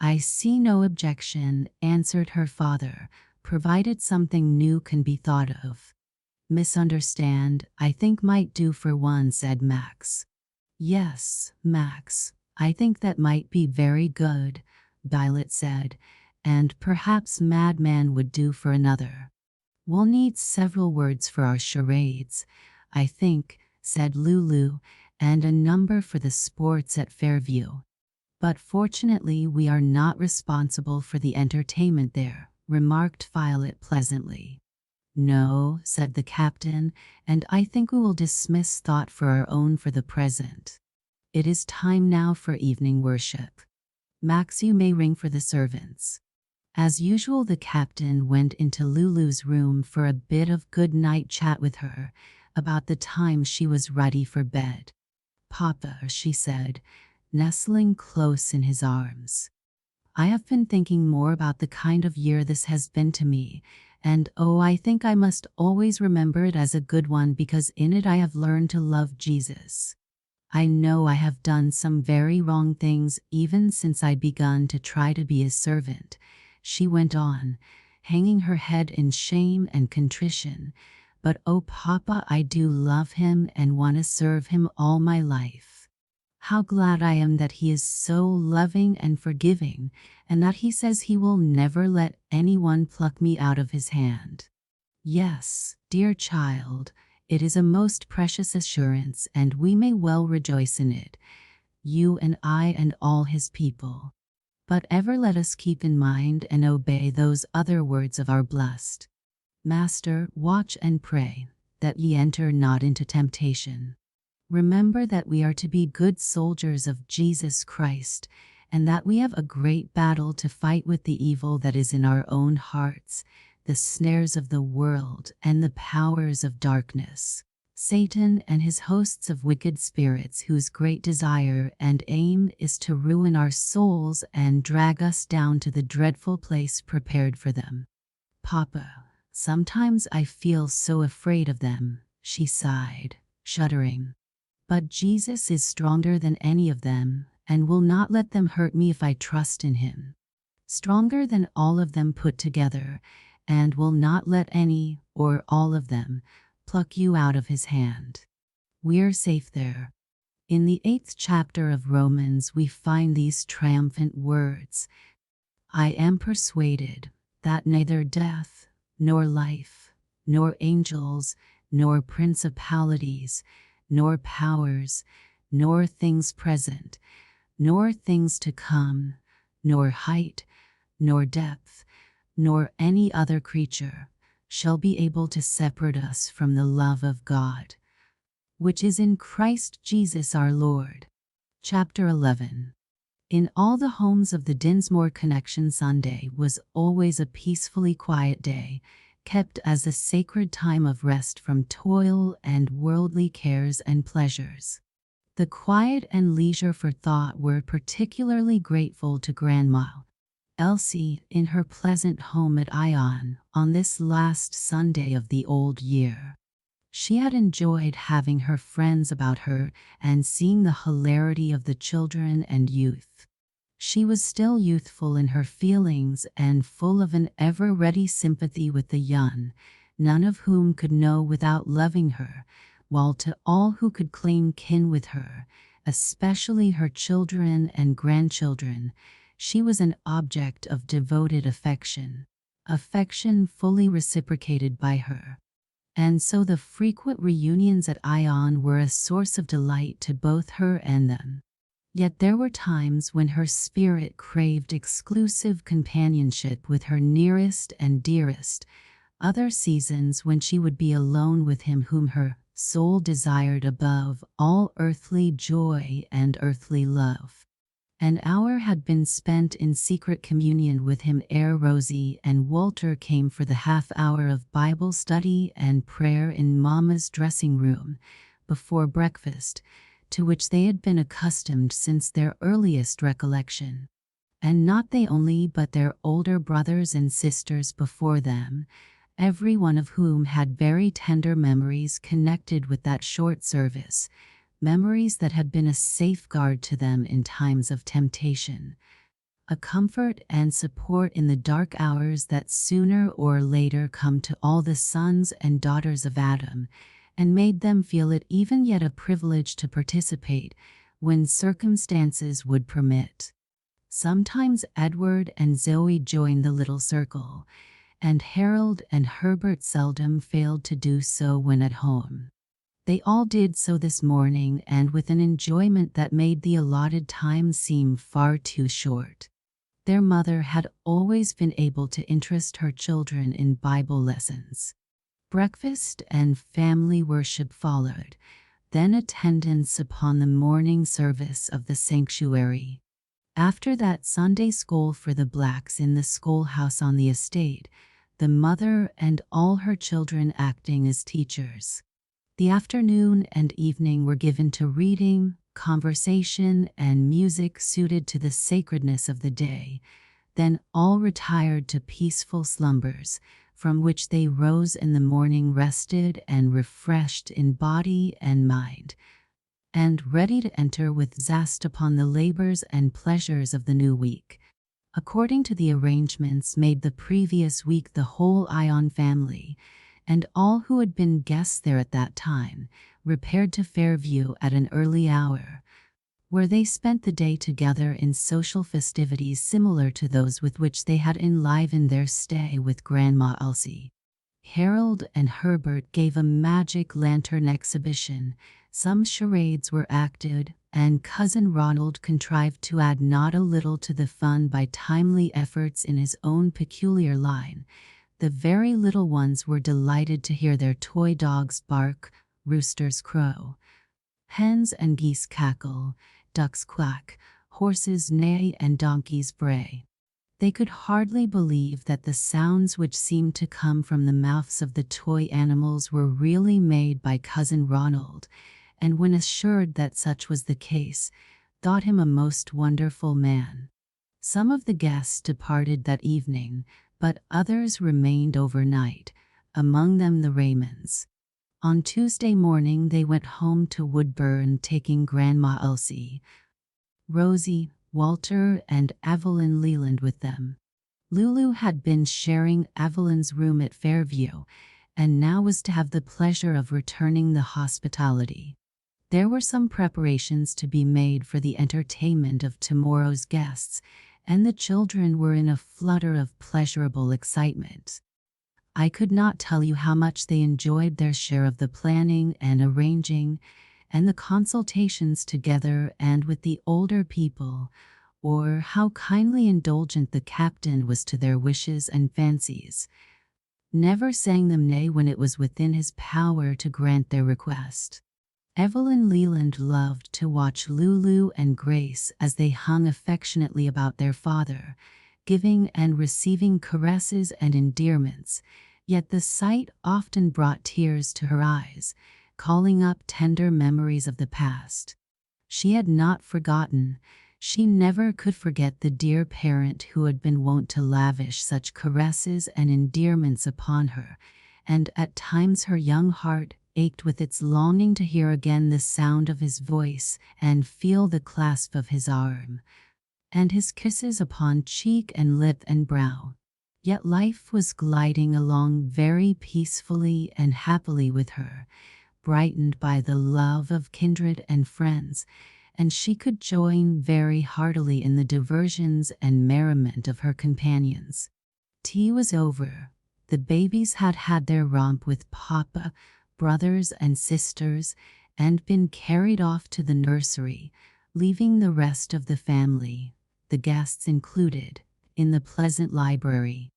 "I see no objection," answered her father, "provided something new can be thought of." "Misunderstand, I think might do for one," said Max. "Yes, Max, I think that might be very good," Violet said, "and perhaps Madman would do for another." "We'll need several words for our charades, I think," said Lulu, "and a number for the sports at Fairview. But fortunately we are not responsible for the entertainment there," remarked Violet pleasantly. "No," said the captain, "and I think we will dismiss thought for our own for the present. It is time now for evening worship. Max, you may ring for the servants." As usual, the captain went into Lulu's room for a bit of good-night chat with her about the time she was ready for bed. "Papa," she said, nestling close in his arms, "I have been thinking more about the kind of year this has been to me, and I think I must always remember it as a good one because in it I have learned to love Jesus. I know I have done some very wrong things even since I begun to try to be his servant," she went on, hanging her head in shame and contrition. "But Papa, I do love him and want to serve him all my life. How glad I am that he is so loving and forgiving, and that he says he will never let anyone pluck me out of his hand." "Yes, dear child, it is a most precious assurance, and we may well rejoice in it, you and I and all his people. But ever let us keep in mind and obey those other words of our blessed Master, watch and pray, that ye enter not into temptation. Remember that we are to be good soldiers of Jesus Christ, and that we have a great battle to fight with the evil that is in our own hearts, the snares of the world and the powers of darkness, Satan and his hosts of wicked spirits, whose great desire and aim is to ruin our souls and drag us down to the dreadful place prepared for them. Papa, sometimes I feel so afraid of them," she sighed, shuddering. "But Jesus is stronger than any of them, and will not let them hurt me if I trust in him. Stronger than all of them put together, and will not let any, or all of them, pluck you out of his hand. We're safe there." In the 8th chapter of Romans we find these triumphant words, "I am persuaded that neither death, nor life, nor angels, nor principalities, nor powers, nor things present, nor things to come, nor height, nor depth, nor any other creature shall be able to separate us from the love of God, which is in Christ Jesus our Lord." Chapter 11. In all the homes of the Dinsmore Connection, Sunday was always a peacefully quiet day, kept as a sacred time of rest from toil and worldly cares and pleasures. The quiet and leisure for thought were particularly grateful to Grandma Elsie in her pleasant home at Ion on this last Sunday of the old year. She had enjoyed having her friends about her and seeing the hilarity of the children and youth. She was still youthful in her feelings and full of an ever-ready sympathy with the young, none of whom could know without loving her, while to all who could claim kin with her, especially her children and grandchildren, she was an object of devoted affection fully reciprocated by her. And so the frequent reunions at Ion were a source of delight to both her and them. Yet there were times when her spirit craved exclusive companionship with her nearest and dearest, other seasons when she would be alone with him whom her soul desired above all earthly joy and earthly love. An hour had been spent in secret communion with him ere Rosie and Walter came for the half-hour of Bible study and prayer in Mama's dressing room before breakfast, to which they had been accustomed since their earliest recollection. And not they only, but their older brothers and sisters before them, every one of whom had very tender memories connected with that short service, memories that had been a safeguard to them in times of temptation, a comfort and support in the dark hours that sooner or later come to all the sons and daughters of Adam, and made them feel it even yet a privilege to participate when circumstances would permit. Sometimes Edward and Zoe joined the little circle, and Harold and Herbert seldom failed to do so when at home. They all did so this morning, and with an enjoyment that made the allotted time seem far too short. Their mother had always been able to interest her children in Bible lessons. Breakfast and family worship followed, then attendance upon the morning service of the sanctuary. After that, Sunday school for the blacks in the schoolhouse on the estate, the mother and all her children acting as teachers. The afternoon and evening were given to reading, conversation, and music suited to the sacredness of the day. Then all retired to peaceful slumbers, from which they rose in the morning rested and refreshed in body and mind, and ready to enter with zest upon the labors and pleasures of the new week. According to the arrangements made the previous week, the whole Ion family, and all who had been guests there at that time, repaired to Fairview at an early hour, where they spent the day together in social festivities similar to those with which they had enlivened their stay with Grandma Elsie. Harold and Herbert gave a magic lantern exhibition, some charades were acted, and Cousin Ronald contrived to add not a little to the fun by timely efforts in his own peculiar line. The very little ones were delighted to hear their toy dogs bark, roosters crow, hens and geese cackle, ducks quack, horses neigh, and donkeys bray. They could hardly believe that the sounds which seemed to come from the mouths of the toy animals were really made by Cousin Ronald, and when assured that such was the case, thought him a most wonderful man. Some of the guests departed that evening, but others remained overnight, among them the Raymonds. On Tuesday morning they went home to Woodburn, taking Grandma Elsie, Rosie, Walter, and Evelyn Leland with them. Lulu had been sharing Evelyn's room at Fairview, and now was to have the pleasure of returning the hospitality. There were some preparations to be made for the entertainment of tomorrow's guests, and the children were in a flutter of pleasurable excitement. I could not tell you how much they enjoyed their share of the planning and arranging, and the consultations together and with the older people, or how kindly indulgent the captain was to their wishes and fancies, never saying them nay when it was within his power to grant their request. Evelyn Leland loved to watch Lulu and Grace as they hung affectionately about their father, giving and receiving caresses and endearments, Yet the sight often brought tears to her eyes, calling up tender memories of the past. She had not forgotten. She never could forget the dear parent who had been wont to lavish such caresses and endearments upon her, and at times her young heart ached with its longing to hear again the sound of his voice and feel the clasp of his arm, and his kisses upon cheek and lip and brow. Yet life was gliding along very peacefully and happily with her, brightened by the love of kindred and friends, and she could join very heartily in the diversions and merriment of her companions. Tea was over. The babies had had their romp with Papa, brothers and sisters, and been carried off to the nursery, leaving the rest of the family, the guests included, in the pleasant library.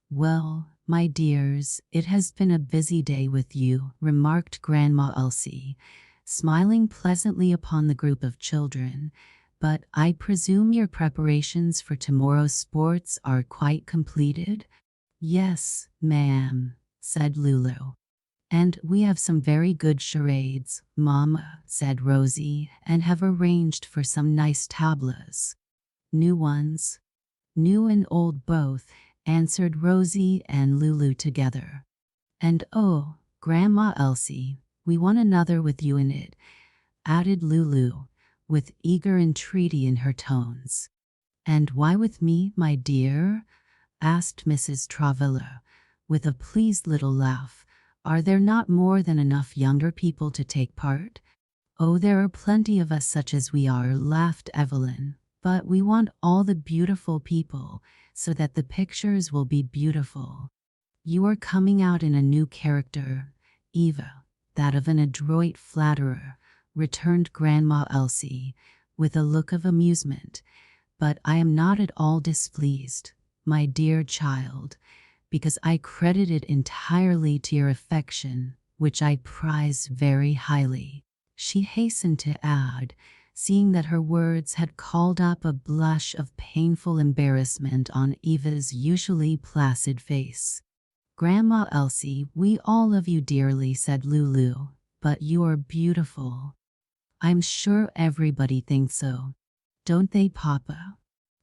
"Well, my dears, it has been a busy day with you," remarked Grandma Elsie, smiling pleasantly upon the group of children, "but I presume your preparations for tomorrow's sports are quite completed?" "Yes, ma'am," said Lulu. "And we have some very good charades, Mama," said Rosie, "and have arranged for some nice tableaux." "New ones?" "New and old both," answered Rosie and Lulu together. "And oh, Grandma Elsie, we want another with you in it," added Lulu, with eager entreaty in her tones. "And why with me, my dear?" asked Mrs. Travilla, with a pleased little laugh. "Are there not more than enough younger people to take part?" "Oh, there are plenty of us such as we are," laughed Evelyn, "but we want all the beautiful people, so that the pictures will be beautiful." "You are coming out in a new character, Eva, that of an adroit flatterer," returned Grandma Elsie, with a look of amusement, "but I am not at all displeased, my dear child, because I credit it entirely to your affection, which I prize very highly," she hastened to add, seeing that her words had called up a blush of painful embarrassment on Eva's usually placid face. "Grandma Elsie, we all love you dearly," said Lulu, "but you are beautiful." "I'm sure everybody thinks so. Don't they, Papa?"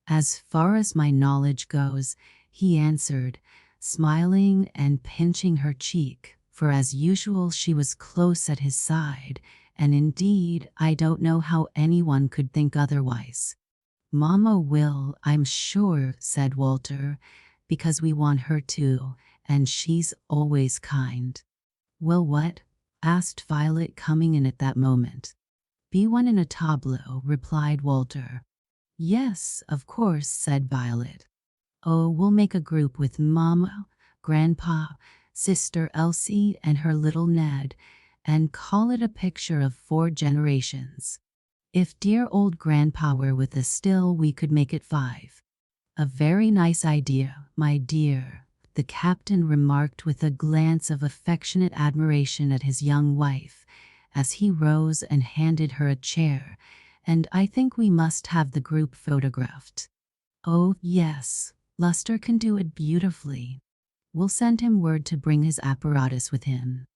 "As far as my knowledge goes," he answered, smiling and pinching her cheek, for as usual she was close at his side, and indeed I don't know how anyone could think otherwise. "Mama will, I'm sure," said Walter, "because we want her to, and she's always kind." "Well, what?" asked Violet, coming in at that moment. "Be one in a tableau," replied Walter. "Yes, of course," said Violet. "Oh, we'll make a group with Mama, Grandpa, Sister Elsie, and her little Ned, and call it a picture of 4 generations. If dear old Grandpa were with us still, we could make it 5. "A very nice idea, my dear," the captain remarked with a glance of affectionate admiration at his young wife, as he rose and handed her a chair, "and I think we must have the group photographed." "Oh, yes, Luster can do it beautifully. We'll send him word to bring his apparatus with him."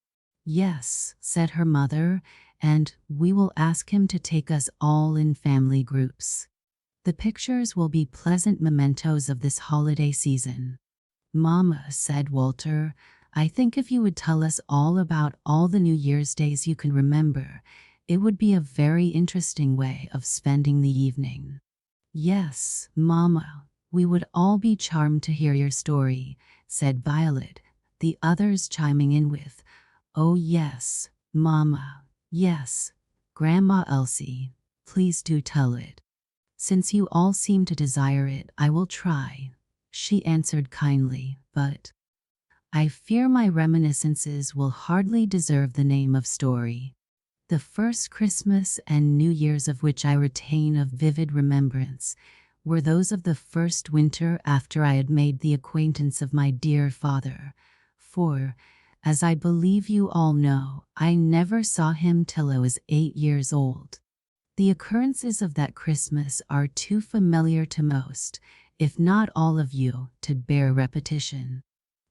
"Yes," said her mother, "and we will ask him to take us all in family groups. The pictures will be pleasant mementos of this holiday season." "Mama," said Walter, "I think if you would tell us all about all the New Year's days you can remember, it would be a very interesting way of spending the evening." "Yes, Mama, we would all be charmed to hear your story," said Violet, the others chiming in with, "Oh yes, Mama, yes, Grandma Elsie, please do tell it." "Since you all seem to desire it, I will try," she answered kindly, "but I fear my reminiscences will hardly deserve the name of story. The first Christmas and New Year's of which I retain a vivid remembrance were those of the first winter after I had made the acquaintance of my dear father, for, as I believe you all know, I never saw him till I was 8 years old. The occurrences of that Christmas are too familiar to most, if not all of you, to bear repetition.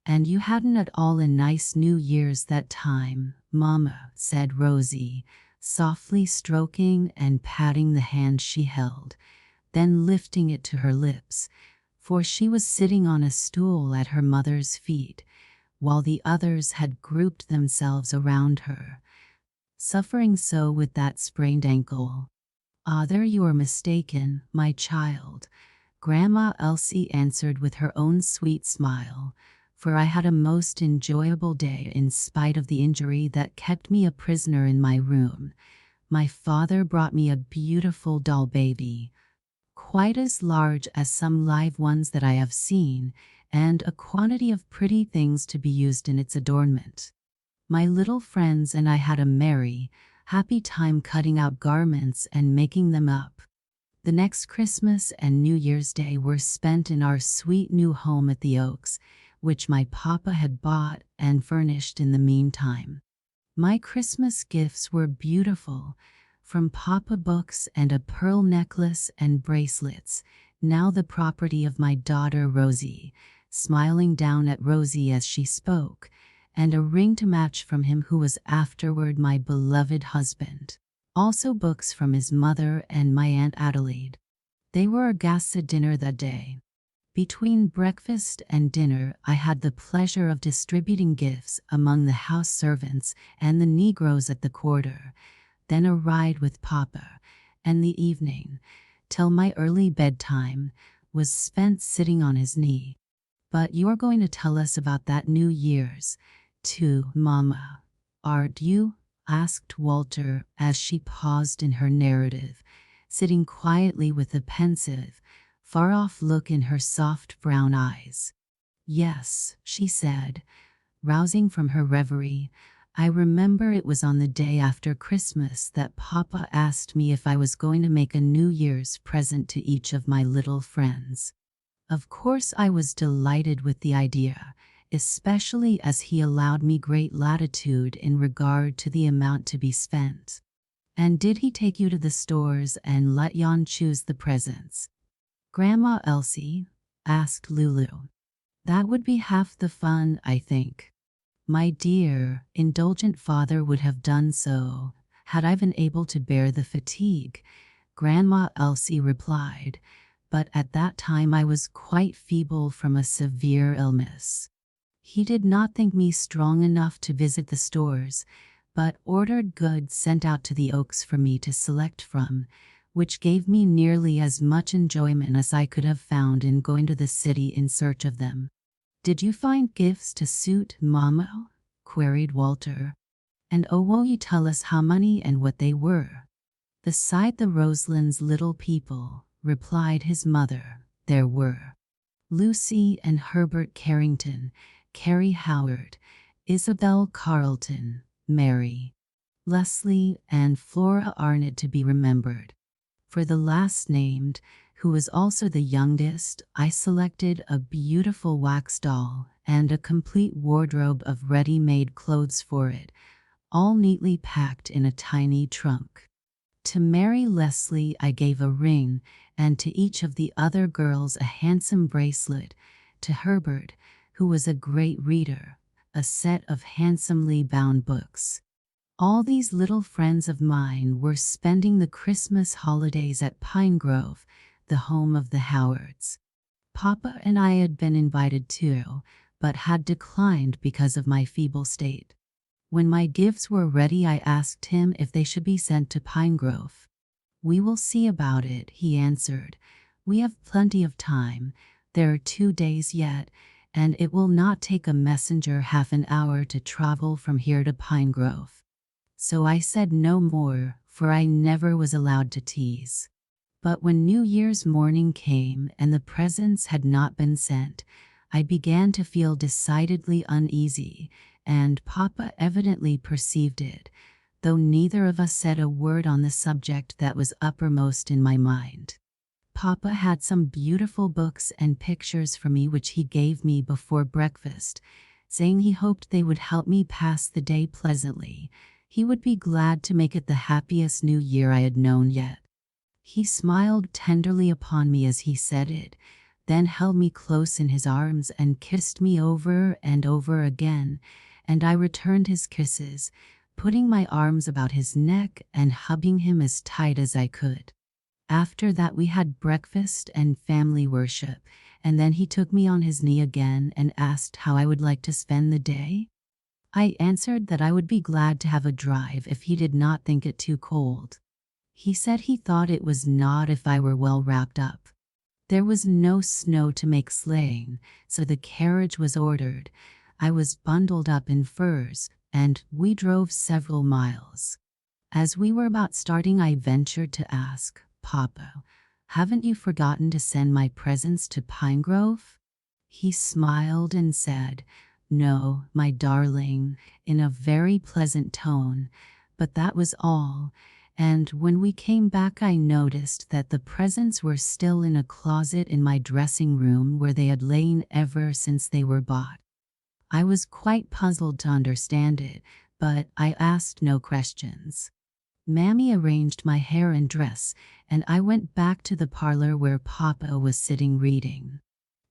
And you hadn't at all a nice New Year's that time, Mama, said Rosie, softly stroking and patting the hand she held, then lifting it to her lips, for she was sitting on a stool at her mother's feet, while the others had grouped themselves around her. Suffering so with that sprained ankle? Ah, there you are mistaken, my child, Grandma Elsie answered with her own sweet smile, for I had a most enjoyable day in spite of the injury that kept me a prisoner in my room. My father brought me a beautiful doll baby, quite as large as some live ones that I have seen, and a quantity of pretty things to be used in its adornment. My little friends and I had a merry, happy time cutting out garments and making them up. The next Christmas and New Year's Day were spent in our sweet new home at the Oaks, which my papa had bought and furnished in the meantime. My Christmas gifts were beautiful, from papa books and a pearl necklace and bracelets, now the property of my daughter Rosie, smiling down at Rosie as she spoke, and a ring to match from him who was afterward my beloved husband. Also books from his mother and my Aunt Adelaide. They were our guests at dinner that day. Between breakfast and dinner I had the pleasure of distributing gifts among the house servants and the Negroes at the quarter, then a ride with Papa, and the evening, till my early bedtime, was spent sitting on his knee. But you're going to tell us about that New Year's, too, Mama, aren't you? Asked Walter as she paused in her narrative, sitting quietly with a pensive, far-off look in her soft brown eyes. Yes, she said, rousing from her reverie. I remember it was on the day after Christmas that Papa asked me if I was going to make a New Year's present to each of my little friends. Of course I was delighted with the idea, especially as he allowed me great latitude in regard to the amount to be spent. And did he take you to the stores and let Jan choose the presents? Grandma Elsie, asked Lulu. That would be half the fun, I think. My dear, indulgent father would have done so, had I been able to bear the fatigue, Grandma Elsie replied, but at that time I was quite feeble from a severe illness. He did not think me strong enough to visit the stores, but ordered goods sent out to the Oaks for me to select from, which gave me nearly as much enjoyment as I could have found in going to the city in search of them. Did you find gifts to suit, Mama? Queried Walter. And oh, won't you tell us how many and what they were? Beside the Roselands little people, replied his mother, there were Lucy and Herbert Carrington, Carrie Howard, Isabel Carleton, Mary, Leslie, and Flora Arnott to be remembered. For the last named, who was also the youngest, I selected a beautiful wax doll and a complete wardrobe of ready-made clothes for it, all neatly packed in a tiny trunk. To Mary Leslie I gave a ring, and to each of the other girls a handsome bracelet. To Herbert, who was a great reader, a set of handsomely bound books. All these little friends of mine were spending the Christmas holidays at Pine Grove, the home of the Howards. Papa and I had been invited too, but had declined because of my feeble state. When my gifts were ready, I asked him if they should be sent to Pine Grove. We will see about it, he answered. We have plenty of time. There are 2 days yet, and it will not take a messenger half an hour to travel from here to Pine Grove. So I said no more, for I never was allowed to tease. But when New Year's morning came and the presents had not been sent, I began to feel decidedly uneasy, and Papa evidently perceived it, though neither of us said a word on the subject that was uppermost in my mind. Papa had some beautiful books and pictures for me which he gave me before breakfast, saying he hoped they would help me pass the day pleasantly. He would be glad to make it the happiest New Year I had known yet. He smiled tenderly upon me as he said it, then held me close in his arms and kissed me over and over again, and I returned his kisses, putting my arms about his neck and hugging him as tight as I could. After that we had breakfast and family worship, and then he took me on his knee again and asked how I would like to spend the day. I answered that I would be glad to have a drive if he did not think it too cold. He said he thought it was not if I were well wrapped up. There was no snow to make sleighing, so the carriage was ordered. I was bundled up in furs, and we drove several miles. As we were about starting, I ventured to ask, "Papa, haven't you forgotten to send my presents to Pinegrove?" He smiled and said, "No, my darling," in a very pleasant tone, but that was all. And when we came back, I noticed that the presents were still in a closet in my dressing room where they had lain ever since they were bought. I was quite puzzled to understand it, but I asked no questions. Mammy arranged my hair and dress, and I went back to the parlor where Papa was sitting reading.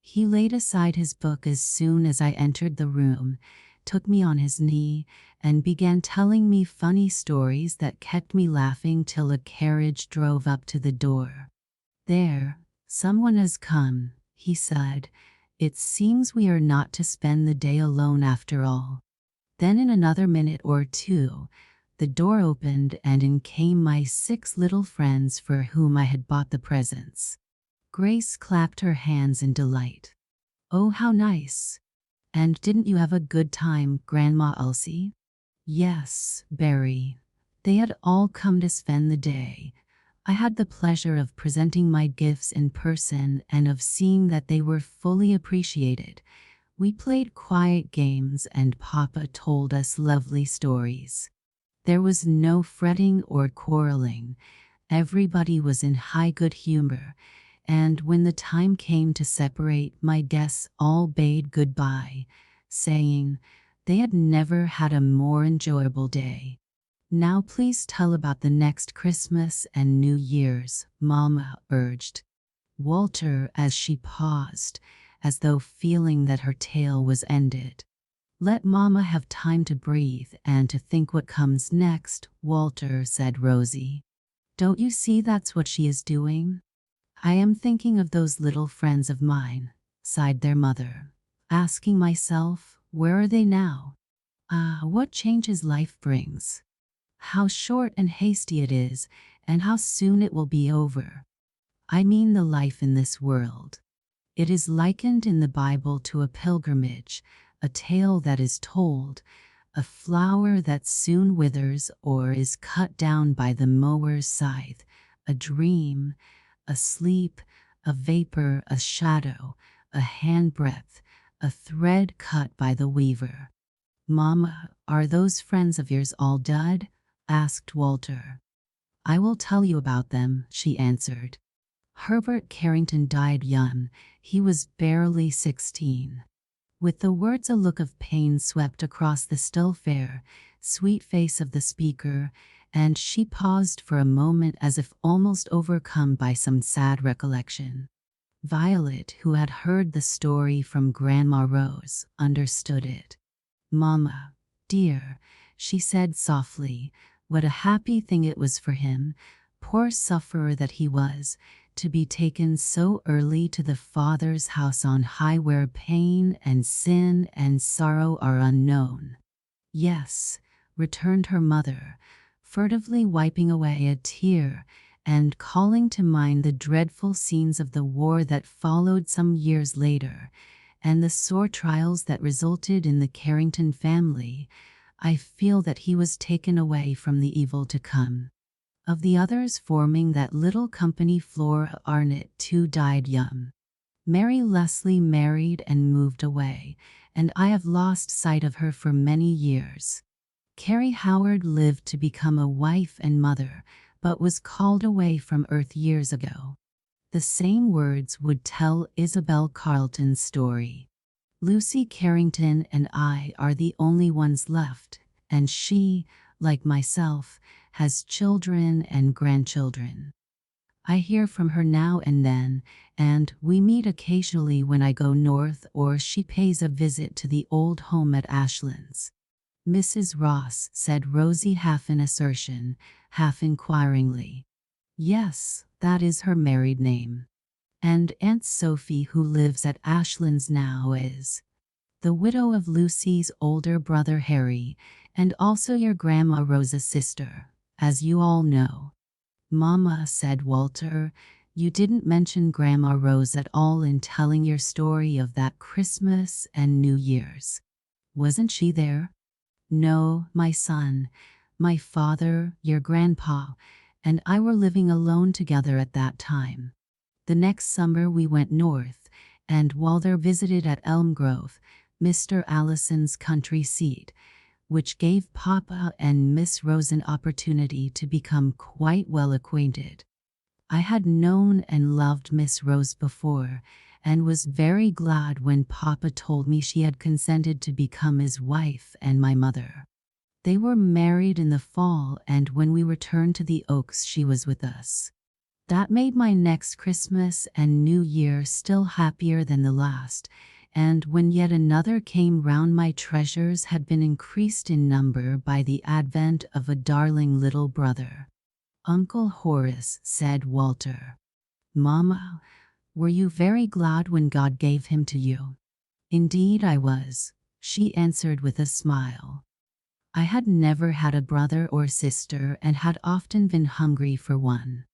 He laid aside his book as soon as I entered the room, took me on his knee, and began telling me funny stories that kept me laughing till a carriage drove up to the door. "There, someone has come," he said. "It seems we are not to spend the day alone after all." Then in another minute or two, the door opened and in came my 6 little friends for whom I had bought the presents. Grace clapped her hands in delight. "Oh, how nice! And didn't you have a good time, Grandma Elsie?" "Yes, Barry. They had all come to spend the day. I had the pleasure of presenting my gifts in person and of seeing that they were fully appreciated. We played quiet games and Papa told us lovely stories. There was no fretting or quarreling. Everybody was in high good humor, and when the time came to separate, my guests all bade goodbye, saying they had never had a more enjoyable day. "Now please tell about the next Christmas and New Year's," Mama urged Walter as she paused, as though feeling that her tale was ended. "Let Mama have time to breathe and to think what comes next," Walter said Rosie. "Don't you see that's what she is doing?" "I am thinking of those little friends of mine," sighed their mother, asking myself, where are they now? What changes life brings. How short and hasty it is, and how soon it will be over. I mean the life in this world. It is likened in the Bible to a pilgrimage, a tale that is told, a flower that soon withers or is cut down by the mower's scythe, a dream, a sleep, a vapor, a shadow, a handbreadth, a thread cut by the weaver. "Mama, are those friends of yours all dead?" asked Walter. "I will tell you about them," she answered. "Herbert Carrington died young. He was barely 16. With the words, a look of pain swept across the still fair, sweet face of the speaker, and she paused for a moment as if almost overcome by some sad recollection. Violet, who had heard the story from Grandma Rose, understood it. "Mama, dear," she said softly, "what a happy thing it was for him, poor sufferer that he was, to be taken so early to the Father's house on high where pain and sin and sorrow are unknown." "Yes," returned her mother, furtively wiping away a tear and calling to mind the dreadful scenes of the war that followed some years later, and the sore trials that resulted in the Carrington family. "I feel that he was taken away from the evil to come." Of the others forming that little company, Flora Arnott too died young. Mary Leslie married and moved away, and I have lost sight of her for many years. Carrie Howard lived to become a wife and mother, but was called away from earth years ago. The same words would tell Isabel Carleton's story. Lucy Carrington and I are the only ones left, and she, like myself, has children and grandchildren. I hear from her now and then, and we meet occasionally when I go north or she pays a visit to the old home at Ashlands." "Mrs. Ross," said Rosie, half in assertion, half inquiringly. "Yes, that is her married name. And Aunt Sophie, who lives at Ashlands now, is the widow of Lucy's older brother Harry, and also your Grandma Rosa's sister, as you all know." "Mama," said Walter, "you didn't mention Grandma Rose at all in telling your story of that Christmas and New Year's. Wasn't she there?" "No, my son. My father, your grandpa, and I were living alone together at that time. The next summer we went north, and Walter visited at Elm Grove, Mr. Allison's country seat, which gave Papa and Miss Rose an opportunity to become quite well acquainted. I had known and loved Miss Rose before, and was very glad when Papa told me she had consented to become his wife and my mother. They were married in the fall, and when we returned to the Oaks she was with us. That made my next Christmas and New Year still happier than the last, and when yet another came round my treasures had been increased in number by the advent of a darling little brother." "Uncle Horace," said Walter. "Mama, were you very glad when God gave him to you?" "Indeed I was," she answered with a smile. "I had never had a brother or sister and had often been hungry for one.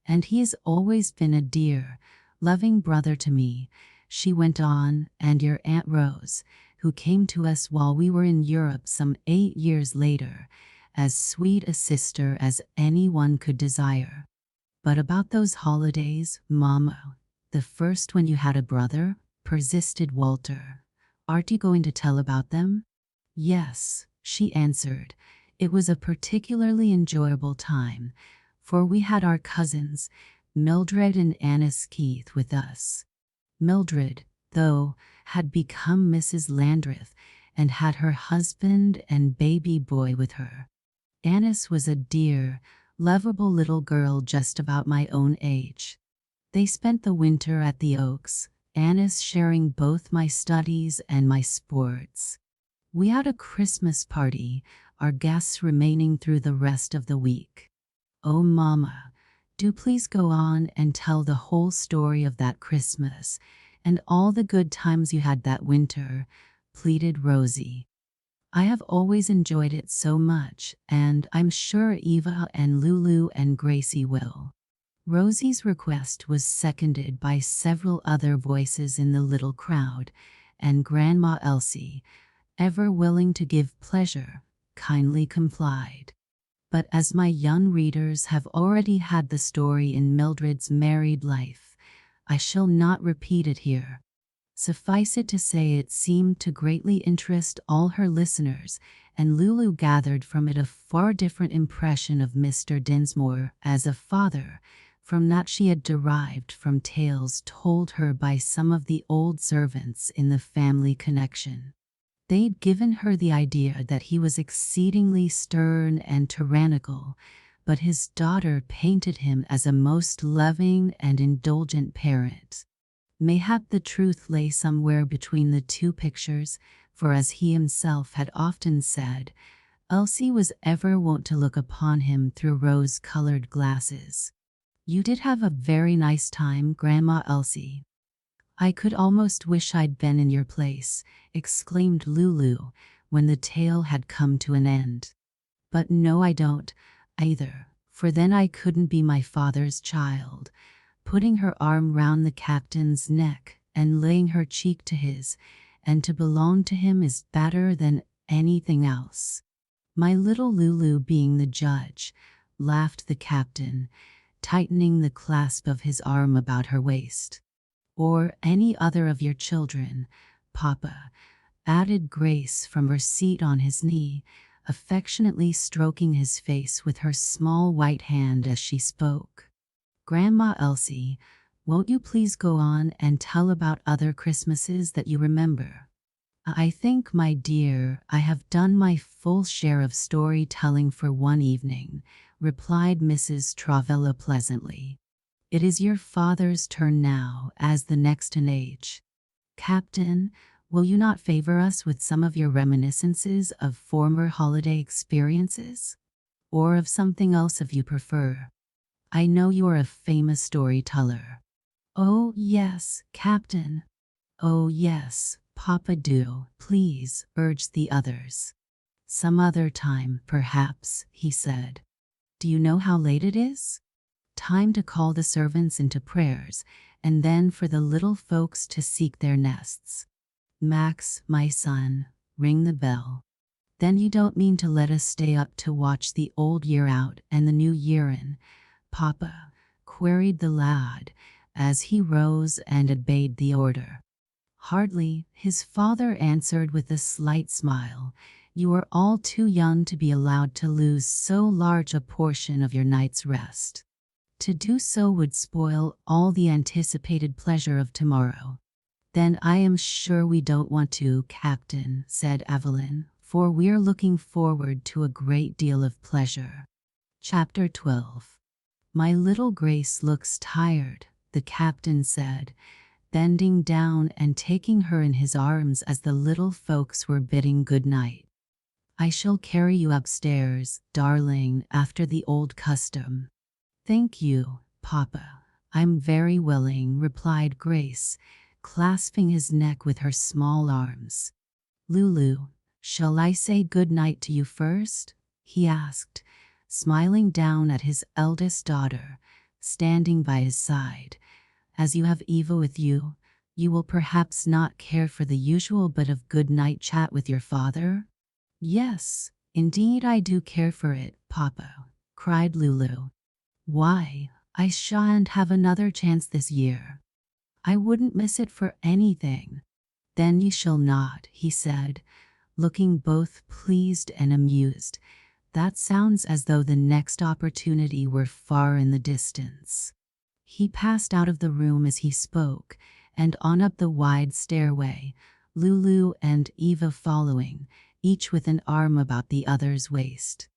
And he has always been a dear, loving brother to me," she went on, "and your Aunt Rose, who came to us while we were in Europe some 8 years later, as sweet a sister as anyone could desire." "But about those holidays, Mama, the first when you had a brother," persisted Walter. "Aren't you going to tell about them?" "Yes," she answered. "It was a particularly enjoyable time, for we had our cousins, Mildred and Annis Keith, with us. Mildred, though, had become Mrs. Landreth and had her husband and baby boy with her. Annis was a dear, lovable little girl just about my own age. They spent the winter at the Oaks, Annis sharing both my studies and my sports. We had a Christmas party, our guests remaining through the rest of the week." "Oh, Mama, do please go on and tell the whole story of that Christmas and all the good times you had that winter," pleaded Rosie. "I have always enjoyed it so much, and I'm sure Eva and Lulu and Gracie will." Rosie's request was seconded by several other voices in the little crowd, and Grandma Elsie, ever willing to give pleasure, kindly complied. But as my young readers have already had the story in Mildred's married life, I shall not repeat it here. Suffice it to say it seemed to greatly interest all her listeners, and Lulu gathered from it a far different impression of Mr. Dinsmore as a father from that she had derived from tales told her by some of the old servants in the family connection. They'd given her the idea that he was exceedingly stern and tyrannical, but his daughter painted him as a most loving and indulgent parent. Mayhap the truth lay somewhere between the two pictures, for as he himself had often said, Elsie was ever wont to look upon him through rose-colored glasses. "You did have a very nice time, Grandma Elsie." "I could almost wish I'd been in your place," exclaimed Lulu, when the tale had come to an end. "But no, I don't, either, for then I couldn't be my father's child." Putting her arm round the captain's neck and laying her cheek to his, "and to belong to him is better than anything else." "My little Lulu being the judge," laughed the captain, tightening the clasp of his arm about her waist. "Or any other of your children, Papa," added Grace from her seat on his knee, affectionately stroking his face with her small white hand as she spoke. "Grandma Elsie, won't you please go on and tell about other Christmases that you remember?" "I think, my dear, I have done my full share of storytelling for one evening," replied Mrs. Travilla pleasantly. It is your father's turn now as the next in age. Captain, will you not favor us with some of your reminiscences of former holiday experiences? Or of something else if you prefer. I know you are a famous storyteller. Oh, yes, Captain. Oh, yes, Papa, do, please, urged the others. Some other time, perhaps, he said. Do you know how late it is? Time to call the servants into prayers, and then for the little folks to seek their nests. Max, my son, ring the bell. Then you don't mean to let us stay up to watch the old year out and the new year in, Papa? Queried the lad, as he rose and obeyed the order. Hardly, his father answered with a slight smile. You are all too young to be allowed to lose so large a portion of your night's rest. To do so would spoil all the anticipated pleasure of tomorrow. Then I am sure we don't want to, Captain, said Evelyn, for we're looking forward to a great deal of pleasure. Chapter 12. My little Grace looks tired, the captain said, bending down and taking her in his arms as the little folks were bidding good night. I shall carry you upstairs, darling, after the old custom. Thank you, Papa. I'm very willing, replied Grace, clasping his neck with her small arms. Lulu, shall I say good night to you first? He asked, smiling down at his eldest daughter, standing by his side. As you have Eva with you, you will perhaps not care for the usual bit of good night chat with your father? Yes, indeed I do care for it, Papa, cried Lulu. Why, I shan't have another chance this year. I wouldn't miss it for anything. Then you shall not, he said, looking both pleased and amused. That sounds as though the next opportunity were far in the distance. He passed out of the room as he spoke, and on up the wide stairway, Lulu and Eva following, each with an arm about the other's waist.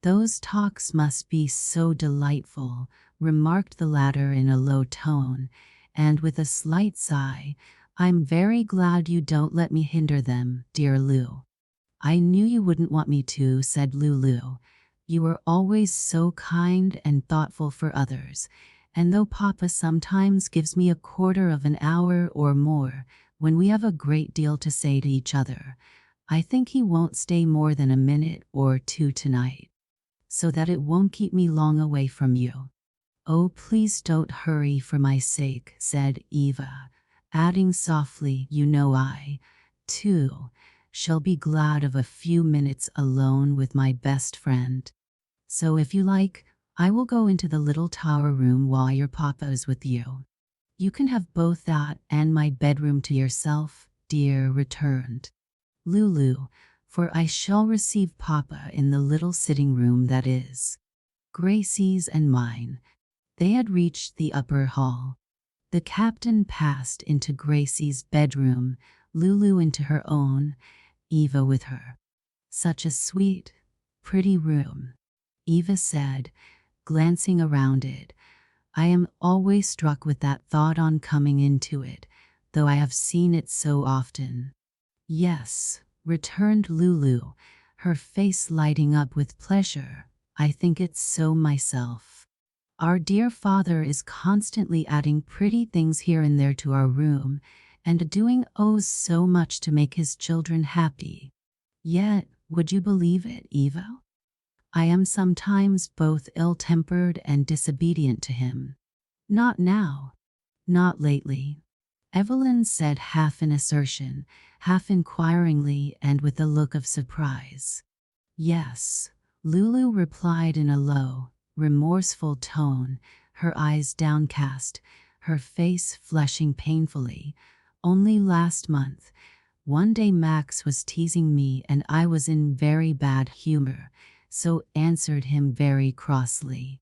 Those talks must be so delightful, remarked the latter in a low tone, and with a slight sigh, I'm very glad you don't let me hinder them, dear Lou. I knew you wouldn't want me to, said Lulu. You are always so kind and thoughtful for others, and though Papa sometimes gives me a quarter of an hour or more when we have a great deal to say to each other, I think he won't stay more than a minute or two tonight, so that it won't keep me long away from you. Oh, please don't hurry for my sake, said Eva, adding softly, you know I, too, shall be glad of a few minutes alone with my best friend. So if you like, I will go into the little tower room while your papa is with you. You can have both that and my bedroom to yourself, dear, returned Lulu, for I shall receive papa in the little sitting room that is Gracie's and mine. They had reached the upper hall. The captain passed into Gracie's bedroom, Lulu into her own, Eva with her. Such a sweet, pretty room, Eva said, glancing around it. I am always struck with that thought on coming into it, though I have seen it so often. Yes, returned Lulu, her face lighting up with pleasure. I think it's so myself. Our dear father is constantly adding pretty things here and there to our room, and doing oh so much to make his children happy. Yet, would you believe it, Eva? I am sometimes both ill-tempered and disobedient to him. Not now. Not lately. Evelyn said, half in assertion, half inquiringly, and with a look of surprise. Yes, Lulu replied in a low, remorseful tone, her eyes downcast, her face flushing painfully. Only last month, one day Max was teasing me and I was in very bad humor, so answered him very crossly.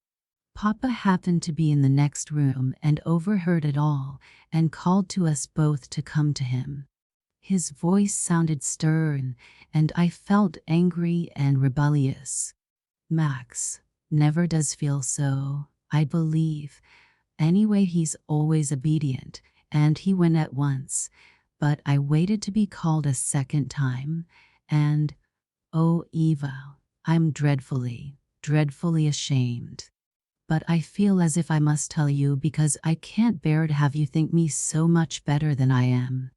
Papa happened to be in the next room and overheard it all, and called to us both to come to him. His voice sounded stern, and I felt angry and rebellious. Max never does feel so, I believe, Anyway, he's always obedient, and he went at once. But I waited to be called a second time, and, oh, Eva, I'm dreadfully, dreadfully ashamed. But I feel as if I must tell you because I can't bear to have you think me so much better than I am.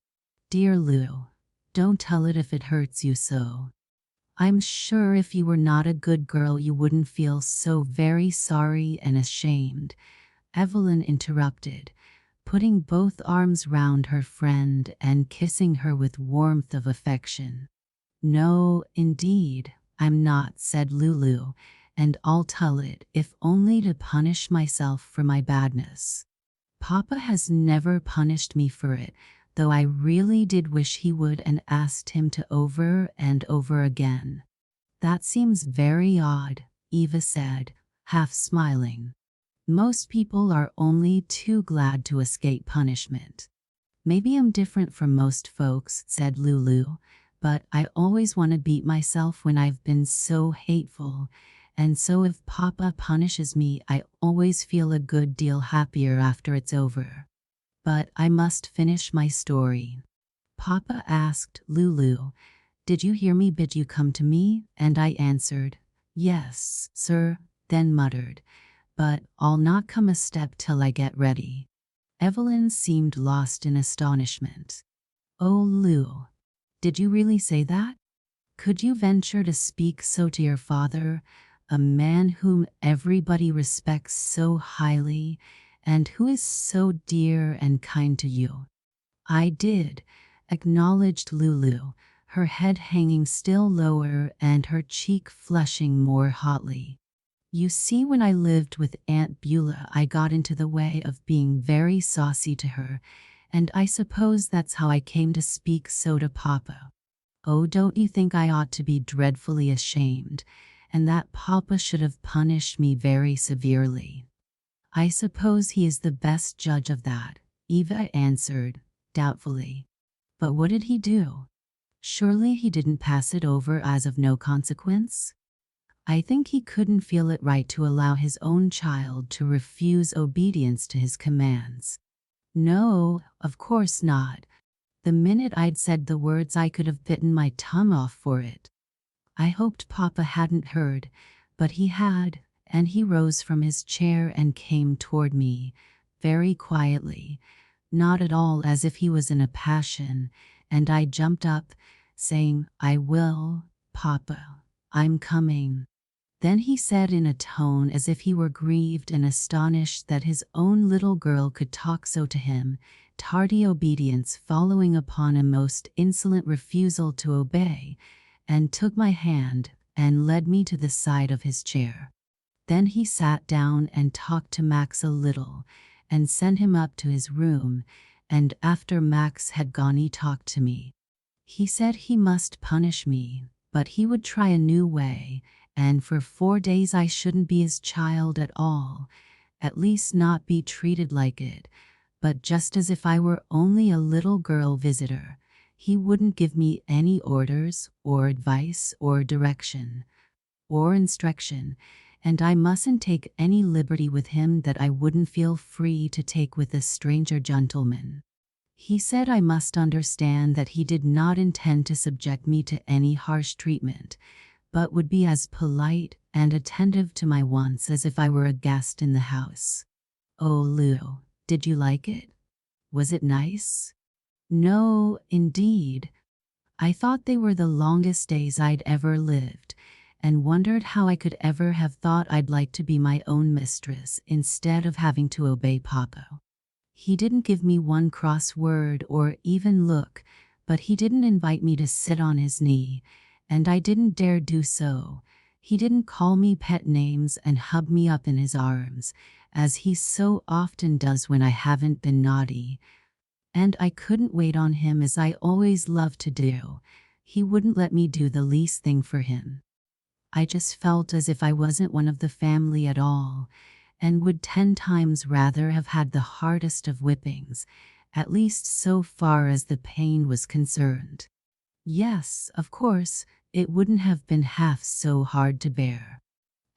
Dear Lou, don't tell it if it hurts you so. I'm sure if you were not a good girl you wouldn't feel so very sorry and ashamed. Evelyn interrupted, putting both arms round her friend and kissing her with warmth of affection. No, indeed, I'm not, said Lulu, and I'll tell it, if only to punish myself for my badness. Papa has never punished me for it, though I really did wish he would, and asked him to over and over again. That seems very odd, Eva said, half smiling. Most people are only too glad to escape punishment. Maybe I'm different from most folks, said Lulu, but I always want to beat myself when I've been so hateful, and so if Papa punishes me I always feel a good deal happier after it's over. But I must finish my story. Papa asked Lulu, "Did you hear me bid you come to me?" And I answered, "Yes, sir," then muttered, "But I'll not come a step till I get ready." Evelyn seemed lost in astonishment. "Oh, Lou, did you really say that? Could you venture to speak so to your father, a man whom everybody respects so highly, and who is so dear and kind to you?" "I did," acknowledged Lulu, her head hanging still lower and her cheek flushing more hotly. "You see, when I lived with Aunt Beulah I got into the way of being very saucy to her, and I suppose that's how I came to speak so to Papa. Oh, don't you think I ought to be dreadfully ashamed, and that Papa should have punished me very severely?" "I suppose he is the best judge of that," Eva answered, doubtfully. "But what did he do? Surely he didn't pass it over as of no consequence?" "I think he couldn't feel it right to allow his own child to refuse obedience to his commands." "No, of course not. The minute I'd said the words I could have bitten my tongue off for it." I hoped Papa hadn't heard, but he had, and he rose from his chair and came toward me, very quietly, not at all as if he was in a passion, and I jumped up, saying, "I will, Papa, I'm coming." Then he said in a tone as if he were grieved and astonished that his own little girl could talk so to him, tardy obedience following upon a most insolent refusal to obey, and took my hand and led me to the side of his chair. Then he sat down and talked to Max a little, and sent him up to his room, and after Max had gone he talked to me. He said he must punish me, but he would try a new way, and for 4 days I shouldn't be his child at all, at least not be treated like it, but just as if I were only a little girl visitor. He wouldn't give me any orders, or advice, or direction, or instruction, and I mustn't take any liberty with him that I wouldn't feel free to take with a stranger gentleman. He said I must understand that he did not intend to subject me to any harsh treatment, but would be as polite and attentive to my wants as if I were a guest in the house. Oh, Lou, did you like it? Was it nice? No, indeed. I thought they were the longest days I'd ever lived, and wondered how I could ever have thought I'd like to be my own mistress instead of having to obey Papa. He didn't give me one cross word or even look, but he didn't invite me to sit on his knee, and I didn't dare do so. He didn't call me pet names and hug me up in his arms, as he so often does when I haven't been naughty. And I couldn't wait on him as I always loved to do. He wouldn't let me do the least thing for him. I just felt as if I wasn't one of the family at all, and would 10 times rather have had the hardest of whippings, at least so far as the pain was concerned. Yes, of course, it wouldn't have been half so hard to bear.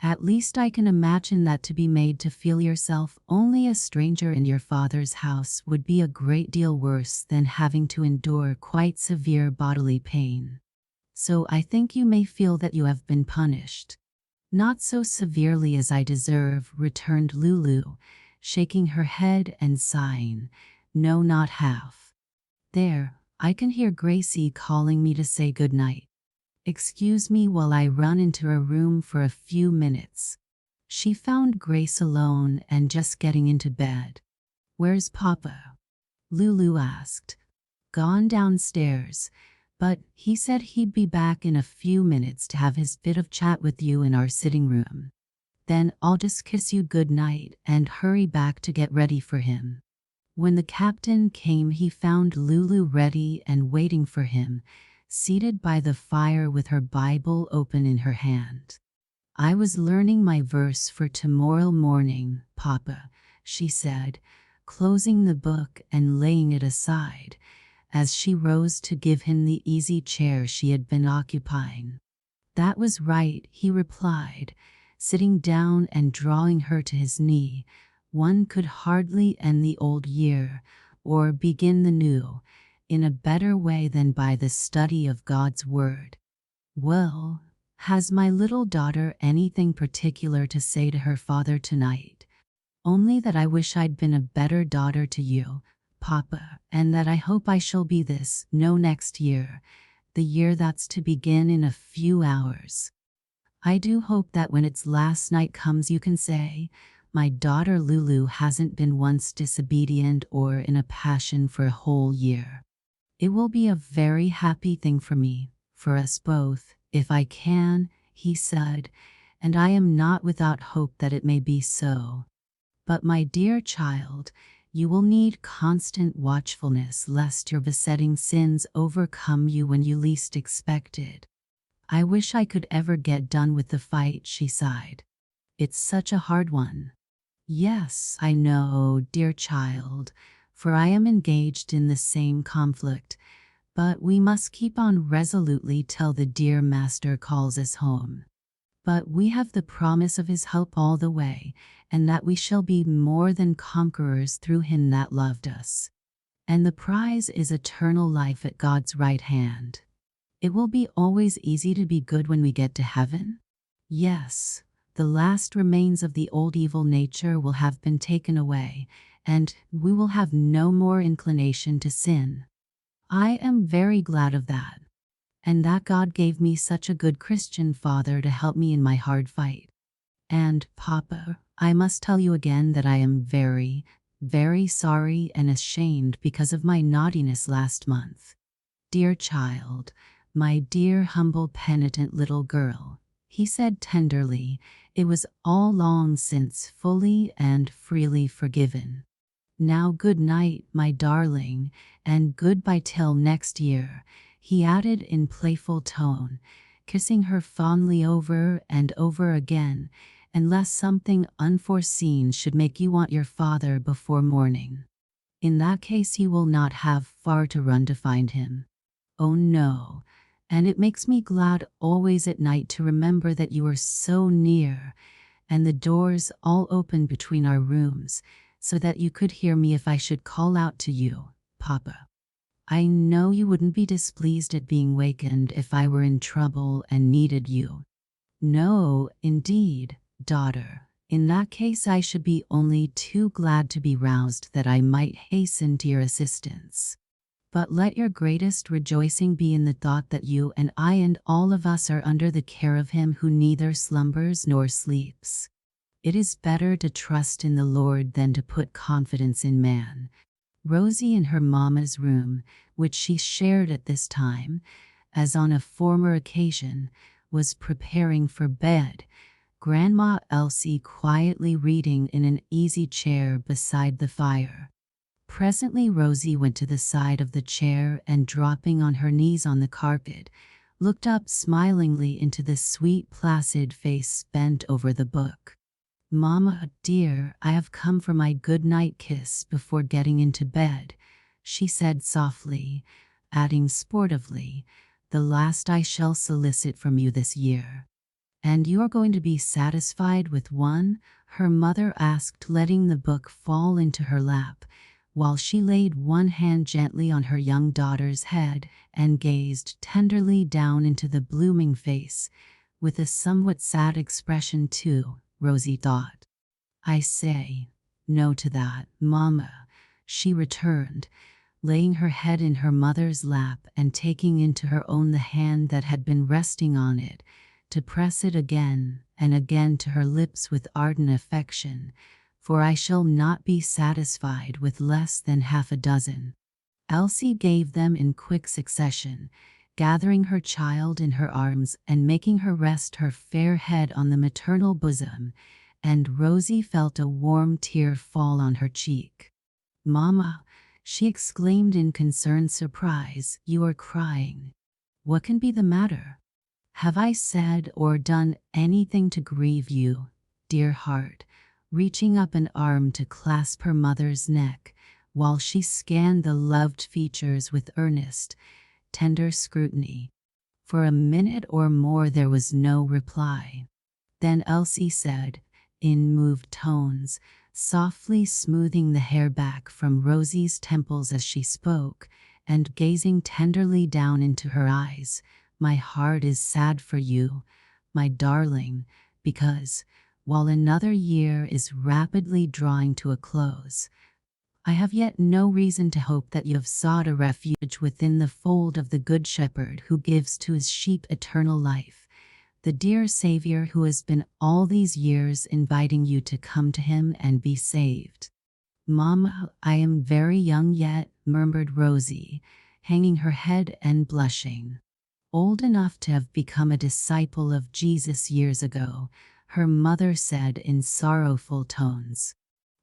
At least I can imagine that to be made to feel yourself only a stranger in your father's house would be a great deal worse than having to endure quite severe bodily pain. So I think you may feel that you have been punished. Not so severely as I deserve, returned Lulu, shaking her head and sighing. No, not half. There, I can hear Gracie calling me to say good night. Excuse me while I run into her room for a few minutes. She found Grace alone and just getting into bed. Where's Papa? Lulu asked. Gone downstairs, but he said he'd be back in a few minutes to have his bit of chat with you in our sitting room. Then I'll just kiss you good night and hurry back to get ready for him. When the captain came, he found Lulu ready and waiting for him, seated by the fire with her Bible open in her hand. I was learning my verse for tomorrow morning, Papa, she said, closing the book and laying it aside, as she rose to give him the easy chair she had been occupying. That was right, he replied, sitting down and drawing her to his knee. One could hardly end the old year, or begin the new, in a better way than by the study of God's Word. Well, has my little daughter anything particular to say to her father tonight? Only that I wish I'd been a better daughter to you, Papa, and that I hope I shall be this, no, next year, the year that's to begin in a few hours. I do hope that when its last night comes you can say, my daughter Lulu hasn't been once disobedient or in a passion for a whole year. It will be a very happy thing for me, for us both, if I can, he said, and I am not without hope that it may be so. But my dear child, you will need constant watchfulness lest your besetting sins overcome you when you least expect it. I wish I could ever get done with the fight, she sighed. It's such a hard one. Yes, I know, dear child, for I am engaged in the same conflict, but we must keep on resolutely till the dear Master calls us home. But we have the promise of his help all the way, and that we shall be more than conquerors through him that loved us. And the prize is eternal life at God's right hand. It will be always easy to be good when we get to heaven? Yes, the last remains of the old evil nature will have been taken away, and we will have no more inclination to sin. I am very glad of that, and that God gave me such a good Christian father to help me in my hard fight. And, Papa, I must tell you again that I am very, very sorry and ashamed because of my naughtiness last month. Dear child, my dear humble penitent little girl, he said tenderly, it was all long since fully and freely forgiven. Now good night, my darling, and goodbye till next year, he added in playful tone, kissing her fondly over and over again, unless something unforeseen should make you want your father before morning. In that case you will not have far to run to find him. Oh no, and it makes me glad always at night to remember that you are so near, and the doors all open between our rooms, so that you could hear me if I should call out to you, Papa. I know you wouldn't be displeased at being wakened if I were in trouble and needed you. No, indeed, daughter. In that case I should be only too glad to be roused that I might hasten to your assistance. But let your greatest rejoicing be in the thought that you and I and all of us are under the care of him who neither slumbers nor sleeps. It is better to trust in the Lord than to put confidence in man. Rosie in her mamma's room, which she shared at this time, as on a former occasion, was preparing for bed, Grandma Elsie quietly reading in an easy chair beside the fire. Presently Rosie went to the side of the chair and, dropping on her knees on the carpet, looked up smilingly into the sweet placid face bent over the book. Mamma, dear, I have come for my good-night kiss before getting into bed, she said softly, adding sportively, the last I shall solicit from you this year. "And you are going to be satisfied with one?" her mother asked, letting the book fall into her lap, while she laid one hand gently on her young daughter's head and gazed tenderly down into the blooming face, with a somewhat sad expression too, Rosie thought. "I say no to that, Mama," she returned, laying her head in her mother's lap and taking into her own the hand that had been resting on it, to press it again and again to her lips with ardent affection, "for I shall not be satisfied with less than half a dozen." Elsie gave them in quick succession, gathering her child in her arms and making her rest her fair head on the maternal bosom, and Rosie felt a warm tear fall on her cheek. "Mama," she exclaimed in concerned surprise, "you are crying. What can be the matter? Have I said or done anything to grieve you, dear heart?" Reaching up an arm to clasp her mother's neck, while she scanned the loved features with earnest, tender scrutiny. For a minute or more there was no reply. Then Elsie said, in moved tones, softly smoothing the hair back from Rosie's temples as she spoke, and gazing tenderly down into her eyes, "My heart is sad for you, my darling, because, while another year is rapidly drawing to a close, I have yet no reason to hope that you have sought a refuge within the fold of the Good Shepherd who gives to his sheep eternal life, the dear Savior who has been all these years inviting you to come to him and be saved." "Mama, I am very young yet," murmured Rosie, hanging her head and blushing. "Old enough to have become a disciple of Jesus years ago," her mother said in sorrowful tones.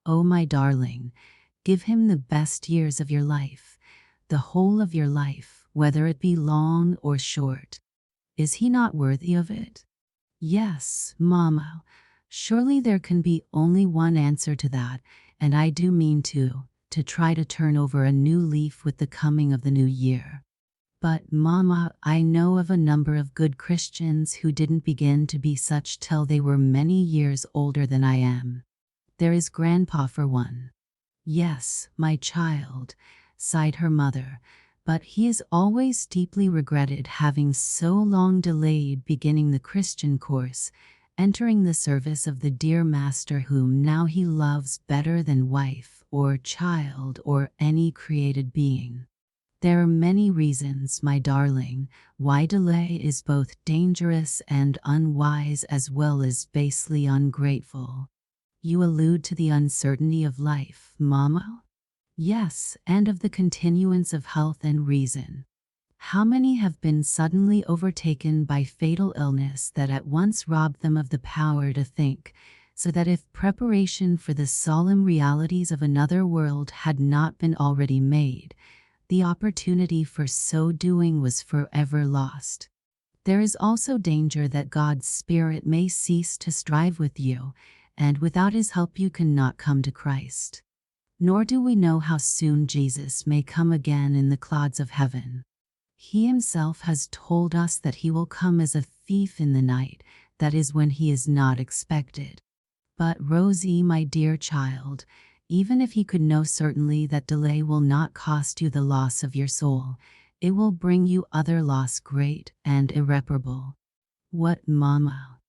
"Oh, my darling, give him the best years of your life, the whole of your life, whether it be long or short. Is he not worthy of it?" "Yes, Mama. Surely there can be only one answer to that, and I do mean to try to turn over a new leaf with the coming of the new year. But, Mama, I know of a number of good Christians who didn't begin to be such till they were many years older than I am. There is Grandpa for one." "Yes, my child," sighed her mother, "but he has always deeply regretted having so long delayed beginning the Christian course, entering the service of the dear Master whom now he loves better than wife or child or any created being. There are many reasons, my darling, why delay is both dangerous and unwise as well as basely ungrateful." "You allude to the uncertainty of life, Mama?" "Yes, and of the continuance of health and reason. How many have been suddenly overtaken by fatal illness that at once robbed them of the power to think, so that if preparation for the solemn realities of another world had not been already made, the opportunity for so doing was forever lost. There is also danger that God's Spirit may cease to strive with you, and without his help you cannot come to Christ. Nor do we know how soon Jesus may come again in the clouds of heaven. He himself has told us that he will come as a thief in the night, that is when he is not expected. But Rosie, my dear child, even if he could know certainly that delay will not cost you the loss of your soul, it will bring you other loss great and irreparable." "What, Mama?"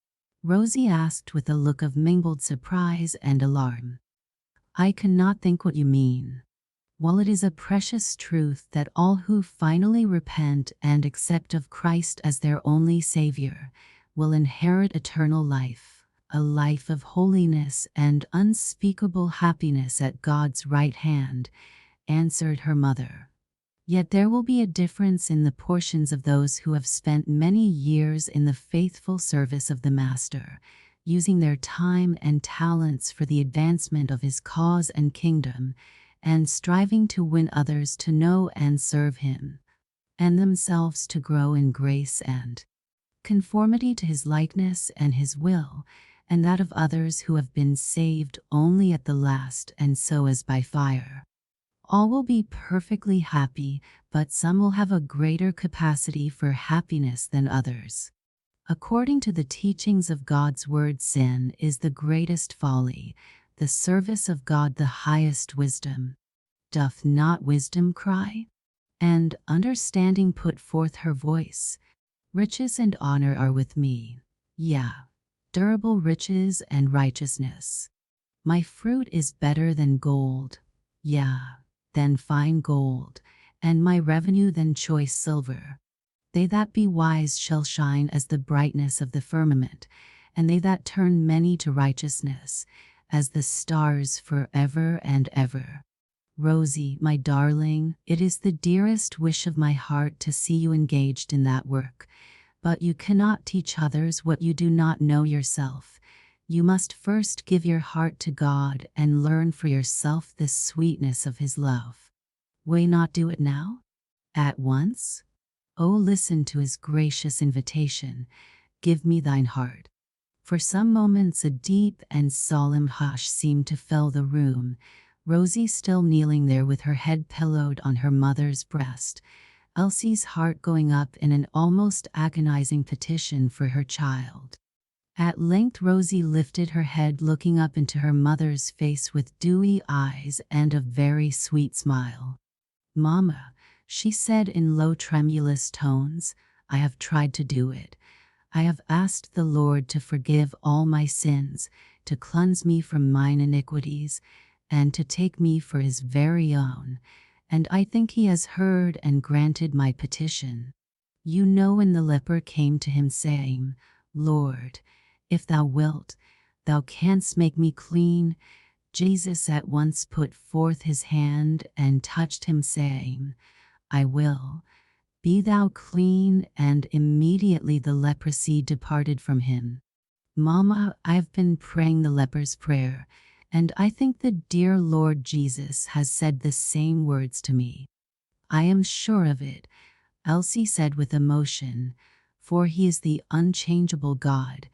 Rosie asked with a look of mingled surprise and alarm. "I cannot think what you mean. While it is a precious truth that all who finally repent and accept of Christ as their only Savior will inherit eternal life, a life of holiness and unspeakable happiness at God's right hand," answered her mother, "yet there will be a difference in the portions of those who have spent many years in the faithful service of the Master, using their time and talents for the advancement of his cause and kingdom, and striving to win others to know and serve him, and themselves to grow in grace and conformity to his likeness and his will, and that of others who have been saved only at the last and so as by fire. All will be perfectly happy, but some will have a greater capacity for happiness than others. According to the teachings of God's word, sin is the greatest folly, the service of God the highest wisdom. Doth not wisdom cry? And understanding put forth her voice. Riches and honor are with me, yea, durable riches and righteousness. My fruit is better than gold, yea, than fine gold, and my revenue than choice silver. They that be wise shall shine as the brightness of the firmament, and they that turn many to righteousness, as the stars forever and ever. Rosie, my darling, it is the dearest wish of my heart to see you engaged in that work, but you cannot teach others what you do not know yourself. You must first give your heart to God and learn for yourself the sweetness of His love. Will you not do it now? At once? Oh, listen to His gracious invitation, give me thine heart. For some moments a deep and solemn hush seemed to fill the room, Rosie still kneeling there with her head pillowed on her mother's breast, Elsie's heart going up in an almost agonizing petition for her child. At length Rosie lifted her head, looking up into her mother's face with dewy eyes and a very sweet smile. "Mama," she said in low tremulous tones, "I have tried to do it. I have asked the Lord to forgive all my sins, to cleanse me from mine iniquities, and to take me for His very own, and I think He has heard and granted my petition. You know when the leper came to Him saying, 'Lord, if thou wilt, thou canst make me clean,' Jesus at once put forth His hand and touched him, saying, 'I will, be thou clean,' and immediately the leprosy departed from him. Mama, I've been praying the leper's prayer, and I think the dear Lord Jesus has said the same words to me." "I am sure of it," Elsie said with emotion, "for He is the unchangeable God,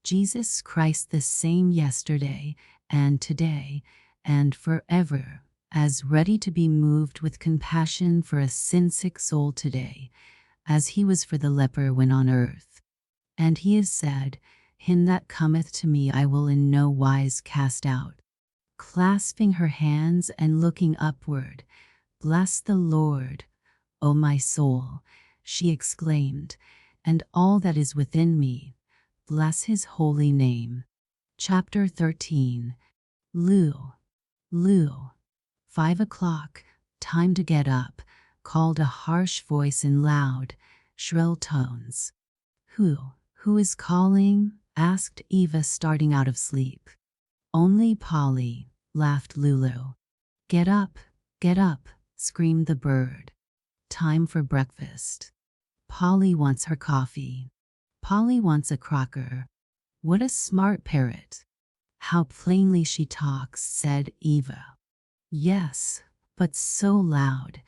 Jesus Christ, the same yesterday and today and forever, as ready to be moved with compassion for a sin-sick soul today, as He was for the leper when on earth. And He has said, 'Him that cometh to me I will in no wise cast out.'" Clasping her hands and looking upward, "Bless the Lord, O my soul," she exclaimed, "and all that is within me, bless His holy name." Chapter 13. Lou, Lou. 5 o'clock, time to get up, called a harsh voice in loud, shrill tones. Who is calling?" asked Eva, starting out of sleep. "Only Polly," laughed Lulu. Get up, screamed the bird. "Time for breakfast. Polly wants her coffee. Polly wants a cracker." "What a smart parrot. How plainly she talks," said Eva. "Yes, but so loud.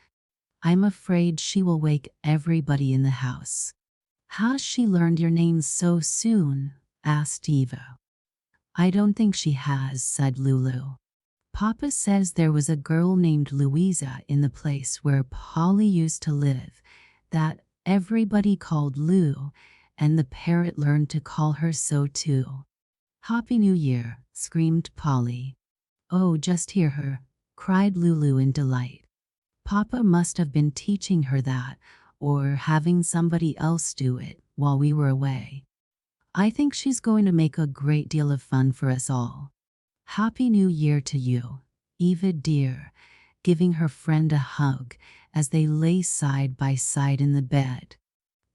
I'm afraid she will wake everybody in the house." "How's she learned your name so soon?" asked Eva. "I don't think she has," said Lulu. "Papa says there was a girl named Louisa in the place where Polly used to live, that everybody called Lou, and the parrot learned to call her so too." "Happy New Year," screamed Polly. "Oh, just hear her," cried Lulu in delight. "Papa must have been teaching her that, or having somebody else do it while we were away. I think she's going to make a great deal of fun for us all. Happy New Year to you, Eva dear," giving her friend a hug as they lay side by side in the bed.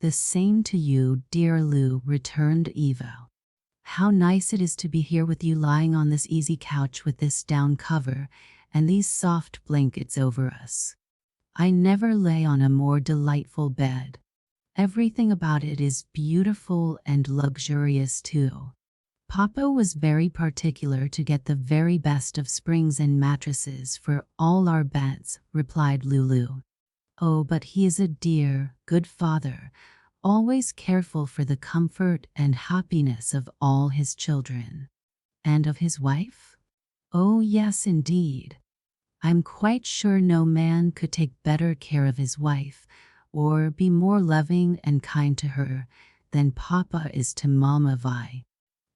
"The same to you, dear Lou," returned Eva. "How nice it is to be here with you, lying on this easy couch with this down cover and these soft blankets over us. I never lay on a more delightful bed. Everything about it is beautiful and luxurious too. Papa was very particular to get the very best of springs and mattresses for all our beds," replied Lulu. "Oh, but he is a dear, good father, always careful for the comfort and happiness of all his children." "And of his wife?" "Oh, yes, indeed. I'm quite sure no man could take better care of his wife, or be more loving and kind to her, than Papa is to Mama Vi.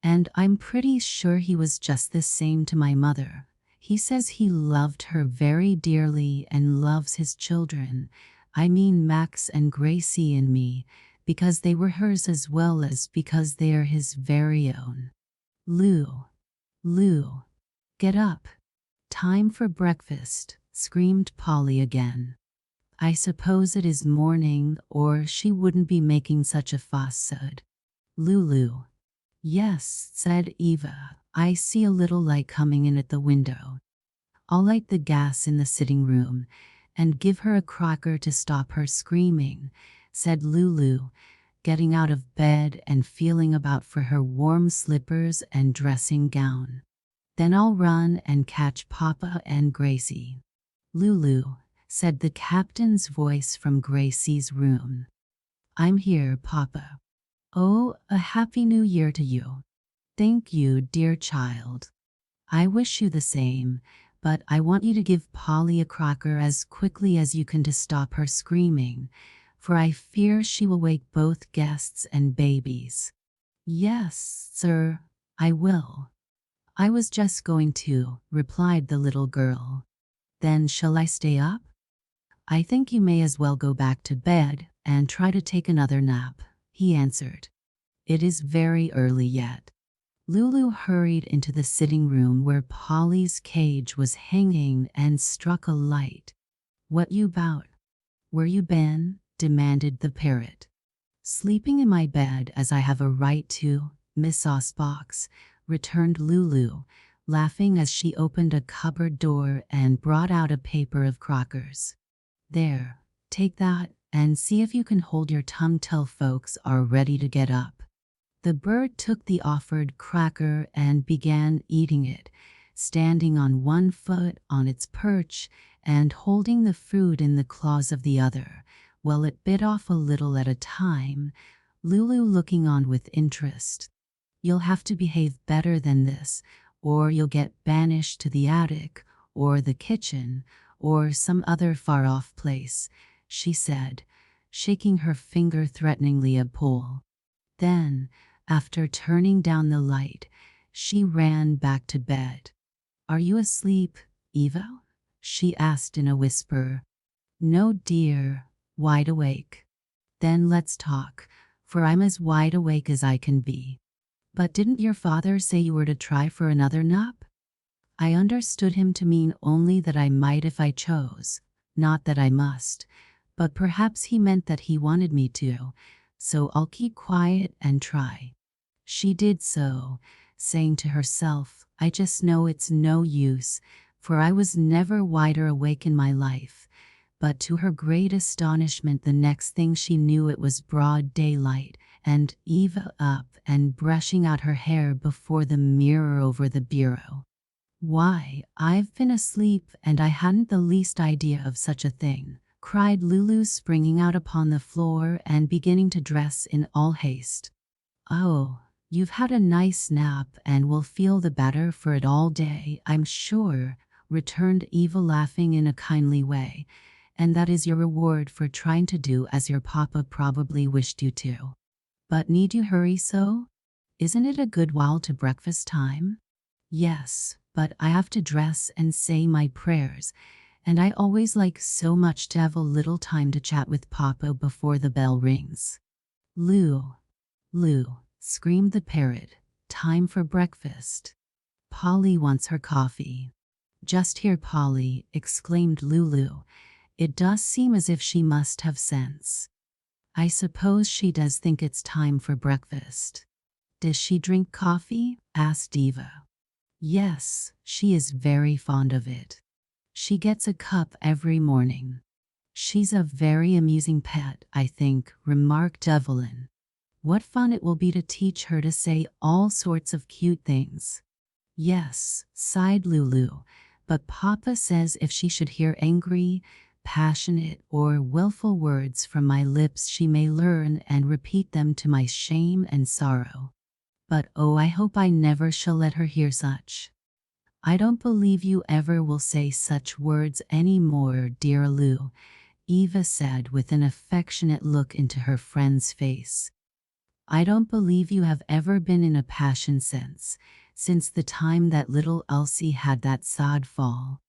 And I'm pretty sure he was just the same to my mother. He says he loved her very dearly and loves his children. I mean Max and Gracie and me, because they were hers as well as because they are his very own. Lou, get up. Time for breakfast, screamed Polly again. I suppose it is morning, or she wouldn't be making such a fuss, said Lulu. Yes, said Eva. I see a little light coming in at the window. I'll light the gas in the sitting room and give her a cracker to stop her screaming, said Lulu, getting out of bed and feeling about for her warm slippers and dressing gown. Then I'll run and catch Papa and Gracie. Lulu, said the captain's voice from Gracie's room. I'm here, Papa. Oh, a happy new year to you. Thank you, dear child. I wish you the same, but I want you to give Polly a cracker as quickly as you can to stop her screaming, for I fear she will wake both guests and babies. Yes, sir, I will. I was just going to, replied the little girl. Then shall I stay up? I think you may as well go back to bed and try to take another nap, he answered. It is very early yet. Lulu hurried into the sitting room where Polly's cage was hanging and struck a light. What you 'bout? Where you been? Demanded the parrot. Sleeping in my bed as I have a right to, Miss Saucebox, returned Lulu, laughing as she opened a cupboard door and brought out a paper of crackers. There, take that and see if you can hold your tongue till folks are ready to get up. The bird took the offered cracker and began eating it, standing on one foot on its perch and holding the fruit in the claws of the other, while it bit off a little at a time, Lulu looking on with interest. You'll have to behave better than this, or you'll get banished to the attic, or the kitchen, or some other far-off place, she said, shaking her finger threateningly at Paul. Then, after turning down the light, she ran back to bed. Are you asleep, Eva? She asked in a whisper. No, dear, wide awake. Then let's talk, for I'm as wide awake as I can be. But didn't your father say you were to try for another nap? I understood him to mean only that I might if I chose, not that I must, but perhaps he meant that he wanted me to, so I'll keep quiet and try. She did so, saying to herself, I just know it's no use, for I was never wider awake in my life. But to her great astonishment, the next thing she knew it was broad daylight, and Eva up and brushing out her hair before the mirror over the bureau. Why, I've been asleep and I hadn't the least idea of such a thing, cried Lulu, springing out upon the floor and beginning to dress in all haste. Oh, you've had a nice nap and will feel the better for it all day, I'm sure, returned Eva, laughing in a kindly way, and that is your reward for trying to do as your papa probably wished you to. But need you hurry so? Isn't it a good while to breakfast time? Yes, but I have to dress and say my prayers, and I always like so much to have a little time to chat with Papa before the bell rings. Lou, screamed the parrot, time for breakfast. Polly wants her coffee. Just here, Polly, exclaimed Lulu. It does seem as if she must have sense. I suppose she does think it's time for breakfast. Does she drink coffee? Asked Eva. Yes, she is very fond of it. She gets a cup every morning. She's a very amusing pet, I think, remarked Evelyn. What fun it will be to teach her to say all sorts of cute things. Yes, sighed Lulu, but Papa says if she should hear angry, passionate, or willful words from my lips, she may learn and repeat them to my shame and sorrow. But oh, I hope I never shall let her hear such. I don't believe you ever will say such words any more, dear Lou, Eva said with an affectionate look into her friend's face. I don't believe you have ever been in a passion since the time that little Elsie had that sad fall.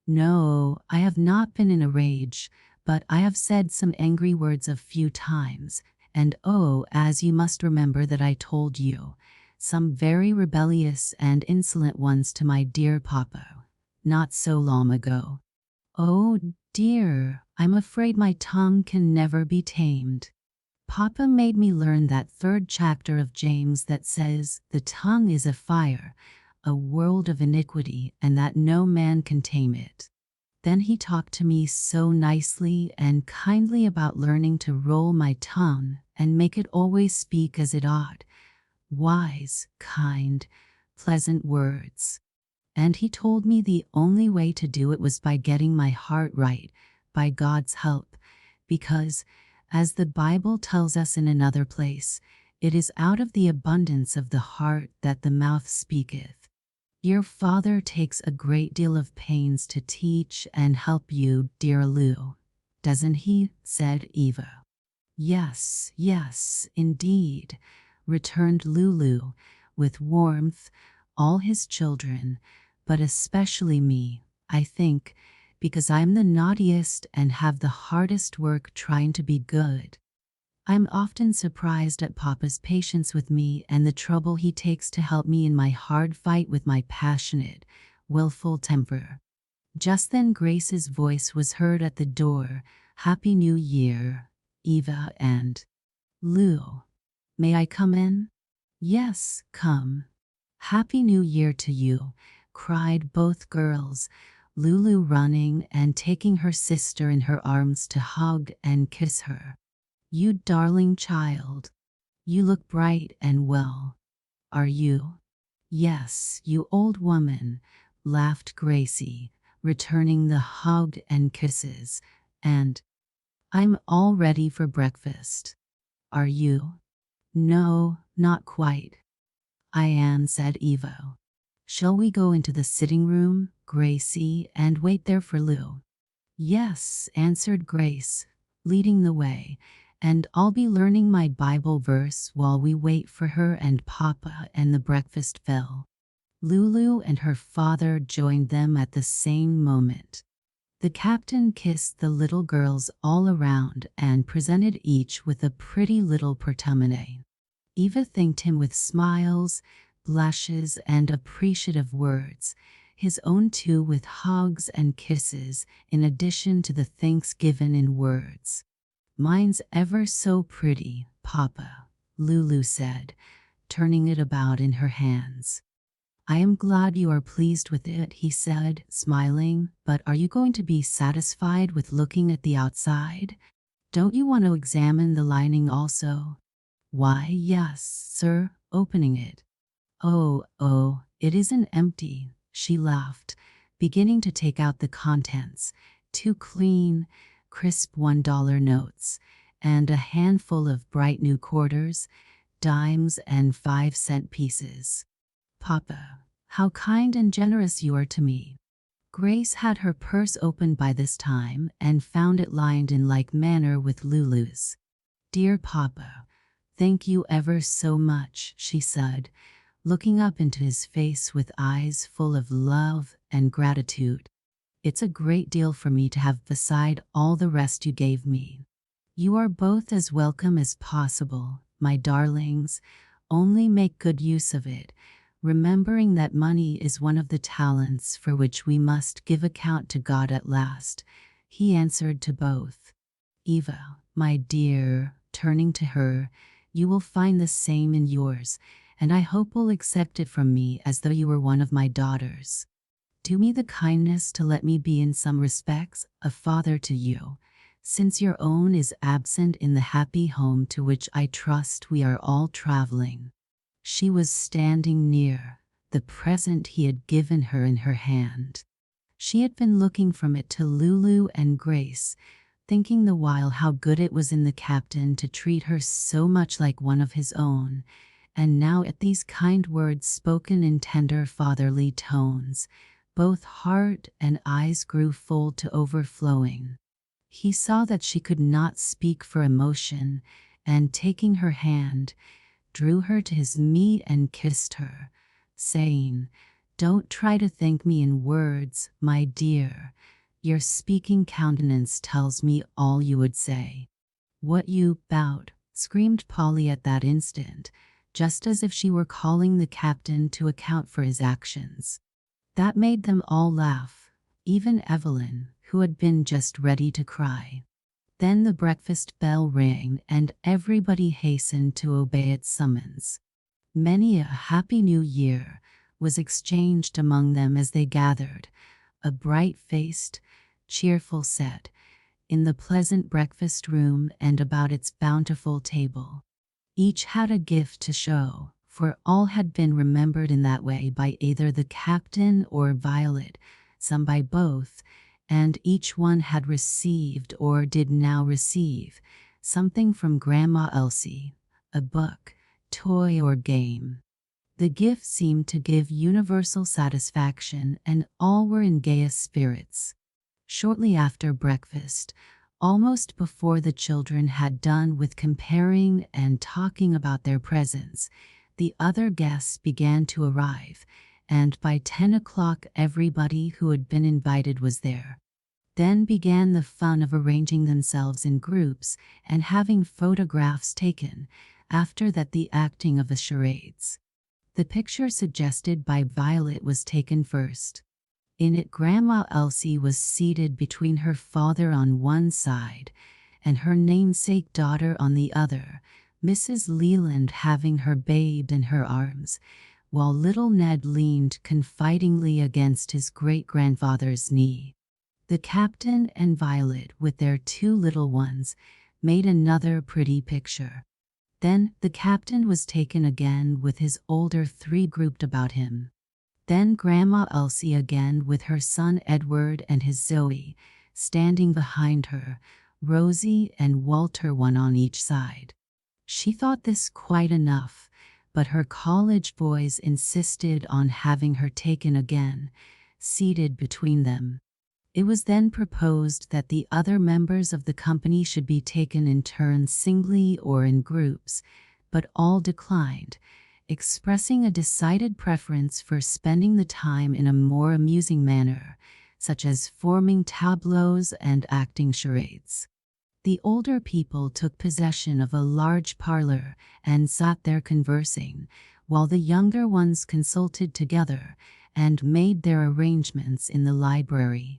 No, I have not been in a rage, but I have said some angry words a few times, and oh, as you must remember that I told you, some very rebellious and insolent ones to my dear papa, not so long ago. Oh dear, I'm afraid my tongue can never be tamed. Papa made me learn that third chapter of James that says the tongue is a fire, a world of iniquity, and that no man can tame it. Then he talked to me so nicely and kindly about learning to roll my tongue and make it always speak as it ought. Wise, kind, pleasant words. And he told me the only way to do it was by getting my heart right, by God's help, because, as the Bible tells us in another place, it is out of the abundance of the heart that the mouth speaketh. Your father takes a great deal of pains to teach and help you, dear Lou, doesn't he? Said Eva. Yes, yes, indeed, returned Lulu, with warmth, all his children, but especially me, I think, because I'm the naughtiest and have the hardest work trying to be good. I'm often surprised at Papa's patience with me and the trouble he takes to help me in my hard fight with my passionate, willful temper. Just then Grace's voice was heard at the door. Happy New Year, Eva and Lou. May I come in? Yes, come. Happy New Year to you, cried both girls, Lulu running and taking her sister in her arms to hug and kiss her. You darling child. You look bright and well. Are you? Yes, you old woman, laughed Gracie, returning the hug and kisses, and I'm all ready for breakfast. Are you? No, not quite. I am, said Evo. Shall we go into the sitting room, Gracie, and wait there for Lou? Yes, answered Grace, leading the way, and I'll be learning my Bible verse while we wait for her and Papa and the breakfast bell. Lulu and her father joined them at the same moment. The captain kissed the little girls all around and presented each with a pretty little portemonnaie. Eva thanked him with smiles, blushes, and appreciative words, his own too with hugs and kisses, in addition to the thanks given in words. Mine's ever so pretty, Papa, Lulu said, turning it about in her hands. I am glad you are pleased with it, he said, smiling, but are you going to be satisfied with looking at the outside? Don't you want to examine the lining also? Why, yes, sir, opening it. Oh, it isn't empty, she laughed, beginning to take out the contents, 2 clean, crisp $1 notes, and a handful of bright new quarters, dimes, and 5-cent pieces. Papa, how kind and generous you are to me. Grace had her purse opened by this time and found it lined in like manner with Lulu's. Dear Papa, thank you ever so much, she said, looking up into his face with eyes full of love and gratitude. It's a great deal for me to have beside all the rest you gave me. You are both as welcome as possible, my darlings. Only make good use of it, remembering that money is one of the talents for which we must give account to God at last. He answered to both. Eva, my dear, turning to her, you will find the same in yours, and I hope will accept it from me as though you were one of my daughters. Do me the kindness to let me be in some respects a father to you, since your own is absent in the happy home to which I trust we are all traveling. She was standing near, the present he had given her in her hand. She had been looking from it to Lulu and Grace, thinking the while how good it was in the captain to treat her so much like one of his own, and now at these kind words spoken in tender fatherly tones, both heart and eyes grew full to overflowing. He saw that she could not speak for emotion, and taking her hand, drew her to his knee and kissed her, saying, "Don't try to thank me in words, my dear. Your speaking countenance tells me all you would say." "What you bout?" screamed Polly at that instant, just as if she were calling the captain to account for his actions. That made them all laugh, even Evelyn, who had been just ready to cry. Then the breakfast bell rang and everybody hastened to obey its summons. Many a "Happy New Year" was exchanged among them as they gathered, a bright-faced, cheerful set, in the pleasant breakfast room and about its bountiful table. Each had a gift to show, for all had been remembered in that way by either the captain or Violet, some by both, and each one had received or did now receive something from Grandma Elsie, a book, toy, or game. The gift seemed to give universal satisfaction, and all were in gayest spirits. Shortly after breakfast, almost before the children had done with comparing and talking about their presents, the other guests began to arrive, and by 10 o'clock everybody who had been invited was there. Then began the fun of arranging themselves in groups and having photographs taken, after that the acting of the charades. The picture suggested by Violet was taken first. In it Grandma Elsie was seated between her father on one side and her namesake daughter on the other, Mrs. Leland having her babe in her arms, while little Ned leaned confidingly against his great-grandfather's knee. The captain and Violet, with their two little ones, made another pretty picture. Then the captain was taken again with his older three grouped about him. Then Grandma Elsie again with her son Edward and his Zoe, standing behind her, Rosie and Walter one on each side. She thought this quite enough, but her college boys insisted on having her taken again, seated between them. It was then proposed that the other members of the company should be taken in turn singly or in groups, but all declined, expressing a decided preference for spending the time in a more amusing manner, such as forming tableaux and acting charades. The older people took possession of a large parlor and sat there conversing, while the younger ones consulted together and made their arrangements in the library.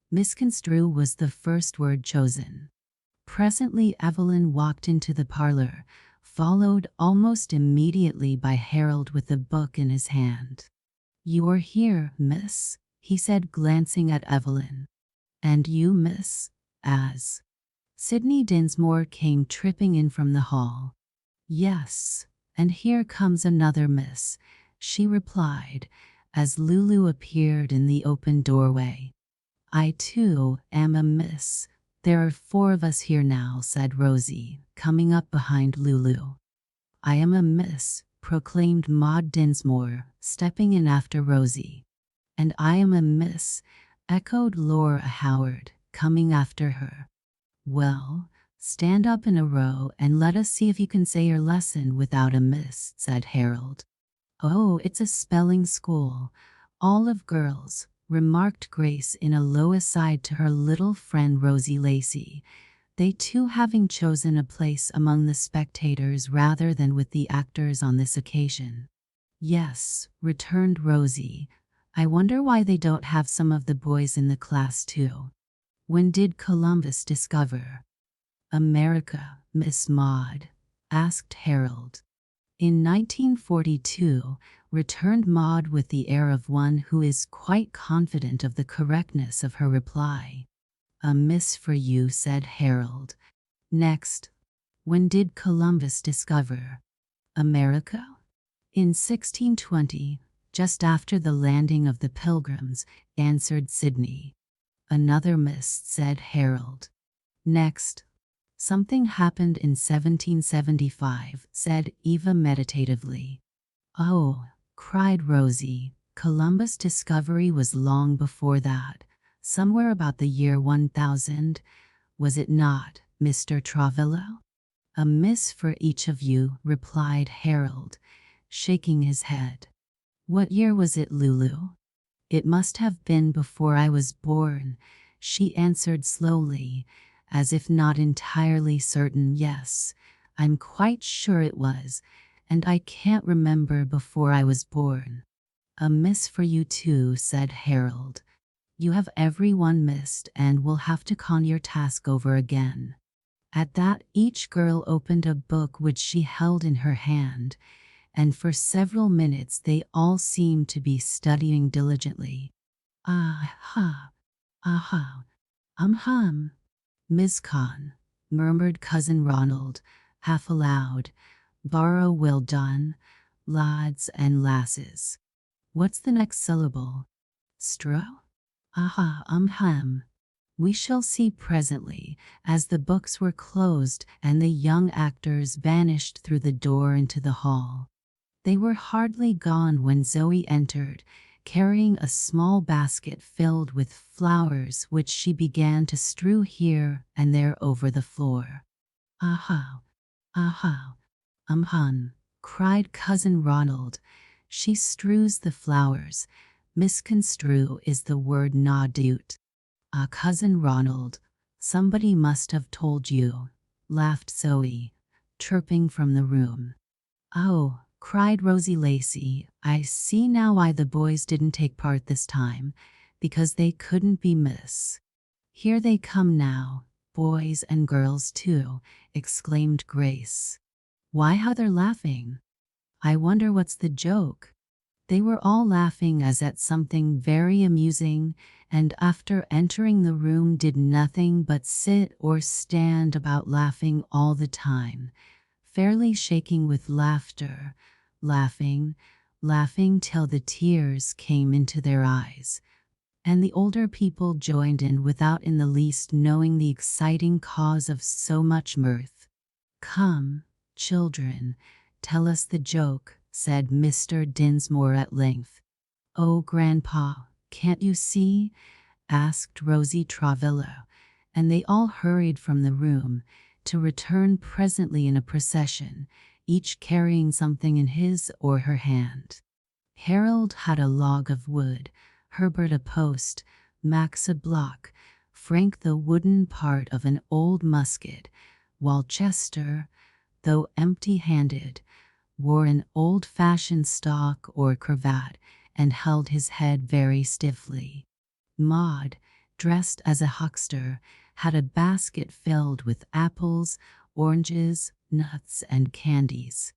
Misconstrue was the first word chosen. Presently Evelyn walked into the parlor, followed almost immediately by Harold with the book in his hand. "You're here, miss," he said, glancing at Evelyn. "And you, miss, as?" Sydney Dinsmore came tripping in from the hall. "Yes, and here comes another miss," she replied, as Lulu appeared in the open doorway. "I, too, am a miss. There are 4 of us here now," said Rosie, coming up behind Lulu. "I am a miss," proclaimed Maud Dinsmore, stepping in after Rosie. "And I am a miss," echoed Laura Howard, coming after her. "Well, stand up in a row and let us see if you can say your lesson without a miss," said Harold. "Oh, it's a spelling school, all of girls," remarked Grace in a low aside to her little friend Rosie Lacey, they too having chosen a place among the spectators rather than with the actors on this occasion. "Yes," returned Rosie. "I wonder why they don't have some of the boys in the class too." "When did Columbus discover America, Miss Maud?" asked Harold. "In 1942, returned Maud with the air of one who is quite confident of the correctness of her reply. "A miss for you," said Harold. "Next, when did Columbus discover America?" "In 1620, just after the landing of the Pilgrims," answered Sydney. "Another miss," said Harold. "Next, something happened in 1775, said Eva meditatively. "Oh," cried Rosie, "Columbus' discovery was long before that, somewhere about the year 1000, was it not, Mr. Travilla?" A miss for each of you, replied Harold, shaking his head. What year was it, Lulu? It must have been before I was born, she answered slowly, as if not entirely certain. Yes, I'm quite sure it was, and I can't remember before I was born. A miss for you too, said Harold. You have everyone missed and will have to con your task over again. At that, each girl opened a book which she held in her hand, and for several minutes they all seemed to be studying diligently. Aha, aha, hum. Miss Con, murmured Cousin Ronald, half aloud. Borrow well done, lads and lasses. What's the next syllable? Stro? Aha, hum. We shall see presently, as the books were closed and the young actors vanished through the door into the hall. They were hardly gone when Zoe entered, carrying a small basket filled with flowers which she began to strew here and there over the floor. Aha, aha, hum, cried Cousin Ronald. She strews the flowers. Misconstrue is the word, not doot. Ah, Cousin Ronald, somebody must have told you, laughed Zoe, chirping from the room. Oh, cried Rosie Lacey, I see now why the boys didn't take part this time, because they couldn't be miss. Here they come now, boys and girls too, exclaimed Grace. Why, how they're laughing. I wonder what's the joke. They were all laughing as at something very amusing, and after entering the room did nothing but sit or stand about laughing all the time, fairly shaking with laughter, laughing till the tears came into their eyes. And the older people joined in without in the least knowing the exciting cause of so much mirth. Come, children, tell us the joke, said Mr. Dinsmore at length. Oh, Grandpa, can't you see? Asked Rosie Travilla, and they all hurried from the room, to return presently in a procession, each carrying something in his or her hand. Harold had a log of wood, Herbert a post, Max a block, Frank the wooden part of an old musket, while Chester, though empty-handed, wore an old-fashioned stock or cravat and held his head very stiffly. Maud, dressed as a huckster, had a basket filled with apples, oranges, nuts, and candies.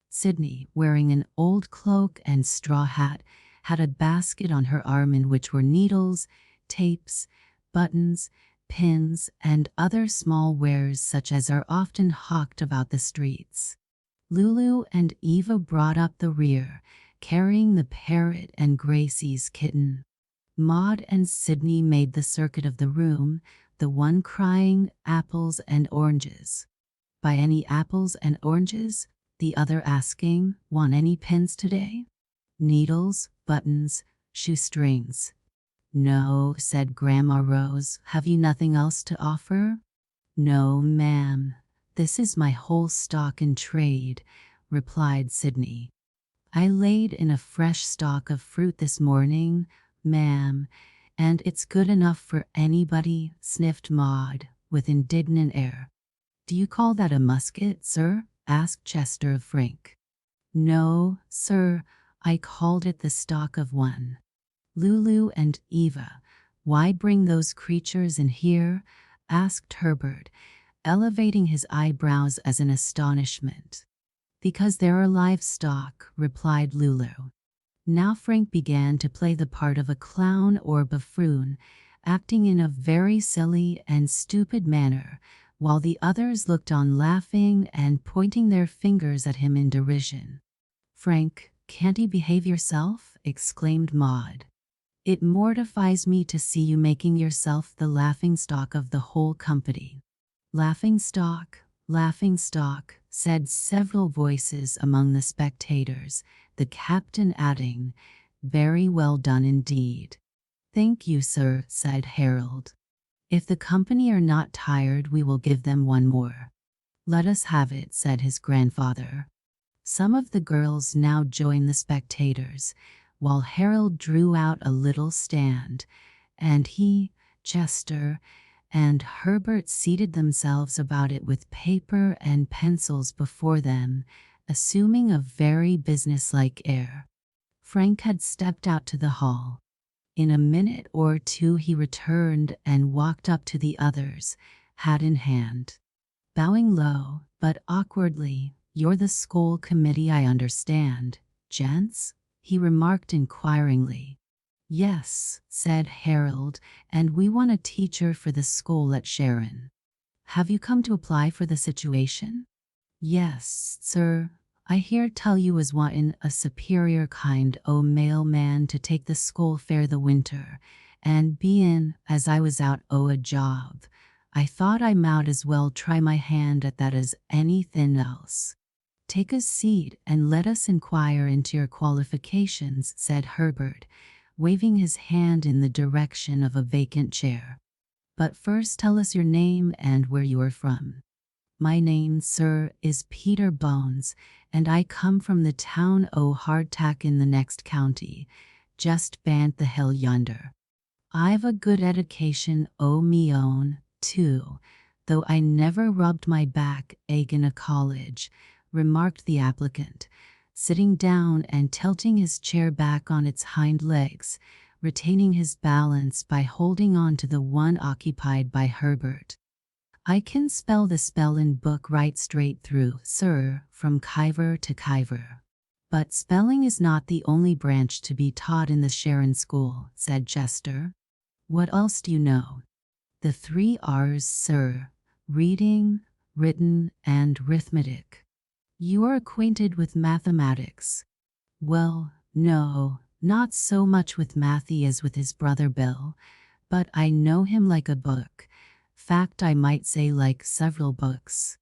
Sidney, wearing an old cloak and straw hat, had a basket on her arm in which were needles, tapes, buttons, pins, and other small wares such as are often hawked about the streets. Lulu and Eva brought up the rear, carrying the parrot and Gracie's kitten. Maud and Sidney made the circuit of the room, the one crying, apples and oranges. Buy any apples and oranges? The other asking, want any pins today? Needles, buttons, shoestrings. No, said Grandma Rose, have you nothing else to offer? No, ma'am, this is my whole stock in trade, replied Sidney. I laid in a fresh stock of fruit this morning, ma'am, and it's good enough for anybody, sniffed Maud, with indignant air. Do you call that a musket, sir? Asked Chester of Frank. No, sir, I called it the stock of one. Lulu and Eva, why bring those creatures in here? Asked Herbert, elevating his eyebrows as in astonishment. Because there are livestock, replied Lulu. Now Frank began to play the part of a clown or buffoon, acting in a very silly and stupid manner, while the others looked on laughing and pointing their fingers at him in derision. Frank, can't you behave yourself? Exclaimed Maud. It mortifies me to see you making yourself the laughing-stock of the whole company. Laughing-stock, said several voices among the spectators, the captain adding, very well done indeed. Thank you, sir, said Harold. If the company are not tired, we will give them one more. Let us have it, said his grandfather. Some of the girls now joined the spectators, while Harold drew out a little stand, and he, Chester, and Herbert seated themselves about it with paper and pencils before them, assuming a very businesslike air. Frank had stepped out to the hall. In a minute or two he returned and walked up to the others, hat in hand. Bowing low, but awkwardly, "You're the school committee, I understand, gents?" he remarked inquiringly. "Yes," said Harold, "and we want a teacher for the school at Sharon." "Have you come to apply for the situation?" "Yes, sir. I hear tell you was wantin' a superior kind o' mailman to take the school fair the winter, and bein' as I was out o' a job, I thought I mout as well try my hand at that as anythin' else." "Take a seat and let us inquire into your qualifications," said Herbert, waving his hand in the direction of a vacant chair. "But first tell us your name and where you are from." "My name, sir, is Peter Bones, and I come from the town o' Hardtack in the next county, just beyant the hill yonder. I've a good edication o' me own, too, though I never rubbed my back agin a college," remarked the applicant, sitting down and tilting his chair back on its hind legs, retaining his balance by holding on to the one occupied by Herbert. "I can spell the spellin' book right straight through, sir, from kiver to kiver." "But spelling is not the only branch to be taught in the Sharon School," said Chester. "What else do you know?" "The 3 R's, sir: reading, written, and arithmetic." "You are acquainted with mathematics?" "Well, no, not so much with Matthew as with his brother Bill, but I know him like a book. Fact, I might say like several books."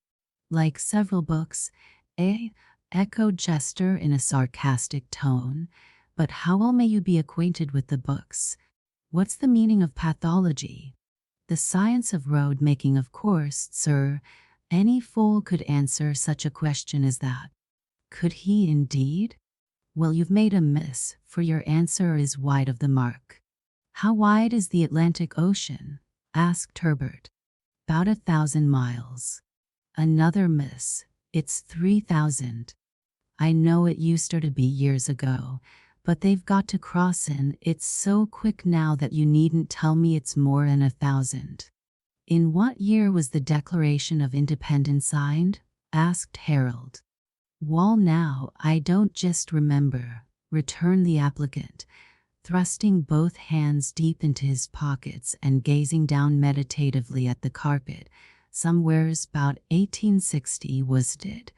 "Like several books, eh?" echoed Chester in a sarcastic tone. "But how well may you be acquainted with the books? What's the meaning of pathology?" "The science of road making, of course, sir. Any fool could answer such a question as that." "Could he indeed? Well, you've made a miss, for your answer is wide of the mark." "How wide is the Atlantic Ocean?" asked Herbert. "About 1,000 miles." "Another miss. It's 3,000. I know it used to be years ago, but they've got to crossin' it so quick now that you needn't tell me it's more 'n 1,000. "In what year was the Declaration of Independence signed?" asked Harold. "Wall, now, I don't just remember," returned the applicant, thrusting both hands deep into his pockets and gazing down meditatively at the carpet. "Somewheres 'bout 1860, wasn't it?"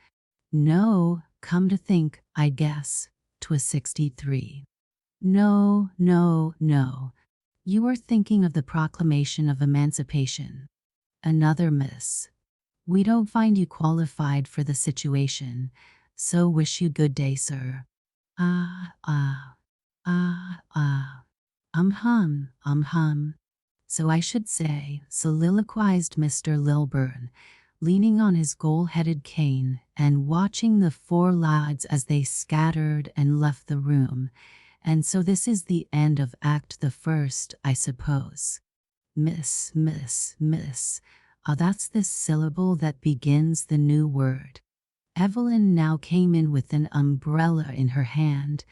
"No, come to think, I guess 'twas 63. "No, no, no. You are thinking of the Proclamation of Emancipation." "Another miss. We don't find you qualified for the situation, so wish you good day, sir." "Ah, ah, ah, ah. Hum. So I should say," soliloquized Mr. Lilburn, leaning on his gold-headed cane and watching the 4 lads as they scattered and left the room. "And so this is the end of Act the First, I suppose." Miss. That's the syllable that begins the new word." Evelyn now came in with an umbrella in her hand,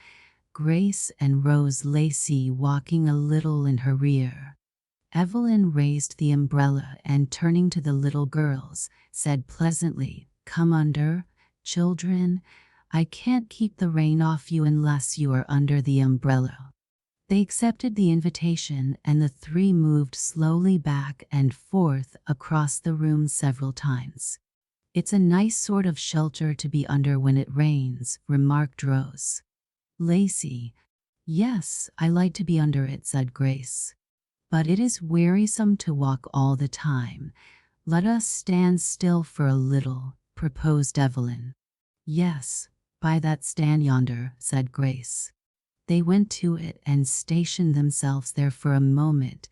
Grace and Rose Lacey walking a little in her rear. Evelyn raised the umbrella and, turning to the little girls, said pleasantly, "Come under, children. I can't keep the rain off you unless you are under the umbrella." They accepted the invitation, and the 3 moved slowly back and forth across the room several times. "It's a nice sort of shelter to be under when it rains," remarked Rose. Lacey. "Yes, I like to be under it," said Grace. "But it is wearisome to walk all the time. Let us stand still for a little," proposed Evelyn. "Yes, by that stand yonder," said Grace. They went to it and stationed themselves there for a moment,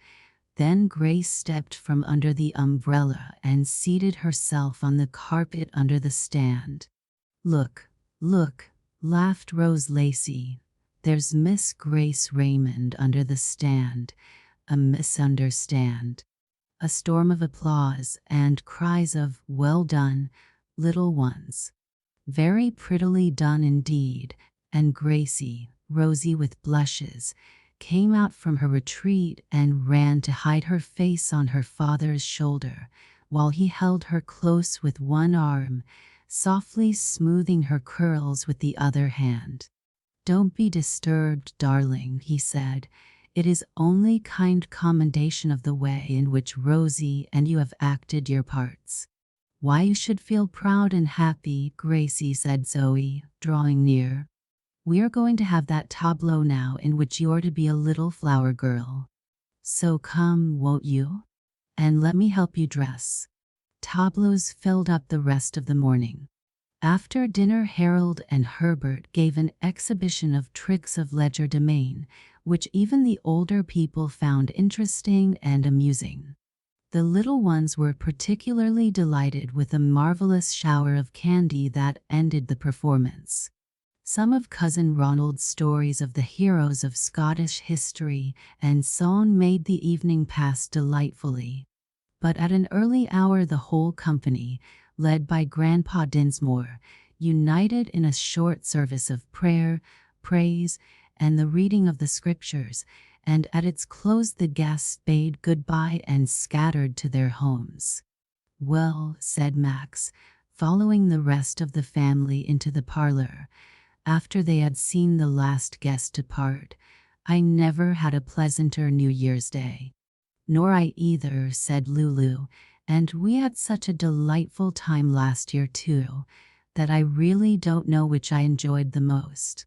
Then Grace stepped from under the umbrella and seated herself on the carpet under the stand. "Look, look," laughed Rose Lacey. "There's Miss Grace Raymond under the stand. A misunderstand." A storm of applause and cries of "Well done, little ones." Very prettily done indeed, and Gracie, rosy with blushes, came out from her retreat and ran to hide her face on her father's shoulder, while he held her close with one arm, softly smoothing her curls with the other hand. "Don't be disturbed, darling," he said. "It is only kind commendation of the way in which Rosie and you have acted your parts." "Why, you should feel proud and happy, Gracie," said Zoe, drawing near. "We are going to have that tableau now in which you are to be a little flower girl. So come, won't you? And let me help you dress." Tableaux filled up the rest of the morning. After dinner, Harold and Herbert gave an exhibition of tricks of legerdemain, which even the older people found interesting and amusing. The little ones were particularly delighted with a marvelous shower of candy that ended the performance. Some of Cousin Ronald's stories of the heroes of Scottish history and song made the evening pass delightfully. But at an early hour the whole company, led by Grandpa Dinsmore, united in a short service of prayer, praise, and the reading of the Scriptures, and at its close the guests bade goodbye and scattered to their homes. "Well," said Max, following the rest of the family into the parlor, after they had seen the last guest depart, "I never had a pleasanter New Year's Day." "Nor I either," said Lulu, "and we had such a delightful time last year too, that I really don't know which I enjoyed the most."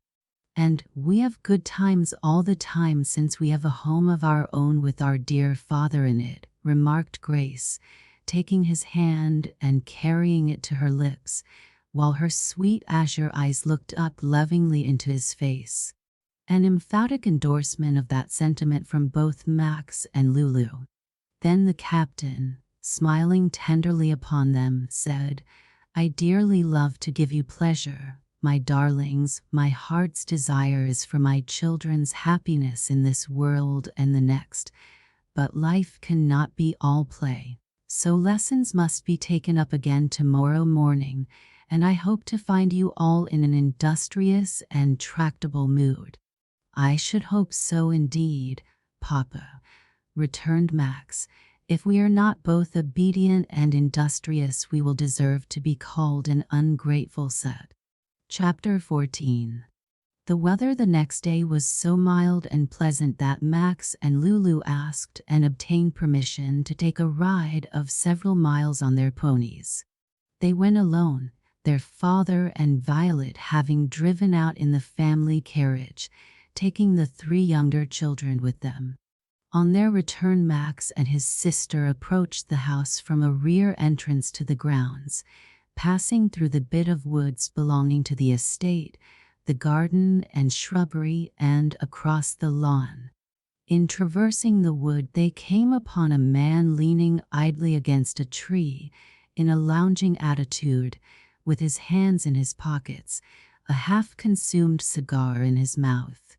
"And we have good times all the time since we have a home of our own with our dear father in it," remarked Grace, taking his hand and carrying it to her lips, while her sweet azure eyes looked up lovingly into his face. An emphatic endorsement of that sentiment from both Max and Lulu. Then the captain, smiling tenderly upon them, said, "I dearly love to give you pleasure, my darlings. My heart's desire is for my children's happiness in this world and the next, but life cannot be all play. So lessons must be taken up again tomorrow morning, and I hope to find you all in an industrious and tractable mood." "I should hope so indeed, Papa," returned Max. "If we are not both obedient and industrious, we will deserve to be called an ungrateful set." Chapter 14. The weather the next day was so mild and pleasant that Max and Lulu asked and obtained permission to take a ride of several miles on their ponies. They went alone, their father and Violet having driven out in the family carriage, taking the 3 younger children with them. On their return, Max and his sister approached the house from a rear entrance to the grounds, passing through the bit of woods belonging to the estate, the garden and shrubbery, and across the lawn. In traversing the wood, they came upon a man leaning idly against a tree, in a lounging attitude, with his hands in his pockets, a half-consumed cigar in his mouth.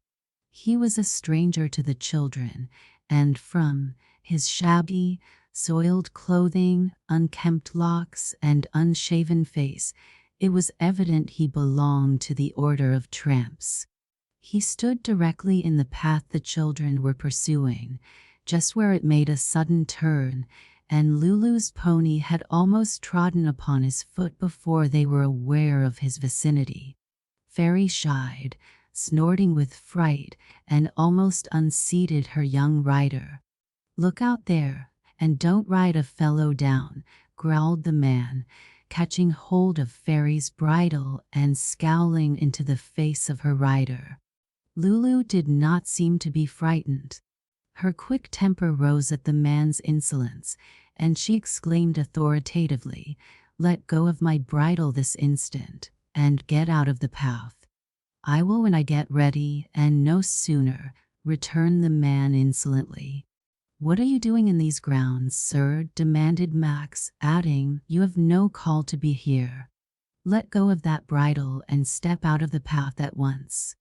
He was a stranger to the children, and from his shabby, soiled clothing, unkempt locks, and unshaven face, it was evident he belonged to the order of tramps. He stood directly in the path the children were pursuing, just where it made a sudden turn, and Lulu's pony had almost trodden upon his foot before they were aware of his vicinity. Fairy shied, snorting with fright, and almost unseated her young rider. "Look out there, and don't ride a fellow down," growled the man, catching hold of Fairy's bridle and scowling into the face of her rider. Lulu did not seem to be frightened. Her quick temper rose at the man's insolence, and she exclaimed authoritatively, "Let go of my bridle this instant, and get out of the path." "I will when I get ready, and no sooner," returned the man insolently. "What are you doing in these grounds, sir?" demanded Max, adding, "You have no call to be here. Let go of that bridle and step out of the path at once."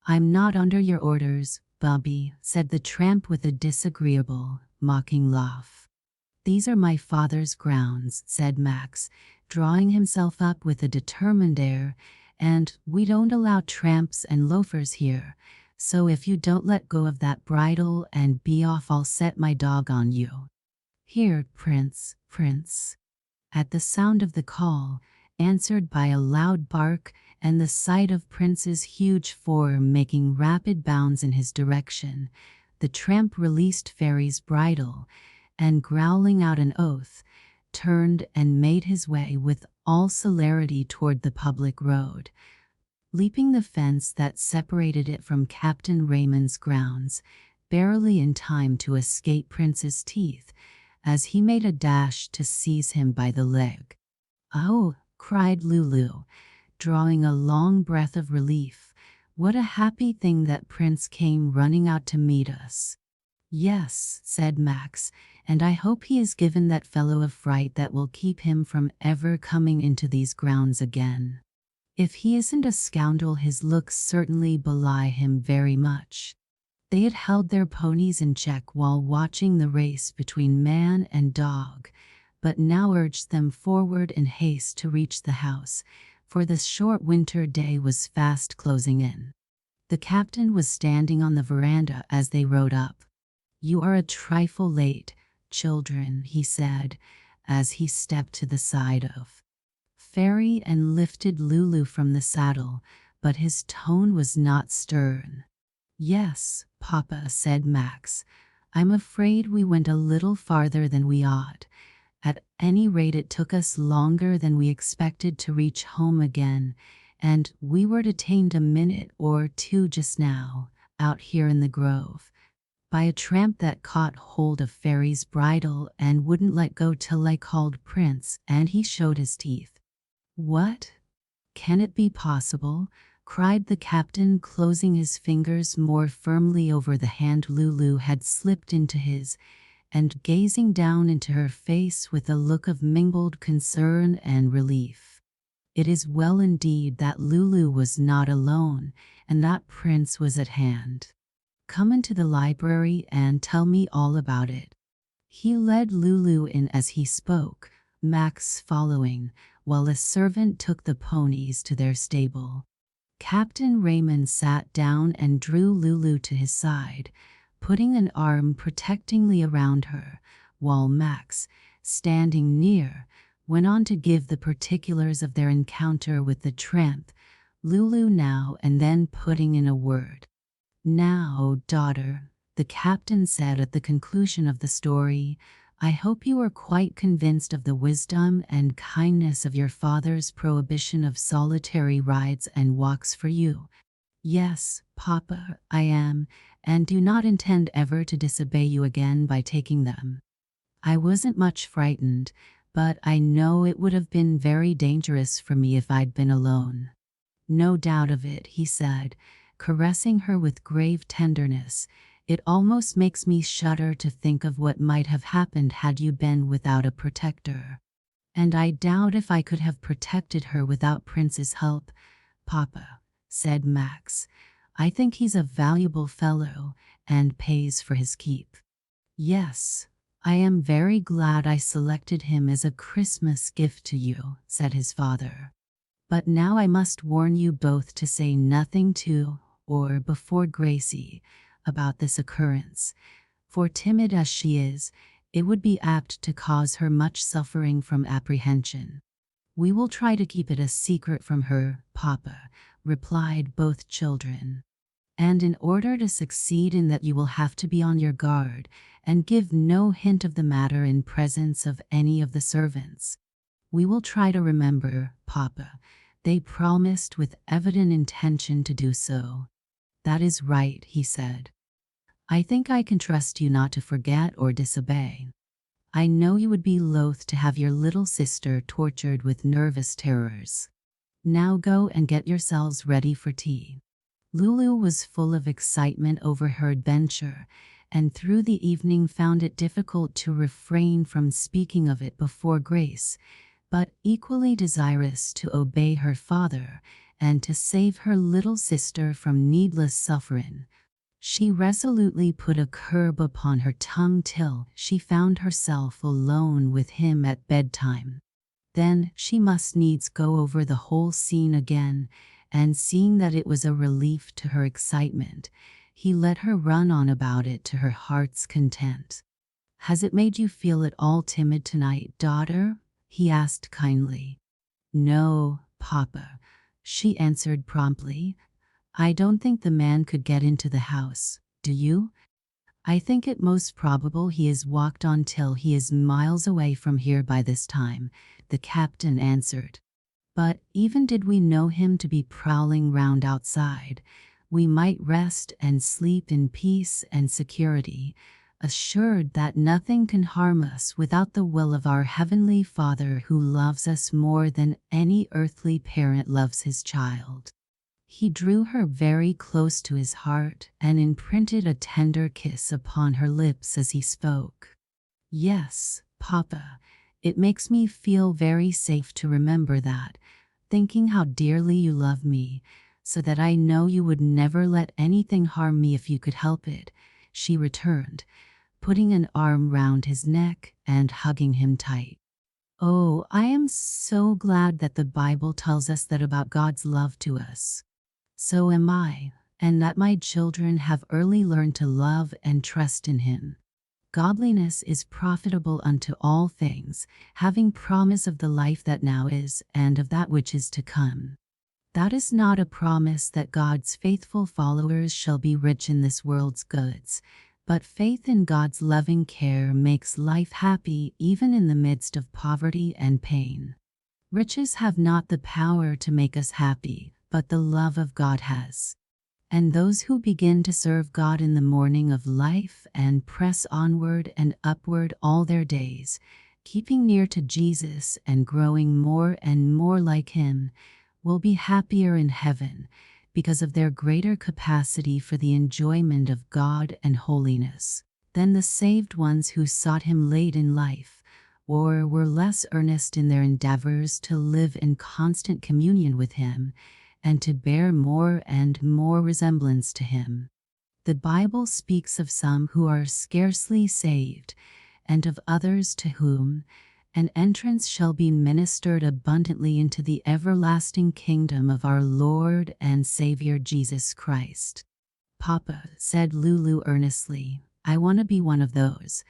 "I'm not under your orders, Bobby," said the tramp with a disagreeable, mocking laugh. "These are my father's grounds," said Max, drawing himself up with a determined air, "and we don't allow tramps and loafers here. So if you don't let go of that bridle and be off, I'll set my dog on you." "Here, Prince, Prince." At the sound of the call, answered by a loud bark and the sight of Prince's huge form making rapid bounds in his direction, the tramp released Fairy's bridle and, growling out an oath, turned and made his way with all celerity toward the public road. Leaping the fence that separated it from Captain Raymond's grounds, barely in time to escape Prince's teeth, as he made a dash to seize him by the leg. "Oh!" cried Lulu, drawing a long breath of relief. "What a happy thing that Prince came running out to meet us." "Yes," said Max, "and I hope he is given that fellow a fright that will keep him from ever coming into these grounds again. If he isn't a scoundrel, his looks certainly belie him very much." They had held their ponies in check while watching the race between man and dog, but now urged them forward in haste to reach the house, for the short winter day was fast closing in. The captain was standing on the veranda as they rode up. "You are a trifle late, children," he said, as he stepped to the side of Fairy and lifted Lulu from the saddle, but his tone was not stern. "Yes, Papa," said Max. "I'm afraid we went a little farther than we ought. At any rate, it took us longer than we expected to reach home again, and we were detained a minute or two just now, out here in the grove, by a tramp that caught hold of Fairy's bridle and wouldn't let go till I called Prince, and he showed his teeth." "What? Can it be possible?" cried the captain, closing his fingers more firmly over the hand Lulu had slipped into his, and gazing down into her face with a look of mingled concern and relief. It is well indeed that Lulu was not alone, and that Prince was at hand. "Come into the library and tell me all about it." He led Lulu in as he spoke, Max following, while a servant took the ponies to their stable. Captain Raymond sat down and drew Lulu to his side, putting an arm protectingly around her, while Max, standing near, went on to give the particulars of their encounter with the tramp, Lulu now and then putting in a word. "Now, daughter," the captain said at the conclusion of the story, "I hope you are quite convinced of the wisdom and kindness of your father's prohibition of solitary rides and walks for you." "Yes, Papa, I am, and do not intend ever to disobey you again by taking them. I wasn't much frightened, but I know it would have been very dangerous for me if I'd been alone." "No doubt of it," he said, caressing her with grave tenderness. "It almost makes me shudder to think of what might have happened had you been without a protector. And I doubt if I could have protected her without Prince's help, Papa," said Max. "I think he's a valuable fellow and pays for his keep." "Yes, I am very glad I selected him as a Christmas gift to you," said his father. "But now I must warn you both to say nothing to or before Gracie about this occurrence, for timid as she is, it would be apt to cause her much suffering from apprehension." "We will try to keep it a secret from her, Papa," replied both children. "And in order to succeed in that, you will have to be on your guard and give no hint of the matter in presence of any of the servants." "We will try to remember, Papa," they promised with evident intention to do so. "That is right," he said. "I think I can trust you not to forget or disobey. I know you would be loath to have your little sister tortured with nervous terrors. Now go and get yourselves ready for tea." Lulu was full of excitement over her adventure, and through the evening found it difficult to refrain from speaking of it before Grace, but equally desirous to obey her father and to save her little sister from needless suffering. She resolutely put a curb upon her tongue till she found herself alone with him at bedtime. Then she must needs go over the whole scene again, and seeing that it was a relief to her excitement, he let her run on about it to her heart's content. "Has it made you feel at all timid tonight, daughter?" he asked kindly. "No, Papa," she answered promptly. "I don't think the man could get into the house, do you?" "I think it most probable he has walked on till he is miles away from here by this time," the captain answered. "But even did we know him to be prowling round outside, we might rest and sleep in peace and security, assured that nothing can harm us without the will of our Heavenly Father, who loves us more than any earthly parent loves his child." He drew her very close to his heart and imprinted a tender kiss upon her lips as he spoke. "Yes, Papa, it makes me feel very safe to remember that, thinking how dearly you love me, so that I know you would never let anything harm me if you could help it," she returned, putting an arm round his neck and hugging him tight. "Oh, I am so glad that the Bible tells us that about God's love to us. So am I, and that my children have early learned to love and trust in Him. Godliness is profitable unto all things, having promise of the life that now is and of that which is to come." That is not a promise that God's faithful followers shall be rich in this world's goods, but faith in God's loving care makes life happy even in the midst of poverty and pain. Riches have not the power to make us happy, but the love of God has. And those who begin to serve God in the morning of life and press onward and upward all their days, keeping near to Jesus and growing more and more like Him, will be happier in heaven because of their greater capacity for the enjoyment of God and holiness than the saved ones who sought Him late in life, or were less earnest in their endeavors to live in constant communion with Him and to bear more and more resemblance to Him. The Bible speaks of some who are scarcely saved, and of others to whom an entrance shall be ministered abundantly into the everlasting kingdom of our Lord and Savior Jesus Christ. "Papa," said Lulu earnestly, "I want to be one of those.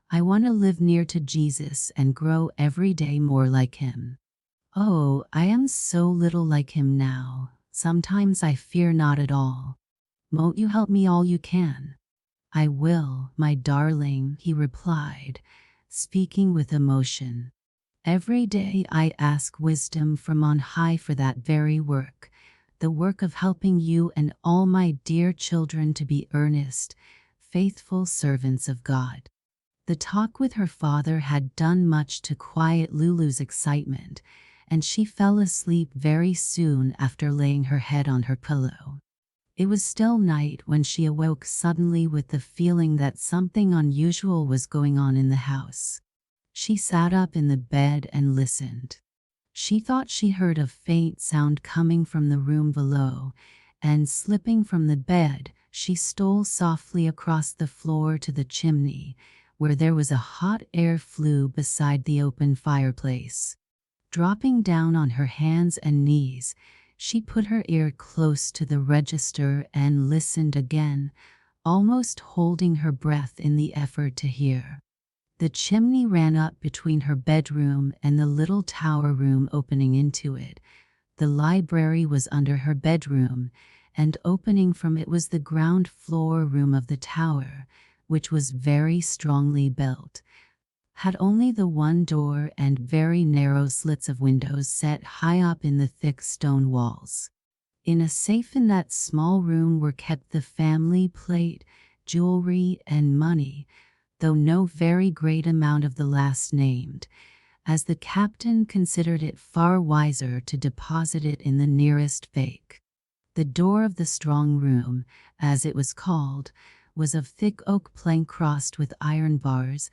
I want to live near to Jesus and grow every day more like Him." "Oh, I am so little like Him now. Sometimes I fear not at all. Won't you help me all you can?" "I will, my darling," he replied, speaking with emotion. "Every day I ask wisdom from on high for that very work, the work of helping you and all my dear children to be earnest, faithful servants of God." The talk with her father had done much to quiet Lulu's excitement, and she fell asleep very soon after laying her head on her pillow. It was still night when she awoke suddenly with the feeling that something unusual was going on in the house. She sat up in the bed and listened. She thought she heard a faint sound coming from the room below, and slipping from the bed, she stole softly across the floor to the chimney, where there was a hot air flue beside the open fireplace. Dropping down on her hands and knees, she put her ear close to the register and listened again, almost holding her breath in the effort to hear. The chimney ran up between her bedroom and the little tower room opening into it. The library was under her bedroom, and opening from it was the ground floor room of the tower, which was very strongly built, had only the one door and very narrow slits of windows set high up in the thick stone walls. In a safe in that small room were kept the family plate, jewelry, and money, though no very great amount of the last named, as the captain considered it far wiser to deposit it in the nearest bank. The door of the strong room, as it was called, was of thick oak plank crossed with iron bars,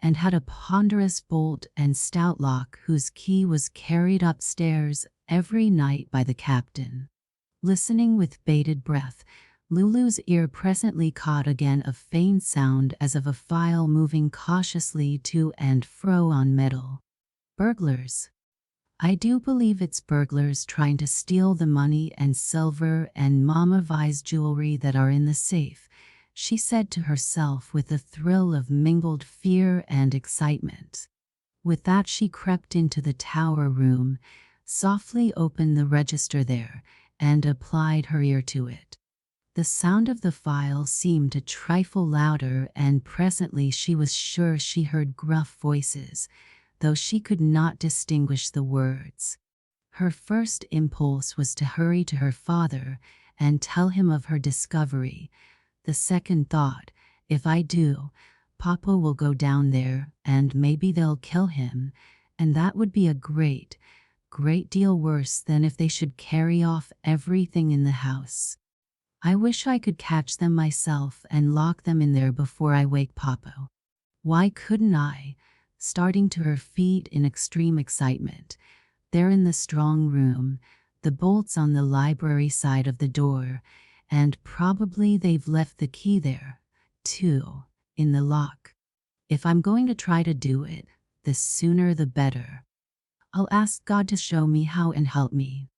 and had a ponderous bolt and stout lock whose key was carried upstairs every night by the captain. Listening with bated breath, Lulu's ear presently caught again a faint sound as of a file moving cautiously to and fro on metal. Burglars. I do believe it's burglars trying to steal the money and silver and Mama Vi's jewelry that are in the safe, she said to herself with a thrill of mingled fear and excitement. With that she crept into the tower room, softly opened the register there, and applied her ear to it. The sound of the file seemed a trifle louder, and presently she was sure she heard gruff voices, though she could not distinguish the words. Her first impulse was to hurry to her father and tell him of her discovery. The second thought, if I do, Papa will go down there, and maybe they'll kill him, and that would be a great deal worse than if they should carry off everything in the house. I wish I could catch them myself and lock them in there before I wake Papa. Why couldn't I? Starting to her feet in extreme excitement. They're in the strong room, the bolt's on the library side of the door, and probably they've left the key there, too, in the lock. If I'm going to try to do it, the sooner the better. I'll ask God to show me how and help me.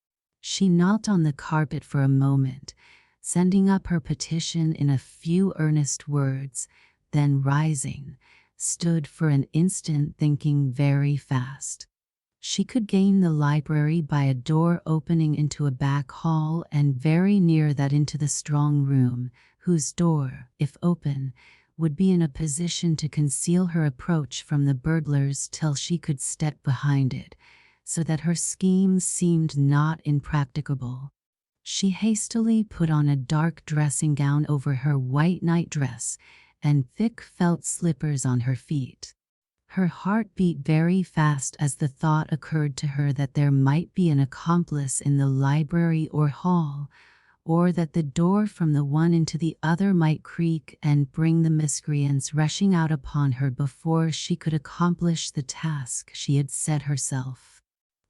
She knelt on the carpet for a moment, sending up her petition in a few earnest words, then rising, stood for an instant thinking very fast. She could gain the library by a door opening into a back hall, and very near that into the strong room, whose door, if open, would be in a position to conceal her approach from the burglars till she could step behind it, so that her scheme seemed not impracticable. She hastily put on a dark dressing gown over her white nightdress, and thick felt slippers on her feet. Her heart beat very fast as the thought occurred to her that there might be an accomplice in the library or hall, or that the door from the one into the other might creak and bring the miscreants rushing out upon her before she could accomplish the task she had set herself.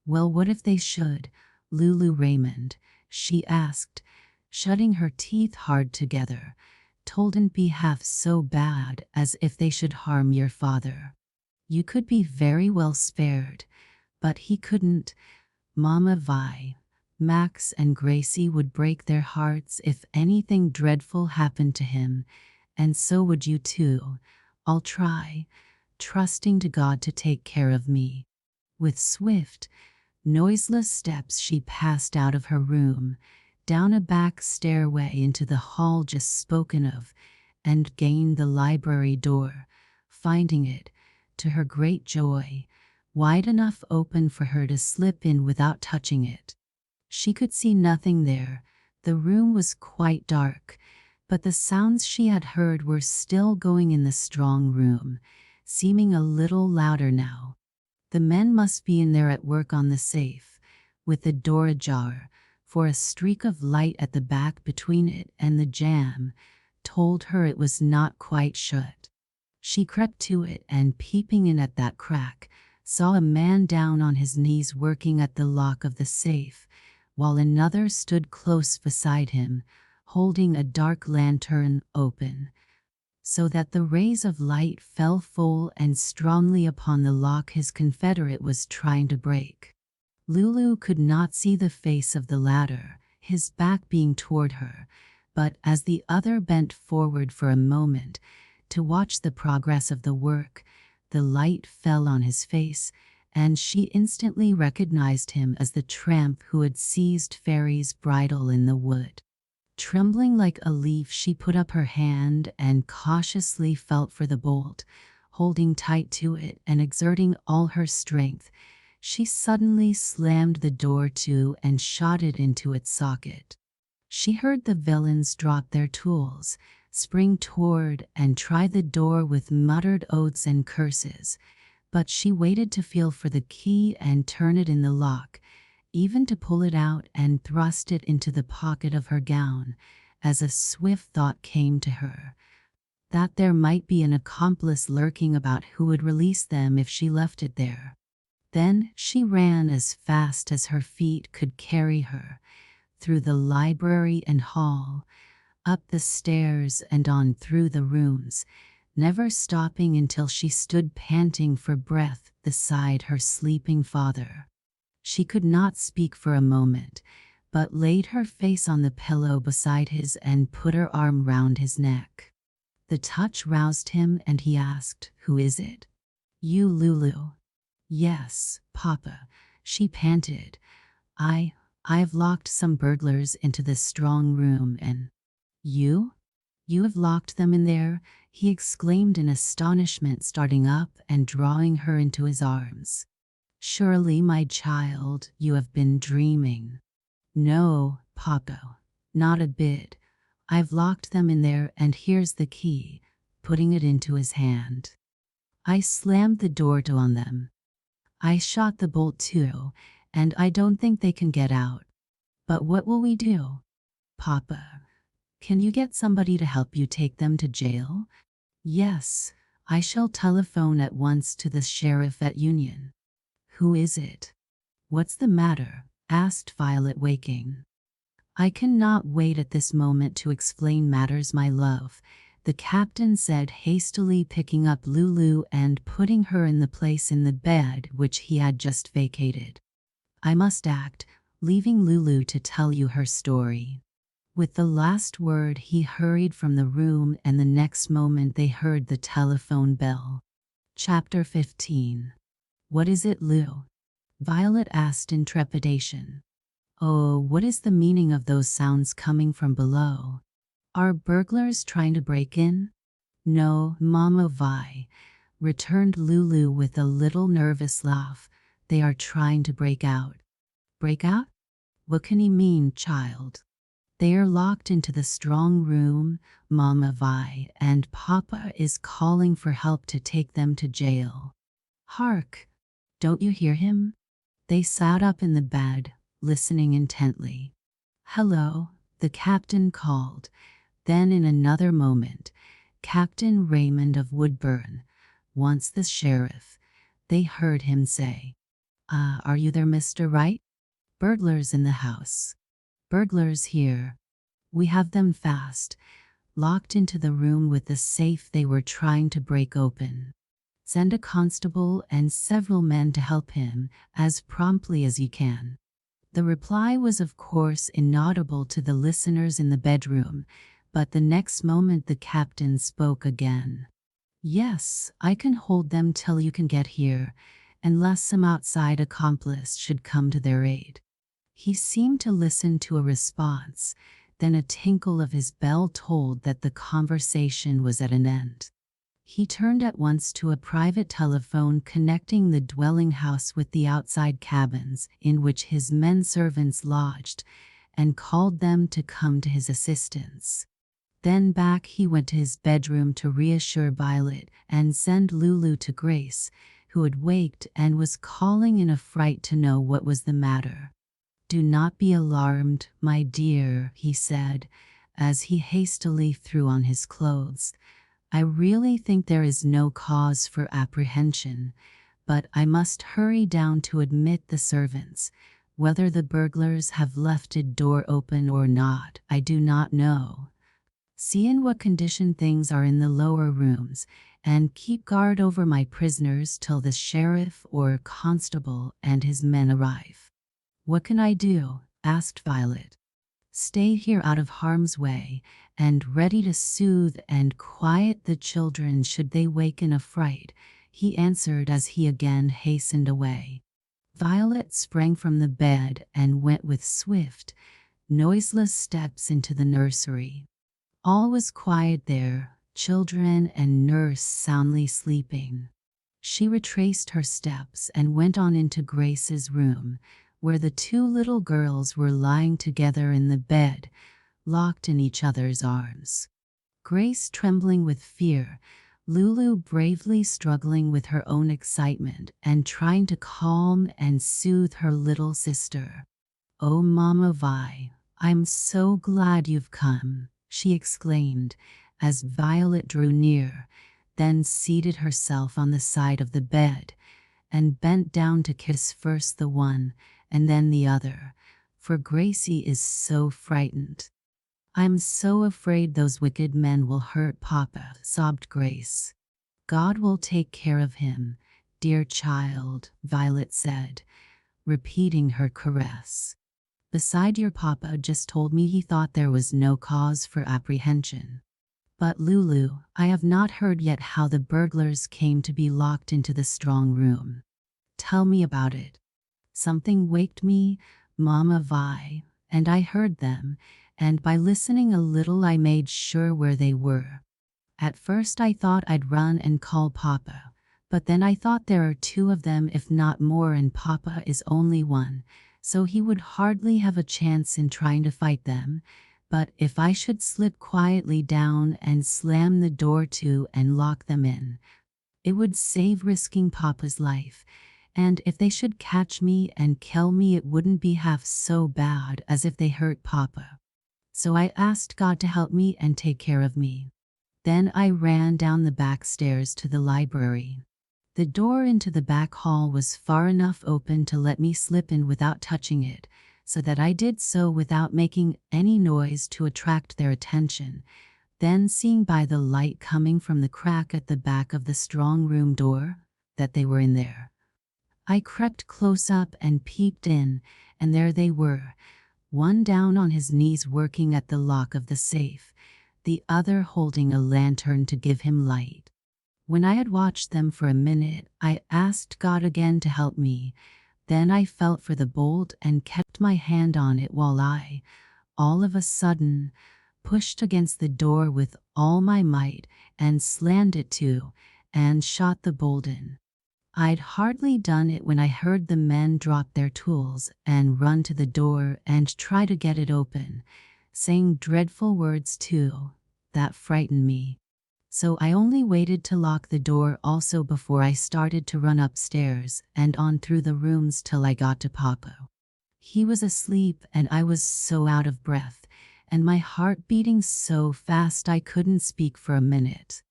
Well, what if they should, Lulu Raymond, she asked, shutting her teeth hard together, toldn't be half so bad as if they should harm your father. You could be very well spared, but he couldn't. Mama Vi, Max and Gracie would break their hearts if anything dreadful happened to him, and so would you too. I'll try, trusting to God to take care of me. With swift, noiseless steps she passed out of her room, down a back stairway into the hall just spoken of, and gained the library door, finding it, to her great joy, wide enough open for her to slip in without touching it. She could see nothing there. The room was quite dark, but the sounds she had heard were still going in the strong room, seeming a little louder now. The men must be in there at work on the safe, with the door ajar, for a streak of light at the back between it and the jamb told her it was not quite shut. She crept to it, and peeping in at that crack, saw a man down on his knees working at the lock of the safe, while another stood close beside him, holding a dark lantern open, so that the rays of light fell full and strongly upon the lock his confederate was trying to break. Lulu could not see the face of the latter, his back being toward her, but as the other bent forward for a moment to watch the progress of the work, the light fell on his face, and she instantly recognized him as the tramp who had seized Fairy's bridle in the wood. Trembling like a leaf, she put up her hand and cautiously felt for the bolt. Holding tight to it and exerting all her strength, she suddenly slammed the door to and shot it into its socket. She heard the villains drop their tools, spring toward and try the door with muttered oaths and curses, but she waited to feel for the key and turn it in the lock, even to pull it out and thrust it into the pocket of her gown, as a swift thought came to her. that there might be an accomplice lurking about who would release them if she left it there. Then she ran as fast as her feet could carry her, through the library and hall, up the stairs and on through the rooms, never stopping until she stood panting for breath beside her sleeping father. She could not speak for a moment, but laid her face on the pillow beside his and put her arm round his neck. The touch roused him and he asked, "Who is it?" "You, Lulu." "Yes, Papa," she panted. I've locked some burglars into this strong room and—" "You? You have locked them in there?" he exclaimed in astonishment, starting up and drawing her into his arms. "Surely, my child, you have been dreaming." "No, Papa, not a bit. I've locked them in there and here's the key," putting it into his hand. "I slammed the door on them. I shot the bolt too, and I don't think they can get out. But what will we do? Papa, can you get somebody to help you take them to jail?" "Yes, I shall telephone at once to the sheriff at Union." "Who is it? What's the matter?" asked Violet, waking. "I cannot wait at this moment to explain matters, my love," the captain said, hastily picking up Lulu and putting her in the place in the bed which he had just vacated. "I must act, leaving Lulu to tell you her story." With the last word he hurried from the room, and the next moment they heard the telephone bell. Chapter 15. "What is it, Lou?" Violet asked in trepidation. "Oh, what is the meaning of those sounds coming from below? Are burglars trying to break in?" "No, Mama Vi," returned Lulu with a little nervous laugh. "They are trying to break out." "Break out? What can he mean, child?" "They are locked into the strong room, Mama Vi, and Papa is calling for help to take them to jail." "Hark! Don't you hear him?" They sat up in the bed, listening intently. "Hello," the captain called. Then in another moment, "Captain Raymond of Woodburn wants the sheriff," they heard him say. Are you there, Mr. Wright?" "Burglars in the house." "Burglars here. We have them fast, locked into the room with the safe they were trying to break open. Send a constable and several men to help him as promptly as you can." The reply was of course inaudible to the listeners in the bedroom, but the next moment the captain spoke again. "Yes, I can hold them till you can get here, unless some outside accomplice should come to their aid." He seemed to listen to a response, then a tinkle of his bell told that the conversation was at an end. He turned at once to a private telephone connecting the dwelling house with the outside cabins in which his men servants lodged, and called them to come to his assistance. Then back he went to his bedroom to reassure Violet and send Lulu to Grace, who had waked and was calling in a fright to know what was the matter. "Do not be alarmed, my dear," he said, as he hastily threw on his clothes. "I really think there is no cause for apprehension, but I must hurry down to admit the servants. Whether the burglars have left a door open or not, I do not know. See in what condition things are in the lower rooms, and keep guard over my prisoners till the sheriff or constable and his men arrive." "What can I do?" asked Violet. "Stay here out of harm's way, and ready to soothe and quiet the children should they wake in a fright," he answered as he again hastened away. Violet sprang from the bed and went with swift, noiseless steps into the nursery. All was quiet there, children and nurse soundly sleeping. She retraced her steps and went on into Grace's room, where the two little girls were lying together in the bed, locked in each other's arms. Grace trembling with fear, Lulu bravely struggling with her own excitement and trying to calm and soothe her little sister. "Oh, Mama Vi, I'm so glad you've come," she exclaimed, as Violet drew near, then seated herself on the side of the bed and bent down to kiss first the one and then the other, for Gracie is so frightened. "I'm so afraid those wicked men will hurt Papa," sobbed Grace. "God will take care of him, dear child," Violet said, repeating her caress. "Beside, your Papa just told me he thought there was no cause for apprehension. But Lulu, I have not heard yet how the burglars came to be locked into the strong room. Tell me about it." "Something waked me, Mama Vi, and I heard them, and by listening a little I made sure where they were. At first I thought I'd run and call Papa, but then I thought there are two of them if not more, and Papa is only one, so he would hardly have a chance in trying to fight them. But if I should slip quietly down and slam the door to and lock them in, it would save risking Papa's life. And if they should catch me and kill me, it wouldn't be half so bad as if they hurt Papa. So I asked God to help me and take care of me. Then I ran down the back stairs to the library. The door into the back hall was far enough open to let me slip in without touching it, so that I did so without making any noise to attract their attention. Then, seeing by the light coming from the crack at the back of the strong room door that they were in there, I crept close up and peeped in, and there they were, one down on his knees working at the lock of the safe, the other holding a lantern to give him light. When I had watched them for a minute, I asked God again to help me. Then I felt for the bolt and kept my hand on it while I, all of a sudden, pushed against the door with all my might and slammed it to, and shot the bolt in. I'd hardly done it when I heard the men drop their tools and run to the door and try to get it open, saying dreadful words too, that frightened me. So I only waited to lock the door also before I started to run upstairs and on through the rooms till I got to Papa. He was asleep and I was so out of breath, and my heart beating so fast I couldn't speak for a minute.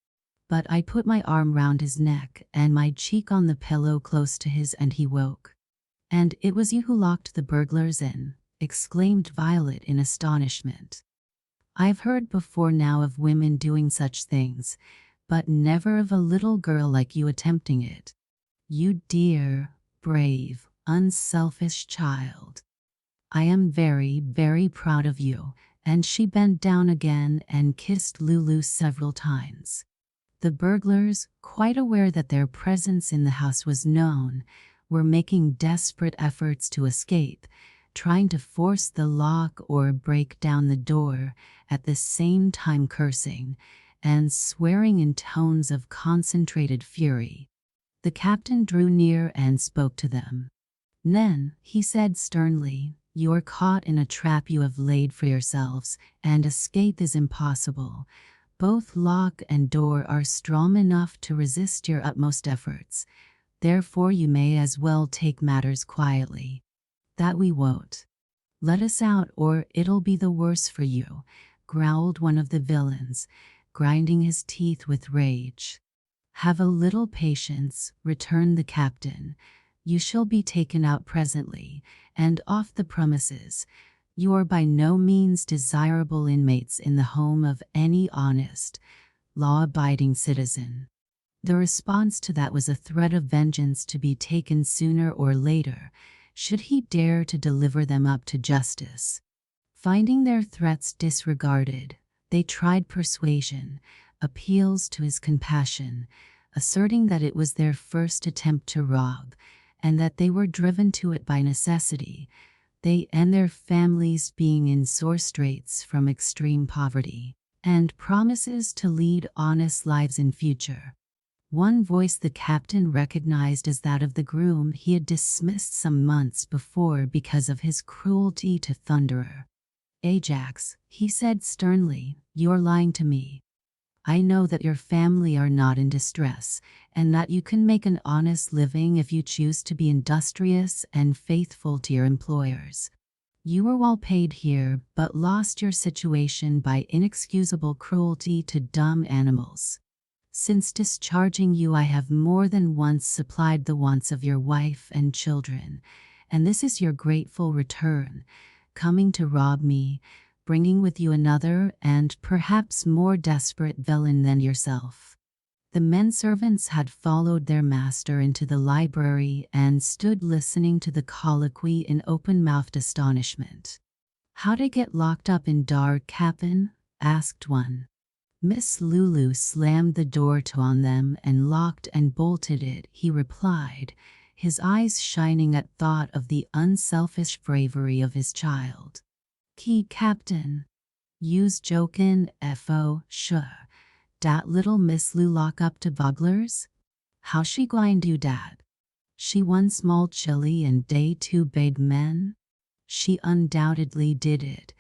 But I put my arm round his neck and my cheek on the pillow close to his, and he woke. "And it was you who locked the burglars in?" exclaimed Violet in astonishment. "I've heard before now of women doing such things, but never of a little girl like you attempting it. You dear, brave, unselfish child. I am very, very proud of you." And she bent down again and kissed Lulu several times. The burglars, quite aware that their presence in the house was known, were making desperate efforts to escape, trying to force the lock or break down the door, at the same time cursing and swearing in tones of concentrated fury. The captain drew near and spoke to them. "Then," he said sternly, "you're caught in a trap you have laid for yourselves, and escape is impossible. Both lock and door are strong enough to resist your utmost efforts. Therefore you may as well take matters quietly." "That we won't. Let us out or it'll be the worse for you," growled one of the villains, grinding his teeth with rage. "Have a little patience," returned the captain. "You shall be taken out presently, and off the premises. You are by no means desirable inmates in the home of any honest, law-abiding citizen." The response to that was a threat of vengeance to be taken sooner or later, should he dare to deliver them up to justice. Finding their threats disregarded, they tried persuasion, appeals to his compassion, asserting that it was their first attempt to rob, and that they were driven to it by necessity, they and their families being in sore straits from extreme poverty, and promises to lead honest lives in future. One voice the captain recognized as that of the groom he had dismissed some months before because of his cruelty to Thunderer. "Ajax," he said sternly, "you're lying to me. I know that your family are not in distress, and that you can make an honest living if you choose to be industrious and faithful to your employers. You were well paid here, but lost your situation by inexcusable cruelty to dumb animals. Since discharging you, I have more than once supplied the wants of your wife and children, and this is your grateful return, coming to rob me, bringing with you another and perhaps more desperate villain than yourself." The men servants had followed their master into the library and stood listening to the colloquy in open-mouthed astonishment. "How'd I get locked up in dar, Cap'n?" asked one. Miss Lulu slammed the door to on them and locked and bolted it, he replied, his eyes shining at thought of the unselfish bravery of his child. "Key, Captain. You's jokin', fo, sure. Dat little Miss Lou lock up to bugglers? How she gwine do dat? She one small chili and day two big men?" "She undoubtedly did it,"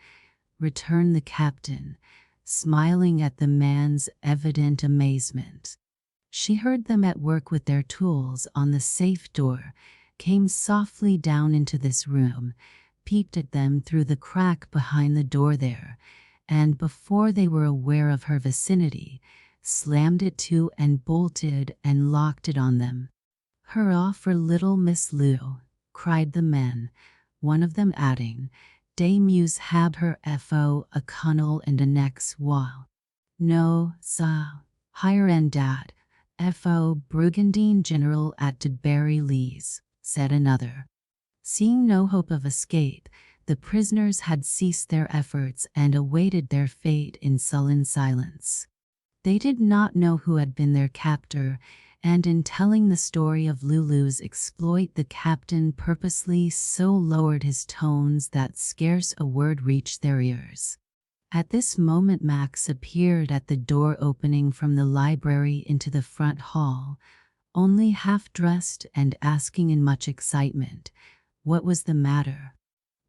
returned the captain, smiling at the man's evident amazement. "She heard them at work with their tools on the safe door, came softly down into this room, peeked at them through the crack behind the door there, and before they were aware of her vicinity, slammed it to and bolted and locked it on them." "Hurrah for little Miss Lou," cried the men, one of them adding, "Dey muse hab her fo a cunnel and a next wall." "No, sah, higher end dat, fo Brigandine General at de Berry Lees," said another. Seeing no hope of escape, the prisoners had ceased their efforts and awaited their fate in sullen silence. They did not know who had been their captor, and in telling the story of Lulu's exploit, the captain purposely so lowered his tones that scarce a word reached their ears. At this moment Max appeared at the door opening from the library into the front hall, only half-dressed and asking in much excitement, what was the matter?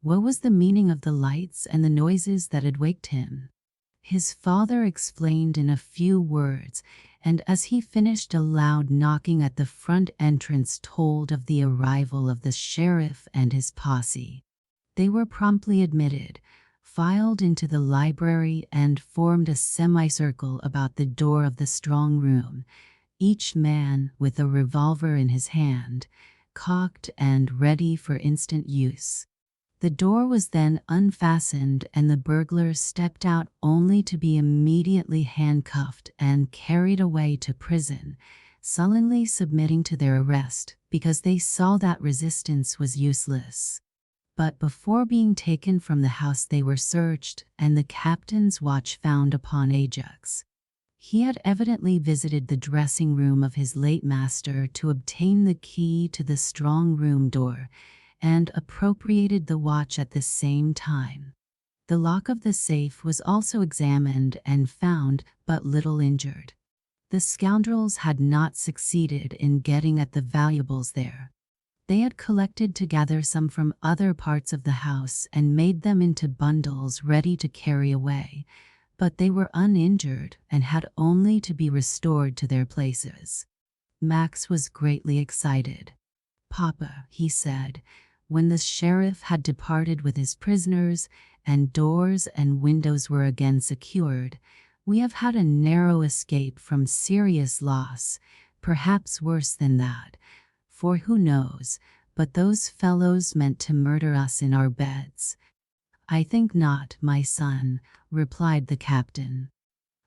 What was the meaning of the lights and the noises that had waked him? His father explained in a few words, and as he finished a loud knocking at the front entrance told of the arrival of the sheriff and his posse. They were promptly admitted, filed into the library and formed a semicircle about the door of the strong room, each man with a revolver in his hand, cocked and ready for instant use. The door was then unfastened and the burglars stepped out only to be immediately handcuffed and carried away to prison, sullenly submitting to their arrest because they saw that resistance was useless. But before being taken from the house they were searched and the captain's watch found upon Ajax. He had evidently visited the dressing room of his late master to obtain the key to the strong room door, and appropriated the watch at the same time. The lock of the safe was also examined and found but little injured. The scoundrels had not succeeded in getting at the valuables there. They had collected together some from other parts of the house and made them into bundles ready to carry away, but they were uninjured and had only to be restored to their places. Max was greatly excited. "Papa," he said, when the sheriff had departed with his prisoners and doors and windows were again secured, "we have had a narrow escape from serious loss, perhaps worse than that, for who knows, but those fellows meant to murder us in our beds." "I think not, my son," replied the captain.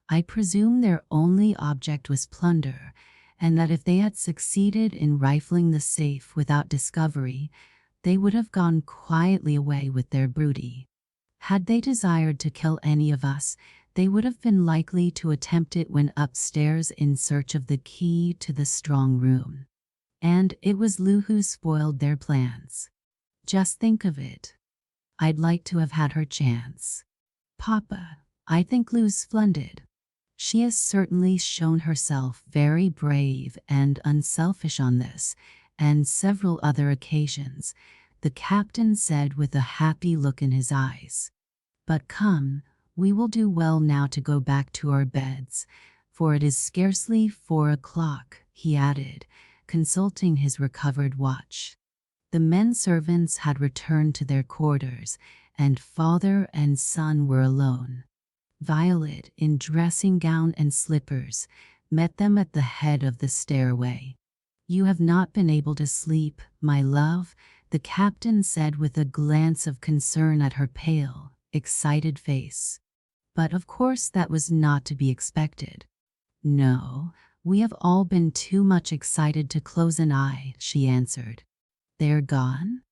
"I presume their only object was plunder, and that if they had succeeded in rifling the safe without discovery, they would have gone quietly away with their booty. Had they desired to kill any of us, they would have been likely to attempt it when upstairs in search of the key to the strong room. And it was Lou who spoiled their plans. Just think of it. I'd like to have had her chance. Papa, I think Lou's splendid. She has certainly shown herself very brave and unselfish on this and several other occasions," the captain said with a happy look in his eyes. "But come, we will do well now to go back to our beds, for it is scarcely 4 o'clock, he added, consulting his recovered watch. The men servants had returned to their quarters, and father and son were alone. Violet, in dressing gown and slippers, met them at the head of the stairway. "You have not been able to sleep, my love," the captain said with a glance of concern at her pale, excited face. But of course that was not to be expected. "No, we have all been too much excited to close an eye," she answered. "They're gone?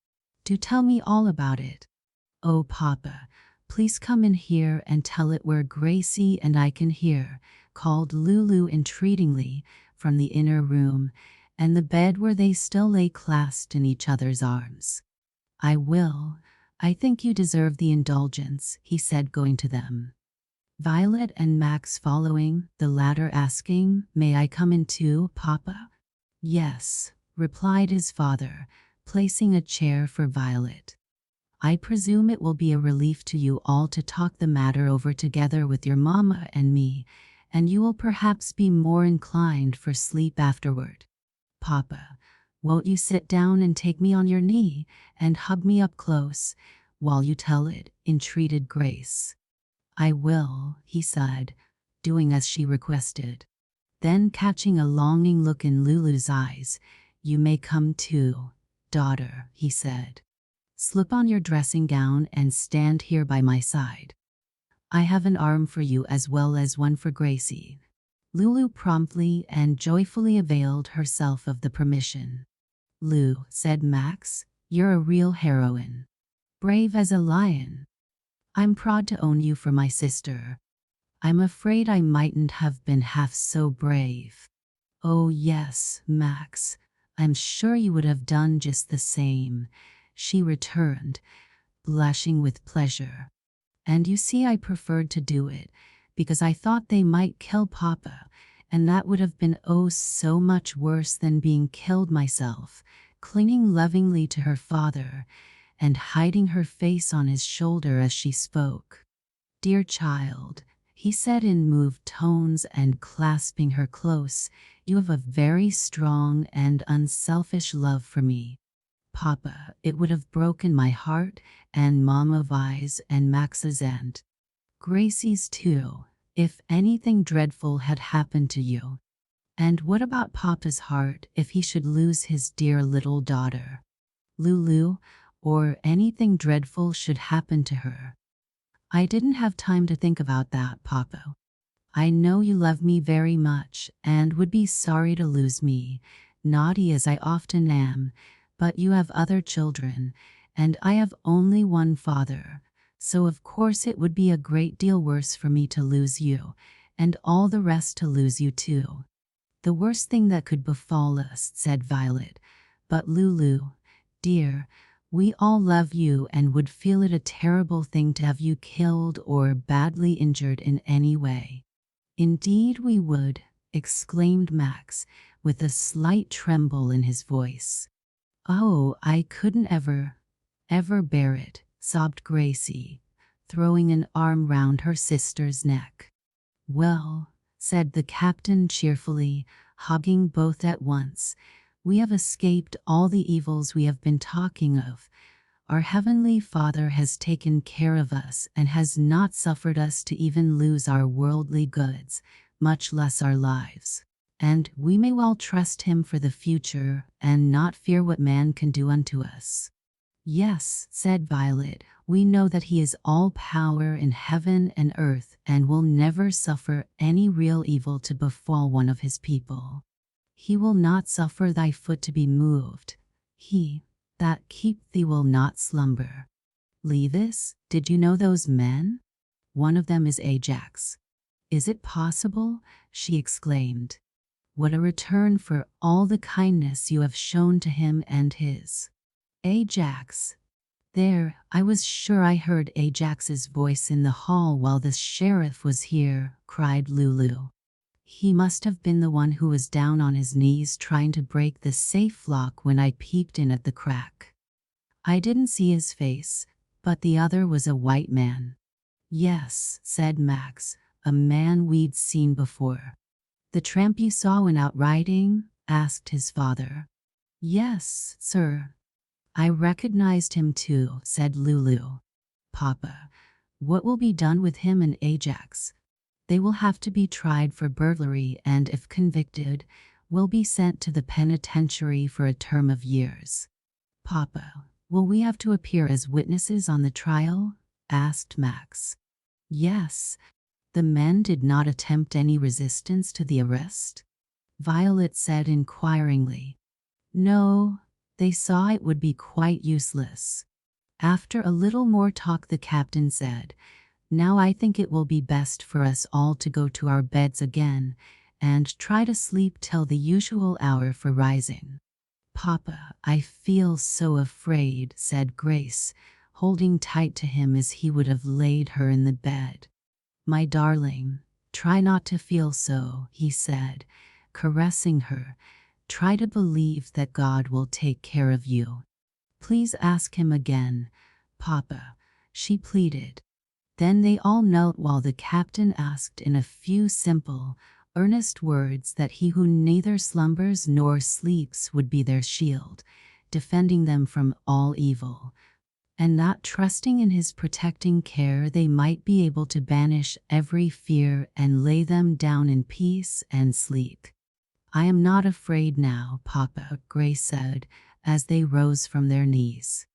Do tell me all about it." "Oh, Papa, please come in here and tell it where Gracie and I can hear," called Lulu entreatingly from the inner room, and the bed where they still lay clasped in each other's arms. "I will. I think you deserve the indulgence," he said, going to them. Violet and Max following, the latter asking, "May I come in too, Papa?" "Yes," replied his father, placing a chair for Violet. "I presume it will be a relief to you all to talk the matter over together with your mama and me, and you will perhaps be more inclined for sleep afterward. Papa, won't you sit down and take me on your knee and hug me up close while you tell it?" entreated Grace. "I will," he said, doing as she requested. Then, catching a longing look in Lulu's eyes, "You may come too, daughter," he said. "Slip on your dressing gown and stand here by my side. I have an arm for you as well as one for Gracie." Lulu promptly and joyfully availed herself of the permission. "Lou," said Max, "you're a real heroine. Brave as a lion. I'm proud to own you for my sister. I'm afraid I mightn't have been half so brave." "Oh yes, Max, I'm sure you would have done just the same," she returned, blushing with pleasure. "And you see, I preferred to do it because I thought they might kill Papa, and that would have been oh so much worse than being killed myself," clinging lovingly to her father and hiding her face on his shoulder as she spoke. "Dear child," he said in moved tones and clasping her close, "you have a very strong and unselfish love for me. Papa, it would have broken my heart, and Mama Vi's and Max's and Gracie's too, if anything dreadful had happened to you. And what about Papa's heart if he should lose his dear little daughter, Lulu, or anything dreadful should happen to her?" "I didn't have time to think about that, Papa. I know you love me very much and would be sorry to lose me, naughty as I often am, but you have other children, and I have only one father, so of course it would be a great deal worse for me to lose you, and all the rest to lose you too." "The worst thing that could befall us," said Violet. "But Lulu, dear, we all love you and would feel it a terrible thing to have you killed or badly injured in any way." "Indeed we would," exclaimed Max, with a slight tremble in his voice. "Oh, I couldn't ever bear it," sobbed Gracie, throwing an arm round her sister's neck. "Well," said the captain cheerfully, hugging both at once, "we have escaped all the evils we have been talking of. Our Heavenly Father has taken care of us and has not suffered us to even lose our worldly goods, much less our lives. And we may well trust Him for the future and not fear what man can do unto us." "Yes," said Violet, "we know that He is all power in heaven and earth and will never suffer any real evil to befall one of His people. He will not suffer thy foot to be moved. He that keep thee will not slumber." "Levis, did you know those men? One of them is Ajax." "Is it possible?" she exclaimed. "What a return for all the kindness you have shown to him and his." "Ajax. There, I was sure I heard Ajax's voice in the hall while the sheriff was here," cried Lulu. "He must have been the one who was down on his knees trying to break the safe lock when I peeked in at the crack. I didn't see his face, but the other was a white man." "Yes," said Max, "a man we'd seen before." "The tramp you saw when out riding?" asked his father. "Yes, sir. I recognized him too, said Lulu. Papa, what will be done with him and Ajax? They will have to be tried for burglary and, if convicted, will be sent to the penitentiary for a term of years. Papa, will we have to appear as witnesses on the trial? Asked Max. Yes. The men did not attempt any resistance to the arrest? Violet said inquiringly. No, they saw it would be quite useless. After a little more talk, the captain said, Now I think it will be best for us all to go to our beds again and try to sleep till the usual hour for rising. Papa, I feel so afraid, said Grace, holding tight to him as he would have laid her in the bed. My darling, try not to feel so, he said, caressing her. Try to believe that God will take care of you. Please ask him again, Papa, she pleaded. Then they all knelt while the captain asked in a few simple, earnest words that he who neither slumbers nor sleeps would be their shield, defending them from all evil, and that trusting in his protecting care they might be able to banish every fear and lay them down in peace and sleep. I am not afraid now, Papa, Grace said, as they rose from their knees.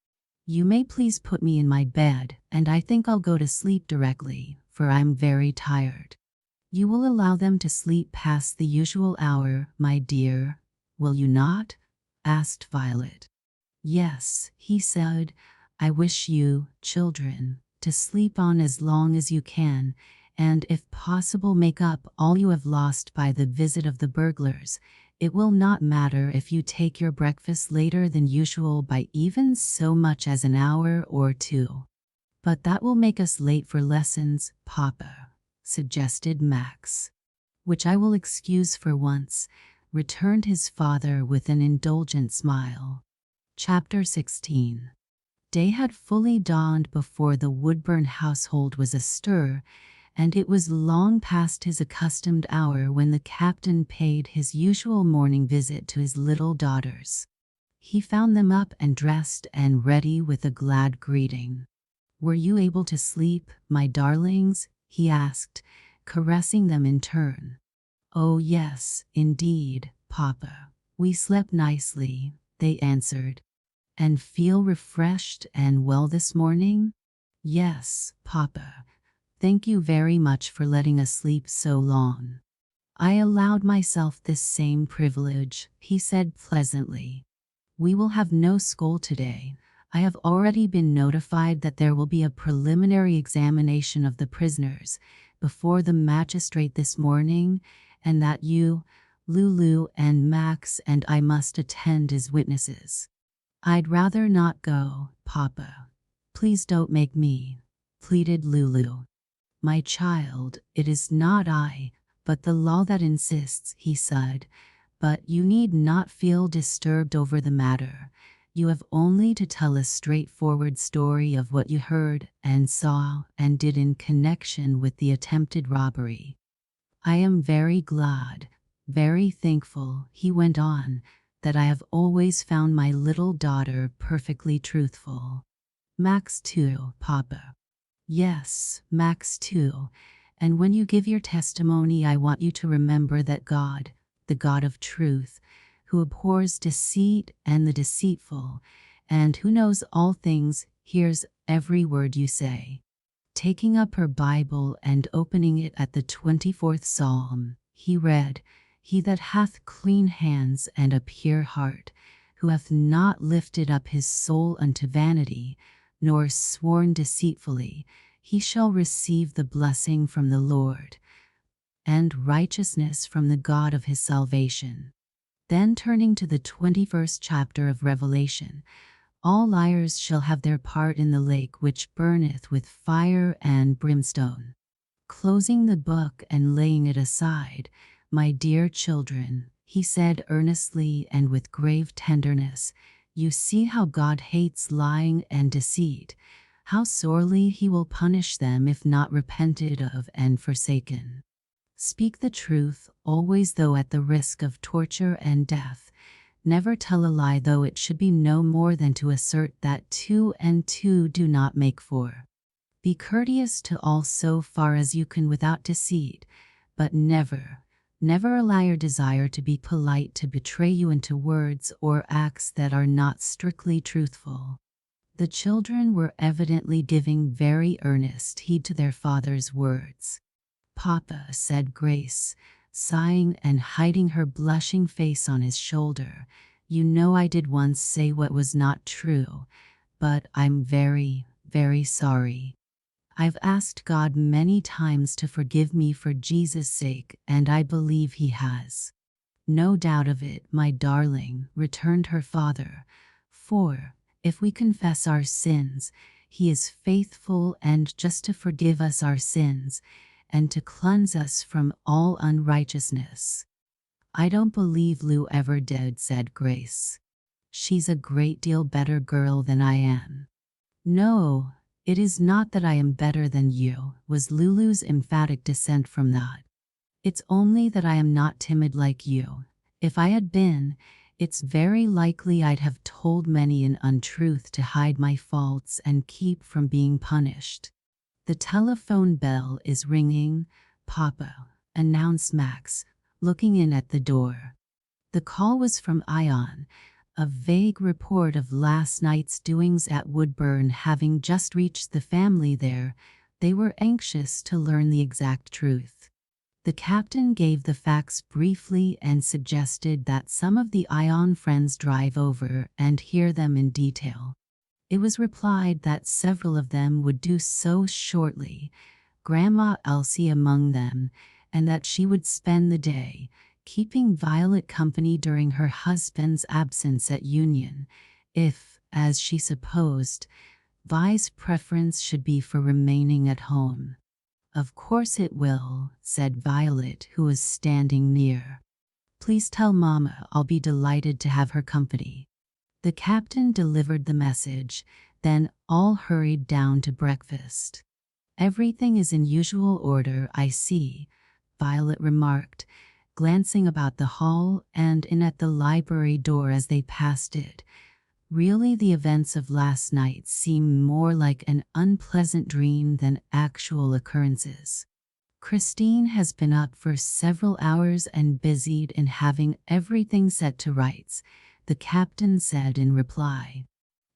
You may please put me in my bed, and I think I'll go to sleep directly, for I'm very tired. You will allow them to sleep past the usual hour, my dear, will you not? Asked Violet. Yes, he said. I wish you, children, to sleep on as long as you can, and if possible make up all you have lost by the visit of the burglars. It will not matter if you take your breakfast later than usual by even so much as an hour or two. But that will make us late for lessons, Papa, suggested Max. Which I will excuse for once, returned his father with an indulgent smile. Chapter 16. Day had fully dawned before the Woodburn household was astir, and it was long past his accustomed hour when the captain paid his usual morning visit to his little daughters. He found them up and dressed and ready with a glad greeting. Were you able to sleep, my darlings? He asked, caressing them in turn. Oh yes, indeed, Papa. We slept nicely, they answered. And feel refreshed and well this morning? Yes, Papa. Thank you very much for letting us sleep so long. I allowed myself this same privilege, he said pleasantly. We will have no school today. I have already been notified that there will be a preliminary examination of the prisoners before the magistrate this morning, and that you, Lulu and Max and I must attend as witnesses. I'd rather not go, Papa. Please don't make me, pleaded Lulu. My child, it is not I, but the law that insists, he said, but you need not feel disturbed over the matter. You have only to tell a straightforward story of what you heard and saw and did in connection with the attempted robbery. I am very glad, very thankful, he went on, that I have always found my little daughter perfectly truthful. Max too, Papa. Yes, Max too, and when you give your testimony I want you to remember that God, the God of truth, who abhors deceit and the deceitful, and who knows all things, hears every word you say. Taking up her Bible and opening it at the 24th Psalm, he read, He that hath clean hands and a pure heart, who hath not lifted up his soul unto vanity, nor sworn deceitfully, he shall receive the blessing from the Lord, and righteousness from the God of his salvation. Then turning to the 21st chapter of Revelation, all liars shall have their part in the lake which burneth with fire and brimstone. Closing the book and laying it aside, my dear children, he said earnestly and with grave tenderness, you see how God hates lying and deceit, how sorely he will punish them if not repented of and forsaken. Speak the truth, always though at the risk of torture and death. Never tell a lie, though it should be no more than to assert that 2 and 2 do not make 4. Be courteous to all so far as you can without deceit, but never allow your desire to be polite to betray you into words or acts that are not strictly truthful. The children were evidently giving very earnest heed to their father's words. "Papa," said Grace, sighing and hiding her blushing face on his shoulder, "you know I did once say what was not true, but I'm very, very sorry. I've asked God many times to forgive me for Jesus' sake, and I believe He has." "No doubt of it, my darling," returned her father, "for if we confess our sins, He is faithful and just to forgive us our sins, and to cleanse us from all unrighteousness." "I don't believe Lou ever did," said Grace. "She's a great deal better girl than I am." "No, it is not that I am better than you," was Lulu's emphatic dissent from that. "It's only that I am not timid like you. If I had been, it's very likely I'd have told many an untruth to hide my faults and keep from being punished." "The telephone bell is ringing, Papa," announced Max, looking in at the door. The call was from Ion, a vague report of last night's doings at Woodburn having just reached the family there. They were anxious to learn the exact truth. The captain gave the facts briefly and suggested that some of the Ion friends drive over and hear them in detail. It was replied that several of them would do so shortly, Grandma Elsie among them, and that she would spend the day, keeping Violet company during her husband's absence at Union, if, as she supposed, Vi's preference should be for remaining at home. "Of course it will," said Violet, who was standing near. "Please tell Mama I'll be delighted to have her company." The captain delivered the message, then all hurried down to breakfast. "Everything is in usual order, I see," Violet remarked, glancing about the hall and in at the library door as they passed it. "Really, the events of last night seem more like an unpleasant dream than actual occurrences. Christine has been up for several hours and busied in having everything set to rights," the captain said in reply.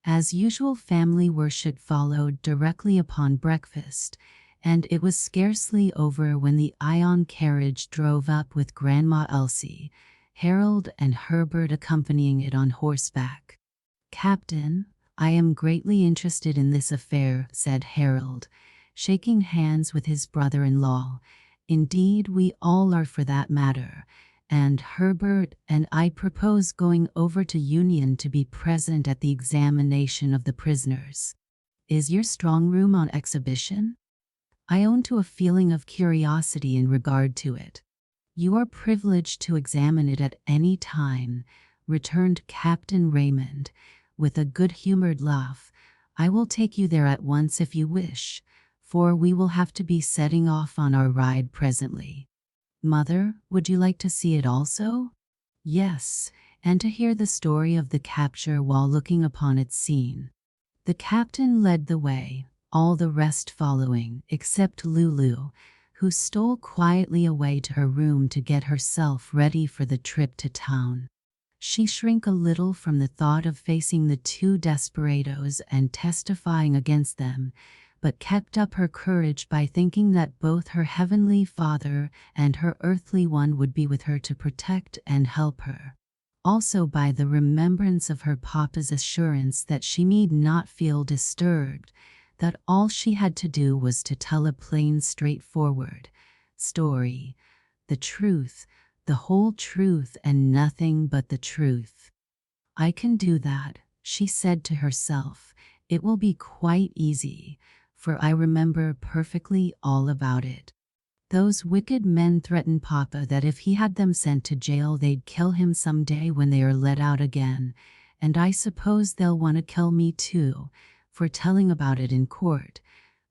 As usual, family worship followed directly upon breakfast, and it was scarcely over when the Ion carriage drove up with Grandma Elsie, Harold and Herbert accompanying it on horseback. "Captain, I am greatly interested in this affair," said Harold, shaking hands with his brother-in-law. "Indeed, we all are for that matter, and Herbert and I propose going over to Union to be present at the examination of the prisoners. Is your strong room on exhibition? I own to a feeling of curiosity in regard to it." "You are privileged to examine it at any time," returned Captain Raymond, with a good-humored laugh. "I will take you there at once if you wish, for we will have to be setting off on our ride presently. Mother, would you like to see it also?" "Yes, and to hear the story of the capture while looking upon its scene." The captain led the way, all the rest following, except Lulu, who stole quietly away to her room to get herself ready for the trip to town. She shrank a little from the thought of facing the two desperadoes and testifying against them, but kept up her courage by thinking that both her heavenly Father and her earthly one would be with her to protect and help her. Also by the remembrance of her papa's assurance that she need not feel disturbed, that all she had to do was to tell a plain, straightforward story, the truth, the whole truth, and nothing but the truth. "I can do that," she said to herself. "It will be quite easy, for I remember perfectly all about it. Those wicked men threatened Papa that if he had them sent to jail they'd kill him some day when they are let out again, and I suppose they'll want to kill me too, for telling about it in court,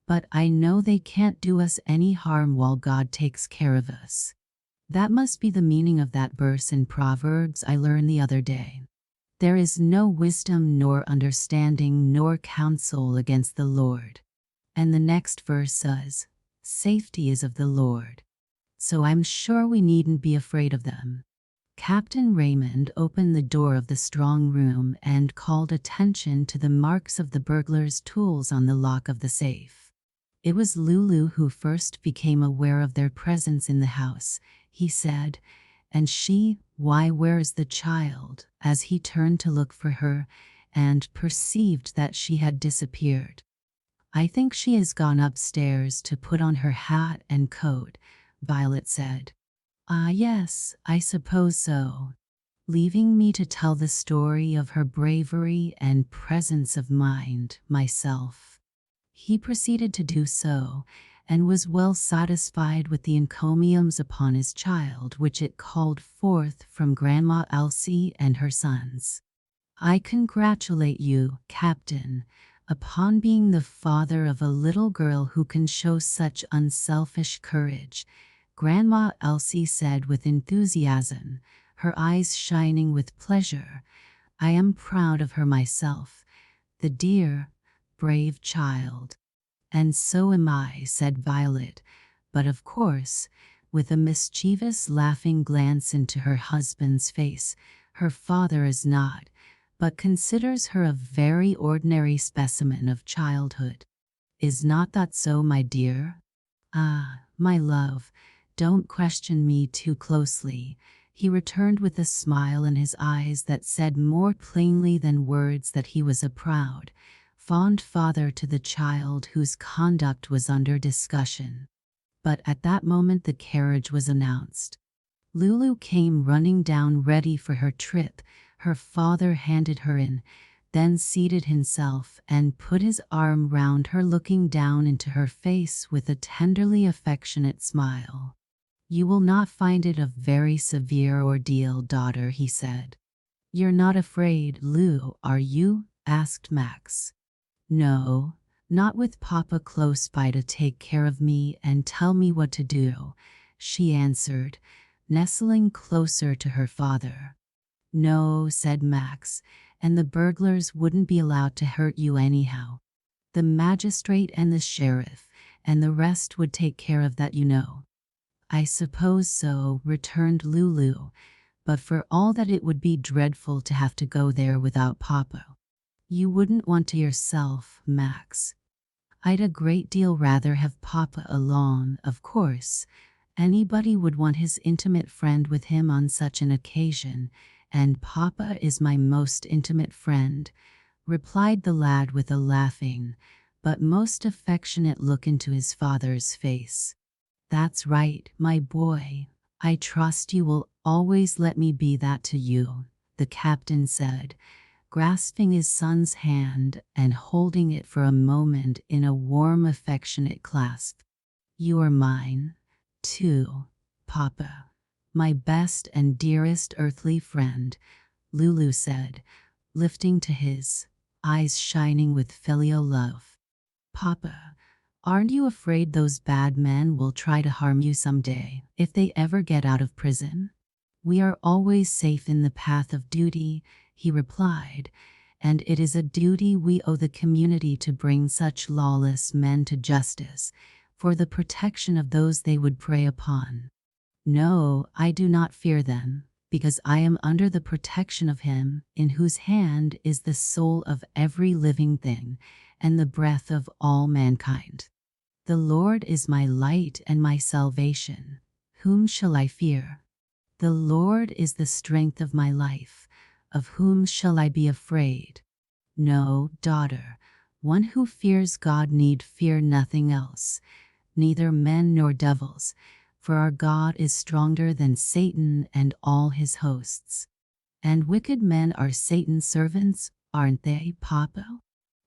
but I know they can't do us any harm while God takes care of us." That must be the meaning of that verse in Proverbs I learned the other day. There is no wisdom nor understanding nor counsel against the Lord. And the next verse says, safety is of the Lord. So I'm sure we needn't be afraid of them. Captain Raymond opened the door of the strong room and called attention to the marks of the burglar's tools on the lock of the safe. It was Lulu who first became aware of their presence in the house, he said, and why, where is the child? As he turned to look for her and perceived that she had disappeared. I think she has gone upstairs to put on her hat and coat, Violet said. Ah, yes, I suppose so. Leaving me to tell the story of her bravery and presence of mind myself. He proceeded to do so, and was well satisfied with the encomiums upon his child which it called forth from Grandma Elsie and her sons. I congratulate you, Captain, upon being the father of a little girl who can show such unselfish courage, Grandma Elsie said with enthusiasm, her eyes shining with pleasure. I am proud of her myself, the dear, brave child. And so am I, said Violet, but of course, with a mischievous laughing glance into her husband's face, her father is not, but considers her a very ordinary specimen of childhood. Is not that so, my dear? Ah, my love, don't question me too closely, he returned with a smile in his eyes that said more plainly than words that he was a proud, fond father to the child whose conduct was under discussion. But at that moment the carriage was announced. Lulu came running down ready for her trip. Her father handed her in, then seated himself and put his arm round her, looking down into her face with a tenderly affectionate smile. You will not find it a very severe ordeal, daughter, he said. You're not afraid, Lou, are you? Asked Max. No, not with Papa close by to take care of me and tell me what to do, she answered, nestling closer to her father. No, said Max, and the burglars wouldn't be allowed to hurt you anyhow. The magistrate and the sheriff and the rest would take care of that, you know. I suppose so, returned Lulu, but for all that it would be dreadful to have to go there without Papa. You wouldn't want to yourself, Max. I'd a great deal rather have Papa along, of course. Anybody would want his intimate friend with him on such an occasion, and Papa is my most intimate friend, replied the lad with a laughing, but most affectionate look into his father's face. That's right, my boy. I trust you will always let me be that to you, the captain said, grasping his son's hand and holding it for a moment in a warm, affectionate clasp. You are mine, too, Papa, my best and dearest earthly friend, Lulu said, lifting to his, eyes shining with filial love. Papa, aren't you afraid those bad men will try to harm you someday, if they ever get out of prison? We are always safe in the path of duty, he replied, and it is a duty we owe the community to bring such lawless men to justice, for the protection of those they would prey upon. No, I do not fear them, because I am under the protection of him, in whose hand is the soul of every living thing, and the breath of all mankind. The Lord is my light and my salvation. Whom shall I fear? The Lord is the strength of my life. Of whom shall I be afraid? No, daughter, one who fears God need fear nothing else, neither men nor devils, for our God is stronger than Satan and all his hosts. And wicked men are Satan's servants, aren't they, Papa?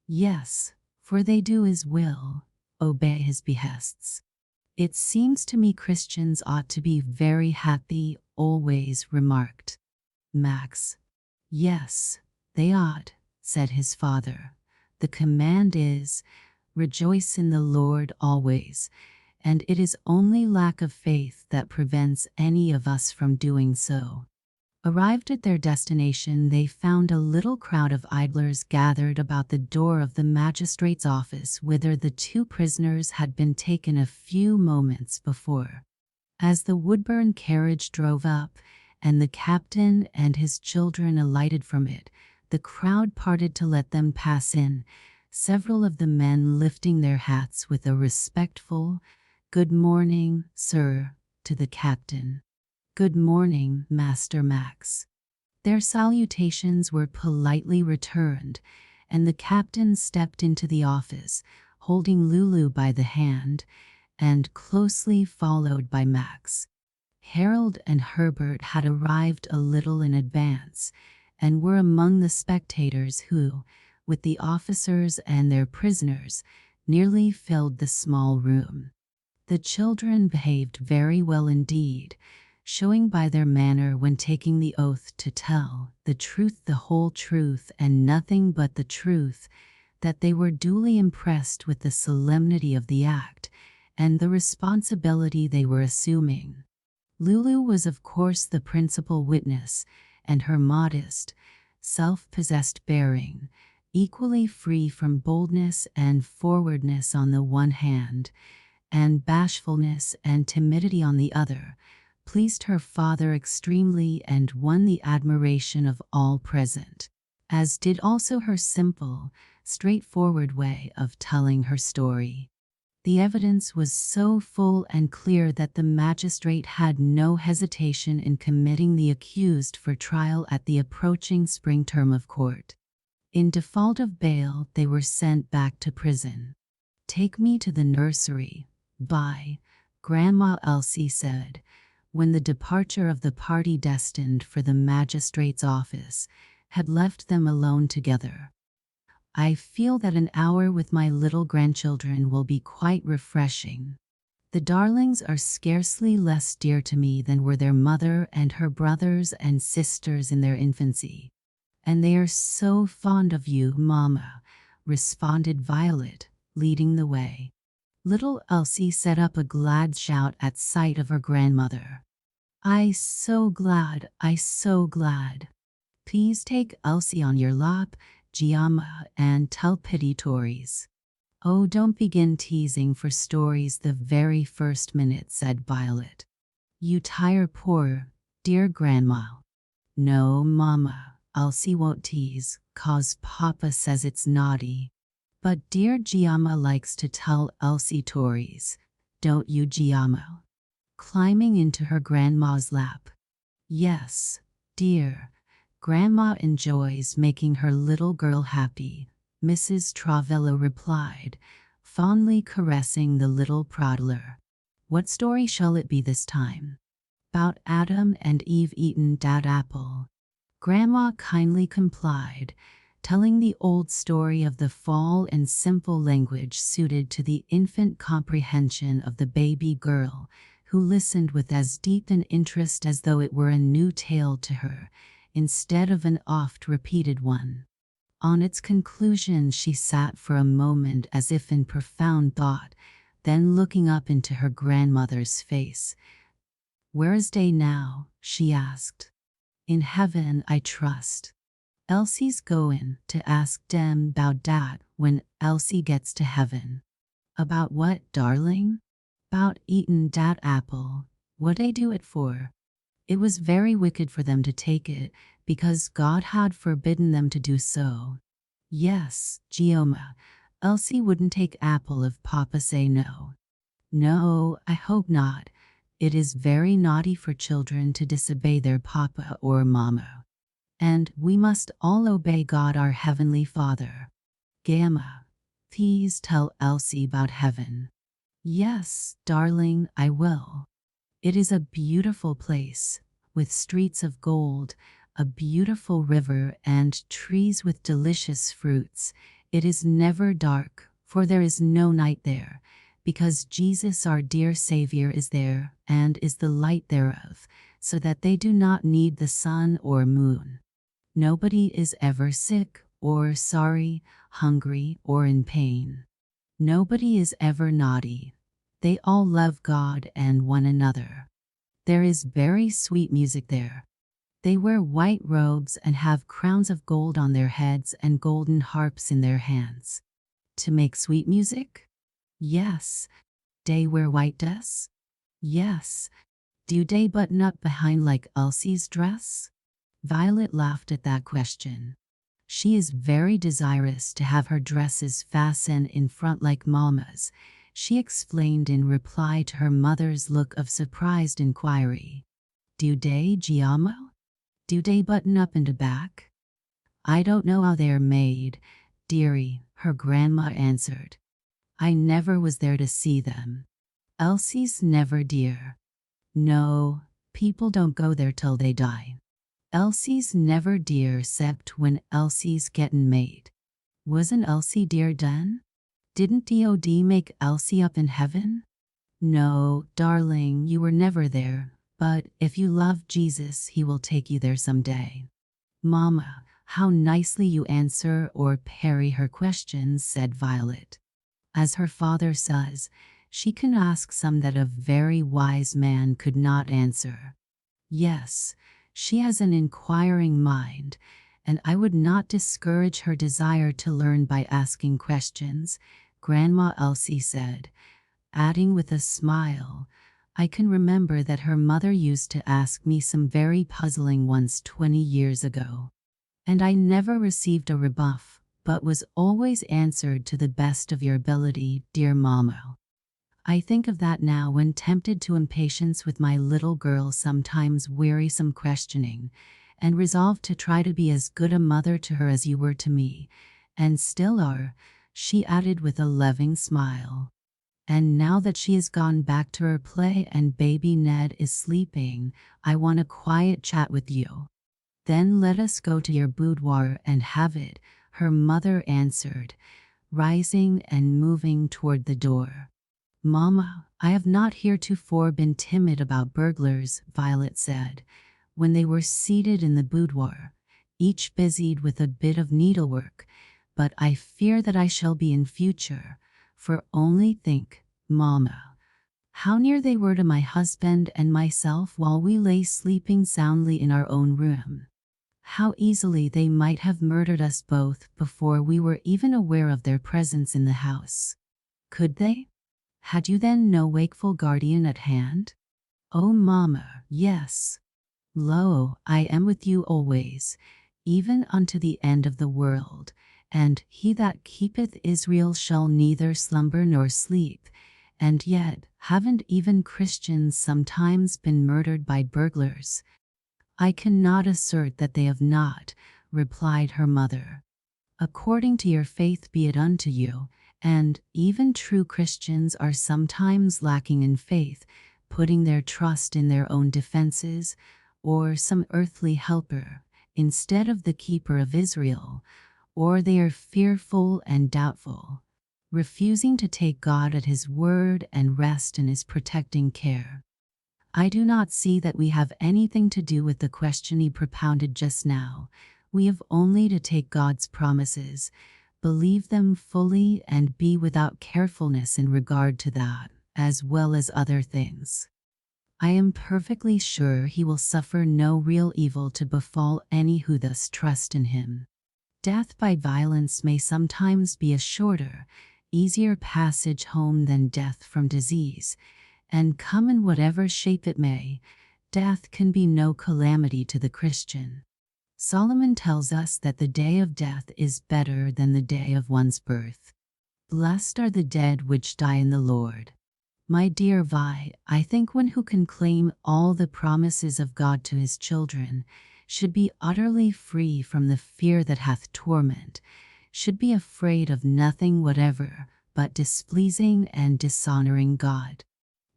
Yes, for they do his will, obey his behests. It seems to me Christians ought to be very happy, always, remarked Max. Yes, they ought, said his father. The command is, rejoice in the Lord always, and it is only lack of faith that prevents any of us from doing so. Arrived at their destination, they found a little crowd of idlers gathered about the door of the magistrate's office, whither the two prisoners had been taken a few moments before. As the Woodburn carriage drove up, and the captain and his children alighted from it, the crowd parted to let them pass in, several of the men lifting their hats with a respectful "Good morning, sir," to the captain. "Good morning, Master Max." Their salutations were politely returned, and the captain stepped into the office, holding Lulu by the hand, and closely followed by Max. Harold and Herbert had arrived a little in advance, and were among the spectators who, with the officers and their prisoners, nearly filled the small room. The children behaved very well indeed, showing by their manner when taking the oath to tell the truth, the whole truth, and nothing but the truth, that they were duly impressed with the solemnity of the act and the responsibility they were assuming. Lulu was of course the principal witness, and her modest, self-possessed bearing, equally free from boldness and forwardness on the one hand, and bashfulness and timidity on the other, pleased her father extremely and won the admiration of all present, as did also her simple, straightforward way of telling her story. The evidence was so full and clear that the magistrate had no hesitation in committing the accused for trial at the approaching spring term of court. In default of bail, they were sent back to prison. "Take me to the nursery, Grandma Elsie said, when the departure of the party destined for the magistrate's office had left them alone together. "I feel that an hour with my little grandchildren will be quite refreshing. The darlings are scarcely less dear to me than were their mother and her brothers and sisters in their infancy. And they are so fond of you, Mamma," responded Violet, leading the way. Little Elsie set up a glad shout at sight of her grandmother. "I so glad, I so glad. Please take Elsie on your lap, Giamma, and tell pity stories." "Oh, don't begin teasing for stories the very first minute," said Violet. "You tire poor, dear Grandma." "No, Mamma, Elsie won't tease, 'cause Papa says it's naughty. But dear Giamma likes to tell Elsie stories, don't you, Giamma?" Climbing into her grandma's lap. "Yes, dear. Grandma enjoys making her little girl happy," Mrs. Travilla replied, fondly caressing the little prattler. "What story shall it be this time?" "'Bout Adam and Eve eatin' dat apple." Grandma kindly complied, telling the old story of the fall in simple language suited to the infant comprehension of the baby girl, who listened with as deep an interest as though it were a new tale to her, instead of an oft-repeated one. On its conclusion she sat for a moment as if in profound thought, then looking up into her grandmother's face. "Where is Day now?" she asked. "In heaven, I trust. Elsie's goin' to ask dem 'bout dat when Elsie gets to heaven." "About what, darling?" "'Bout eatin' dat apple. What dey do it for?" "It was very wicked for them to take it, because God had forbidden them to do so." "Yes, Giamma, Elsie wouldn't take apple if Papa say no." "No, I hope not. It is very naughty for children to disobey their papa or mamma. And we must all obey God our Heavenly Father. Giamma, please tell Elsie about heaven." "Yes, darling, I will. It is a beautiful place, with streets of gold, a beautiful river, and trees with delicious fruits. It is never dark, for there is no night there, because Jesus our dear Savior is there, and is the light thereof, so that they do not need the sun or moon. Nobody is ever sick, or sorry, hungry, or in pain. Nobody is ever naughty. They all love God and one another. There is very sweet music there. They wear white robes and have crowns of gold on their heads and golden harps in their hands. To make sweet music? Yes. They wear white dress? Yes. Do they button up behind like Elsie's dress? Violet laughed at that question. She is very desirous to have her dresses fasten in front like Mama's, she explained in reply to her mother's look of surprised inquiry. Do they, Giamo? Do they button up in the back? I don't know how they're made, dearie, her grandma answered. I never was there to see them. Elsie's never, dear. No, people don't go there till they die. Elsie's never, dear, except when Elsie's gettin' made. Wasn't Elsie dear then? Didn't DOD make Elsie up in heaven? No, darling, you were never there, but if you love Jesus, he will take you there someday. Mama, how nicely you answer or parry her questions, said Violet. As her father says, she can ask some that a very wise man could not answer. Yes, she has an inquiring mind, and I would not discourage her desire to learn by asking questions, Grandma Elsie said, adding with a smile, I can remember that her mother used to ask me some very puzzling ones 20 years ago. And I never received a rebuff, but was always answered to the best of your ability, dear Mama. I think of that now when tempted to impatience with my little girl's sometimes wearisome questioning, and resolve to try to be as good a mother to her as you were to me, and still are, she added with a loving smile. And now that she has gone back to her play and baby Ned is sleeping, I want a quiet chat with you. Then let us go to your boudoir and have it, her mother answered, rising and moving toward the door. Mama, I have not heretofore been timid about burglars, Violet said, when they were seated in the boudoir, each busied with a bit of needlework, but I fear that I shall be in future, for only think, Mama, how near they were to my husband and myself while we lay sleeping soundly in our own room. How easily they might have murdered us both before we were even aware of their presence in the house. Could they? Had you then no wakeful guardian at hand? Oh, Mama, yes. Lo, I am with you always, even unto the end of the world, and he that keepeth Israel shall neither slumber nor sleep. And yet, haven't even Christians sometimes been murdered by burglars? I cannot assert that they have not, replied her mother. According to your faith be it unto you, and even true Christians are sometimes lacking in faith, putting their trust in their own defenses, or some earthly helper, instead of the keeper of Israel, or they are fearful and doubtful, refusing to take God at his word and rest in his protecting care. I do not see that we have anything to do with the question he propounded just now. We have only to take God's promises, believe them fully, and be without carefulness in regard to that, as well as other things. I am perfectly sure he will suffer no real evil to befall any who thus trust in him. Death by violence may sometimes be a shorter, easier passage home than death from disease, and come in whatever shape it may, death can be no calamity to the Christian. Solomon tells us that the day of death is better than the day of one's birth. Blessed are the dead which die in the Lord. My dear Vi, I think one who can claim all the promises of God to his children should be utterly free from the fear that hath torment, should be afraid of nothing whatever but displeasing and dishonoring God.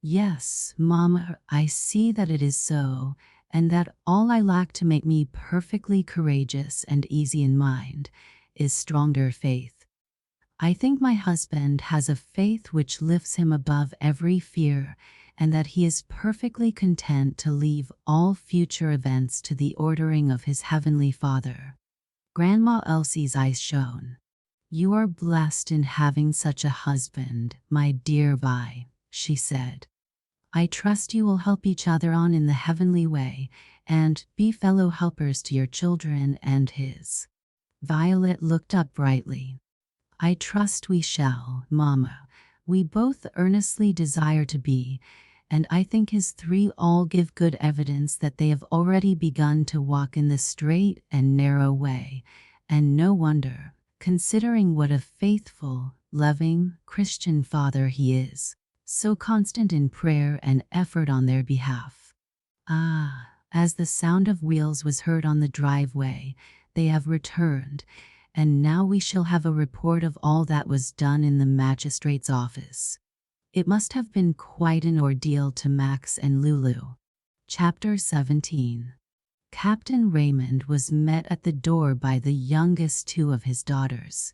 Yes, Mama, I see that it is so, and that all I lack to make me perfectly courageous and easy in mind is stronger faith. I think my husband has a faith which lifts him above every fear, and that he is perfectly content to leave all future events to the ordering of his heavenly Father. Grandma Elsie's eyes shone. You are blessed in having such a husband, my dear Vi, she said. I trust you will help each other on in the heavenly way, and be fellow helpers to your children and his. Violet looked up brightly. I trust we shall, Mama. We both earnestly desire to be, and I think his three all give good evidence that they have already begun to walk in the straight and narrow way, and no wonder, considering what a faithful, loving, Christian father he is, so constant in prayer and effort on their behalf. Ah, as the sound of wheels was heard on the driveway, they have returned, and now we shall have a report of all that was done in the magistrate's office. It must have been quite an ordeal to Max and Lulu. Chapter 17. Captain Raymond was met at the door by the youngest two of his daughters.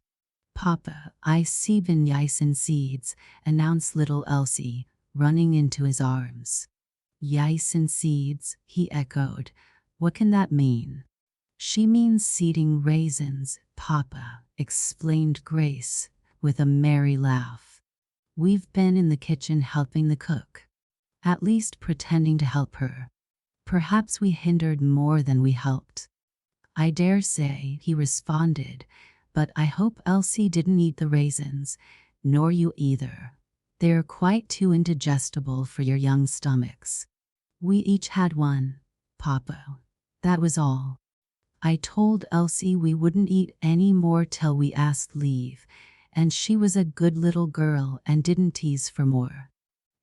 Papa, I see yice and seeds, announced little Elsie, running into his arms. Yice and seeds, he echoed. What can that mean? She means seeding raisins, Papa, explained Grace, with a merry laugh. We've been in the kitchen helping the cook. At least pretending to help her. Perhaps we hindered more than we helped. I dare say, he responded, but I hope Elsie didn't eat the raisins, nor you either. They're quite too indigestible for your young stomachs. We each had one, Papa. That was all. I told Elsie we wouldn't eat any more till we asked leave, and she was a good little girl and didn't tease for more.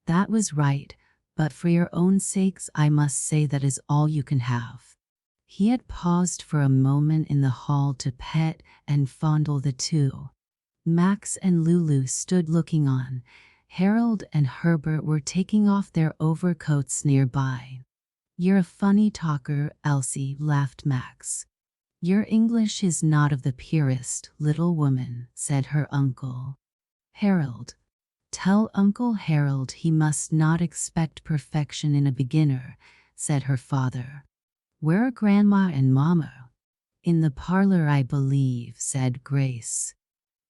That was right, but for your own sakes I must say that is all you can have. He had paused for a moment in the hall to pet and fondle the two. Max and Lulu stood looking on. Harold and Herbert were taking off their overcoats nearby. You're a funny talker, Elsie, laughed Max. Your English is not of the purest, little woman, said her uncle. Harold. Tell Uncle Harold he must not expect perfection in a beginner, said her father. Where are Grandma and Mama? In the parlor, I believe, said Grace.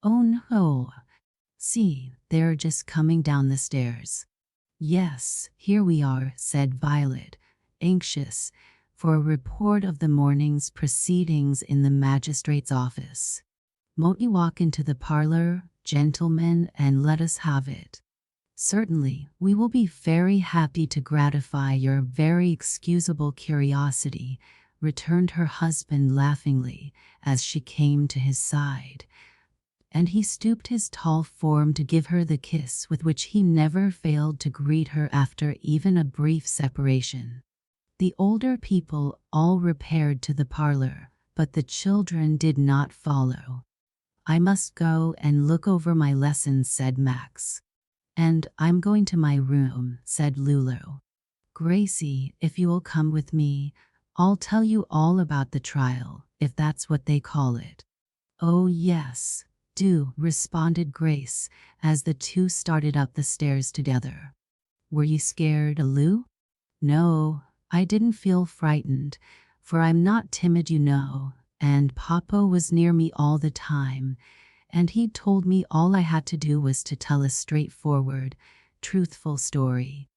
Oh no. See, they're just coming down the stairs. Yes, here we are, said Violet, anxious, for a report of the morning's proceedings in the magistrate's office. Won't you walk into the parlor, gentlemen, and let us have it? Certainly, we will be very happy to gratify your very excusable curiosity, returned her husband laughingly as she came to his side. And he stooped his tall form to give her the kiss with which he never failed to greet her after even a brief separation. The older people all repaired to the parlor, but the children did not follow. I must go and look over my lessons, said Max. And I'm going to my room, said Lulu. Gracie, if you will come with me, I'll tell you all about the trial, if that's what they call it. Oh yes, do, responded Grace, as the two started up the stairs together. Were you scared, Lou? No, I didn't feel frightened, for I'm not timid, you know, and Papa was near me all the time, and he'd told me all I had to do was to tell a straightforward, truthful story.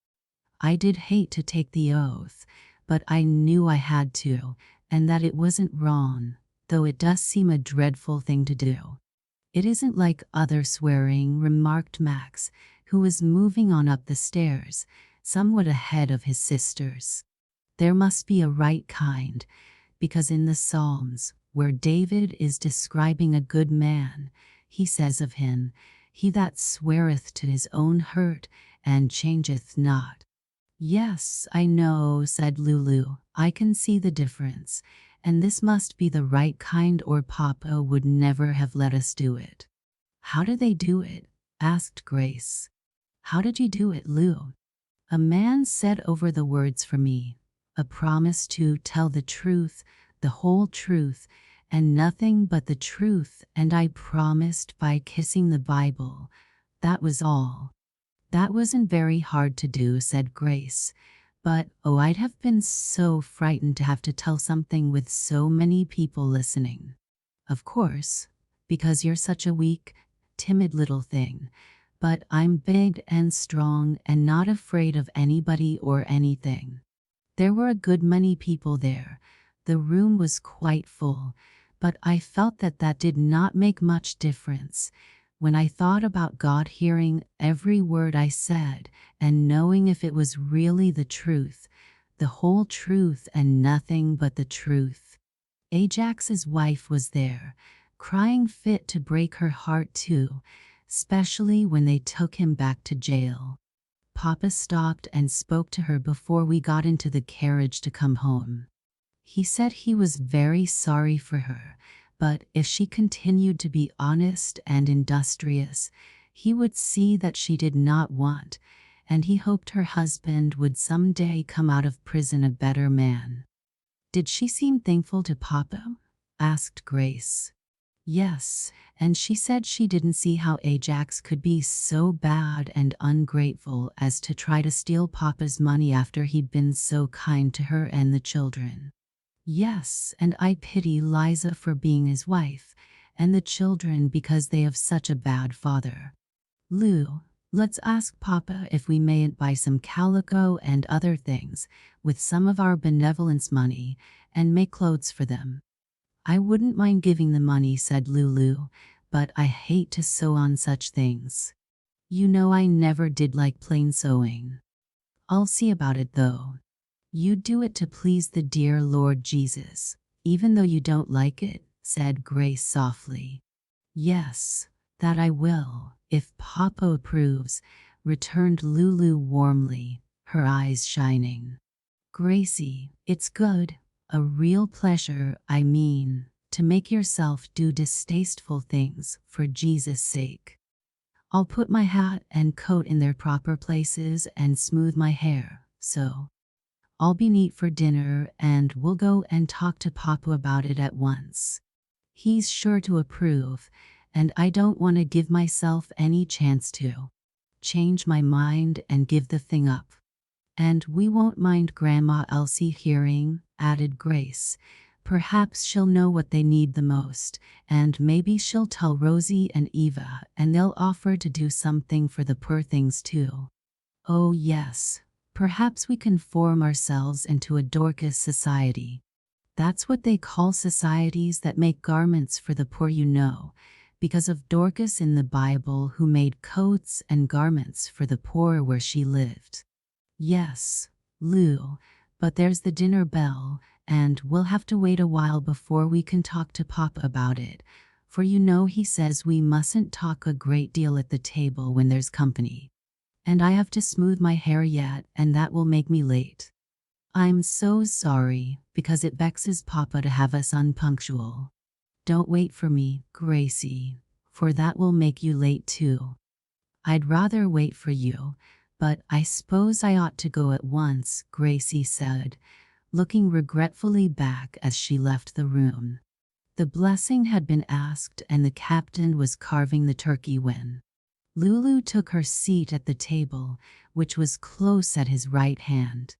I did hate to take the oath, but I knew I had to, and that it wasn't wrong, though it does seem a dreadful thing to do. It isn't like other swearing, remarked Max, who was moving on up the stairs, somewhat ahead of his sisters. There must be a right kind, because in the Psalms, where David is describing a good man, he says of him, "He that sweareth to his own hurt, and changeth not." Yes, I know, said Lulu. I can see the difference, and this must be the right kind or Papa would never have let us do it. How do they do it? Asked Grace. How did you do it, Lou? A man said over the words for me, a promise to tell the truth, the whole truth, and nothing but the truth, and I promised by kissing the Bible. That was all. That wasn't very hard to do, said Grace, but oh, I'd have been so frightened to have to tell something with so many people listening. Of course, because you're such a weak, timid little thing, but I'm big and strong and not afraid of anybody or anything." There were a good many people there. The room was quite full, but I felt that did not make much difference. When I thought about God hearing every word I said and knowing if it was really the truth, the whole truth and nothing but the truth. Ajax's wife was there, crying fit to break her heart too, especially when they took him back to jail. Papa stopped and spoke to her before we got into the carriage to come home. He said he was very sorry for her, but if she continued to be honest and industrious, he would see that she did not want, and he hoped her husband would someday come out of prison a better man. "Did she seem thankful to Papa?" asked Grace. "Yes, and she said she didn't see how Ajax could be so bad and ungrateful as to try to steal Papa's money after he'd been so kind to her and the children." "Yes, and I pity Liza for being his wife, and the children because they have such a bad father. Lou, let's ask Papa if we mayn't buy some calico and other things with some of our benevolence money and make clothes for them." "I wouldn't mind giving the money," said Lulu, "but I hate to sew on such things. You know I never did like plain sewing." "I'll see about it though. You do it to please the dear Lord Jesus, even though you don't like it," said Grace softly. "Yes, that I will, if Papa approves," returned Lulu warmly, her eyes shining. "Gracie, it's good. A real pleasure, I mean, to make yourself do distasteful things for Jesus' sake. I'll put my hat and coat in their proper places and smooth my hair, so I'll be neat for dinner, and we'll go and talk to Papa about it at once. He's sure to approve, and I don't want to give myself any chance to change my mind and give the thing up. And we won't mind Grandma Elsie hearing," added Grace. "Perhaps she'll know what they need the most, and maybe she'll tell Rosie and Eva, and they'll offer to do something for the poor things too. Oh yes, perhaps we can form ourselves into a Dorcas society. That's what they call societies that make garments for the poor, you know, because of Dorcas in the Bible, who made coats and garments for the poor where she lived." "Yes, Lou, but there's the dinner bell, and we'll have to wait a while before we can talk to Papa about it, for you know he says we mustn't talk a great deal at the table when there's company. And I have to smooth my hair yet, and that will make me late. I'm so sorry, because it vexes Papa to have us unpunctual. Don't wait for me, Gracie, for that will make you late too." "I'd rather wait for you, but I suppose I ought to go at once," Gracie said, looking regretfully back as she left the room. The blessing had been asked and the captain was carving the turkey when Lulu took her seat at the table, which was close at his right hand.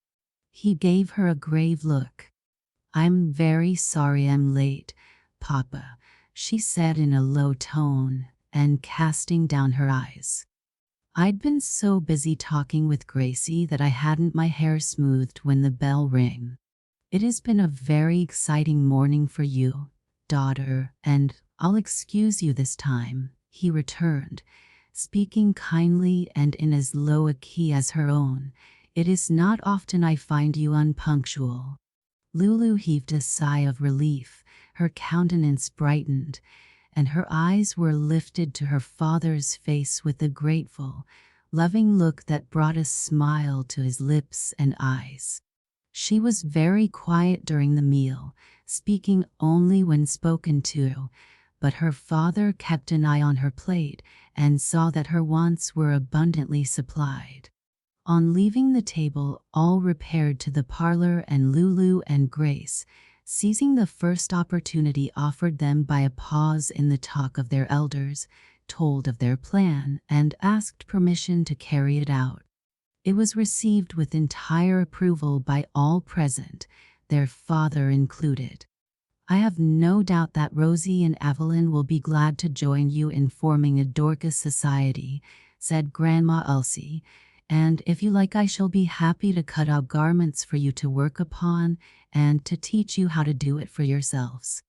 He gave her a grave look. "I'm very sorry I'm late, Papa," she said in a low tone, and casting down her eyes. "I'd been so busy talking with Gracie that I hadn't my hair smoothed when the bell rang. It has been a very exciting morning for you, daughter, and I'll excuse you this time," he returned, speaking kindly and in as low a key as her own. "It is not often I find you unpunctual." Lulu heaved a sigh of relief, her countenance brightened, and her eyes were lifted to her father's face with a grateful, loving look that brought a smile to his lips and eyes. She was very quiet during the meal, speaking only when spoken to, but her father kept an eye on her plate and saw that her wants were abundantly supplied. On leaving the table, all repaired to the parlor, and Lulu and Grace, seizing the first opportunity offered them by a pause in the talk of their elders, told of their plan and asked permission to carry it out. It was received with entire approval by all present, their father included. "I have no doubt that Rosie and Evelyn will be glad to join you in forming a Dorcas society," said Grandma Elsie, "and if you like I shall be happy to cut out garments for you to work upon and to teach you how to do it for yourselves."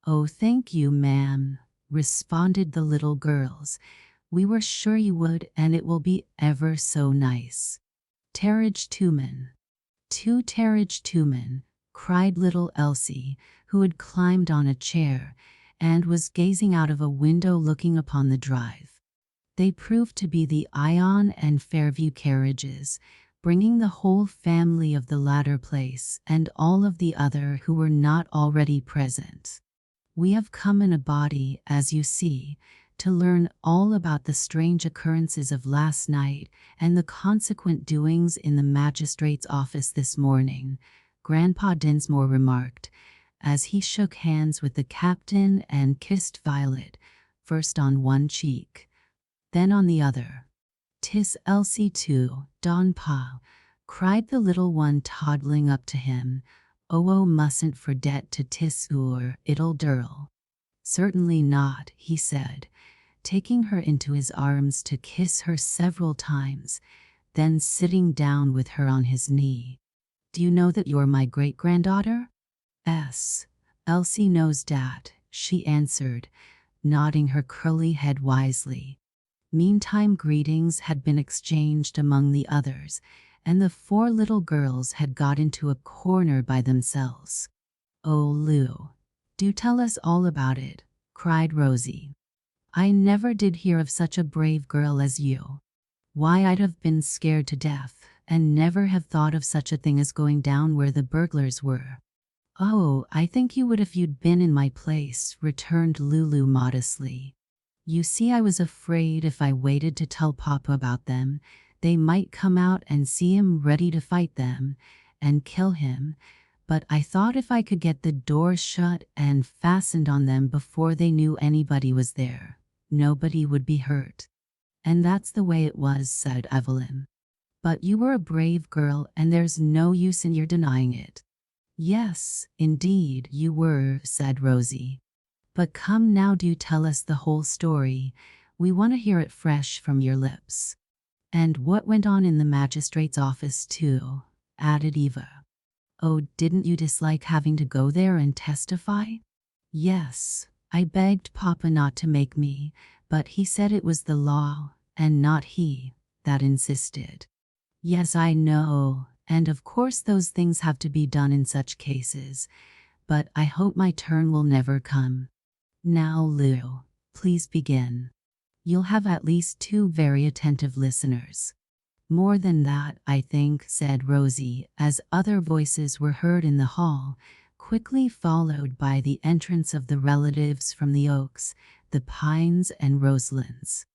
"Oh, thank you, ma'am," responded the little girls. "We were sure you would, and it will be ever so nice." "Terrage Tumen, two Terrage Tumen," cried little Elsie, who had climbed on a chair and was gazing out of a window looking upon the drive. They proved to be the Ion and Fairview carriages, bringing the whole family of the latter place and all of the other who were not already present. "We have come in a body, as you see, to learn all about the strange occurrences of last night and the consequent doings in the magistrate's office this morning," Grandpa Dinsmore remarked, as he shook hands with the captain and kissed Violet, first on one cheek, then on the other. "'Tis Elsie too, Don Pa," cried the little one toddling up to him. "Oh, mustn't forget to tis oor it'll dirl." "Certainly not," he said, taking her into his arms to kiss her several times, then sitting down with her on his knee. "Do you know that you're my great-granddaughter?" "Es, Elsie knows dat," she answered, nodding her curly head wisely. Meantime greetings had been exchanged among the others, and the four little girls had got into a corner by themselves. "Oh, Lou, do tell us all about it," cried Rosie. "I never did hear of such a brave girl as you. Why, I'd have been scared to death, and never have thought of such a thing as going down where the burglars were." "Oh, I think you would if you'd been in my place," returned Lulu modestly. "You see, I was afraid if I waited to tell Papa about them, they might come out and see him ready to fight them and kill him, but I thought if I could get the door shut and fastened on them before they knew anybody was there, nobody would be hurt." "And that's the way it was," said Evelyn. "But you were a brave girl, and there's no use in your denying it." "Yes, indeed you were," said Rosie. "But come now, do tell us the whole story. We want to hear it fresh from your lips." "And what went on in the magistrate's office too," added Eva. "Oh, didn't you dislike having to go there and testify?" "Yes, I begged Papa not to make me, but he said it was the law, and not he, that insisted." "Yes, I know, and of course those things have to be done in such cases, but I hope my turn will never come. Now, Lou, please begin. You'll have at least 2 very attentive listeners." "More than that, I think," said Rosie, as other voices were heard in the hall, quickly followed by the entrance of the relatives from the Oaks, the Pines and Roselands.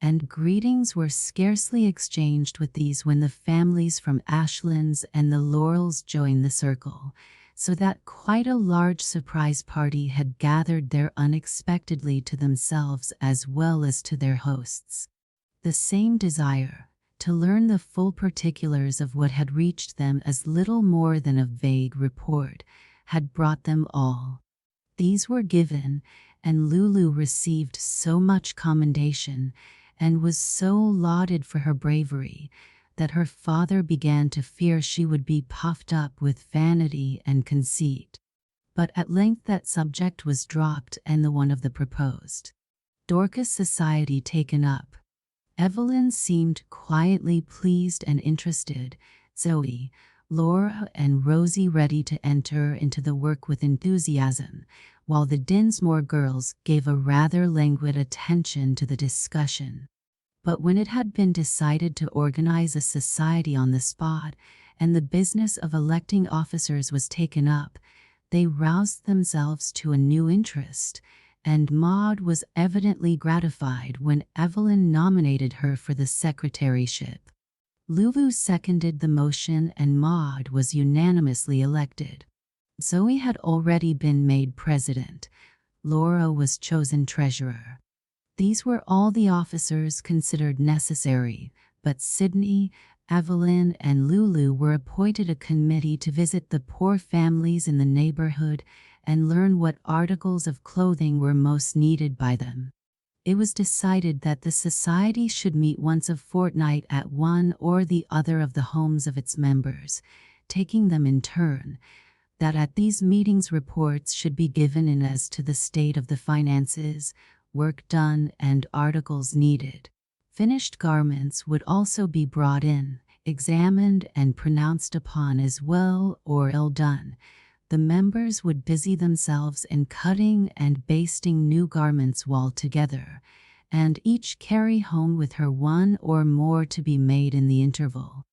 And greetings were scarcely exchanged with these when the families from Ashlands and the Laurels joined the circle, so that quite a large surprise party had gathered there unexpectedly to themselves as well as to their hosts. The same desire to learn the full particulars of what had reached them as little more than a vague report had brought them all. These were given, and Lulu received so much commendation and was so lauded for her bravery that her father began to fear she would be puffed up with vanity and conceit. But at length that subject was dropped and the one of the proposed Dorcas society taken up. Evelyn seemed quietly pleased and interested, Zoe, Laura and Rosie ready to enter into the work with enthusiasm, while the Dinsmore girls gave a rather languid attention to the discussion. But when it had been decided to organize a society on the spot, and the business of electing officers was taken up, they roused themselves to a new interest, and Maud was evidently gratified when Evelyn nominated her for the secretaryship. Lulu seconded the motion and Maud was unanimously elected. Zoe had already been made president. Laura was chosen treasurer. These were all the officers considered necessary, but Sydney, Evelyn, and Lulu were appointed a committee to visit the poor families in the neighborhood and learn what articles of clothing were most needed by them. It was decided that the society should meet once a fortnight at one or the other of the homes of its members, taking them in turn, that at these meetings reports should be given in as to the state of the finances, work done, and articles needed. Finished garments would also be brought in, examined, and pronounced upon as well or ill done. The members would busy themselves in cutting and basting new garments while together, and each carry home with her one or more to be made in the interval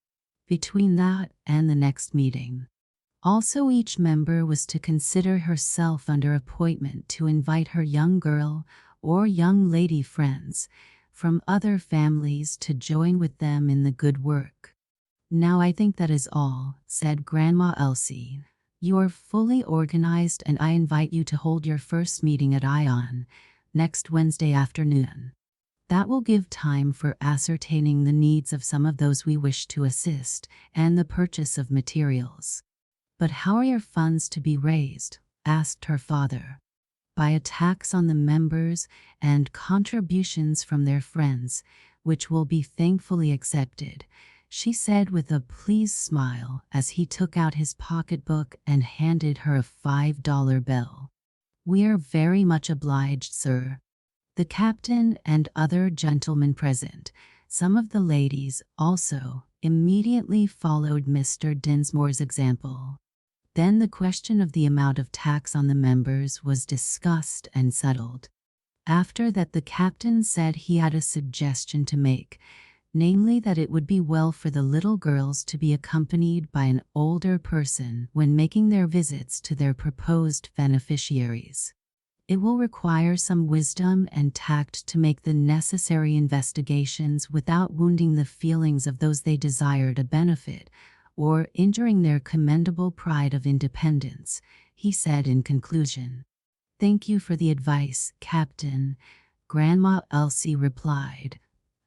between that and the next meeting. Also, each member was to consider herself under appointment to invite her young girl or young lady friends from other families to join with them in the good work. "Now I think that is all," said Grandma Elsie. "You are fully organized, and I invite you to hold your first meeting at Ion next Wednesday afternoon. That will give time for ascertaining the needs of some of those we wish to assist and the purchase of materials." "But how are your funds to be raised?" asked her father. "By a tax on the members and contributions from their friends, which will be thankfully accepted," she said with a pleased smile as he took out his pocketbook and handed her a $5 bill. "We are very much obliged, sir." The captain and other gentlemen present, some of the ladies also, immediately followed Mr. Dinsmore's example. Then the question of the amount of tax on the members was discussed and settled. After that, the captain said he had a suggestion to make, namely that it would be well for the little girls to be accompanied by an older person when making their visits to their proposed beneficiaries. It will require some wisdom and tact to make the necessary investigations without wounding the feelings of those they desire to benefit, or injuring their commendable pride of independence, he said in conclusion. "Thank you for the advice, Captain," Grandma Elsie replied.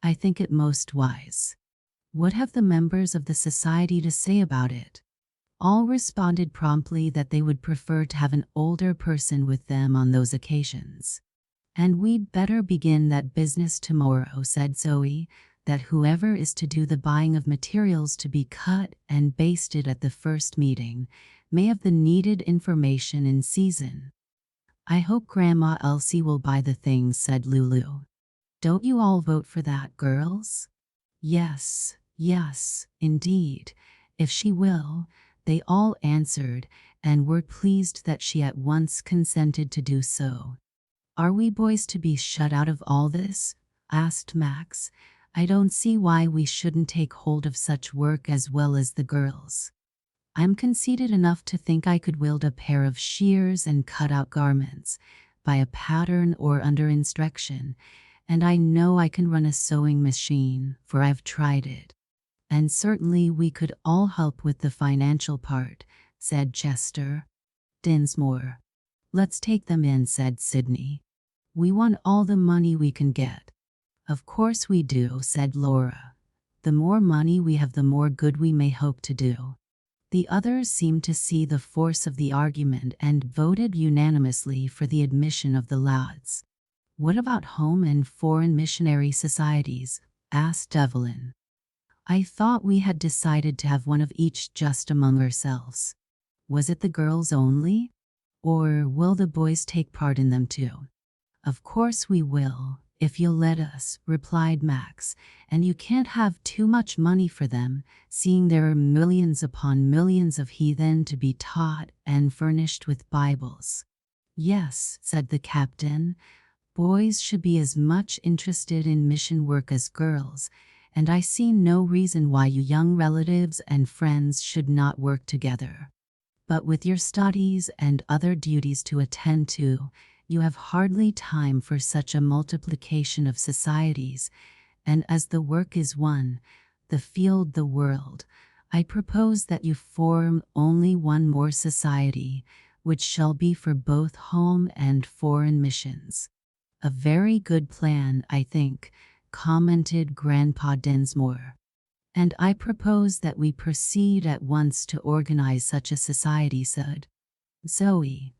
"I think it most wise." "What have the members of the society to say about it?" All responded promptly that they would prefer to have an older person with them on those occasions. "And we'd better begin that business tomorrow," said Zoe, "that whoever is to do the buying of materials to be cut and basted at the first meeting may have the needed information in season." "I hope Grandma Elsie will buy the things," said Lulu. "Don't you all vote for that, girls?" "Yes, yes, indeed, if she will," they all answered, and were pleased that she at once consented to do so. "Are we boys to be shut out of all this?" asked Max. "I don't see why we shouldn't take hold of such work as well as the girls. I'm conceited enough to think I could wield a pair of shears and cut out garments, by a pattern or under instruction, and I know I can run a sewing machine, for I've tried it. And certainly we could all help with the financial part," said Chester. Dinsmore. "Let's take them in," said Sydney. "We want all the money we can get." "Of course we do," said Laura. "The more money we have, the more good we may hope to do." The others seemed to see the force of the argument and voted unanimously for the admission of the lads. "What about home and foreign missionary societies?" asked Evelyn. "I thought we had decided to have one of each just among ourselves. Was it the girls only? Or will the boys take part in them too?" "Of course we will, if you'll let us," replied Max, "and you can't have too much money for them, seeing there are millions upon millions of heathen to be taught and furnished with Bibles." "Yes," said the captain, "boys should be as much interested in mission work as girls, and I see no reason why you young relatives and friends should not work together. But with your studies and other duties to attend to, you have hardly time for such a multiplication of societies, and as the work is one, the field the world, I propose that you form only one more society, which shall be for both home and foreign missions." "A very good plan, I think," commented Grandpa Dinsmore. "And I propose that we proceed at once to organize such a society," said Zoe.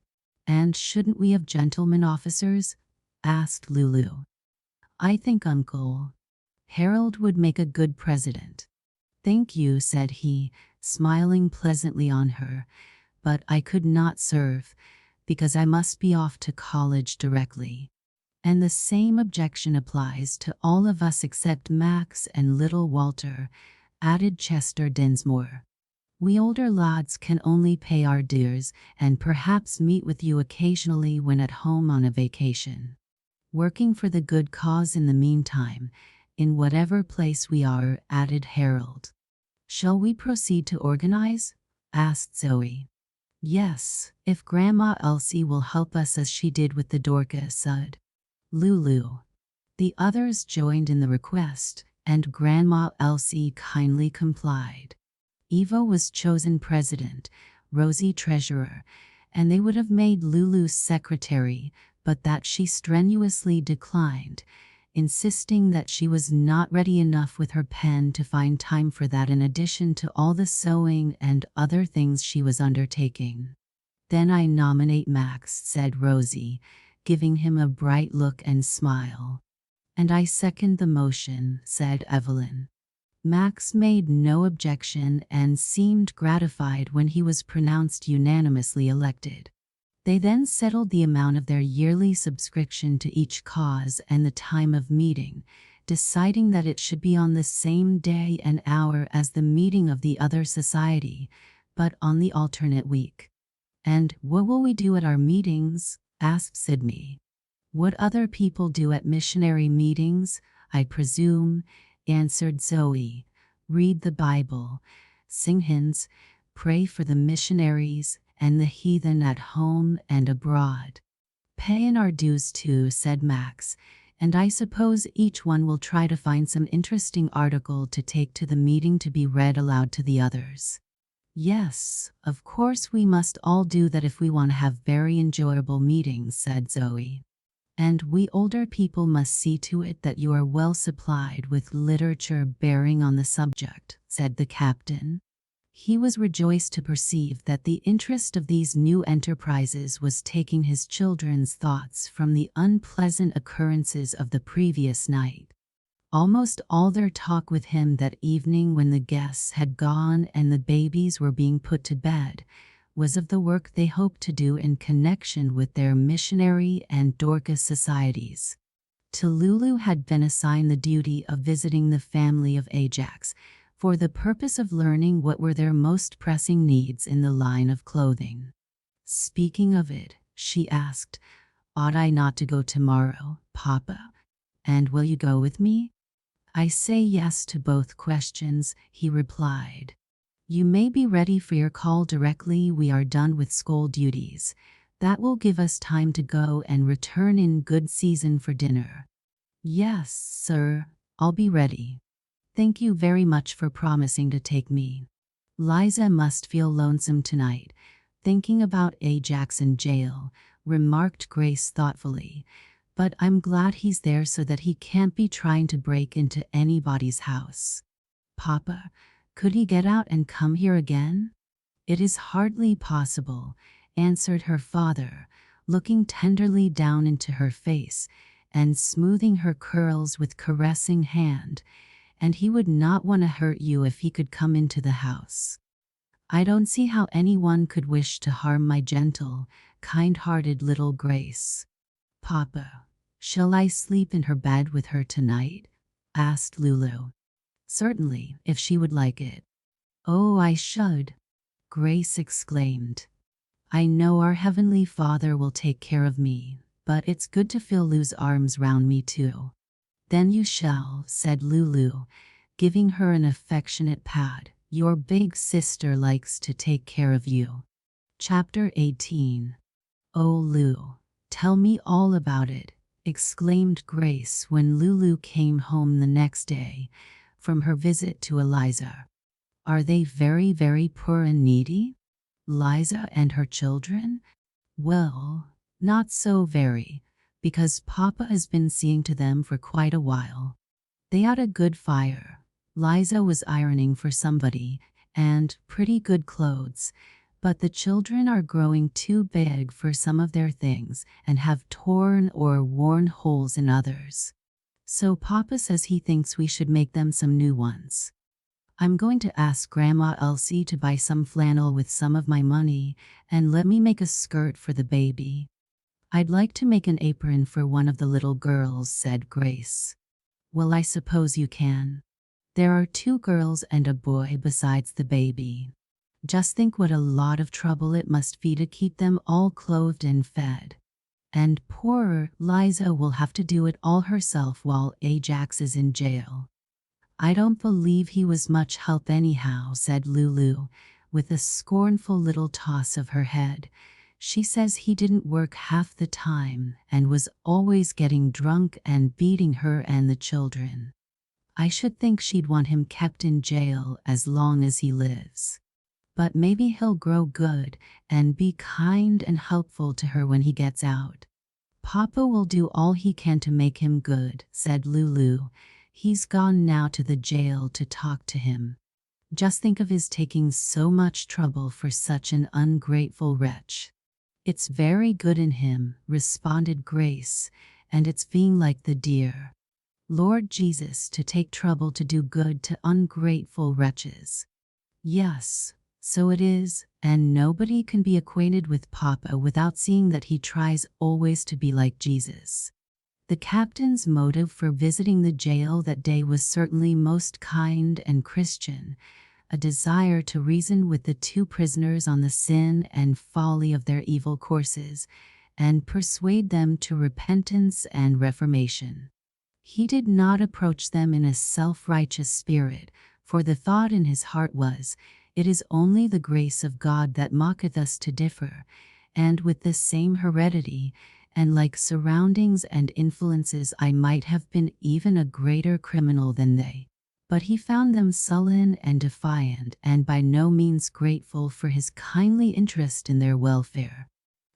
"And shouldn't we have gentlemen officers?" asked Lulu. I think Uncle Harold would make a good president. Thank you, said he, smiling pleasantly on her, but I could not serve, because I must be off to college directly. And the same objection applies to all of us except Max and little Walter, added Chester Dinsmore. We older lads can only pay our dues and perhaps meet with you occasionally when at home on a vacation. Working for the good cause in the meantime, in whatever place we are, added Harold. Shall we proceed to organize? Asked Zoe. Yes, if Grandma Elsie will help us as she did with the Dorcas, said Lulu. The others joined in the request, and Grandma Elsie kindly complied. Eva was chosen president, Rosie treasurer, and they would have made Lulu secretary, but that she strenuously declined, insisting that she was not ready enough with her pen to find time for that in addition to all the sewing and other things she was undertaking. Then I nominate Max, said Rosie, giving him a bright look and smile. And I second the motion, said Evelyn. Max made no objection and seemed gratified when he was pronounced unanimously elected. They then settled the amount of their yearly subscription to each cause and the time of meeting, deciding that it should be on the same day and hour as the meeting of the other society, but on the alternate week. And what will we do at our meetings? Asked Sydney. What other people do at missionary meetings, I presume, answered Zoe. Read the Bible, sing hymns, pray for the missionaries and the heathen at home and abroad. Pay in our dues too, said Max, and I suppose each one will try to find some interesting article to take to the meeting to be read aloud to the others. Yes, of course we must all do that if we want to have very enjoyable meetings, said Zoe. And we older people must see to it that you are well supplied with literature bearing on the subject, said the captain. He was rejoiced to perceive that the interest of these new enterprises was taking his children's thoughts from the unpleasant occurrences of the previous night. Almost all their talk with him that evening when the guests had gone and the babies were being put to bed was of the work they hoped to do in connection with their missionary and Dorcas societies. To Lulu had been assigned the duty of visiting the family of Ajax, for the purpose of learning what were their most pressing needs in the line of clothing. Speaking of it, she asked, ought I not to go tomorrow, Papa? And will you go with me? I say yes to both questions, he replied. You may be ready for your call directly we are done with school duties. That will give us time to go and return in good season for dinner. Yes, sir, I'll be ready. Thank you very much for promising to take me. Liza must feel lonesome tonight, thinking about Ajax in jail, remarked Grace thoughtfully. But I'm glad he's there so that he can't be trying to break into anybody's house. Papa, could he get out and come here again? It is hardly possible, answered her father, looking tenderly down into her face and smoothing her curls with caressing hand, and he would not want to hurt you if he could come into the house. I don't see how anyone could wish to harm my gentle, kind-hearted little Grace. Papa, shall I sleep in her bed with her tonight? Asked Lulu. Certainly, if she would like it. Oh, I should, Grace exclaimed. I know our Heavenly Father will take care of me, but it's good to feel Lu's arms round me too. Then you shall, said Lulu, giving her an affectionate pat. Your big sister likes to take care of you. Chapter 18. Oh, Lu, tell me all about it, exclaimed Grace when Lulu came home the next day from her visit to Eliza. Are they very, very poor and needy? Liza and her children? Well, not so very, because Papa has been seeing to them for quite a while. They had a good fire. Liza was ironing for somebody, and pretty good clothes, but the children are growing too big for some of their things and have torn or worn holes in others. So Papa says he thinks we should make them some new ones. I'm going to ask Grandma Elsie to buy some flannel with some of my money and let me make a skirt for the baby. I'd like to make an apron for one of the little girls, said Grace. Well, I suppose you can. There are 2 girls and a boy besides the baby. Just think what a lot of trouble it must be to keep them all clothed and fed. And poor Liza will have to do it all herself while Ajax is in jail. I don't believe he was much help anyhow, said Lulu, with a scornful little toss of her head. She says he didn't work half the time and was always getting drunk and beating her and the children. I should think she'd want him kept in jail as long as he lives. But maybe he'll grow good and be kind and helpful to her when he gets out. Papa will do all he can to make him good, said Lulu. He's gone now to the jail to talk to him. Just think of his taking so much trouble for such an ungrateful wretch. It's very good in him, responded Grace, and it's being like the dear Lord Jesus to take trouble to do good to ungrateful wretches. Yes, so it is, and nobody can be acquainted with Papa without seeing that he tries always to be like Jesus. The captain's motive for visiting the jail that day was certainly most kind and Christian, a desire to reason with the 2 prisoners on the sin and folly of their evil courses, and persuade them to repentance and reformation. He did not approach them in a self-righteous spirit, for the thought in his heart was, "It is only the grace of God that maketh us to differ," and with the same heredity, and like surroundings and influences, I might have been even a greater criminal than they. But he found them sullen and defiant, and by no means grateful for his kindly interest in their welfare.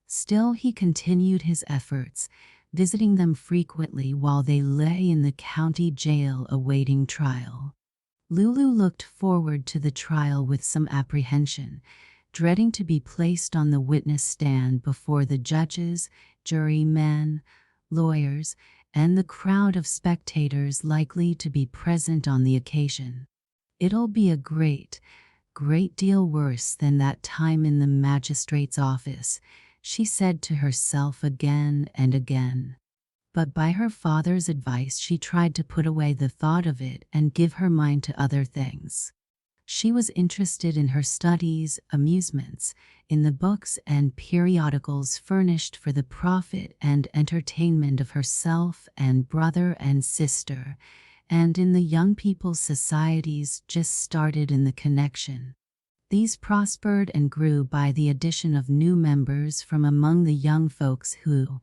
Still he continued his efforts, visiting them frequently while they lay in the county jail awaiting trial. Lulu looked forward to the trial with some apprehension, dreading to be placed on the witness stand before the judges, jurymen, lawyers, and the crowd of spectators likely to be present on the occasion. It'll be a great deal worse than that time in the magistrate's office, she said to herself again and again. But by her father's advice she tried to put away the thought of it and give her mind to other things. She was interested in her studies, amusements, in the books and periodicals furnished for the profit and entertainment of herself and brother and sister, and in the young people's societies just started in the connection. These prospered and grew by the addition of new members from among the young folks who,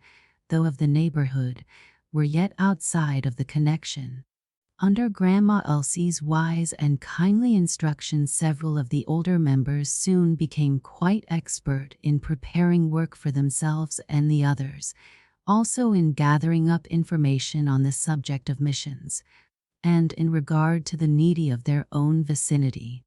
though of the neighborhood, were yet outside of the connection. Under Grandma Elsie's wise and kindly instruction, several of the older members soon became quite expert in preparing work for themselves and the others, also in gathering up information on the subject of missions, and in regard to the needy of their own vicinity.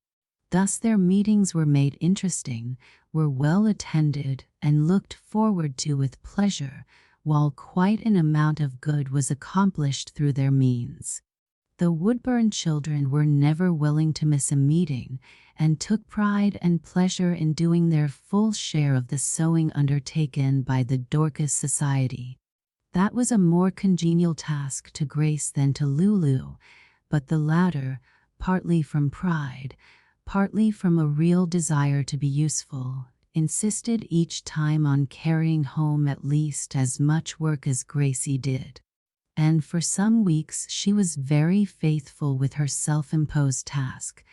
Thus their meetings were made interesting, were well attended, and looked forward to with pleasure, while quite an amount of good was accomplished through their means. The Woodburn children were never willing to miss a meeting, and took pride and pleasure in doing their full share of the sewing undertaken by the Dorcas Society. That was a more congenial task to Grace than to Lulu, but the latter, partly from pride, partly from a real desire to be useful, insisted each time on carrying home at least as much work as Gracie did. And for some weeks she was very faithful with her self-imposed task,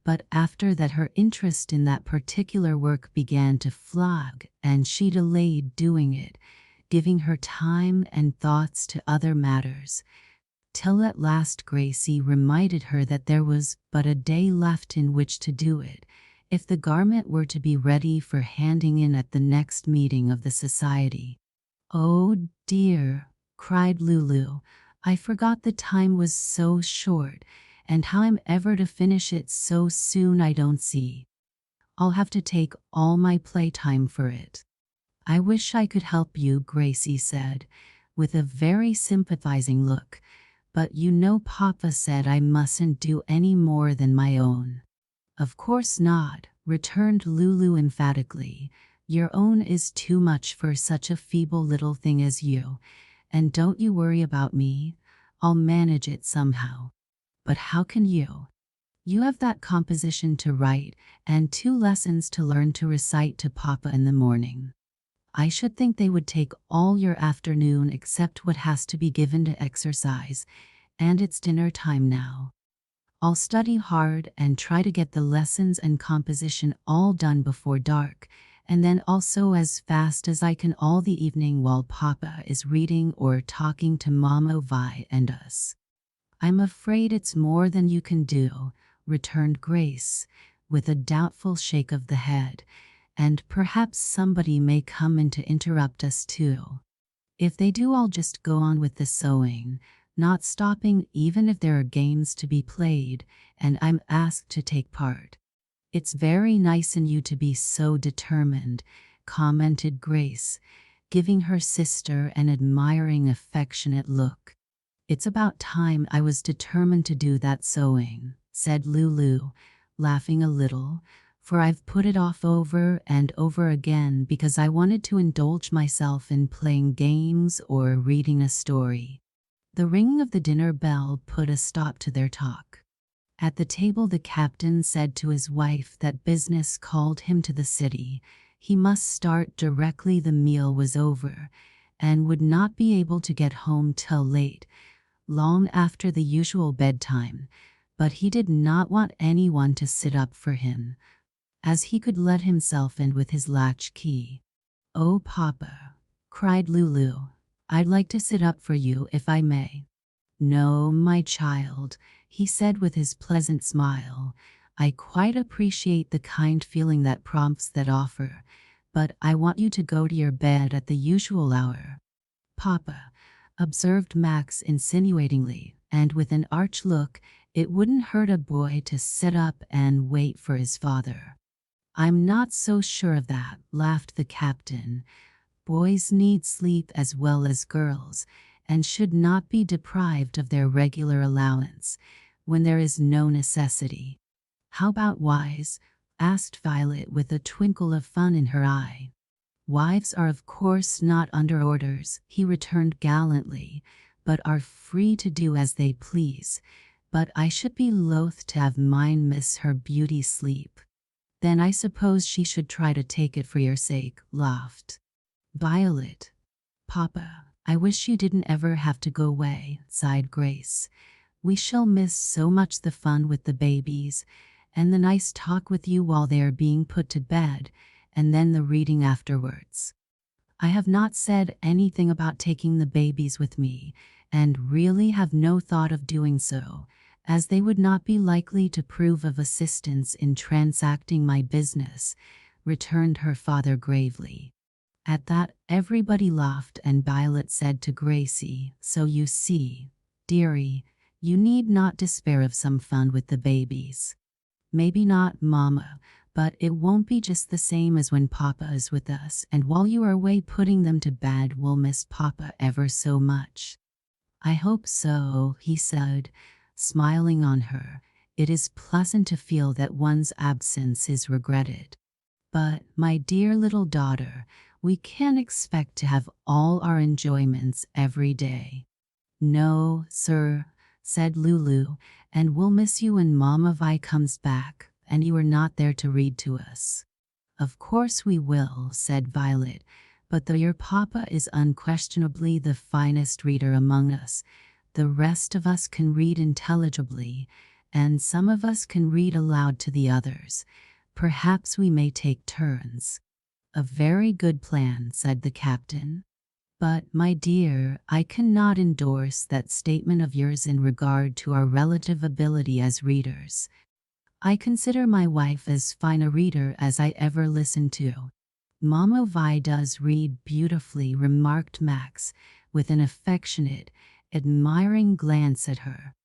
but after that her interest in that particular work began to flag, and she delayed doing it, giving her time and thoughts to other matters, till at last Gracie reminded her that there was but a day left in which to do it, if the garment were to be ready for handing in at the next meeting of the society. "Oh dear," cried Lulu, "I forgot the time was so short, and how I'm ever to finish it so soon I don't see. I'll have to take all my playtime for it." "I wish I could help you," Gracie said, with a very sympathizing look, But you know Papa said I mustn't do any more than my own. Of course not, returned Lulu emphatically. Your own is too much for such a feeble little thing as you. And don't you worry about me. I'll manage it somehow. But how can you? You have that composition to write and 2 lessons to learn to recite to Papa in the morning. I should think they would take all your afternoon except what has to be given to exercise, and it's dinner time now. I'll study hard and try to get the lessons and composition all done before dark, and then also as fast as I can all the evening while Papa is reading or talking to Mama Vi and us. I'm afraid it's more than you can do, returned Grace, with a doubtful shake of the head, and perhaps somebody may come in to interrupt us too. If they do, I'll just go on with the sewing, not stopping even if there are games to be played and I'm asked to take part. It's very nice in you to be so determined, commented Grace, giving her sister an admiring, affectionate look. It's about time I was determined to do that sewing, said Lulu, laughing a little, for I've put it off over and over again because I wanted to indulge myself in playing games or reading a story. The ringing of the dinner bell put a stop to their talk. At the table, the captain said to his wife that business called him to the city. He must start directly the meal was over, and would not be able to get home till late, long after the usual bedtime, but he did not want anyone to sit up for him, as he could let himself in with his latch key. "Oh, Papa," cried Lulu, "I'd like to sit up for you if I may." "No, my child," he said with his pleasant smile. "I quite appreciate the kind feeling that prompts that offer, but I want you to go to your bed at the usual hour." "Papa," observed Max insinuatingly, and with an arch look, "it wouldn't hurt a boy to sit up and wait for his father." "I'm not so sure of that," laughed the captain. "Boys need sleep as well as girls, and should not be deprived of their regular allowance when there is no necessity." "How about wives?" asked Violet with a twinkle of fun in her eye. "Wives are of course not under orders," he returned gallantly, "but are free to do as they please. But I should be loath to have mine miss her beauty sleep." "Then I suppose she should try to take it for your sake," laughed Violet. "Papa, I wish you didn't ever have to go away," sighed Grace. "We shall miss so much the fun with the babies, and the nice talk with you while they are being put to bed, and then the reading afterwards." "I have not said anything about taking the babies with me, and really have no thought of doing so, as they would not be likely to prove of assistance in transacting my business," returned her father gravely. At that, everybody laughed, and Violet said to Gracie, "So you see, dearie, you need not despair of some fun with the babies." "Maybe not, Mama, but it won't be just the same as when Papa is with us, and while you are away putting them to bed we'll miss Papa ever so much." "I hope so," he said, smiling on her. "It is pleasant to feel that one's absence is regretted. But, my dear little daughter, we can't expect to have all our enjoyments every day." "No, sir," said Lulu, "and we'll miss you when Mama Vi comes back, and you are not there to read to us." "Of course we will," said Violet, "but though your Papa is unquestionably the finest reader among us, the rest of us can read intelligibly, and some of us can read aloud to the others. Perhaps we may take turns." "A very good plan," said the captain. "But, my dear, I cannot endorse that statement of yours in regard to our relative ability as readers. I consider my wife as fine a reader as I ever listened to." "Mama Vi does read beautifully," remarked Max, with an affectionate, admiring glance at her.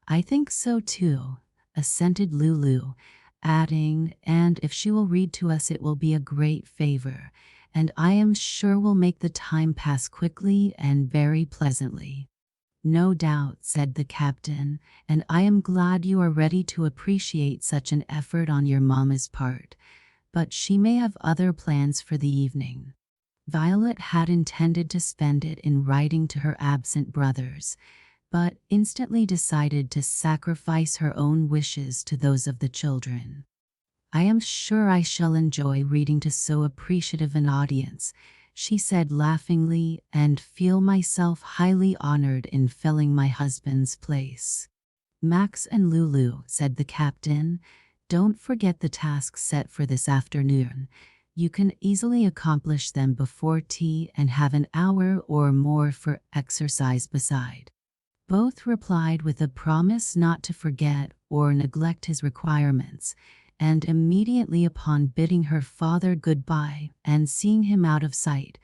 "I think so too," assented Lulu, adding, "and if she will read to us it will be a great favor, and I am sure will make the time pass quickly and very pleasantly." "No doubt," said the captain, "and I am glad you are ready to appreciate such an effort on your mama's part, but she may have other plans for the evening." Violet had intended to spend it in writing to her absent brothers, but instantly decided to sacrifice her own wishes to those of the children. "I am sure I shall enjoy reading to so appreciative an audience," she said laughingly, "and feel myself highly honored in filling my husband's place." "Max and Lulu," said the captain, "don't forget the tasks set for this afternoon. You can easily accomplish them before tea and have an hour or more for exercise beside." Both replied with a promise not to forget or neglect his requirements, and immediately upon bidding her father goodbye and seeing him out of sight,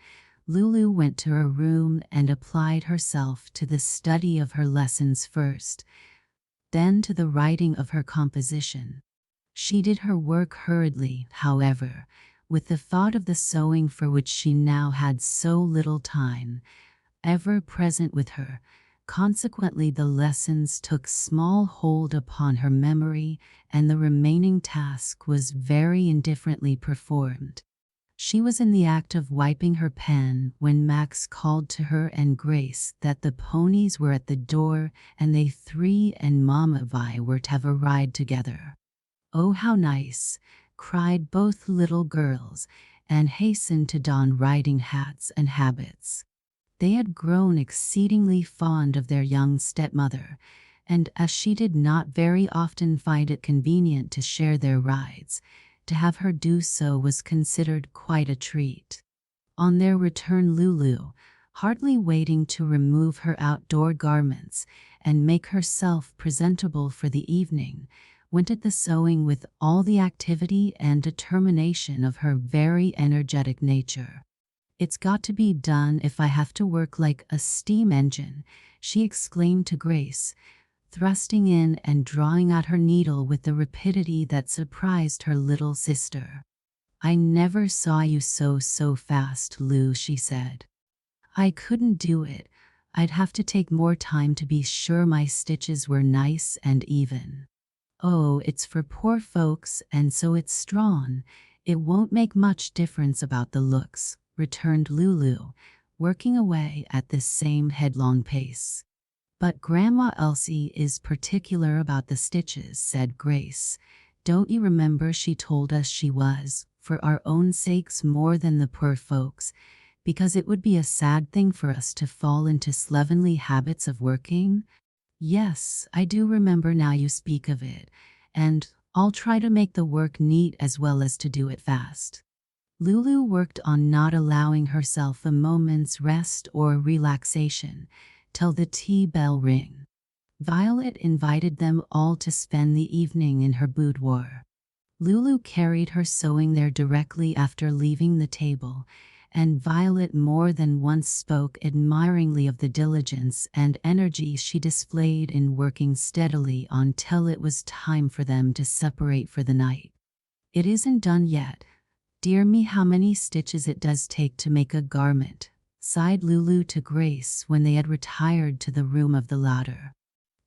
Lulu went to her room and applied herself to the study of her lessons first, then to the writing of her composition. She did her work hurriedly, however, with the thought of the sewing for which she now had so little time ever present with her. Consequently, the lessons took small hold upon her memory, and the remaining task was very indifferently performed. She was in the act of wiping her pen when Max called to her and Grace that the ponies were at the door and they three and Mama Vi were to have a ride together. "Oh, how nice!" cried both little girls, and hastened to don riding hats and habits. They had grown exceedingly fond of their young stepmother, and as she did not very often find it convenient to share their rides, to have her do so was considered quite a treat. On their return, Lulu, hardly waiting to remove her outdoor garments and make herself presentable for the evening, went at the sewing with all the activity and determination of her very energetic nature. "It's got to be done if I have to work like a steam engine," she exclaimed to Grace, thrusting in and drawing out her needle with the rapidity that surprised her little sister. "I never saw you sew so fast, Lou," she said. "I couldn't do it. I'd have to take more time to be sure my stitches were nice and even." "Oh, it's for poor folks, and so it's strong. It won't make much difference about the looks," returned Lulu, working away at the same headlong pace. "But Grandma Elsie is particular about the stitches," said Grace. "Don't you remember she told us she was, for our own sakes more than the poor folks, because it would be a sad thing for us to fall into slovenly habits of working?" "Yes, I do remember now you speak of it, and I'll try to make the work neat as well as to do it fast." Lulu worked on, not allowing herself a moment's rest or relaxation, till the tea bell rang. Violet invited them all to spend the evening in her boudoir. Lulu carried her sewing there directly after leaving the table, and Violet more than once spoke admiringly of the diligence and energy she displayed in working steadily on till it was time for them to separate for the night. "It isn't done yet. Dear me, how many stitches it does take to make a garment," sighed Lulu to Grace when they had retired to the room of the latter.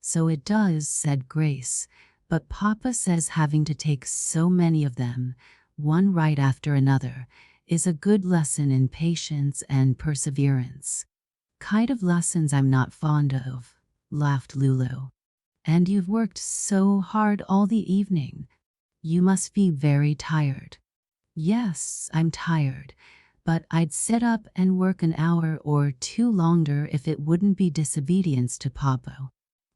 "So it does," said Grace, "but Papa says having to take so many of them, one right after another, is a good lesson in patience and perseverance." "Kind of lessons I'm not fond of," laughed Lulu. "And you've worked so hard all the evening. You must be very tired." "Yes, I'm tired, but I'd sit up and work an hour or two longer if it wouldn't be disobedience to Papa."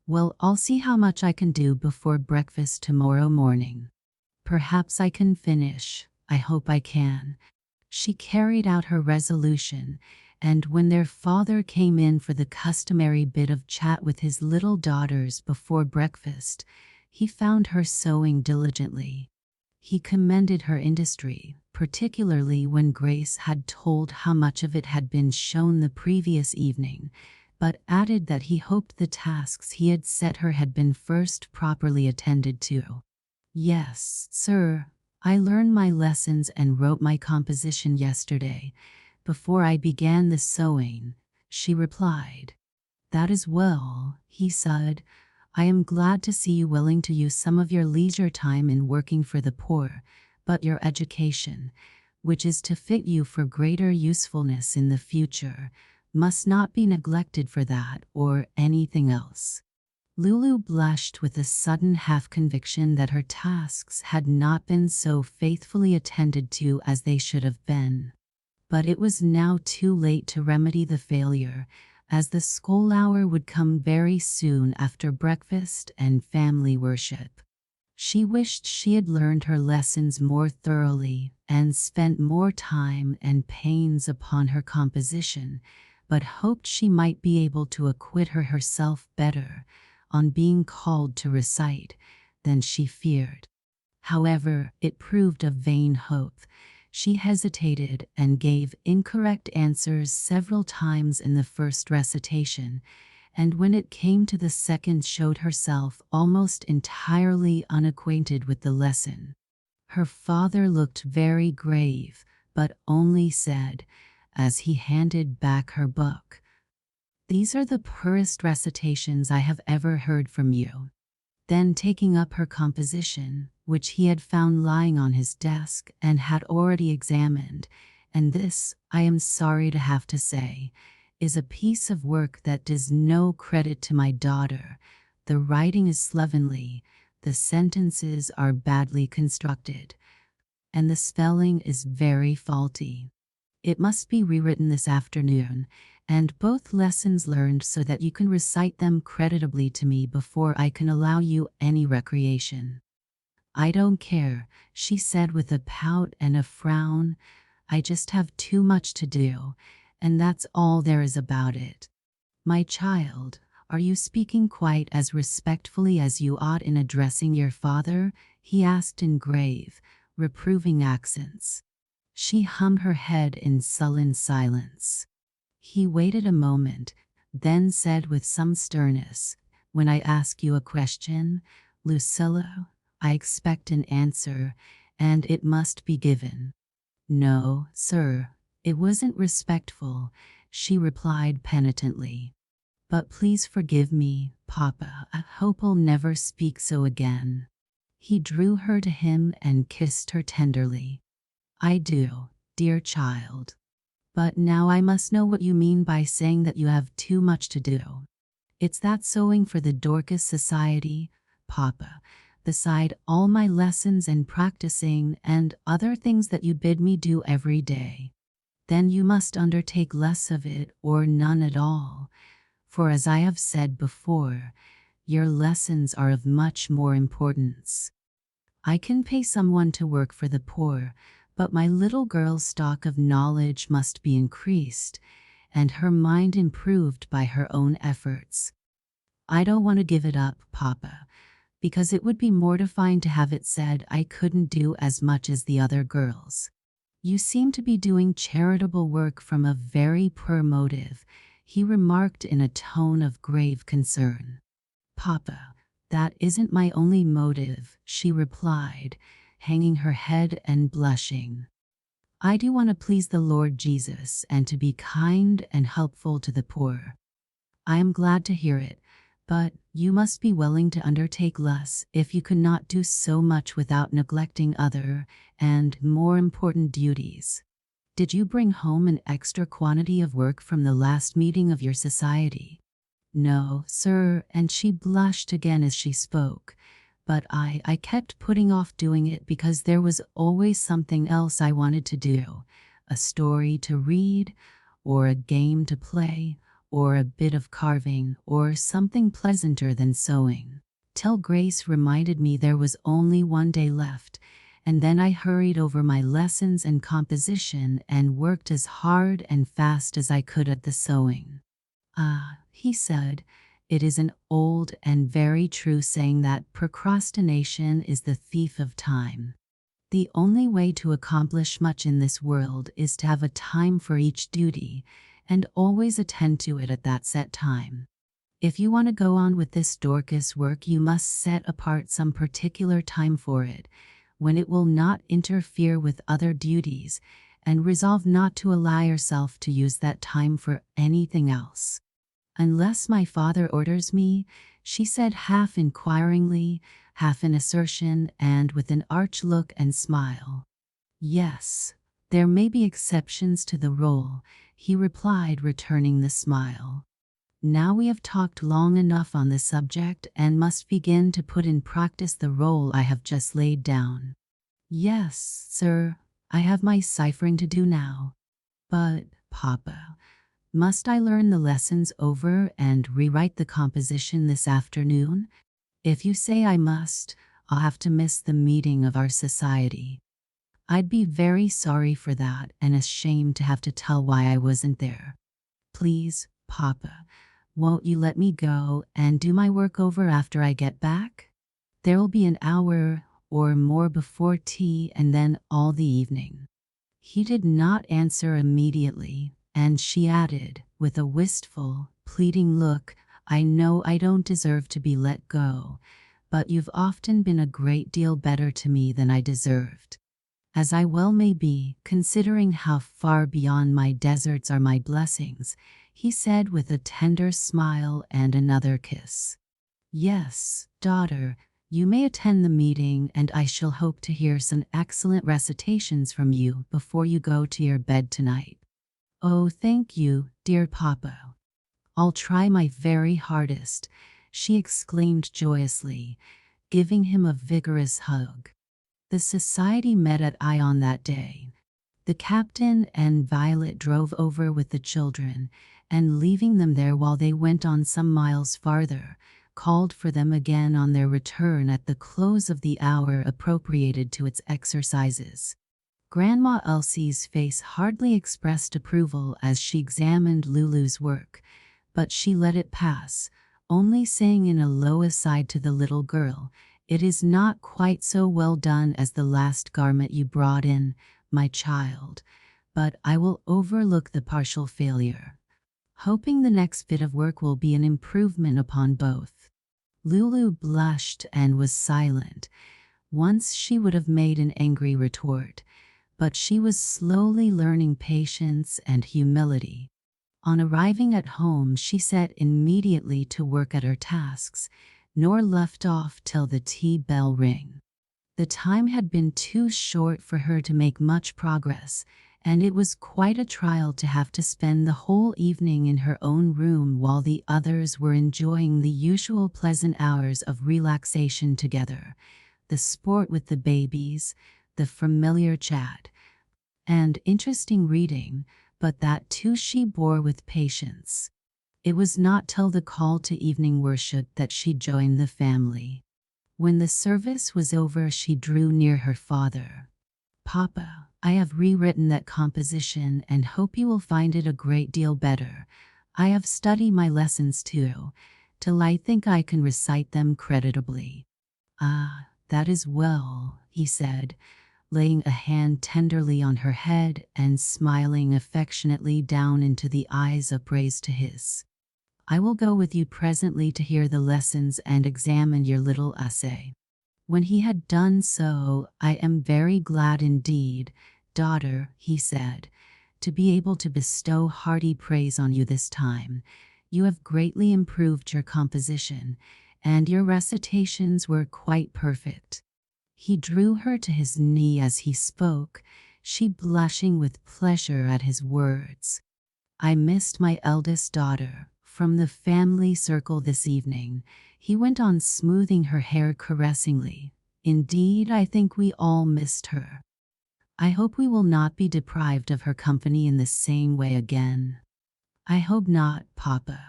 "Well, I'll see how much I can do before breakfast tomorrow morning. Perhaps I can finish. I hope I can." She carried out her resolution, and when their father came in for the customary bit of chat with his little daughters before breakfast, he found her sewing diligently. He commended her industry, particularly when Grace had told how much of it had been shown the previous evening, but added that he hoped the tasks he had set her had been first properly attended to. "Yes, sir, I learned my lessons and wrote my composition yesterday, before I began the sewing," she replied. "That is well," he said. "I am glad to see you willing to use some of your leisure time in working for the poor, but your education, which is to fit you for greater usefulness in the future, must not be neglected for that or anything else." Lulu blushed with a sudden half-conviction that her tasks had not been so faithfully attended to as they should have been. But it was now too late to remedy the failure, as the school hour would come very soon after breakfast and family worship. She wished she had learned her lessons more thoroughly and spent more time and pains upon her composition, but hoped she might be able to acquit herself better on being called to recite than she feared. However, it proved a vain hope. She hesitated and gave incorrect answers several times in the first recitation, and when it came to the second showed herself almost entirely unacquainted with the lesson. Her father looked very grave, but only said, as he handed back her book, "These are the poorest recitations I have ever heard from you." Then taking up her composition, which he had found lying on his desk and had already examined, and this, I am sorry to have to say, is a piece of work that does no credit to my daughter. The writing is slovenly, the sentences are badly constructed, and the spelling is very faulty. It must be rewritten this afternoon, and both lessons learned so that you can recite them creditably to me before I can allow you any recreation." "I don't care," she said with a pout and a frown. "I just have too much to do, and that's all there is about it." "My child, are you speaking quite as respectfully as you ought in addressing your father?" he asked in grave, reproving accents. She hung her head in sullen silence. He waited a moment, then said with some sternness, "When I ask you a question, Lucilla, I expect an answer, and it must be given." "No, sir, it wasn't respectful," she replied penitently. "But please forgive me, Papa. I hope I'll never speak so again." He drew her to him and kissed her tenderly. "I do, dear child. But now I must know what you mean by saying that you have too much to do." "It's that sewing for the Dorcas Society, Papa, beside all my lessons and practicing and other things that you bid me do every day." "Then you must undertake less of it or none at all, for as I have said before, your lessons are of much more importance. I can pay someone to work for the poor, but my little girl's stock of knowledge must be increased, and her mind improved by her own efforts. I don't want to give it up, Papa, because it would be mortifying to have it said I couldn't do as much as the other girls." "You seem to be doing charitable work from a very poor motive," he remarked in a tone of grave concern. "Papa, that isn't my only motive," she replied, hanging her head and blushing. "I do want to please the Lord Jesus and to be kind and helpful to the poor." "I am glad to hear it, but you must be willing to undertake less if you could not do so much without neglecting other and more important duties. Did you bring home an extra quantity of work from the last meeting of your society?" "No, sir," and she blushed again as she spoke. "But I kept putting off doing it because there was always something else I wanted to do, a story to read, or a game to play, or a bit of carving, or something pleasanter than sewing, till Grace reminded me there was only one day left, and then I hurried over my lessons and composition and worked as hard and fast as I could at the sewing." "Ah," he said, "it is an old and very true saying that procrastination is the thief of time. The only way to accomplish much in this world is to have a time for each duty, and always attend to it at that set time. If you want to go on with this Dorcas work, you must set apart some particular time for it, when it will not interfere with other duties, and resolve not to allow yourself to use that time for anything else." Unless my father orders me, she said, half inquiringly, half in assertion, and with an arch look and smile. Yes, there may be exceptions to the rule, he replied, returning the smile. Now we have talked long enough on the subject and must begin to put in practice the role I have just laid down. Yes, sir, I have my ciphering to do now. But, Papa, must I learn the lessons over and rewrite the composition this afternoon? If you say I must, I'll have to miss the meeting of our society. I'd be very sorry for that and ashamed to have to tell why I wasn't there. Please, Papa, won't you let me go and do my work over after I get back? There will be an hour or more before tea and then all the evening. He did not answer immediately, and she added, with a wistful, pleading look, I know I don't deserve to be let go, but you've often been a great deal better to me than I deserved. As I well may be, considering how far beyond my deserts are my blessings, he said with a tender smile and another kiss. Yes, daughter, you may attend the meeting, and I shall hope to hear some excellent recitations from you before you go to your bed tonight. Oh, thank you, dear Papa. I'll try my very hardest, she exclaimed joyously, giving him a vigorous hug. The society met at Ion that day. The captain and Violet drove over with the children, and leaving them there while they went on some miles farther, called for them again on their return at the close of the hour appropriated to its exercises. Grandma Elsie's face hardly expressed approval as she examined Lulu's work, but she let it pass, only saying in a low aside to the little girl, It is not quite so well done as the last garment you brought in, my child, but I will overlook the partial failure, hoping the next bit of work will be an improvement upon both. Lulu blushed and was silent. Once she would have made an angry retort, but she was slowly learning patience and humility. On arriving at home, she set immediately to work at her tasks, nor left off till the tea bell rang. The time had been too short for her to make much progress, and it was quite a trial to have to spend the whole evening in her own room while the others were enjoying the usual pleasant hours of relaxation together, the sport with the babies, the familiar chat, and interesting reading, but that too she bore with patience. It was not till the call to evening worship that she joined the family. When the service was over, she drew near her father. Papa, I have rewritten that composition and hope you will find it a great deal better. I have studied my lessons too, till I think I can recite them creditably. Ah, that is well, he said, laying a hand tenderly on her head and smiling affectionately down into the eyes upraised to his. I will go with you presently to hear the lessons and examine your little essay. When he had done so, I am very glad indeed, daughter, he said, to be able to bestow hearty praise on you this time. You have greatly improved your composition, and your recitations were quite perfect. He drew her to his knee as he spoke, she blushing with pleasure at his words. I missed my eldest daughter from the family circle this evening, he went on, smoothing her hair caressingly. Indeed, I think we all missed her. I hope we will not be deprived of her company in the same way again. I hope not, Papa.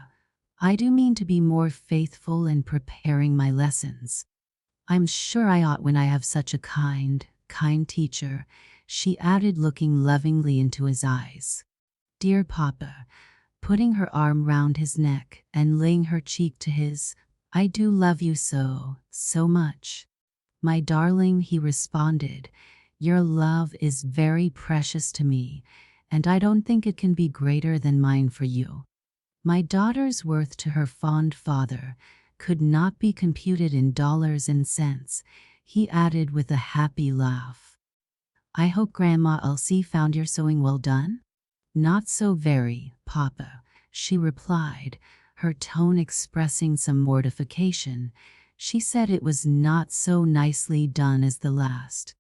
I do mean to be more faithful in preparing my lessons. I'm sure I ought when I have such a kind teacher, she added, looking lovingly into his eyes. Dear Papa, putting her arm round his neck and laying her cheek to his, I do love you so much. My darling, he responded, your love is very precious to me, and I don't think it can be greater than mine for you. My daughter's worth to her fond father could not be computed in dollars and cents, he added with a happy laugh. I hope Grandma Elsie found your sewing well done? Not so very, Papa, she replied, her tone expressing some mortification. She said it was not so nicely done as the last.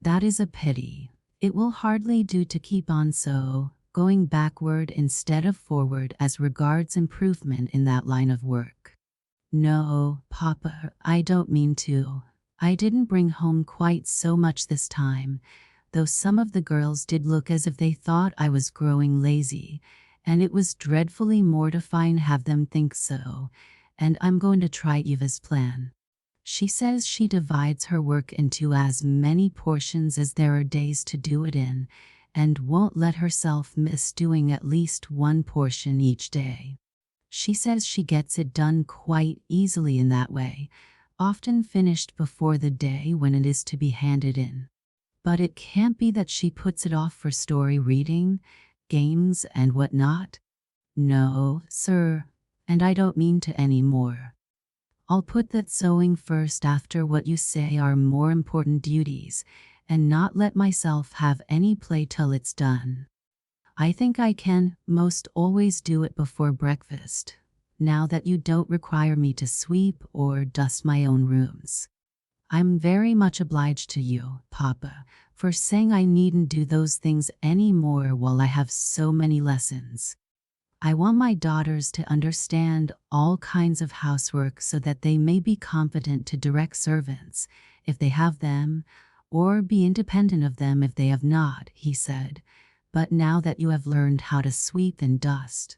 That is a pity. It will hardly do to keep on so, going backward instead of forward as regards improvement in that line of work. No, Papa, I don't mean to. I didn't bring home quite so much this time, though some of the girls did look as if they thought I was growing lazy, and it was dreadfully mortifying to have them think so, and I'm going to try Eva's plan. She says she divides her work into as many portions as there are days to do it in, and won't let herself miss doing at least one portion each day. She says she gets it done quite easily in that way, often finished before the day when it is to be handed in. But it can't be that she puts it off for story reading, games, and what not. No, sir, and I don't mean to any more. I'll put that sewing first after what you say are more important duties, and not let myself have any play till it's done. I think I can most always do it before breakfast, now that you don't require me to sweep or dust my own rooms. I'm very much obliged to you, Papa, for saying I needn't do those things any more while I have so many lessons. I want my daughters to understand all kinds of housework so that they may be competent to direct servants, if they have them, or be independent of them if they have not, he said. But now that you have learned how to sweep and dust,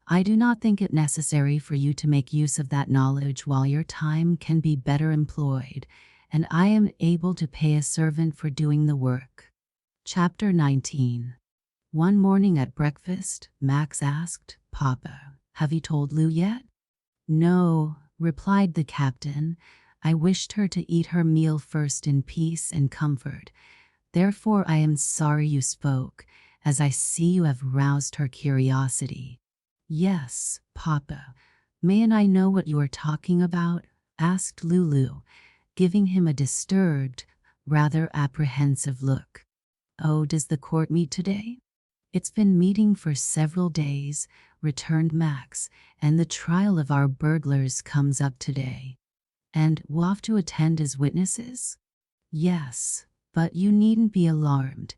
I do not think it necessary for you to make use of that knowledge while your time can be better employed, and I am able to pay a servant for doing the work. Chapter 19. One morning at breakfast, Max asked, Papa, have you told Lou yet? No, replied the captain. I wished her to eat her meal first in peace and comfort. Therefore I am sorry you spoke, as I see you have roused her curiosity. Yes, Papa. Mayn't I know what you are talking about? Asked Lulu, giving him a disturbed, rather apprehensive look. Oh, does the court meet today? It's been meeting for several days, returned Max, and the trial of our burglars comes up today. And we'll have to attend as witnesses? Yes, but you needn't be alarmed.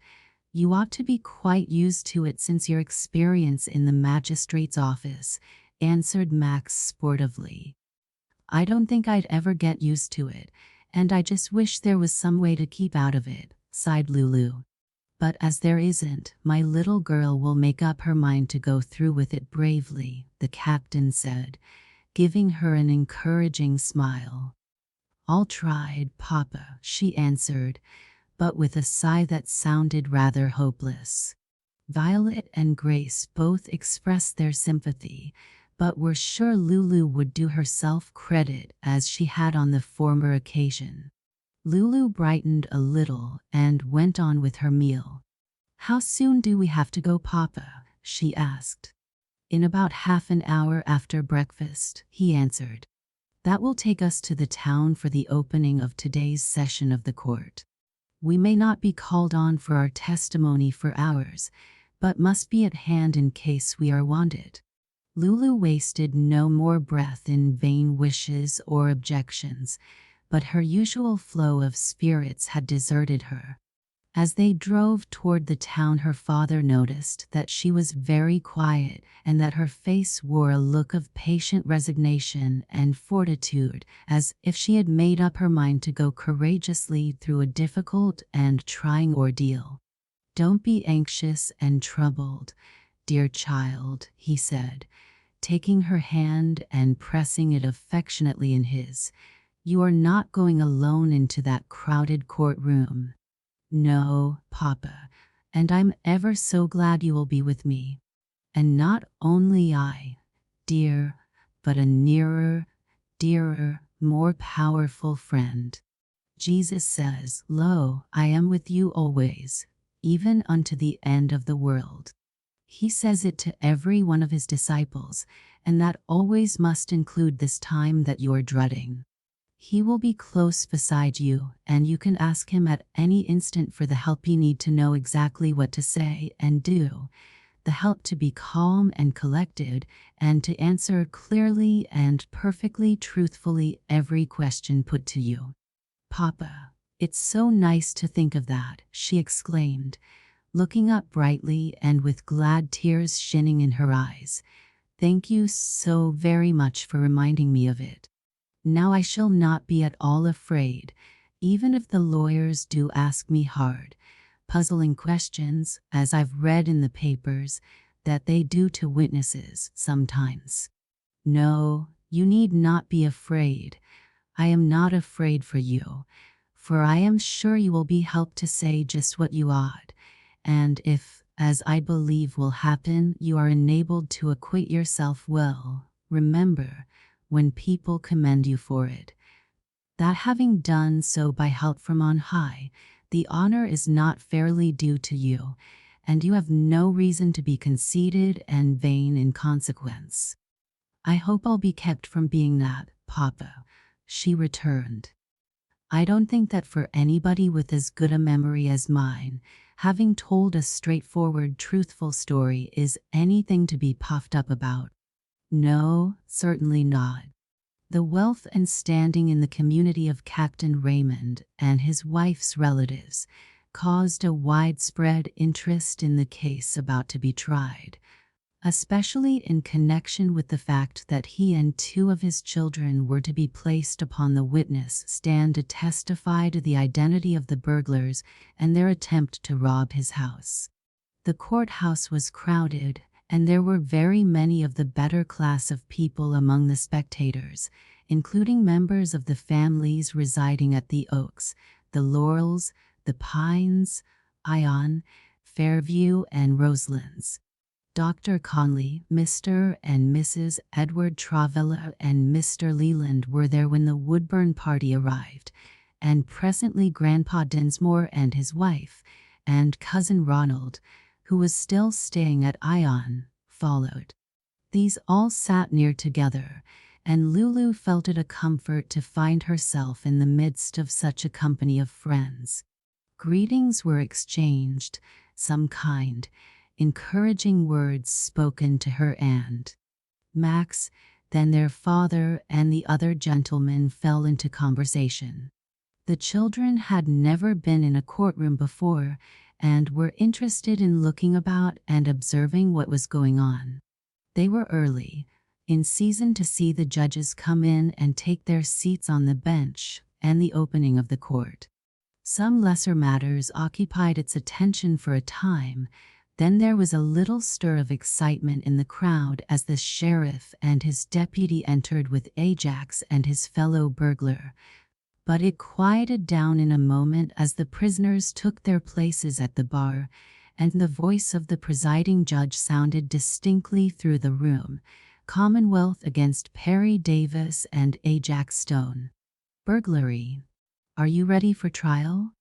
You ought to be quite used to it since your experience in the magistrate's office, answered Max sportively. I don't think I'd ever get used to it, and I just wish there was some way to keep out of it, sighed Lulu. But as there isn't, my little girl will make up her mind to go through with it bravely, the captain said, giving her an encouraging smile. All tried, Papa, she answered, but with a sigh that sounded rather hopeless. Violet and Grace both expressed their sympathy, but were sure Lulu would do herself credit as she had on the former occasion. Lulu brightened a little and went on with her meal. How soon do we have to go, Papa? She asked. In about half an hour after breakfast, he answered. That will take us to the town for the opening of today's session of the court. We may not be called on for our testimony for hours, but must be at hand in case we are wanted. Lulu wasted no more breath in vain wishes or objections, but her usual flow of spirits had deserted her. As they drove toward the town, her father noticed that she was very quiet and that her face wore a look of patient resignation and fortitude, as if she had made up her mind to go courageously through a difficult and trying ordeal. Don't be anxious and troubled, dear child, he said, taking her hand and pressing it affectionately in his. You are not going alone into that crowded courtroom. No, Papa, and I'm ever so glad you will be with me. And not only I, dear, but a nearer, dearer, more powerful friend. Jesus says, Lo, I am with you always, even unto the end of the world. He says it to every one of his disciples, and that always must include this time that you are dreading. He will be close beside you, and you can ask him at any instant for the help you need to know exactly what to say and do. the help to be calm and collected, and to answer clearly and perfectly truthfully every question put to you. Papa, it's so nice to think of that, she exclaimed, looking up brightly and with glad tears shining in her eyes. Thank you so very much for reminding me of it. Now I shall not be at all afraid, even if the lawyers do ask me hard, puzzling questions, as I've read in the papers, that they do to witnesses sometimes. No, you need not be afraid. I am not afraid for you, for I am sure you will be helped to say just what you ought, and if, as I believe will happen, you are enabled to acquit yourself well, remember, when people commend you for it, that having done so by help from on high, the honor is not fairly due to you, and you have no reason to be conceited and vain in consequence. I hope I'll be kept from being that, Papa, she returned. I don't think that for anybody with as good a memory as mine, having told a straightforward, truthful story is anything to be puffed up about. No, certainly not. The wealth and standing in the community of Captain Raymond and his wife's relatives caused a widespread interest in the case about to be tried, especially in connection with the fact that he and two of his children were to be placed upon the witness stand to testify to the identity of the burglars and their attempt to rob his house. The courthouse was crowded, and there were very many of the better class of people among the spectators, including members of the families residing at the Oaks, the Laurels, the Pines, Ion, Fairview, and Roselands. Dr. Conley, Mr. and Mrs. Edward Travella, and Mr. Leland were there when the Woodburn party arrived, and presently Grandpa Dinsmore and his wife, and Cousin Ronald, who was still staying at Ion, followed. These all sat near together, and Lulu felt it a comfort to find herself in the midst of such a company of friends. Greetings were exchanged, some kind, encouraging words spoken to her and Max, then their father and the other gentlemen fell into conversation. The children had never been in a courtroom before, and were interested in looking about and observing what was going on. They were early, in season to see the judges come in and take their seats on the bench and the opening of the court. Some lesser matters occupied its attention for a time, then there was a little stir of excitement in the crowd as the sheriff and his deputy entered with Ajax and his fellow burglar, but it quieted down in a moment as the prisoners took their places at the bar, and the voice of the presiding judge sounded distinctly through the room, Commonwealth against Perry Davis and Ajax Stone. Burglary. Are you ready for trial?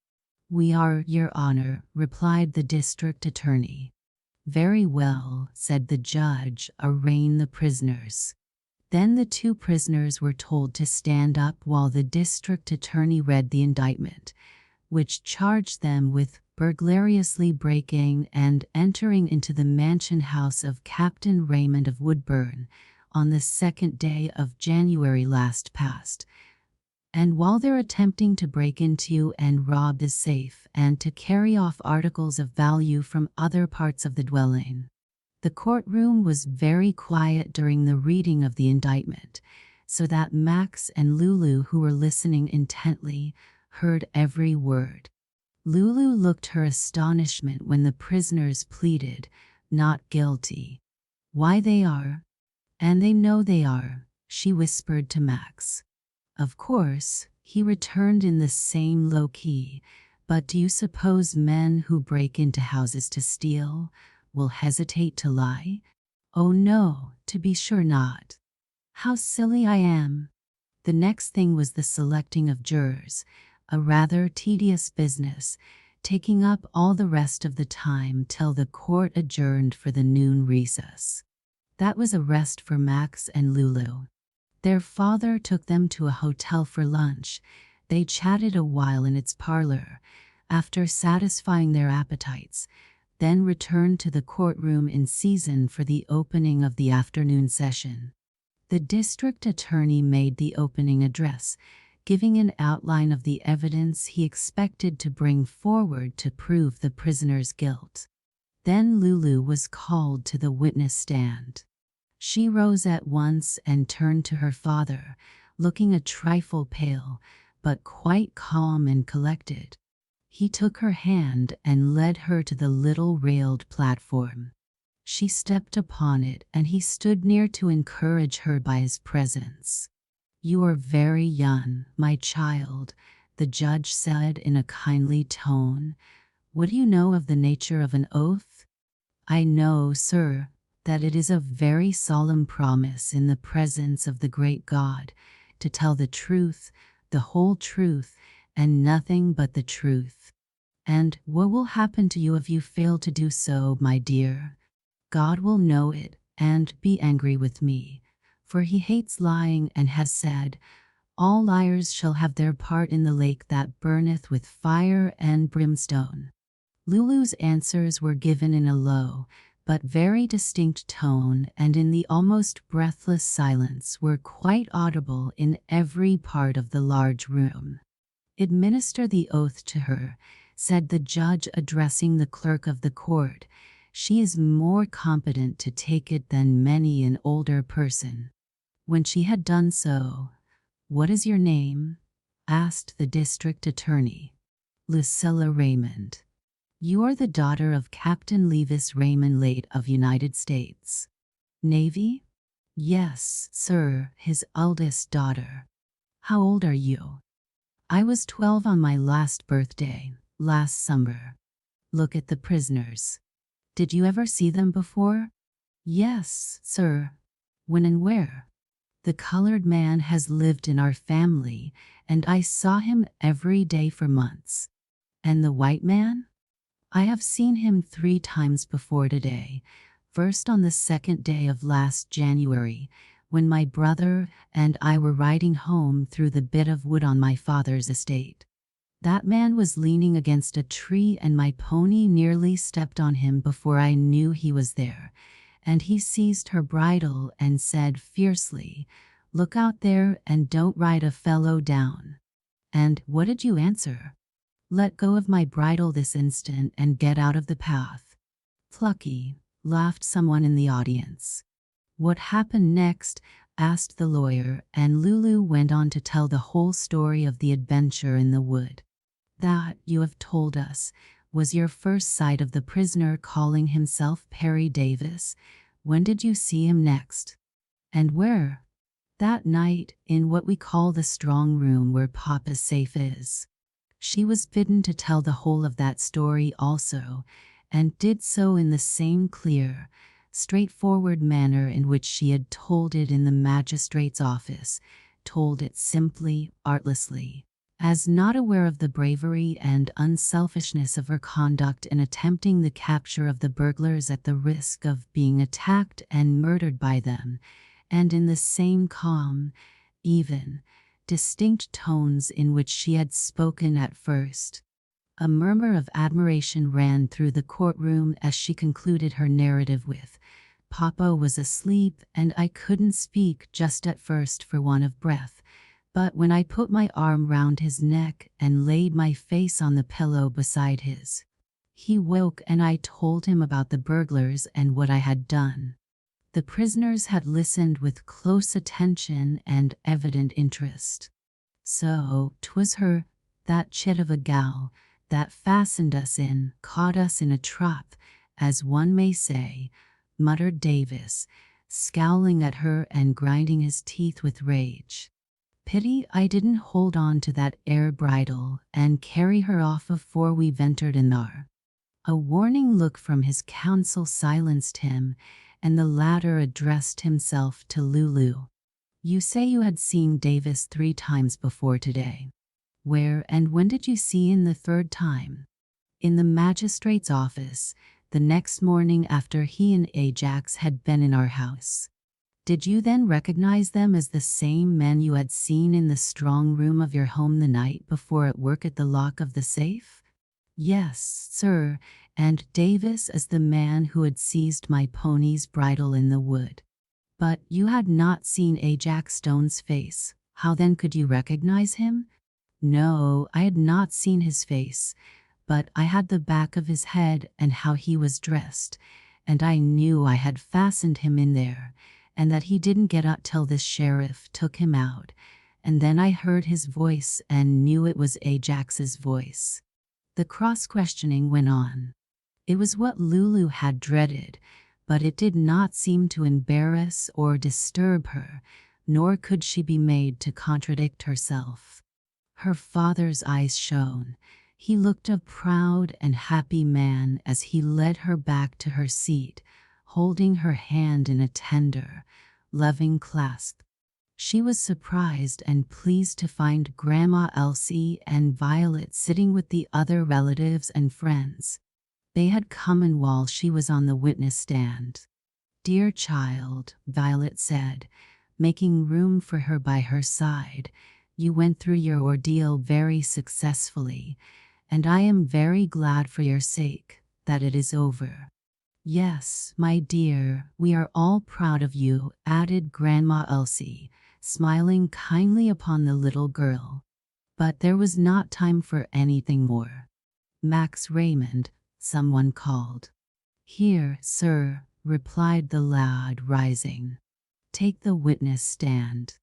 We are, Your Honor, replied the district attorney. Very well, said the judge, arraign the prisoners. Then the two prisoners were told to stand up while the district attorney read the indictment, which charged them with burglariously breaking and entering into the mansion house of Captain Raymond of Woodburn on the 2nd day of January last past, and while they're attempting to break into and rob the safe and to carry off articles of value from other parts of the dwelling. The courtroom was very quiet during the reading of the indictment, so that Max and Lulu, who were listening intently, heard every word. Lulu looked her astonishment when the prisoners pleaded, not guilty. Why they are, and they know they are, she whispered to Max. Of course, he returned in the same low key, but do you suppose men who break into houses to steal will hesitate to lie? Oh no, to be sure not. How silly I am. The next thing was the selecting of jurors, a rather tedious business, taking up all the rest of the time till the court adjourned for the noon recess. That was a rest for Max and Lulu. Their father took them to a hotel for lunch. They chatted a while in its parlor. After satisfying their appetites, then returned to the courtroom in season for the opening of the afternoon session. The district attorney made the opening address, giving an outline of the evidence he expected to bring forward to prove the prisoner's guilt. Then Lulu was called to the witness stand. She rose at once and turned to her father, looking a trifle pale, but quite calm and collected. He took her hand and led her to the little railed platform. She stepped upon it, and he stood near to encourage her by his presence. "You are very young, my child," the judge said in a kindly tone. "What do you know of the nature of an oath?" "I know, sir, that it is a very solemn promise in the presence of the great God, to tell the truth, the whole truth, and nothing but the truth." "And what will happen to you if you fail to do so, my dear?" "God will know it, and be angry with me, for he hates lying and has said, 'All liars shall have their part in the lake that burneth with fire and brimstone.'" Lulu's answers were given in a low, but very distinct tone, and in the almost breathless silence were quite audible in every part of the large room. "Administer the oath to her," said the judge, addressing the clerk of the court. "She is more competent to take it than many an older person." When she had done so, "What is your name?" asked the district attorney. "Lucilla Raymond." "You are the daughter of Captain Levis Raymond, late of United States Navy?" "Yes, sir, his eldest daughter." "How old are you?" "I was 12 on my last birthday, last summer." "Look at the prisoners. Did you ever see them before?" "Yes, sir." "When and where?" "The colored man has lived in our family, and I saw him every day for months." "And the white man?" "I have seen him 3 times before today, first on the 2nd day of last January, when my brother and I were riding home through the bit of wood on my father's estate. That man was leaning against a tree, and my pony nearly stepped on him before I knew he was there, and he seized her bridle and said fiercely, 'Look out there and don't ride a fellow down.'" "And what did you answer?" "Let go of my bridle this instant and get out of the path." "Plucky," laughed someone in the audience. "What happened next?" asked the lawyer, and Lulu went on to tell the whole story of the adventure in the wood. "That, you have told us, was your first sight of the prisoner calling himself Perry Davis. When did you see him next?" "And where?" "That night, in what we call the strong room where Papa's safe is." She was bidden to tell the whole of that story also, and did so in the same clear, straightforward manner in which she had told it in the magistrate's office, told it simply, artlessly. As not aware of the bravery and unselfishness of her conduct in attempting the capture of the burglars at the risk of being attacked and murdered by them, and in the same calm, even, distinct tones in which she had spoken at first. A murmur of admiration ran through the courtroom as she concluded her narrative with, "Papa was asleep, and I couldn't speak just at first for want of breath. But when I put my arm round his neck and laid my face on the pillow beside his, he woke, and I told him about the burglars and what I had done." The prisoners had listened with close attention and evident interest. "So 'twas her, that chit of a gal, that fastened us in, caught us in a trap, as one may say," muttered Davis, scowling at her and grinding his teeth with rage. "Pity I didn't hold on to that air bridle and carry her off afore we ventured in thar." A warning look from his counsel silenced him, and the latter addressed himself to Lulu. "You say you had seen Davis 3 times before today. Where and when did you see him the 3rd time?" "In the magistrate's office, the next morning after he and Ajax had been in our house." "Did you then recognize them as the same men you had seen in the strong room of your home the night before at work at the lock of the safe?" Yes, sir, and Davis is the man who had seized my pony's bridle in the wood. But you had not seen Ajax Stone's face. How then could you recognize him? No, I had not seen his face, but I had the back of his head and how he was dressed, and I knew I had fastened him in there, and that he didn't get up till the sheriff took him out, and then I heard his voice and knew it was Ajax's voice. The cross-questioning went on. It was what Lulu had dreaded, but it did not seem to embarrass or disturb her, nor could she be made to contradict herself. Her father's eyes shone. He looked a proud and happy man as he led her back to her seat, holding her hand in a tender, loving clasp. She was surprised and pleased to find Grandma Elsie and Violet sitting with the other relatives and friends. They had come in while she was on the witness stand. "Dear child," Violet said, making room for her by her side, "you went through your ordeal very successfully, and I am very glad for your sake that it is over." "Yes, my dear, we are all proud of you," added Grandma Elsie, smiling kindly upon the little girl. But there was not time for anything more. "Max Raymond," someone called. "Here, sir," replied the lad, rising. "Take the witness stand.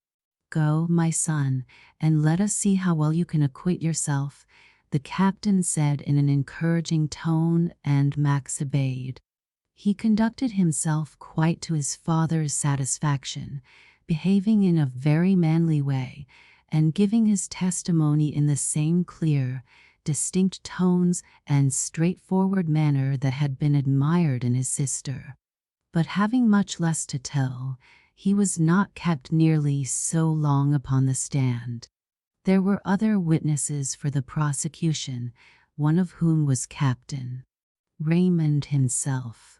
Go, my son, and let us see how well you can acquit yourself," the captain said in an encouraging tone, and Max obeyed. He conducted himself quite to his father's satisfaction, behaving in a very manly way, and giving his testimony in the same clear, distinct tones and straightforward manner that had been admired in his sister. But having much less to tell, he was not kept nearly so long upon the stand. There were other witnesses for the prosecution, one of whom was Captain Raymond himself.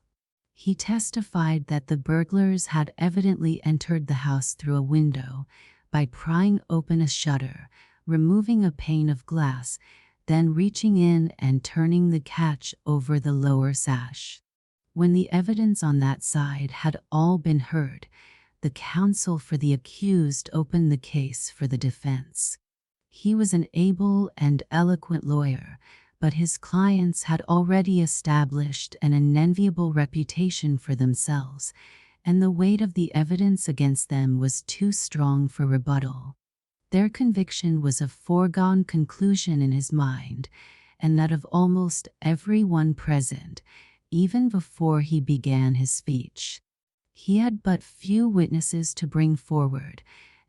He testified that the burglars had evidently entered the house through a window by prying open a shutter, removing a pane of glass, then reaching in and turning the catch over the lower sash. When the evidence on that side had all been heard, the counsel for the accused opened the case for the defense. He was an able and eloquent lawyer, but his clients had already established an unenviable reputation for themselves, and the weight of the evidence against them was too strong for rebuttal. Their conviction was a foregone conclusion in his mind, and that of almost every one present, even before he began his speech. He had but few witnesses to bring forward,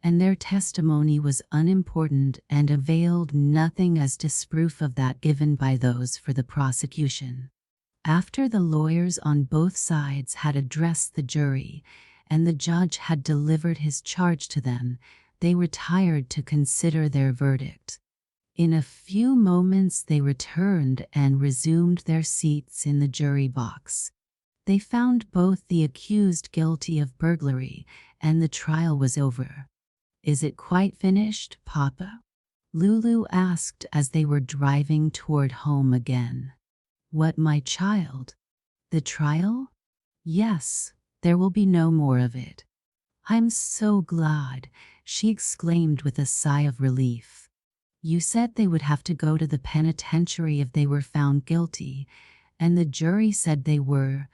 and their testimony was unimportant and availed nothing as disproof of that given by those for the prosecution. After the lawyers on both sides had addressed the jury, and the judge had delivered his charge to them, they retired to consider their verdict. In a few moments they returned and resumed their seats in the jury box. They found both the accused guilty of burglary, and the trial was over. "Is it quite finished, Papa?" Lulu asked as they were driving toward home again. "What, my child? The trial?" "Yes, there will be no more of it." "I'm so glad," she exclaimed with a sigh of relief. "You said they would have to go to the penitentiary if they were found guilty, and the jury said they were.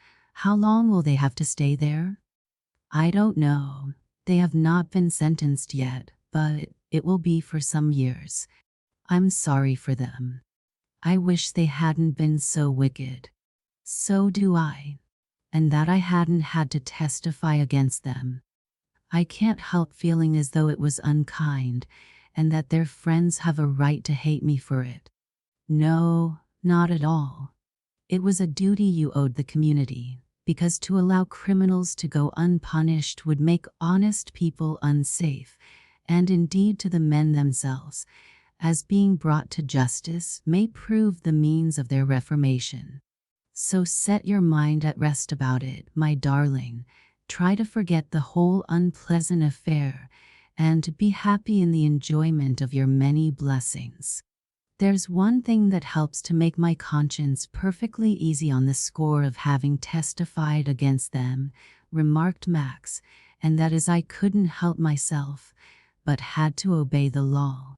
How long will they have to stay there?" "I don't know. They have not been sentenced yet, but it will be for some years. I'm sorry for them. I wish they hadn't been so wicked." "So do I. And that I hadn't had to testify against them. I can't help feeling as though it was unkind, and that their friends have a right to hate me for it." "No, not at all. It was a duty you owed the community, because to allow criminals to go unpunished would make honest people unsafe, and indeed to the men themselves, as being brought to justice may prove the means of their reformation. So set your mind at rest about it, my darling. Try to forget the whole unpleasant affair, and be happy in the enjoyment of your many blessings." There's one thing that helps to make my conscience perfectly easy on the score of having testified against them, remarked Max, and that is I couldn't help myself, but had to obey the law.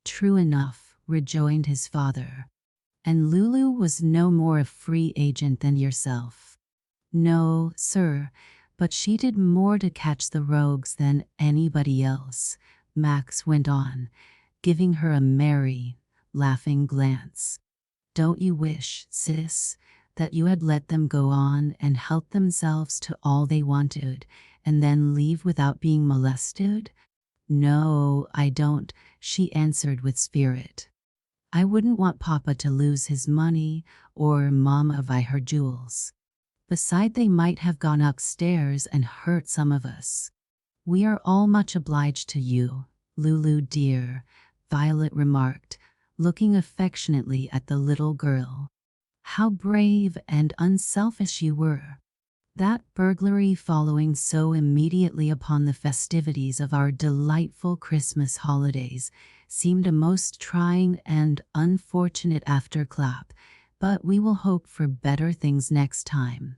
True enough, rejoined his father. And Lulu was no more a free agent than yourself. No, sir, but she did more to catch the rogues than anybody else, Max went on, giving her a merry, laughing glance. Don't you wish, sis, that you had let them go on and help themselves to all they wanted, and then leave without being molested? No, I don't, she answered with spirit. I wouldn't want Papa to lose his money, or Mama buy her jewels. Beside, they might have gone upstairs and hurt some of us. We are all much obliged to you, Lulu dear, Violet remarked, looking affectionately at the little girl. How brave and unselfish you were. That burglary following so immediately upon the festivities of our delightful Christmas holidays seemed a most trying and unfortunate afterclap, but we will hope for better things next time.